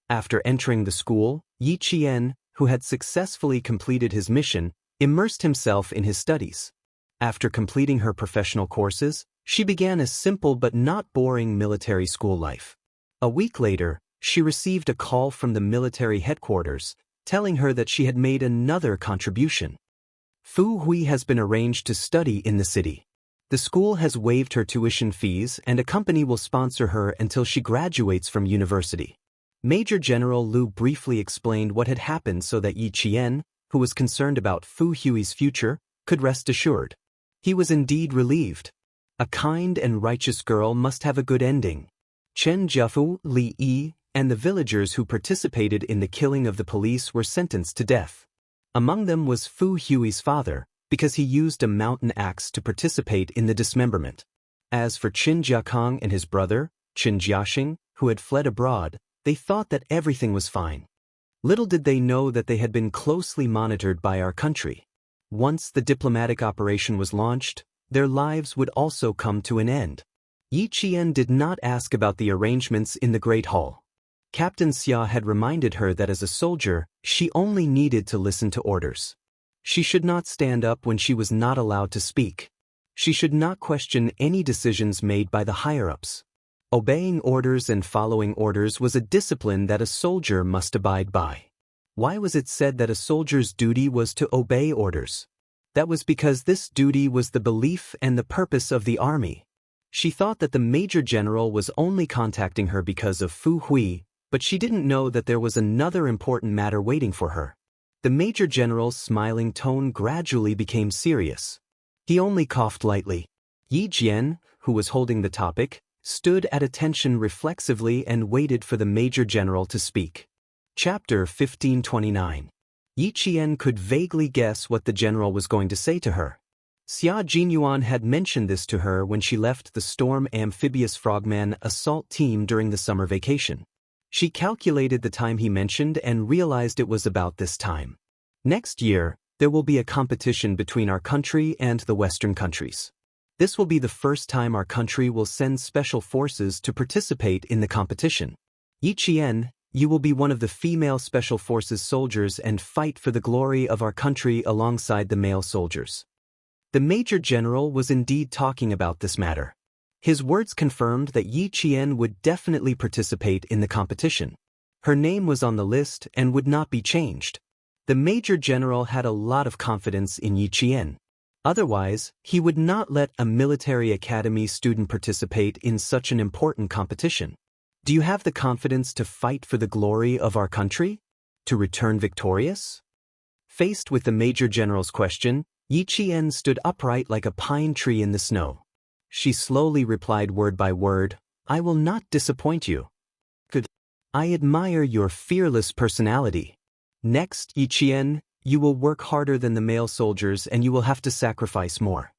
After entering the school, Yi Qian, who had successfully completed his mission, immersed himself in his studies. After completing her professional courses, she began a simple but not boring military school life. A week later, she received a call from the military headquarters, telling her that she had made another contribution. Fu Hui has been arranged to study in the city. The school has waived her tuition fees and a company will sponsor her until she graduates from university. Major General Liu briefly explained what had happened so that Yi Qian, who was concerned about Fu Hui's future, could rest assured. He was indeed relieved. A kind and righteous girl must have a good ending. Chen Jiafu, Li Yi, and the villagers who participated in the killing of the police were sentenced to death. Among them was Fu Hui's father, because he used a mountain axe to participate in the dismemberment. As for Qin Jiakang and his brother, Qin Jiaxing, who had fled abroad, they thought that everything was fine. Little did they know that they had been closely monitored by our country. Once the diplomatic operation was launched, their lives would also come to an end. Yi Qian did not ask about the arrangements in the Great Hall. Captain Xia had reminded her that as a soldier, she only needed to listen to orders. She should not stand up when she was not allowed to speak. She should not question any decisions made by the higher-ups. Obeying orders and following orders was a discipline that a soldier must abide by. Why was it said that a soldier's duty was to obey orders? That was because this duty was the belief and the purpose of the army. She thought that the Major General was only contacting her because of Fu Hui, but she didn't know that there was another important matter waiting for her. The Major General's smiling tone gradually became serious. He only coughed lightly. Yi Jian, who was holding the topic, stood at attention reflexively and waited for the Major General to speak. Chapter 1529. Yi Qian could vaguely guess what the general was going to say to her. Xia Jinyuan had mentioned this to her when she left the Storm Amphibious Frogman assault team during the summer vacation. She calculated the time he mentioned and realized it was about this time. Next year, there will be a competition between our country and the Western countries. This will be the first time our country will send special forces to participate in the competition. Yi Qian, you will be one of the female special forces soldiers and fight for the glory of our country alongside the male soldiers. The Major General was indeed talking about this matter. His words confirmed that Yi Qian would definitely participate in the competition. Her name was on the list and would not be changed. The Major General had a lot of confidence in Yi Qian. Otherwise, he would not let a military academy student participate in such an important competition. Do you have the confidence to fight for the glory of our country? To return victorious? Faced with the Major General's question, Yi Qian stood upright like a pine tree in the snow. She slowly replied word by word, "I will not disappoint you. I admire your fearless personality. Next, Yi Qian, you will work harder than the male soldiers and you will have to sacrifice more."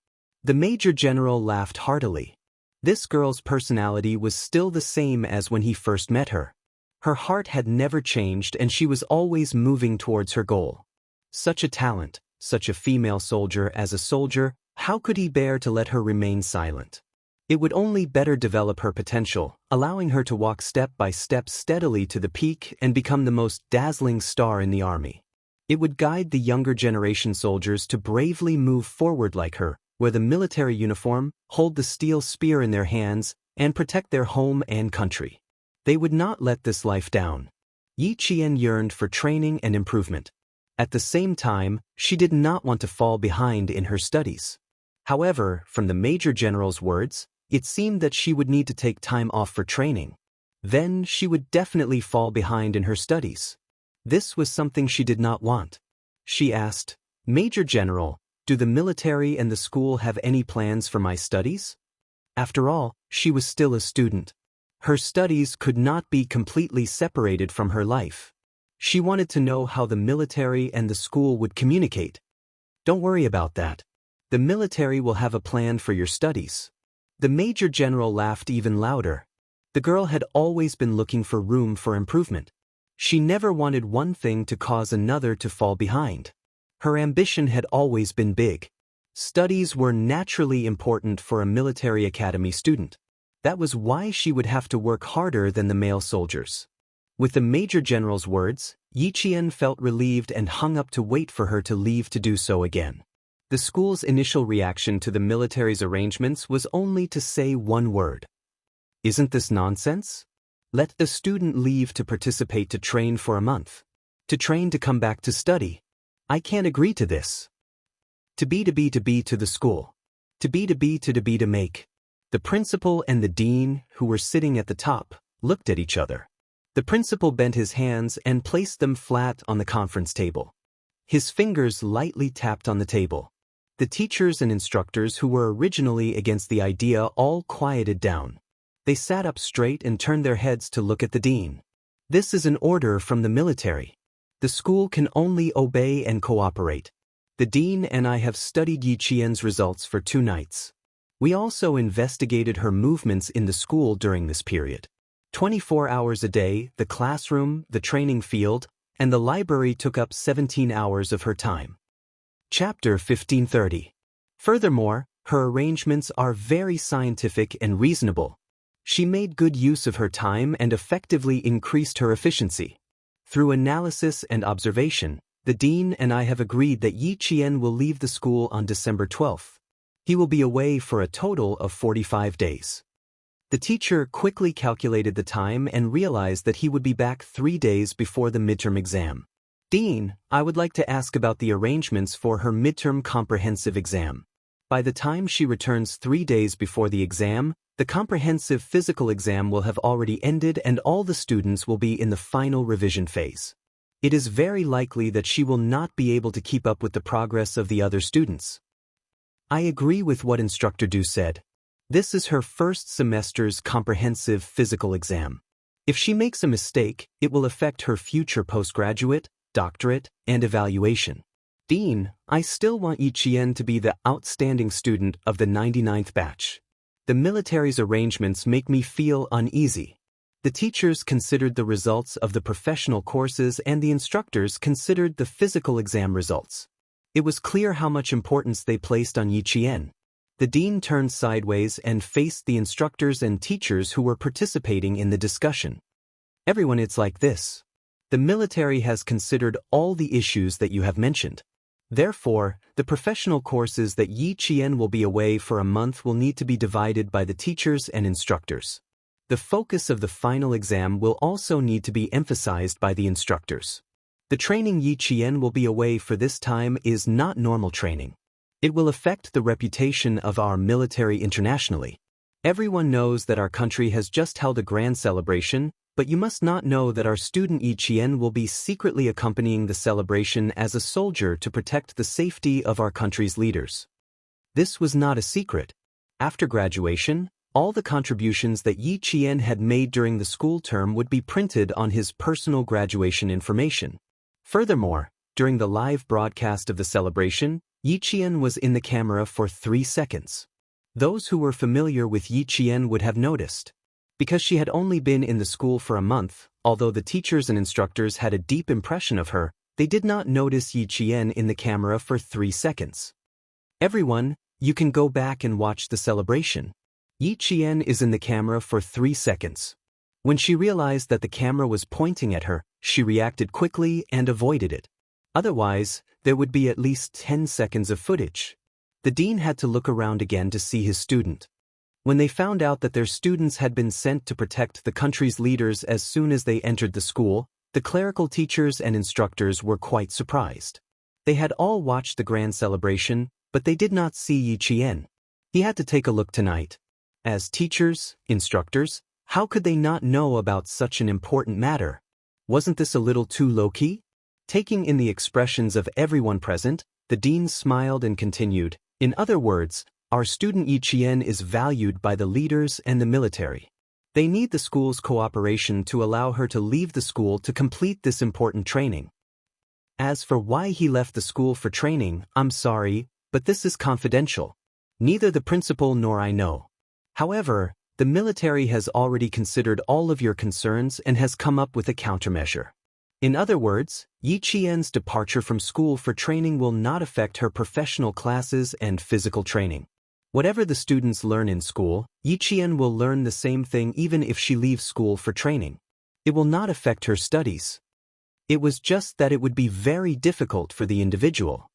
The Major General laughed heartily. This girl's personality was still the same as when he first met her. Her heart had never changed and she was always moving towards her goal. Such a talent, such a female soldier as a soldier, how could he bear to let her remain silent? It would only better develop her potential, allowing her to walk step by step steadily to the peak and become the most dazzling star in the army. It would guide the younger generation soldiers to bravely move forward like her, wear the military uniform, hold the steel spear in their hands, and protect their home and country. They would not let this life down. Yi Qian yearned for training and improvement. At the same time, she did not want to fall behind in her studies. However, from the Major General's words, it seemed that she would need to take time off for training. Then she would definitely fall behind in her studies. This was something she did not want. She asked, "Major General, do the military and the school have any plans for my studies?" After all, she was still a student. Her studies could not be completely separated from her life. She wanted to know how the military and the school would communicate. "Don't worry about that. The military will have a plan for your studies." The Major General laughed even louder. The girl had always been looking for room for improvement. She never wanted one thing to cause another to fall behind. Her ambition had always been big. Studies were naturally important for a military academy student. That was why she would have to work harder than the male soldiers. With the Major General's words, Yi Qian felt relieved and hung up to wait for her to leave to do so again. The school's initial reaction to the military's arrangements was only to say one word. "Isn't this nonsense? Let the student leave to participate to train for a month. To train to come back to study. I can't agree to this. To be to the school. To be to make." The principal and the dean, who were sitting at the top, looked at each other. The principal bent his hands and placed them flat on the conference table. His fingers lightly tapped on the table. The teachers and instructors who were originally against the idea all quieted down. They sat up straight and turned their heads to look at the dean. "This is an order from the military. The school can only obey and cooperate. The dean and I have studied Yi Qian's results for 2 nights. We also investigated her movements in the school during this period. 24 hours a day, the classroom, the training field, and the library took up 17 hours of her time." Chapter 1530. Furthermore, her arrangements are very scientific and reasonable. She made good use of her time and effectively increased her efficiency. Through analysis and observation, the dean and I have agreed that Yi Qian will leave the school on December 12th. He will be away for a total of 45 days. The teacher quickly calculated the time and realized that he would be back 3 days before the midterm exam. "Dean, I would like to ask about the arrangements for her midterm comprehensive exam. By the time she returns 3 days before the exam, the comprehensive physical exam will have already ended and all the students will be in the final revision phase. It is very likely that she will not be able to keep up with the progress of the other students." I agree with what Instructor Du said. This is her first semester's comprehensive physical exam. If she makes a mistake, it will affect her future postgraduate, doctorate, and evaluation. "Dean, I still want Yi Qian to be the outstanding student of the 99th batch. The military's arrangements make me feel uneasy." The teachers considered the results of the professional courses and the instructors considered the physical exam results. It was clear how much importance they placed on Yi Qian. The dean turned sideways and faced the instructors and teachers who were participating in the discussion. "Everyone, it's like this. The military has considered all the issues that you have mentioned. Therefore, the professional courses that Yi Qian will be away for a month will need to be divided by the teachers and instructors. The focus of the final exam will also need to be emphasized by the instructors. The training Yi Qian will be away for this time is not normal training. It will affect the reputation of our military internationally. Everyone knows that our country has just held a grand celebration, but you must not know that our student Yi Qian will be secretly accompanying the celebration as a soldier to protect the safety of our country's leaders. This was not a secret. After graduation, all the contributions that Yi Qian had made during the school term would be printed on his personal graduation information. Furthermore, during the live broadcast of the celebration, Yi Qian was in the camera for 3 seconds. Those who were familiar with Yi Qian would have noticed. Because she had only been in the school for a month, although the teachers and instructors had a deep impression of her, they did not notice Yi Qian in the camera for 3 seconds. Everyone, you can go back and watch the celebration. Yi Qian is in the camera for 3 seconds. When she realized that the camera was pointing at her, she reacted quickly and avoided it. Otherwise, there would be at least 10 seconds of footage. The dean had to look around again to see his student. When they found out that their students had been sent to protect the country's leaders as soon as they entered the school, the clerical teachers and instructors were quite surprised. They had all watched the grand celebration, but they did not see Yi Qian. He had to take a look tonight. As teachers, instructors, how could they not know about such an important matter? Wasn't this a little too low-key? Taking in the expressions of everyone present, the dean smiled and continued, in other words, our student Yi Qian is valued by the leaders and the military. They need the school's cooperation to allow her to leave the school to complete this important training. As for why he left the school for training, I'm sorry, but this is confidential. Neither the principal nor I know. However, the military has already considered all of your concerns and has come up with a countermeasure. In other words, Yi Qian's departure from school for training will not affect her professional classes and physical training. Whatever the students learn in school, Yi Qian will learn the same thing even if she leaves school for training. It will not affect her studies. It was just that it would be very difficult for the individual.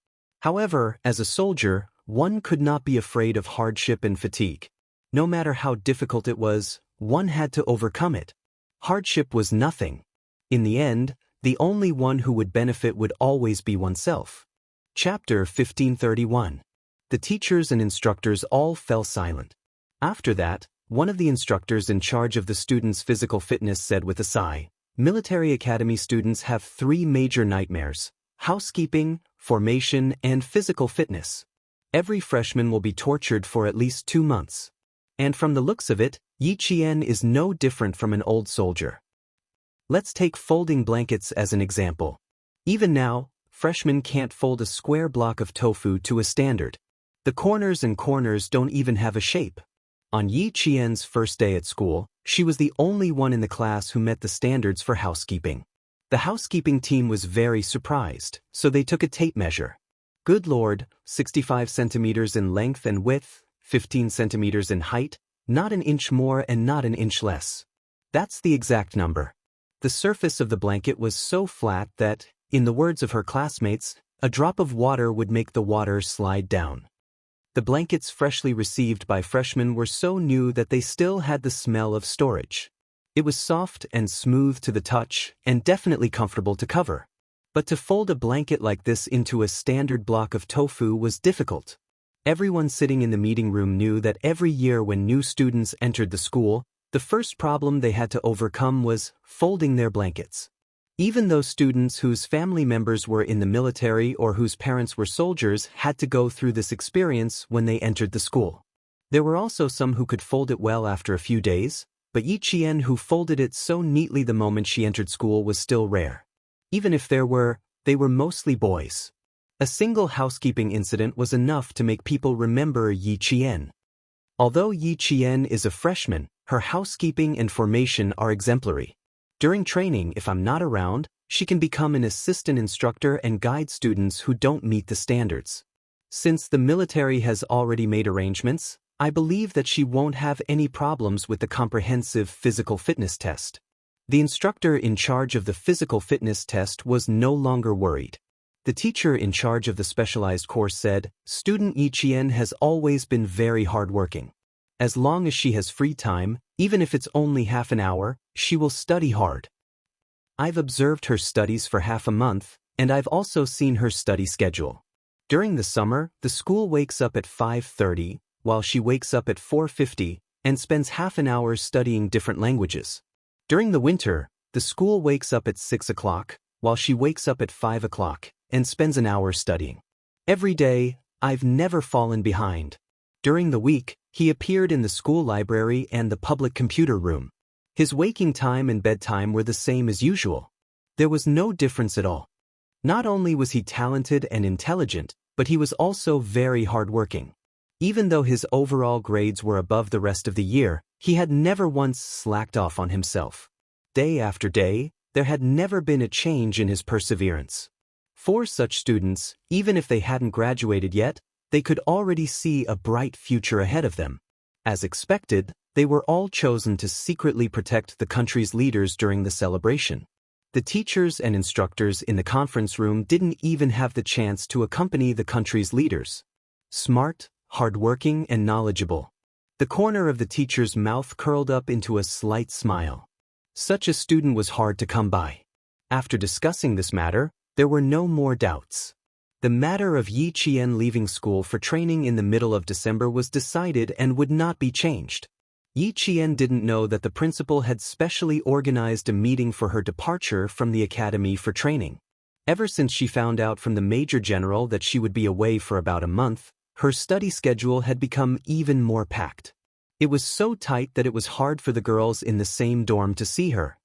However, as a soldier, one could not be afraid of hardship and fatigue. No matter how difficult it was, one had to overcome it. Hardship was nothing. In the end, the only one who would benefit would always be oneself. Chapter 1531. The teachers and instructors all fell silent. After that, one of the instructors in charge of the students' physical fitness said with a sigh, Military Academy students have 3 major nightmares: housekeeping, formation, and physical fitness. Every freshman will be tortured for at least 2 months. And from the looks of it, Yi Qian is no different from an old soldier. Let's take folding blankets as an example. Even now, freshmen can't fold a square block of tofu to a standard. The corners don't even have a shape. On Yi Qian's first day at school, she was the only one in the class who met the standards for housekeeping. The housekeeping team was very surprised, so they took a tape measure. Good Lord, 65 centimeters in length and width, 15 centimeters in height, not an inch more and not an inch less. That's the exact number. The surface of the blanket was so flat that, in the words of her classmates, a drop of water would make the water slide down. The blankets freshly received by freshmen were so new that they still had the smell of storage. It was soft and smooth to the touch and definitely comfortable to cover. But to fold a blanket like this into a standard block of tofu was difficult. Everyone sitting in the meeting room knew that every year when new students entered the school, the first problem they had to overcome was folding their blankets. Even those students whose family members were in the military or whose parents were soldiers had to go through this experience when they entered the school. There were also some who could fold it well after a few days, but Yi Qian, who folded it so neatly the moment she entered school, was still rare. Even if they were mostly boys. A single housekeeping incident was enough to make people remember Yi Qian. Although Yi Qian is a freshman, her housekeeping and formation are exemplary. During training, if I'm not around, she can become an assistant instructor and guide students who don't meet the standards. Since the military has already made arrangements, I believe that she won't have any problems with the comprehensive physical fitness test. The instructor in charge of the physical fitness test was no longer worried. The teacher in charge of the specialized course said, Student Yi Qian has always been very hardworking. As long as she has free time, even if it's only half an hour, she will study hard. I've observed her studies for half a month, and I've also seen her study schedule. During the summer, the school wakes up at 5:30, while she wakes up at 4:50, and spends half an hour studying different languages. During the winter, the school wakes up at 6 o'clock, while she wakes up at 5 o'clock, and spends an hour studying. Every day, I've never fallen behind. During the week, he appeared in the school library and the public computer room. His waking time and bedtime were the same as usual. There was no difference at all. Not only was he talented and intelligent, but he was also very hardworking. Even though his overall grades were above the rest of the year, he had never once slacked off on himself. Day after day, there had never been a change in his perseverance. For such students, even if they hadn't graduated yet, they could already see a bright future ahead of them. As expected, they were all chosen to secretly protect the country's leaders during the celebration. The teachers and instructors in the conference room didn't even have the chance to accompany the country's leaders. Smart, hardworking, and knowledgeable. The corner of the teacher's mouth curled up into a slight smile. Such a student was hard to come by. After discussing this matter, there were no more doubts. The matter of Yi Qian leaving school for training in the middle of December was decided and would not be changed. Yi Qian didn't know that the principal had specially organized a meeting for her departure from the academy for training. Ever since she found out from the major general that she would be away for about a month, her study schedule had become even more packed. It was so tight that it was hard for the girls in the same dorm to see her.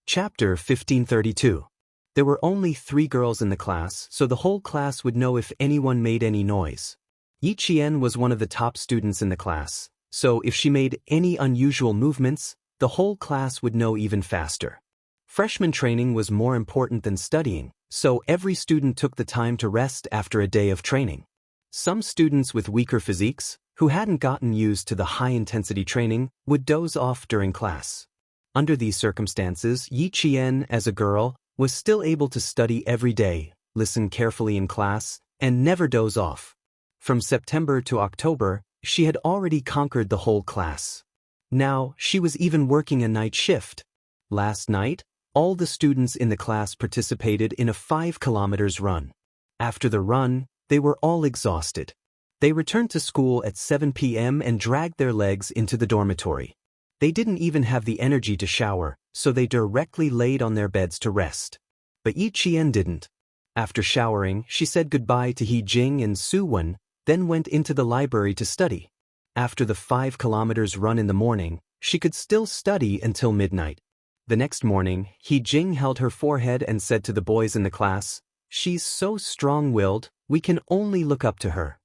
Chapter 1532. There were only 3 girls in the class, so the whole class would know if anyone made any noise. Yi Qian was one of the top students in the class, so if she made any unusual movements, the whole class would know even faster. Freshman training was more important than studying, so every student took the time to rest after a day of training. Some students with weaker physiques, who hadn't gotten used to the high-intensity training, would doze off during class. Under these circumstances, Yi Qian, as a girl, was still able to study every day, listen carefully in class, and never doze off. From September to October, she had already conquered the whole class. Now, she was even working a night shift. Last night, all the students in the class participated in a 5 kilometers run. After the run, they were all exhausted. They returned to school at 7 p.m. and dragged their legs into the dormitory. They didn't even have the energy to shower, so they directly laid on their beds to rest. But Yi Qian didn't. After showering, she said goodbye to He Jing and Su Wen, then went into the library to study. After the 5 kilometers run in the morning, she could still study until midnight. The next morning, He Jing held her forehead and said to the boys in the class, "She's so strong-willed, we can only look up to her.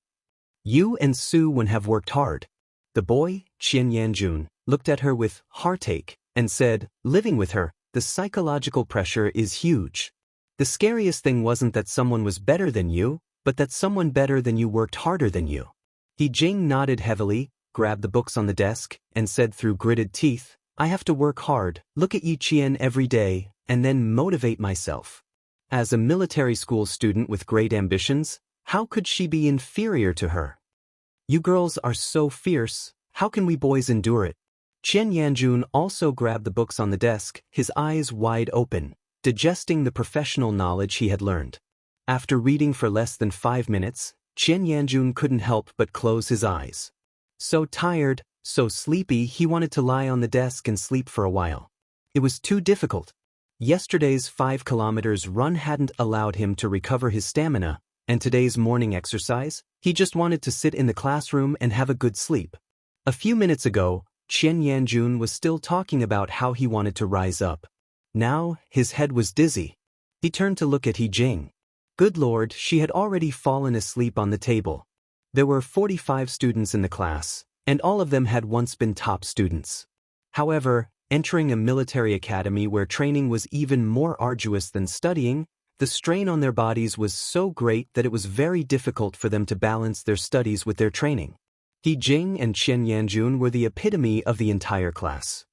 You and Su Wen have worked hard." The boy, Qian Yanjun, looked at her with heartache and said, "Living with her, the psychological pressure is huge. The scariest thing wasn't that someone was better than you, but that someone better than you worked harder than you." He Jing nodded heavily, grabbed the books on the desk, and said through gritted teeth, "I have to work hard, look at Yi Qian every day, and then motivate myself." As a military school student with great ambitions, how could she be inferior to her? "You girls are so fierce, how can we boys endure it?" Qian Yanjun also grabbed the books on the desk, his eyes wide open, digesting the professional knowledge he had learned. After reading for less than 5 minutes, Qian Yanjun couldn't help but close his eyes. So tired, so sleepy, he wanted to lie on the desk and sleep for a while. It was too difficult. Yesterday's 5 kilometers run hadn't allowed him to recover his stamina, and today's morning exercise, he just wanted to sit in the classroom and have a good sleep. A few minutes ago, Qian Yanjun was still talking about how he wanted to rise up. Now, his head was dizzy. He turned to look at He Jing. Good Lord, she had already fallen asleep on the table. There were 45 students in the class, and all of them had once been top students. However, entering a military academy where training was even more arduous than studying, the strain on their bodies was so great that it was very difficult for them to balance their studies with their training. He Jing and Qian Yanjun were the epitome of the entire class.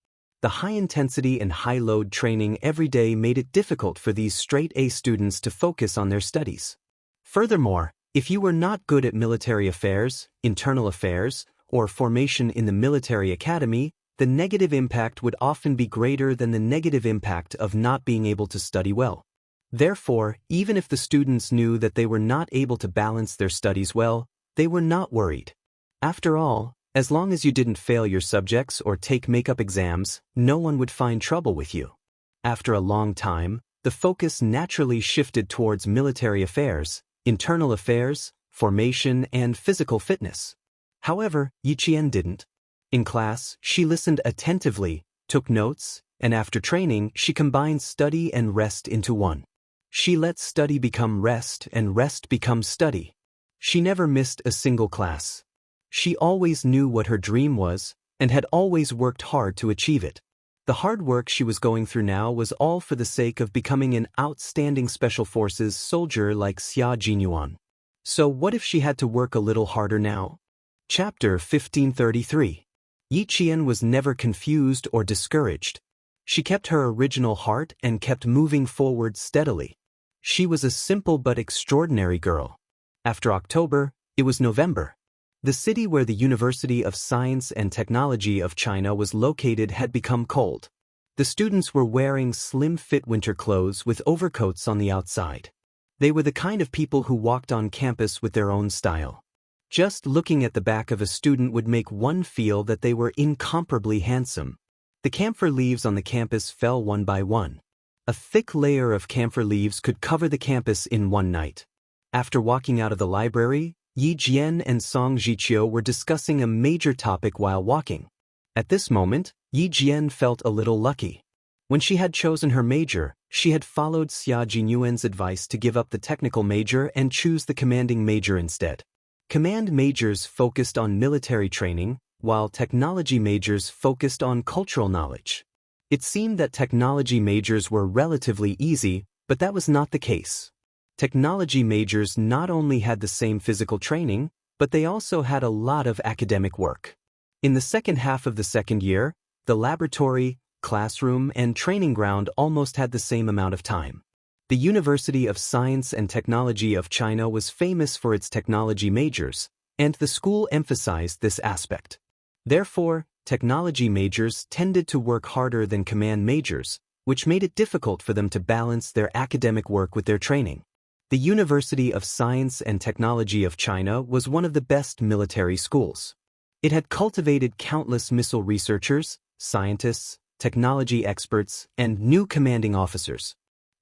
The high-intensity and high-load training every day made it difficult for these straight-A students to focus on their studies. Furthermore, if you were not good at military affairs, internal affairs, or formation in the military academy, the negative impact would often be greater than the negative impact of not being able to study well. Therefore, even if the students knew that they were not able to balance their studies well, they were not worried. After all, as long as you didn't fail your subjects or take makeup exams, no one would find trouble with you. After a long time, the focus naturally shifted towards military affairs, internal affairs, formation, and physical fitness. However, Yiqian didn't. In class, she listened attentively, took notes, and after training, she combined study and rest into one. She let study become rest and rest become study. She never missed a single class. She always knew what her dream was, and had always worked hard to achieve it. The hard work she was going through now was all for the sake of becoming an outstanding Special Forces soldier like Xia Jinyuan. So what if she had to work a little harder now? Chapter 1533. Yiqian was never confused or discouraged. She kept her original heart and kept moving forward steadily. She was a simple but extraordinary girl. After October, it was November. The city where the University of Science and Technology of China was located had become cold. The students were wearing slim-fit winter clothes with overcoats on the outside. They were the kind of people who walked on campus with their own style. Just looking at the back of a student would make one feel that they were incomparably handsome. The camphor leaves on the campus fell one by one. A thick layer of camphor leaves could cover the campus in one night. After walking out of the library, Yi Jian and Song Zhiqiu were discussing a major topic while walking. At this moment, Yi Jian felt a little lucky. When she had chosen her major, she had followed Xia Jinyuan's advice to give up the technical major and choose the commanding major instead. Command majors focused on military training, while technology majors focused on cultural knowledge. It seemed that technology majors were relatively easy, but that was not the case. Technology majors not only had the same physical training, but they also had a lot of academic work. In the second half of the second year, the laboratory, classroom, and training ground almost had the same amount of time. The University of Science and Technology of China was famous for its technology majors, and the school emphasized this aspect. Therefore, technology majors tended to work harder than command majors, which made it difficult for them to balance their academic work with their training. The University of Science and Technology of China was one of the best military schools. It had cultivated countless missile researchers, scientists, technology experts, and new commanding officers.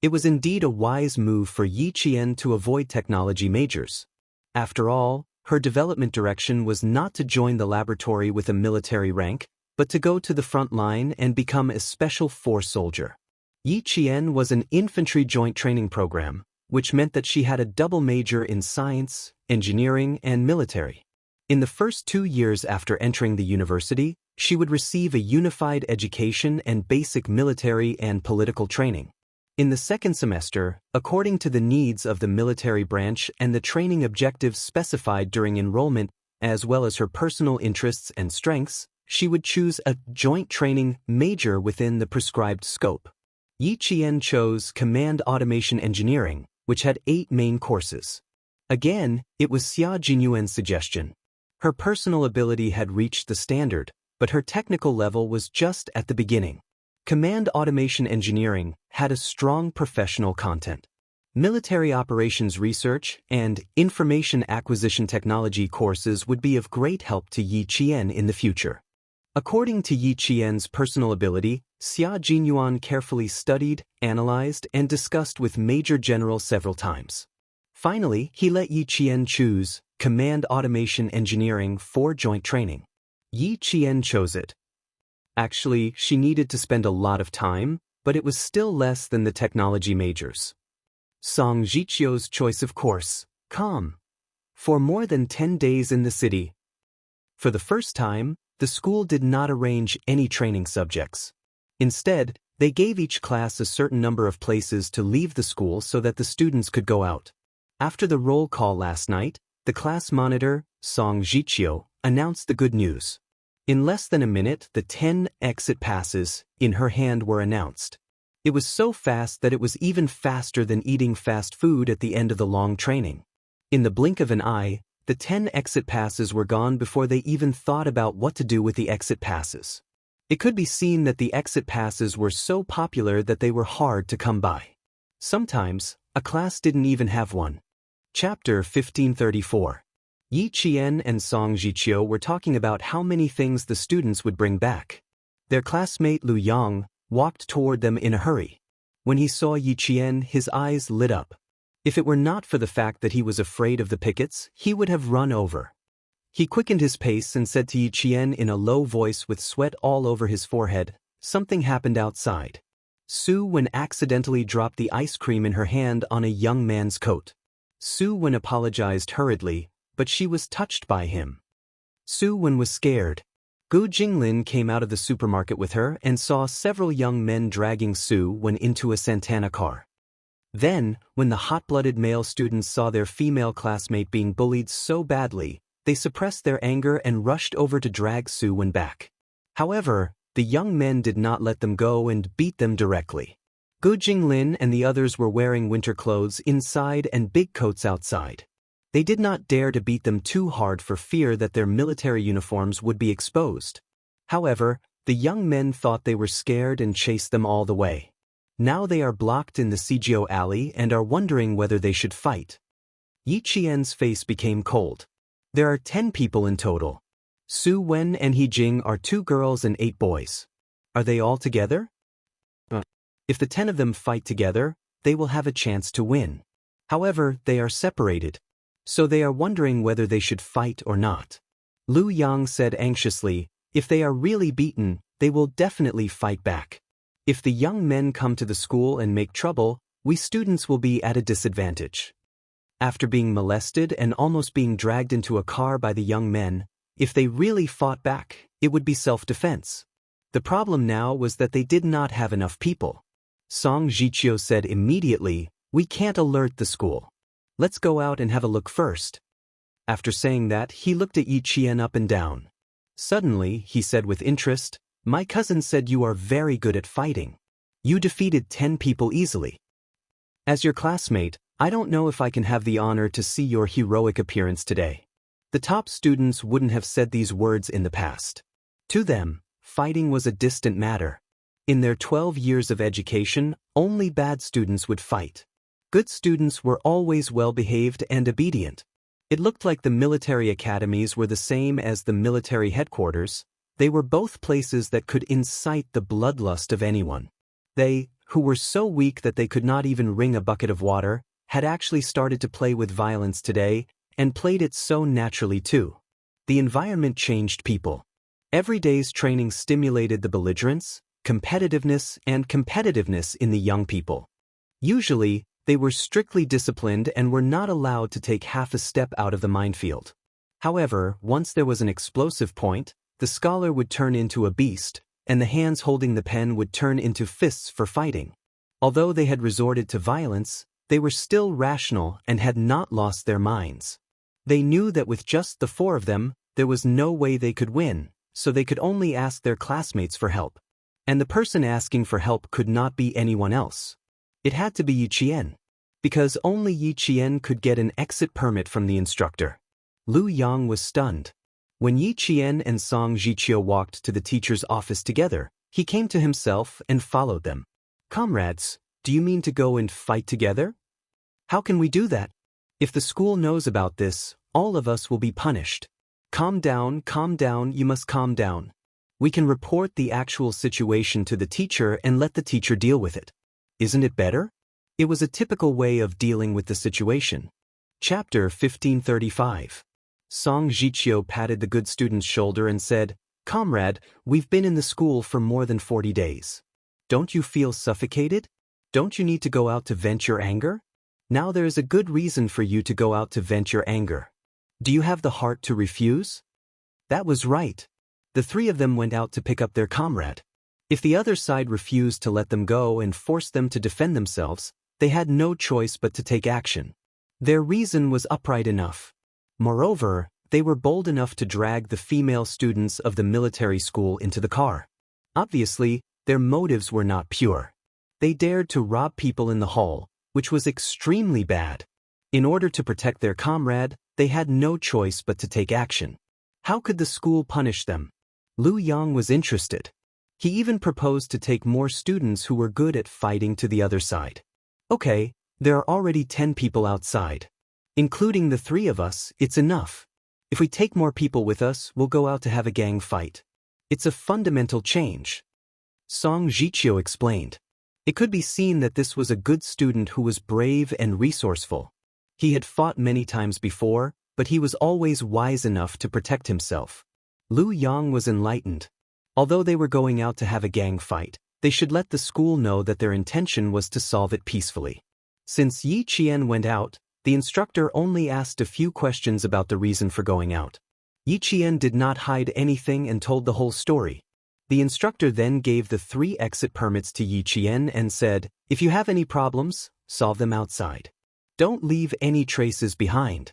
It was indeed a wise move for Yi Qian to avoid technology majors. After all, her development direction was not to join the laboratory with a military rank, but to go to the front line and become a special force soldier. Yi Qian was an infantry joint training program, which meant that she had a double major in science, engineering, and military. In the first 2 years after entering the university, she would receive a unified education and basic military and political training. In the second semester, according to the needs of the military branch and the training objectives specified during enrollment, as well as her personal interests and strengths, she would choose a joint training major within the prescribed scope. Yi Qian chose Command Automation Engineering, which had 8 main courses. Again, it was Xia Jinyuan's suggestion. Her personal ability had reached the standard, but her technical level was just at the beginning. Command Automation Engineering had a strong professional content. Military operations research and information acquisition technology courses would be of great help to Yi Qian in the future. According to Yi Qian's personal ability, Xia Jinyuan carefully studied, analyzed, and discussed with Major General several times. Finally, he let Yi Qian choose Command Automation Engineering for joint training. Yi Qian chose it. Actually, she needed to spend a lot of time, but it was still less than the technology majors. Song Zhiqiu's choice of course, calm. For more than 10 days in the city. For the first time, the school did not arrange any training subjects. Instead, they gave each class a certain number of places to leave the school so that the students could go out. After the roll call last night, the class monitor, Song Zhiqiu, announced the good news. In less than a minute, the 10 exit passes in her hand were announced. It was so fast that it was even faster than eating fast food at the end of the long training. In the blink of an eye, the 10 exit passes were gone before they even thought about what to do with the exit passes. It could be seen that the exit passes were so popular that they were hard to come by. Sometimes, a class didn't even have one. Chapter 1534. Yi Qian and Song Jiqiu were talking about how many things the students would bring back. Their classmate Lu Yang walked toward them in a hurry. When he saw Yi Qian, his eyes lit up. If it were not for the fact that he was afraid of the pickets, he would have run over. He quickened his pace and said to Yi Qian in a low voice with sweat all over his forehead, "Something happened outside." Su Wen accidentally dropped the ice cream in her hand on a young man's coat. Su Wen apologized hurriedly, but she was touched by him. Su Wen was scared. Gu Jinglin came out of the supermarket with her and saw several young men dragging Su Wen into a Santana car. Then, when the hot-blooded male students saw their female classmate being bullied so badly, they suppressed their anger and rushed over to drag Su Wen back. However, the young men did not let them go and beat them directly. Gu Jinglin and the others were wearing winter clothes inside and big coats outside. They did not dare to beat them too hard for fear that their military uniforms would be exposed. However, the young men thought they were scared and chased them all the way. Now they are blocked in the Cgo alley and are wondering whether they should fight. Yi Qian's face became cold. There are 10 people in total. Su Wen and He Jing are 2 girls and 8 boys. Are they all together? If the 10 of them fight together, they will have a chance to win. However, they are separated. So they are wondering whether they should fight or not. Lu Yang said anxiously, "If they are really beaten, they will definitely fight back. If the young men come to the school and make trouble, we students will be at a disadvantage." After being molested and almost being dragged into a car by the young men, if they really fought back, it would be self-defense. The problem now was that they did not have enough people. Song Jiqiu said immediately, "We can't alert the school. Let's go out and have a look first." After saying that, he looked at Yi Qian up and down. Suddenly, he said with interest, "My cousin said you are very good at fighting. You defeated 10 people easily. As your classmate, I don't know if I can have the honor to see your heroic appearance today." The top students wouldn't have said these words in the past. To them, fighting was a distant matter. In their 12 years of education, only bad students would fight. Good students were always well-behaved and obedient. It looked like the military academies were the same as the military headquarters. They were both places that could incite the bloodlust of anyone. They, who were so weak that they could not even wring a bucket of water, had actually started to play with violence today, and played it so naturally too. The environment changed people. Every day's training stimulated the belligerence, competitiveness in the young people. Usually, they were strictly disciplined and were not allowed to take half a step out of the minefield. However, once there was an explosive point, the scholar would turn into a beast, and the hands holding the pen would turn into fists for fighting. Although they had resorted to violence, they were still rational and had not lost their minds. They knew that with just the 4 of them, there was no way they could win, so they could only ask their classmates for help. And the person asking for help could not be anyone else. It had to be Yi Qian, because only Yi Qian could get an exit permit from the instructor. Lu Yang was stunned. When Yi Qian and Song Jiqiu walked to the teacher's office together, he came to himself and followed them. "Comrades, do you mean to go and fight together? How can we do that? If the school knows about this, all of us will be punished." Calm down, you must calm down. We can report the actual situation to the teacher and let the teacher deal with it. Isn't it better? It was a typical way of dealing with the situation. Chapter 1535. Song Jiqiu patted the good student's shoulder and said, "Comrade, we've been in the school for more than 40 days. Don't you feel suffocated? Don't you need to go out to vent your anger? Now there is a good reason for you to go out to vent your anger. Do you have the heart to refuse?" That was right. The 3 of them went out to pick up their comrade. If the other side refused to let them go and forced them to defend themselves, they had no choice but to take action. Their reason was upright enough. Moreover, they were bold enough to drag the female students of the military school into the car. Obviously, their motives were not pure. They dared to rob people in the hall, which was extremely bad. In order to protect their comrade, they had no choice but to take action. How could the school punish them? Lu Yang was interested. He even proposed to take more students who were good at fighting to the other side. Okay, there are already 10 people outside. Including the 3 of us, it's enough. If we take more people with us, we'll go out to have a gang fight. It's a fundamental change. Song Jiqiu explained. It could be seen that this was a good student who was brave and resourceful. He had fought many times before, but he was always wise enough to protect himself. Lu Yang was enlightened. Although they were going out to have a gang fight, they should let the school know that their intention was to solve it peacefully. Since Yi Qian went out, the instructor only asked a few questions about the reason for going out. Yi Qian did not hide anything and told the whole story. The instructor then gave the 3 exit permits to Yi Qian and said, "If you have any problems, solve them outside. Don't leave any traces behind."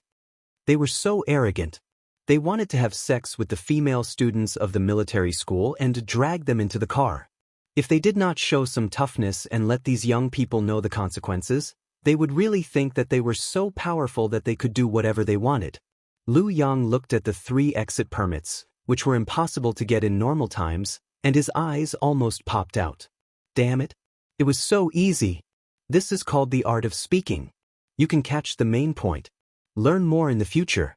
They were so arrogant. They wanted to have sex with the female students of the military school and drag them into the car. If they did not show some toughness and let these young people know the consequences, they would really think that they were so powerful that they could do whatever they wanted. Lu Yang looked at the 3 exit permits, which were impossible to get in normal times, and his eyes almost popped out. Damn it. It was so easy. This is called the art of speaking. You can catch the main point. Learn more in the future.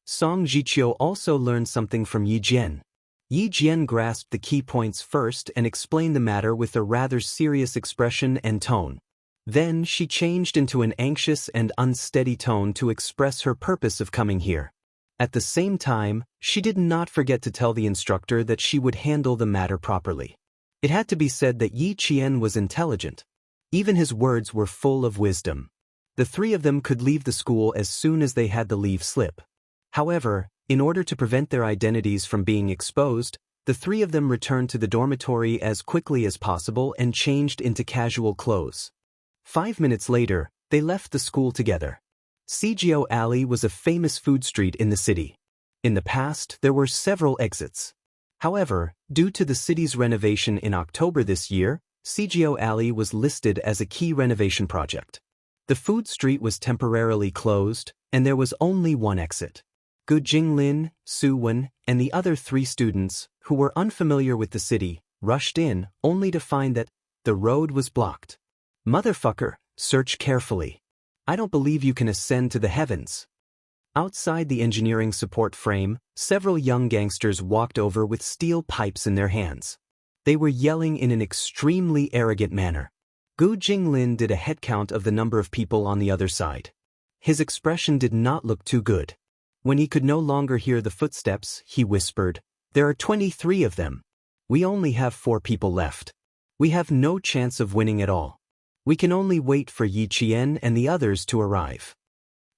Song Jiqiu also learned something from Yi Jian. Yi Jian grasped the key points first and explained the matter with a rather serious expression and tone. Then she changed into an anxious and unsteady tone to express her purpose of coming here. At the same time, she did not forget to tell the instructor that she would handle the matter properly. It had to be said that Yi Qian was intelligent. Even his words were full of wisdom. The 3 of them could leave the school as soon as they had the leave slip. However, in order to prevent their identities from being exposed, the 3 of them returned to the dormitory as quickly as possible and changed into casual clothes. 5 minutes later, they left the school together. Cgo Alley was a famous food street in the city. In the past, there were several exits. However, due to the city's renovation in October this year, Cgo Alley was listed as a key renovation project. The food street was temporarily closed, and there was only one exit. Gu Jinglin, Su Wen, and the other 3 students, who were unfamiliar with the city, rushed in, only to find that the road was blocked. Motherfucker, search carefully. I don't believe you can ascend to the heavens. Outside the engineering support frame, several young gangsters walked over with steel pipes in their hands. They were yelling in an extremely arrogant manner. Gu Jinglin did a head count of the number of people on the other side. His expression did not look too good. When he could no longer hear the footsteps, he whispered, "There are 23 of them. We only have 4 people left. We have no chance of winning at all. We can only wait for Yi Qian and the others to arrive."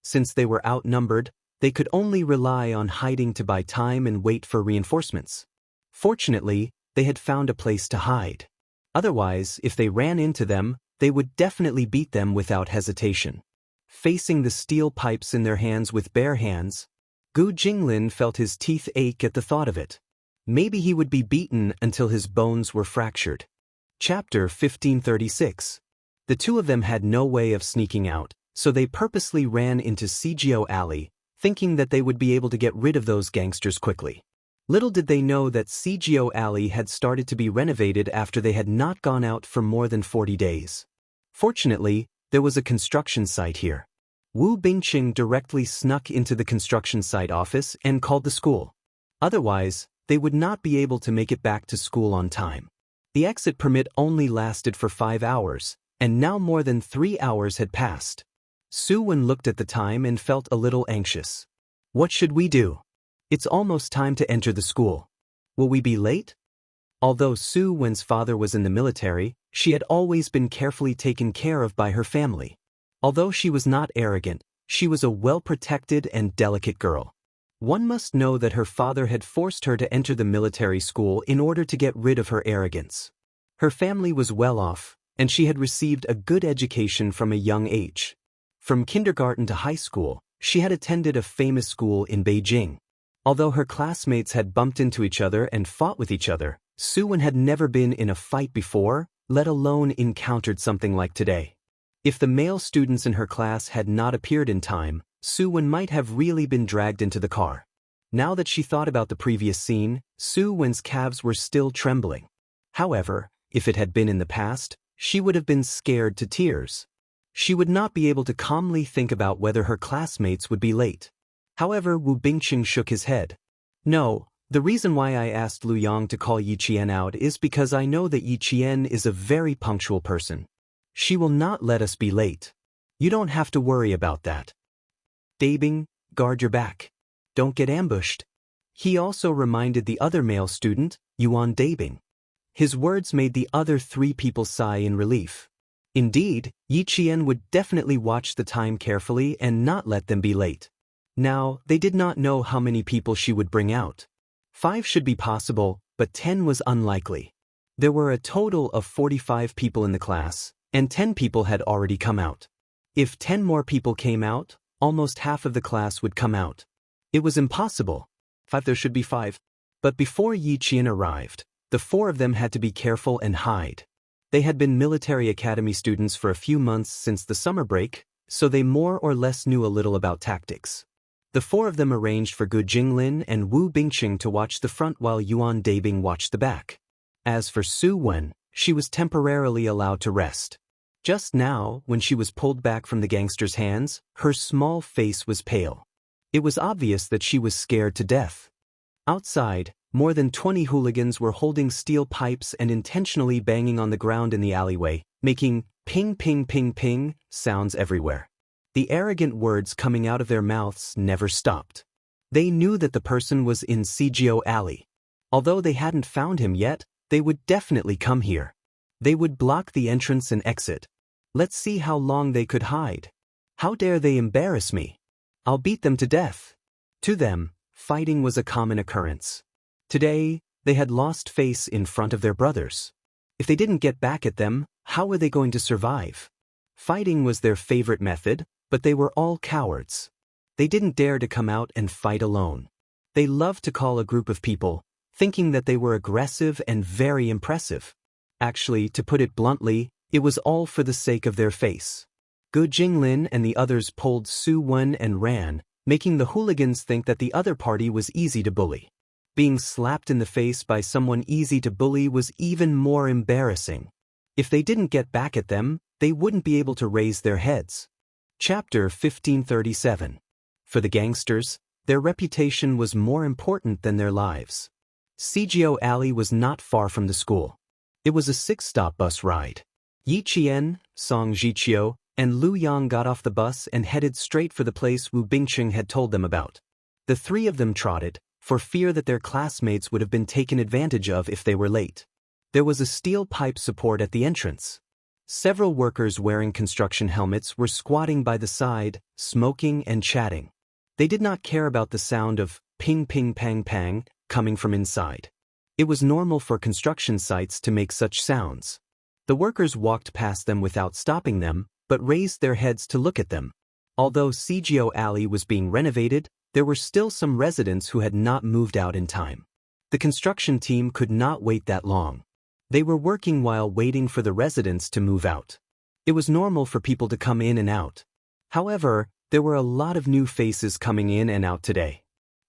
Since they were outnumbered, they could only rely on hiding to buy time and wait for reinforcements. Fortunately, they had found a place to hide. Otherwise, if they ran into them, they would definitely beat them without hesitation. Facing the steel pipes in their hands with bare hands, Gu Jinglin felt his teeth ache at the thought of it. Maybe he would be beaten until his bones were fractured. Chapter 1536. The 2 of them had no way of sneaking out, so they purposely ran into Cgo Alley, thinking that they would be able to get rid of those gangsters quickly. Little did they know that Cgo Alley had started to be renovated after they had not gone out for more than 40 days. Fortunately, there was a construction site here. Wu Bingqing directly snuck into the construction site office and called the school. Otherwise, they would not be able to make it back to school on time. The exit permit only lasted for 5 hours, and now more than 3 hours had passed. Su Wen looked at the time and felt a little anxious. What should we do? It's almost time to enter the school. Will we be late? Although Su Wen's father was in the military, she had always been carefully taken care of by her family. Although she was not arrogant, she was a well-protected and delicate girl. One must know that her father had forced her to enter the military school in order to get rid of her arrogance. Her family was well off, and she had received a good education from a young age. From kindergarten to high school, she had attended a famous school in Beijing. Although her classmates had bumped into each other and fought with each other, Su Wen had never been in a fight before, let alone encountered something like today. If the male students in her class had not appeared in time, Su Wen might have really been dragged into the car. Now that she thought about the previous scene, Su Wen's calves were still trembling. However, if it had been in the past, she would have been scared to tears. She would not be able to calmly think about whether her classmates would be late. However, Wu Bingqing shook his head. No, the reason why I asked Lu Yang to call Yi Qian out is because I know that Yi Qian is a very punctual person. She will not let us be late. You don't have to worry about that. Dabing, guard your back. Don't get ambushed. He also reminded the other male student, Yuan Dabing. His words made the other 3 people sigh in relief. Indeed, Yi Qian would definitely watch the time carefully and not let them be late. Now, they did not know how many people she would bring out. 5 should be possible, but 10 was unlikely. There were a total of 45 people in the class, and 10 people had already come out. If 10 more people came out, almost half of the class would come out. It was impossible. There should be 5. But before Yi Qian arrived, the 4 of them had to be careful and hide. They had been military academy students for a few months since the summer break, so they more or less knew a little about tactics. The 4 of them arranged for Gu Jinglin and Wu Bingqing to watch the front while Yuan Dabing watched the back. As for Su Wen, she was temporarily allowed to rest. Just now, when she was pulled back from the gangster's hands, her small face was pale. It was obvious that she was scared to death. Outside, more than 20 hooligans were holding steel pipes and intentionally banging on the ground in the alleyway, making ping ping ping ping sounds everywhere. The arrogant words coming out of their mouths never stopped. They knew that the person was in Cgio Alley. Although they hadn't found him yet, they would definitely come here. They would block the entrance and exit. Let's see how long they could hide. How dare they embarrass me? I'll beat them to death. To them, fighting was a common occurrence. Today, they had lost face in front of their brothers. If they didn't get back at them, how were they going to survive? Fighting was their favorite method, but they were all cowards. They didn't dare to come out and fight alone. They loved to call a group of people, thinking that they were aggressive and very impressive. Actually, to put it bluntly, it was all for the sake of their face. Gu Jinglin and the others pulled Su Wen and ran, making the hooligans think that the other party was easy to bully. Being slapped in the face by someone easy to bully was even more embarrassing. If they didn't get back at them, they wouldn't be able to raise their heads. Chapter 1537. For the gangsters, their reputation was more important than their lives. Cgio Alley was not far from the school. It was a 6-stop bus ride. Yi Qian, Song Jiqiu, and Lu Yang got off the bus and headed straight for the place Wu Bingqing had told them about. The 3 of them trotted, for fear that their classmates would have been taken advantage of if they were late. There was a steel pipe support at the entrance. Several workers wearing construction helmets were squatting by the side, smoking and chatting. They did not care about the sound of ping ping pang pang coming from inside. It was normal for construction sites to make such sounds. The workers walked past them without stopping them, but raised their heads to look at them. Although Cgio Alley was being renovated, there were still some residents who had not moved out in time. The construction team could not wait that long. They were working while waiting for the residents to move out. It was normal for people to come in and out. However, there were a lot of new faces coming in and out today.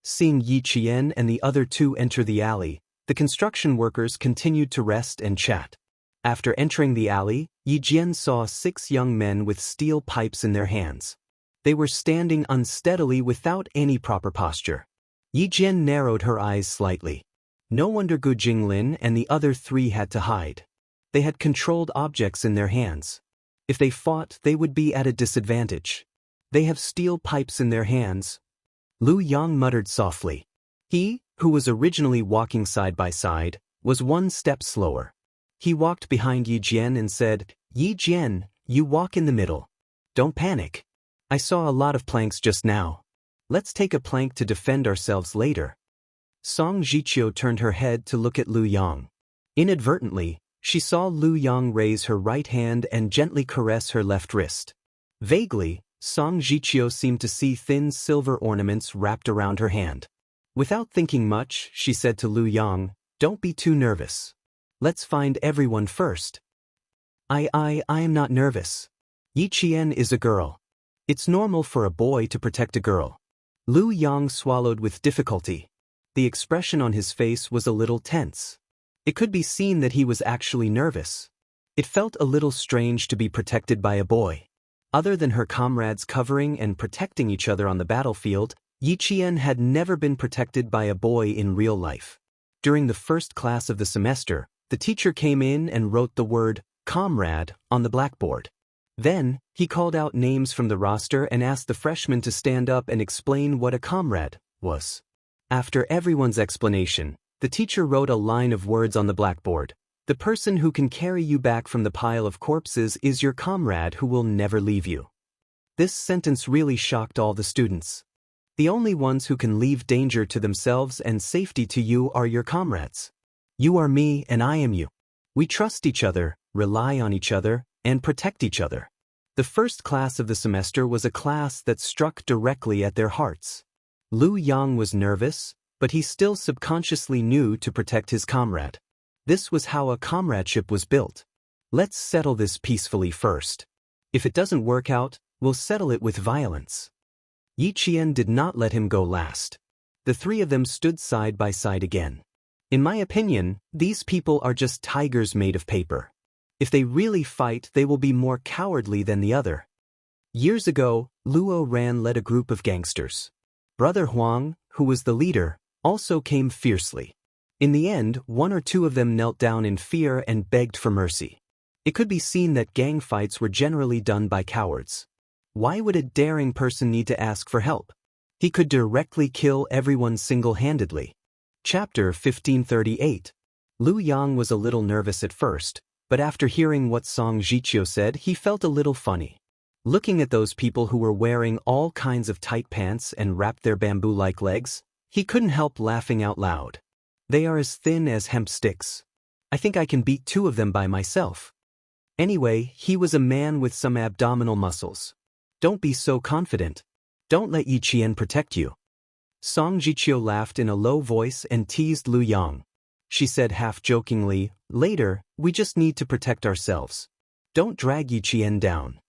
Seeing Yi Qian and the other 2 enter the alley, the construction workers continued to rest and chat. After entering the alley, Yi Jian saw 6 young men with steel pipes in their hands. They were standing unsteadily without any proper posture. Yi Jian narrowed her eyes slightly. No wonder Gu Jinglin and the other 3 had to hide. They had controlled objects in their hands. If they fought, they would be at a disadvantage. They have steel pipes in their hands. Lu Yang muttered softly. He, who was originally walking side by side, was 1 step slower. He walked behind Yi Jian and said, Yi Jian, you walk in the middle. Don't panic. I saw a lot of planks just now. Let's take a plank to defend ourselves later. Song Jiqiu turned her head to look at Lu Yang. Inadvertently, she saw Lu Yang raise her right hand and gently caress her left wrist. Vaguely, Song Jiqiu seemed to see thin silver ornaments wrapped around her hand. Without thinking much, she said to Lu Yang, Don't be too nervous. Let's find everyone first. I am not nervous. Yi Qian is a girl. It's normal for a boy to protect a girl. Lu Yang swallowed with difficulty. The expression on his face was a little tense. It could be seen that he was actually nervous. It felt a little strange to be protected by a boy. Other than her comrades covering and protecting each other on the battlefield, Yi Qian had never been protected by a boy in real life. During the first class of the semester, the teacher came in and wrote the word comrade on the blackboard. Then, he called out names from the roster and asked the freshmen to stand up and explain what a comrade was. After everyone's explanation, the teacher wrote a line of words on the blackboard. The person who can carry you back from the pile of corpses is your comrade who will never leave you. This sentence really shocked all the students. The only ones who can leave danger to themselves and safety to you are your comrades. You are me and I am you. We trust each other, rely on each other, and protect each other. The first class of the semester was a class that struck directly at their hearts. Lu Yang was nervous, but he still subconsciously knew to protect his comrade. This was how a comradeship was built. Let's settle this peacefully first. If it doesn't work out, we'll settle it with violence. Yi Qian did not let him go last. The three of them stood side by side again. In my opinion, these people are just tigers made of paper. If they really fight, they will be more cowardly than the other. Years ago, Luo Ran led a group of gangsters. Brother Huang, who was the leader, also came fiercely. In the end, one or two of them knelt down in fear and begged for mercy. It could be seen that gang fights were generally done by cowards. Why would a daring person need to ask for help? He could directly kill everyone single-handedly. Chapter 1538. Lu Yang was a little nervous at first, but after hearing what Song Jiqiu said, he felt a little funny. Looking at those people who were wearing all kinds of tight pants and wrapped their bamboo-like legs, he couldn't help laughing out loud. They are as thin as hemp sticks. I think I can beat two of them by myself. Anyway, he was a man with some abdominal muscles. Don't be so confident. Don't let Yi Qian protect you. Song Jiqiu laughed in a low voice and teased Lu Yang. She said half-jokingly, "Later, we just need to protect ourselves. Don't drag Yi Qian down."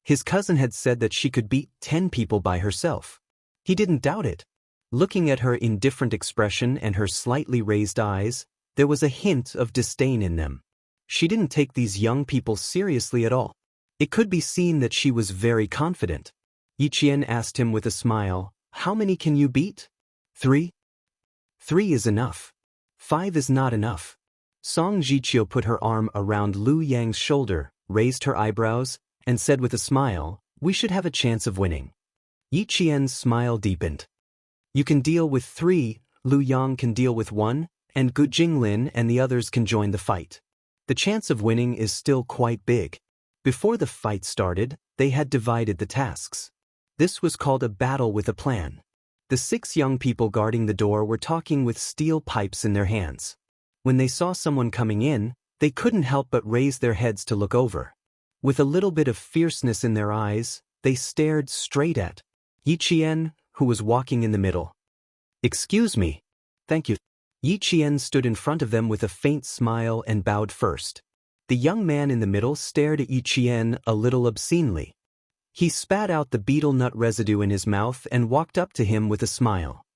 His cousin had said that she could beat 10 people by herself. He didn't doubt it. Looking at her indifferent expression and her slightly raised eyes, there was a hint of disdain in them. She didn't take these young people seriously at all. It could be seen that she was very confident. Yi Qian asked him with a smile, "How many can you beat?" 3. 3 is enough. 5 is not enough. Song Jiqiu put her arm around Lu Yang's shoulder, raised her eyebrows, and said with a smile, "We should have a chance of winning." Yi Qian's smile deepened. "You can deal with 3, Lu Yang can deal with 1, and Gu Jinglin and the others can join the fight. The chance of winning is still quite big." Before the fight started, they had divided the tasks. This was called a battle with a plan. The 6 young people guarding the door were talking with steel pipes in their hands. When they saw someone coming in, they couldn't help but raise their heads to look over. With a little bit of fierceness in their eyes, they stared straight at Yi Qian, who was walking in the middle. "Excuse me." "Thank you." Yi Qian stood in front of them with a faint smile and bowed first. The young man in the middle stared at Yi Qian a little obscenely. He spat out the betel nut residue in his mouth and walked up to him with a smile.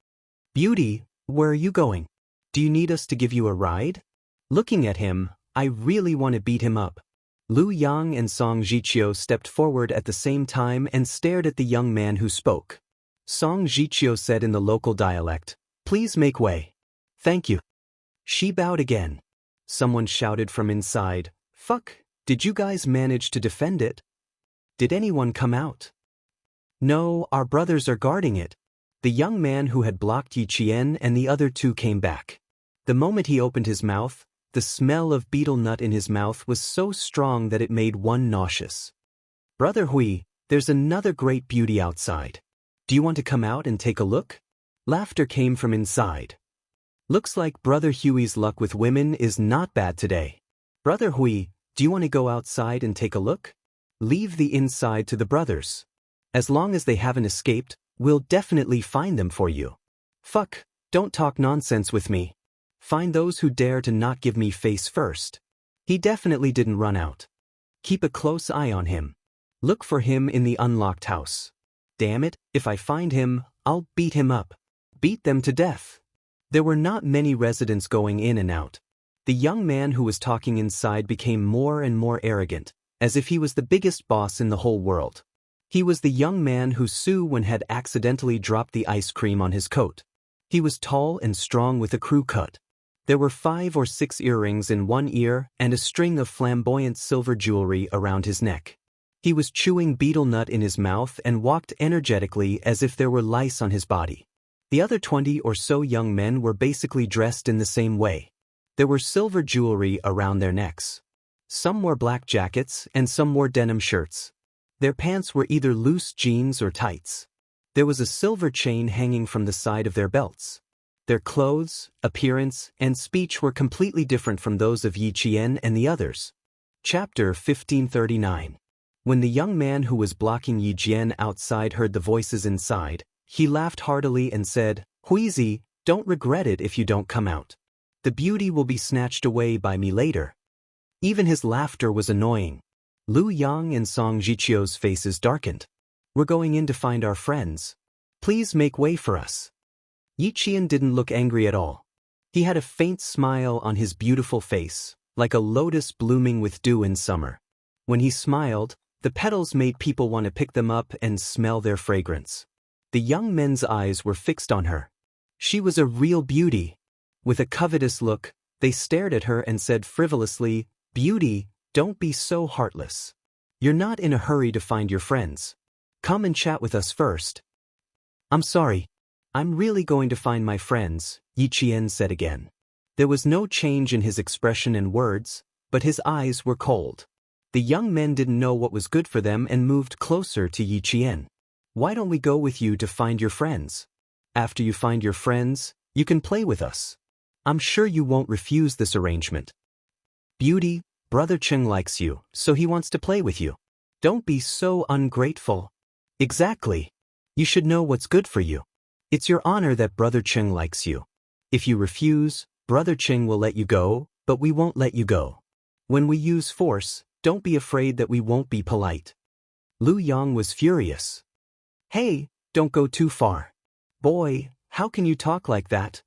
"Beauty, where are you going? Do you need us to give you a ride?" Looking at him, I really want to beat him up. Lu Yang and Song Jiqiu stepped forward at the same time and stared at the young man who spoke. Song Jiqiu said in the local dialect, "Please make way." "Thank you." She bowed again. Someone shouted from inside, "Fuck, did you guys manage to defend it? Did anyone come out?" "No, our brothers are guarding it." The young man who had blocked Yi Qian and the other 2 came back. The moment he opened his mouth, the smell of betel nut in his mouth was so strong that it made one nauseous. "Brother Hui, there's another great beauty outside. Do you want to come out and take a look?" Laughter came from inside. "Looks like Brother Huey's luck with women is not bad today. Brother Hui, do you want to go outside and take a look? Leave the inside to the brothers. As long as they haven't escaped, we'll definitely find them for you." "Fuck, don't talk nonsense with me. Find those who dare to not give me face first." He definitely didn't run out. "Keep a close eye on him. Look for him in the unlocked house. Damn it, if I find him, I'll beat him up. Beat them to death." There were not many residents going in and out. The young man who was talking inside became more and more arrogant, as if he was the biggest boss in the whole world. He was the young man who Su Wen had accidentally dropped the ice cream on his coat. He was tall and strong with a crew cut. There were 5 or 6 earrings in one ear and a string of flamboyant silver jewelry around his neck. He was chewing betel nut in his mouth and walked energetically as if there were lice on his body. The other 20 or so young men were basically dressed in the same way. There were silver jewelry around their necks. Some wore black jackets and some wore denim shirts. Their pants were either loose jeans or tights. There was a silver chain hanging from the side of their belts. Their clothes, appearance, and speech were completely different from those of Yi Qian and the others. Chapter 1539. When the young man who was blocking Yi Jian outside heard the voices inside, he laughed heartily and said, "Huizi, don't regret it if you don't come out. The beauty will be snatched away by me later." Even his laughter was annoying. Lu Yang and Song Jichio's faces darkened. "We're going in to find our friends. Please make way for us." Yi Qian didn't look angry at all. He had a faint smile on his beautiful face, like a lotus blooming with dew in summer. When he smiled, the petals made people want to pick them up and smell their fragrance. The young men's eyes were fixed on her. She was a real beauty. With a covetous look, they stared at her and said frivolously, "Beauty, don't be so heartless. You're not in a hurry to find your friends. Come and chat with us first." "I'm sorry. I'm really going to find my friends," Yi Qian said again. There was no change in his expression and words, but his eyes were cold. The young men didn't know what was good for them and moved closer to Yi Qian. "Why don't we go with you to find your friends? After you find your friends, you can play with us. I'm sure you won't refuse this arrangement." "Beauty, Brother Cheng likes you, so he wants to play with you. Don't be so ungrateful." "Exactly. You should know what's good for you. It's your honor that Brother Cheng likes you. If you refuse, Brother Cheng will let you go, but we won't let you go. When we use force, don't be afraid that we won't be polite." Lu Yang was furious. "Hey, don't go too far. Boy, how can you talk like that?"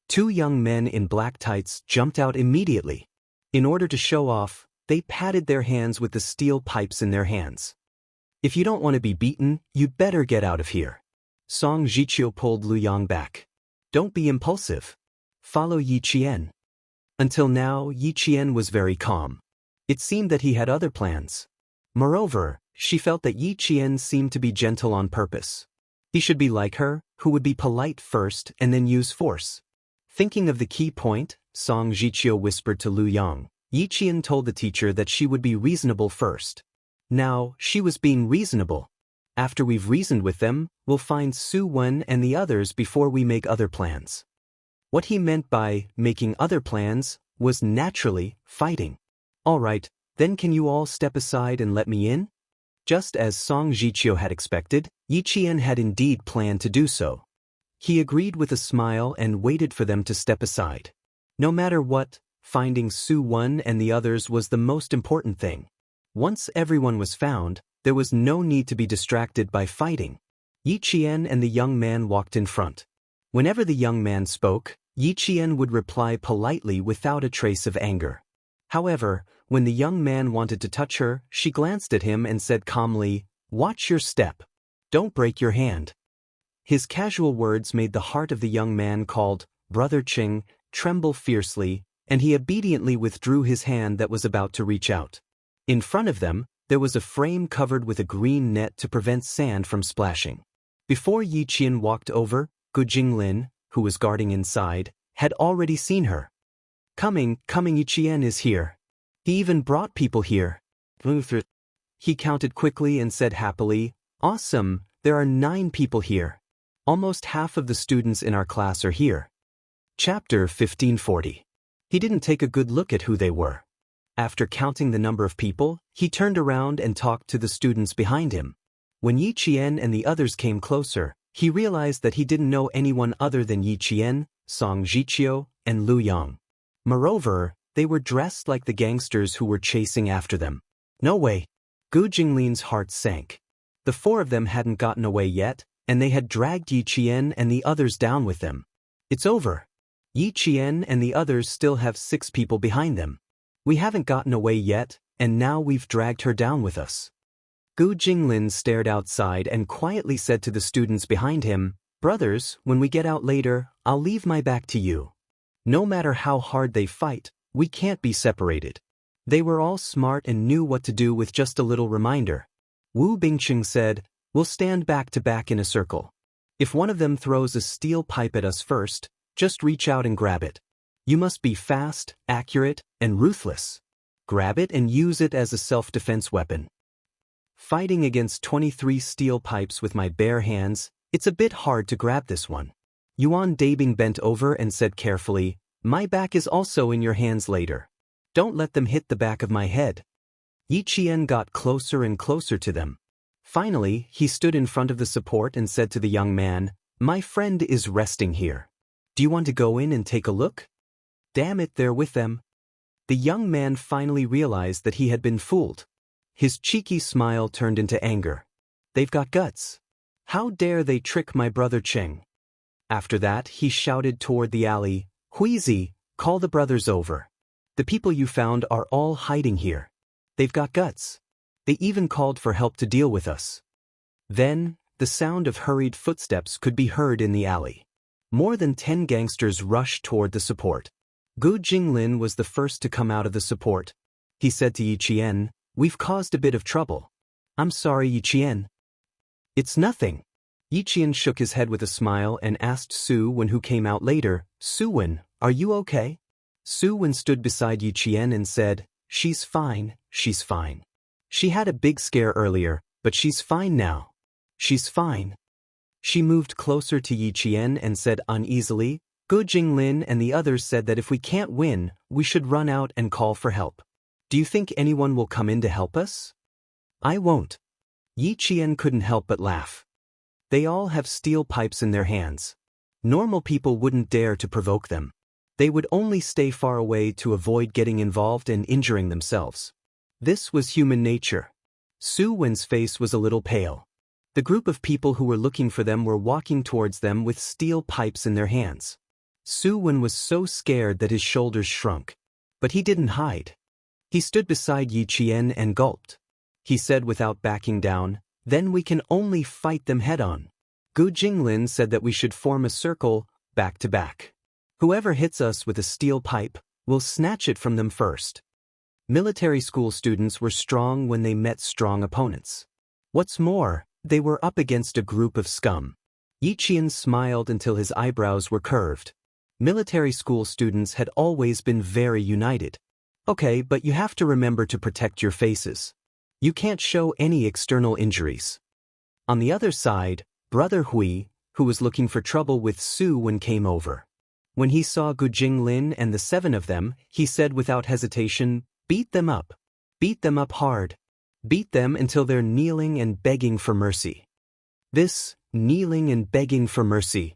2 young men in black tights jumped out immediately. In order to show off, they patted their hands with the steel pipes in their hands. "If you don't want to be beaten, you'd better get out of here." Song Jichio pulled Lu Yang back. "Don't be impulsive. Follow Yi Qian." Until now, Yi Qian was very calm. It seemed that he had other plans. Moreover, she felt that Yi Qian seemed to be gentle on purpose. He should be like her, who would be polite first and then use force. Thinking of the key point, Song Jichio whispered to Lu Yang. Yi Qian told the teacher that she would be reasonable first. Now, she was being reasonable. After we've reasoned with them, we'll find Su Wen and the others before we make other plans. What he meant by making other plans was naturally fighting. "All right, then can you all step aside and let me in?" Just as Song Jichio had expected, Yi Qian had indeed planned to do so. He agreed with a smile and waited for them to step aside. No matter what, finding Su Wen and the others was the most important thing. Once everyone was found, there was no need to be distracted by fighting. Yi Qian and the young man walked in front. Whenever the young man spoke, Yi Qian would reply politely without a trace of anger. However, when the young man wanted to touch her, she glanced at him and said calmly, "Watch your step. Don't break your hand." His casual words made the heart of the young man called Brother Cheng tremble fiercely, and he obediently withdrew his hand that was about to reach out. In front of them, there was a frame covered with a green net to prevent sand from splashing. Before Yi Qian walked over, Gu Jinglin, who was guarding inside, had already seen her. Coming, Yi Qian is here. He even brought people here." He counted quickly and said happily, "Awesome, there are 9 people here. Almost half of the students in our class are here." Chapter 1540. He didn't take a good look at who they were. After counting the number of people, he turned around and talked to the students behind him. When Yi Qian and the others came closer, he realized that he didn't know anyone other than Yi Qian, Song Jichio, and Lu Yang. Moreover, they were dressed like the gangsters who were chasing after them. No way. Gu Jinglin's heart sank. The 4 of them hadn't gotten away yet, and they had dragged Yi Qian and the others down with them. It's over. Yi Qian and the others still have 6 people behind them. We haven't gotten away yet, and now we've dragged her down with us. Gu Jinglin stared outside and quietly said to the students behind him, "Brothers, when we get out later, I'll leave my back to you. No matter how hard they fight, we can't be separated." They were all smart and knew what to do with just a little reminder. Wu Bingqing said, "We'll stand back to back in a circle. If one of them throws a steel pipe at us first, just reach out and grab it. You must be fast, accurate, and ruthless. Grab it and use it as a self-defense weapon." Fighting against 23 steel pipes with my bare hands, it's a bit hard to grab this one. Yuan Dabing bent over and said carefully, "My back is also in your hands later. Don't let them hit the back of my head." Yi Qian got closer and closer to them. Finally, he stood in front of the support and said to the young man, "My friend is resting here. Do you want to go in and take a look?" Damn it, they're with them. The young man finally realized that he had been fooled. His cheeky smile turned into anger. They've got guts. How dare they trick my brother Cheng? After that, he shouted toward the alley, "Huizi, call the brothers over. The people you found are all hiding here. They've got guts. They even called for help to deal with us." Then, the sound of hurried footsteps could be heard in the alley. More than 10 gangsters rushed toward the support. Gu Jinglin was the first to come out of the support. He said to Yi Qian, "We've caused a bit of trouble. I'm sorry, Yi Qian." "It's nothing." Yi Qian shook his head with a smile and asked Su Wen, who came out later, "Su Wen, are you okay?" Su Wen stood beside Yi Qian and said, "She's fine, she's fine. She had a big scare earlier, but she's fine now. She's fine." She moved closer to Yi Qian and said uneasily, "Gu Jinglin and the others said that if we can't win, we should run out and call for help. Do you think anyone will come in to help us?" "I won't." Yi Qian couldn't help but laugh. They all have steel pipes in their hands. Normal people wouldn't dare to provoke them. They would only stay far away to avoid getting involved and injuring themselves. This was human nature. Su Wen's face was a little pale. The group of people who were looking for them were walking towards them with steel pipes in their hands. Su Wen was so scared that his shoulders shrunk. But he didn't hide. He stood beside Yi Qian and gulped. He said without backing down, "Then we can only fight them head-on." Gu Jinglin said that we should form a circle, back to back. Whoever hits us with a steel pipe, we'll snatch it from them first. Military school students were strong when they met strong opponents. What's more, they were up against a group of scum. Yi Qian smiled until his eyebrows were curved. Military school students had always been very united. Okay, but you have to remember to protect your faces. You can't show any external injuries. On the other side, Brother Hui, who was looking for trouble with Su Wen, came over. When he saw Gu Jinglin and the 7 of them, he said without hesitation, "Beat them up. Beat them up hard. Beat them until they're kneeling and begging for mercy." This, kneeling and begging for mercy,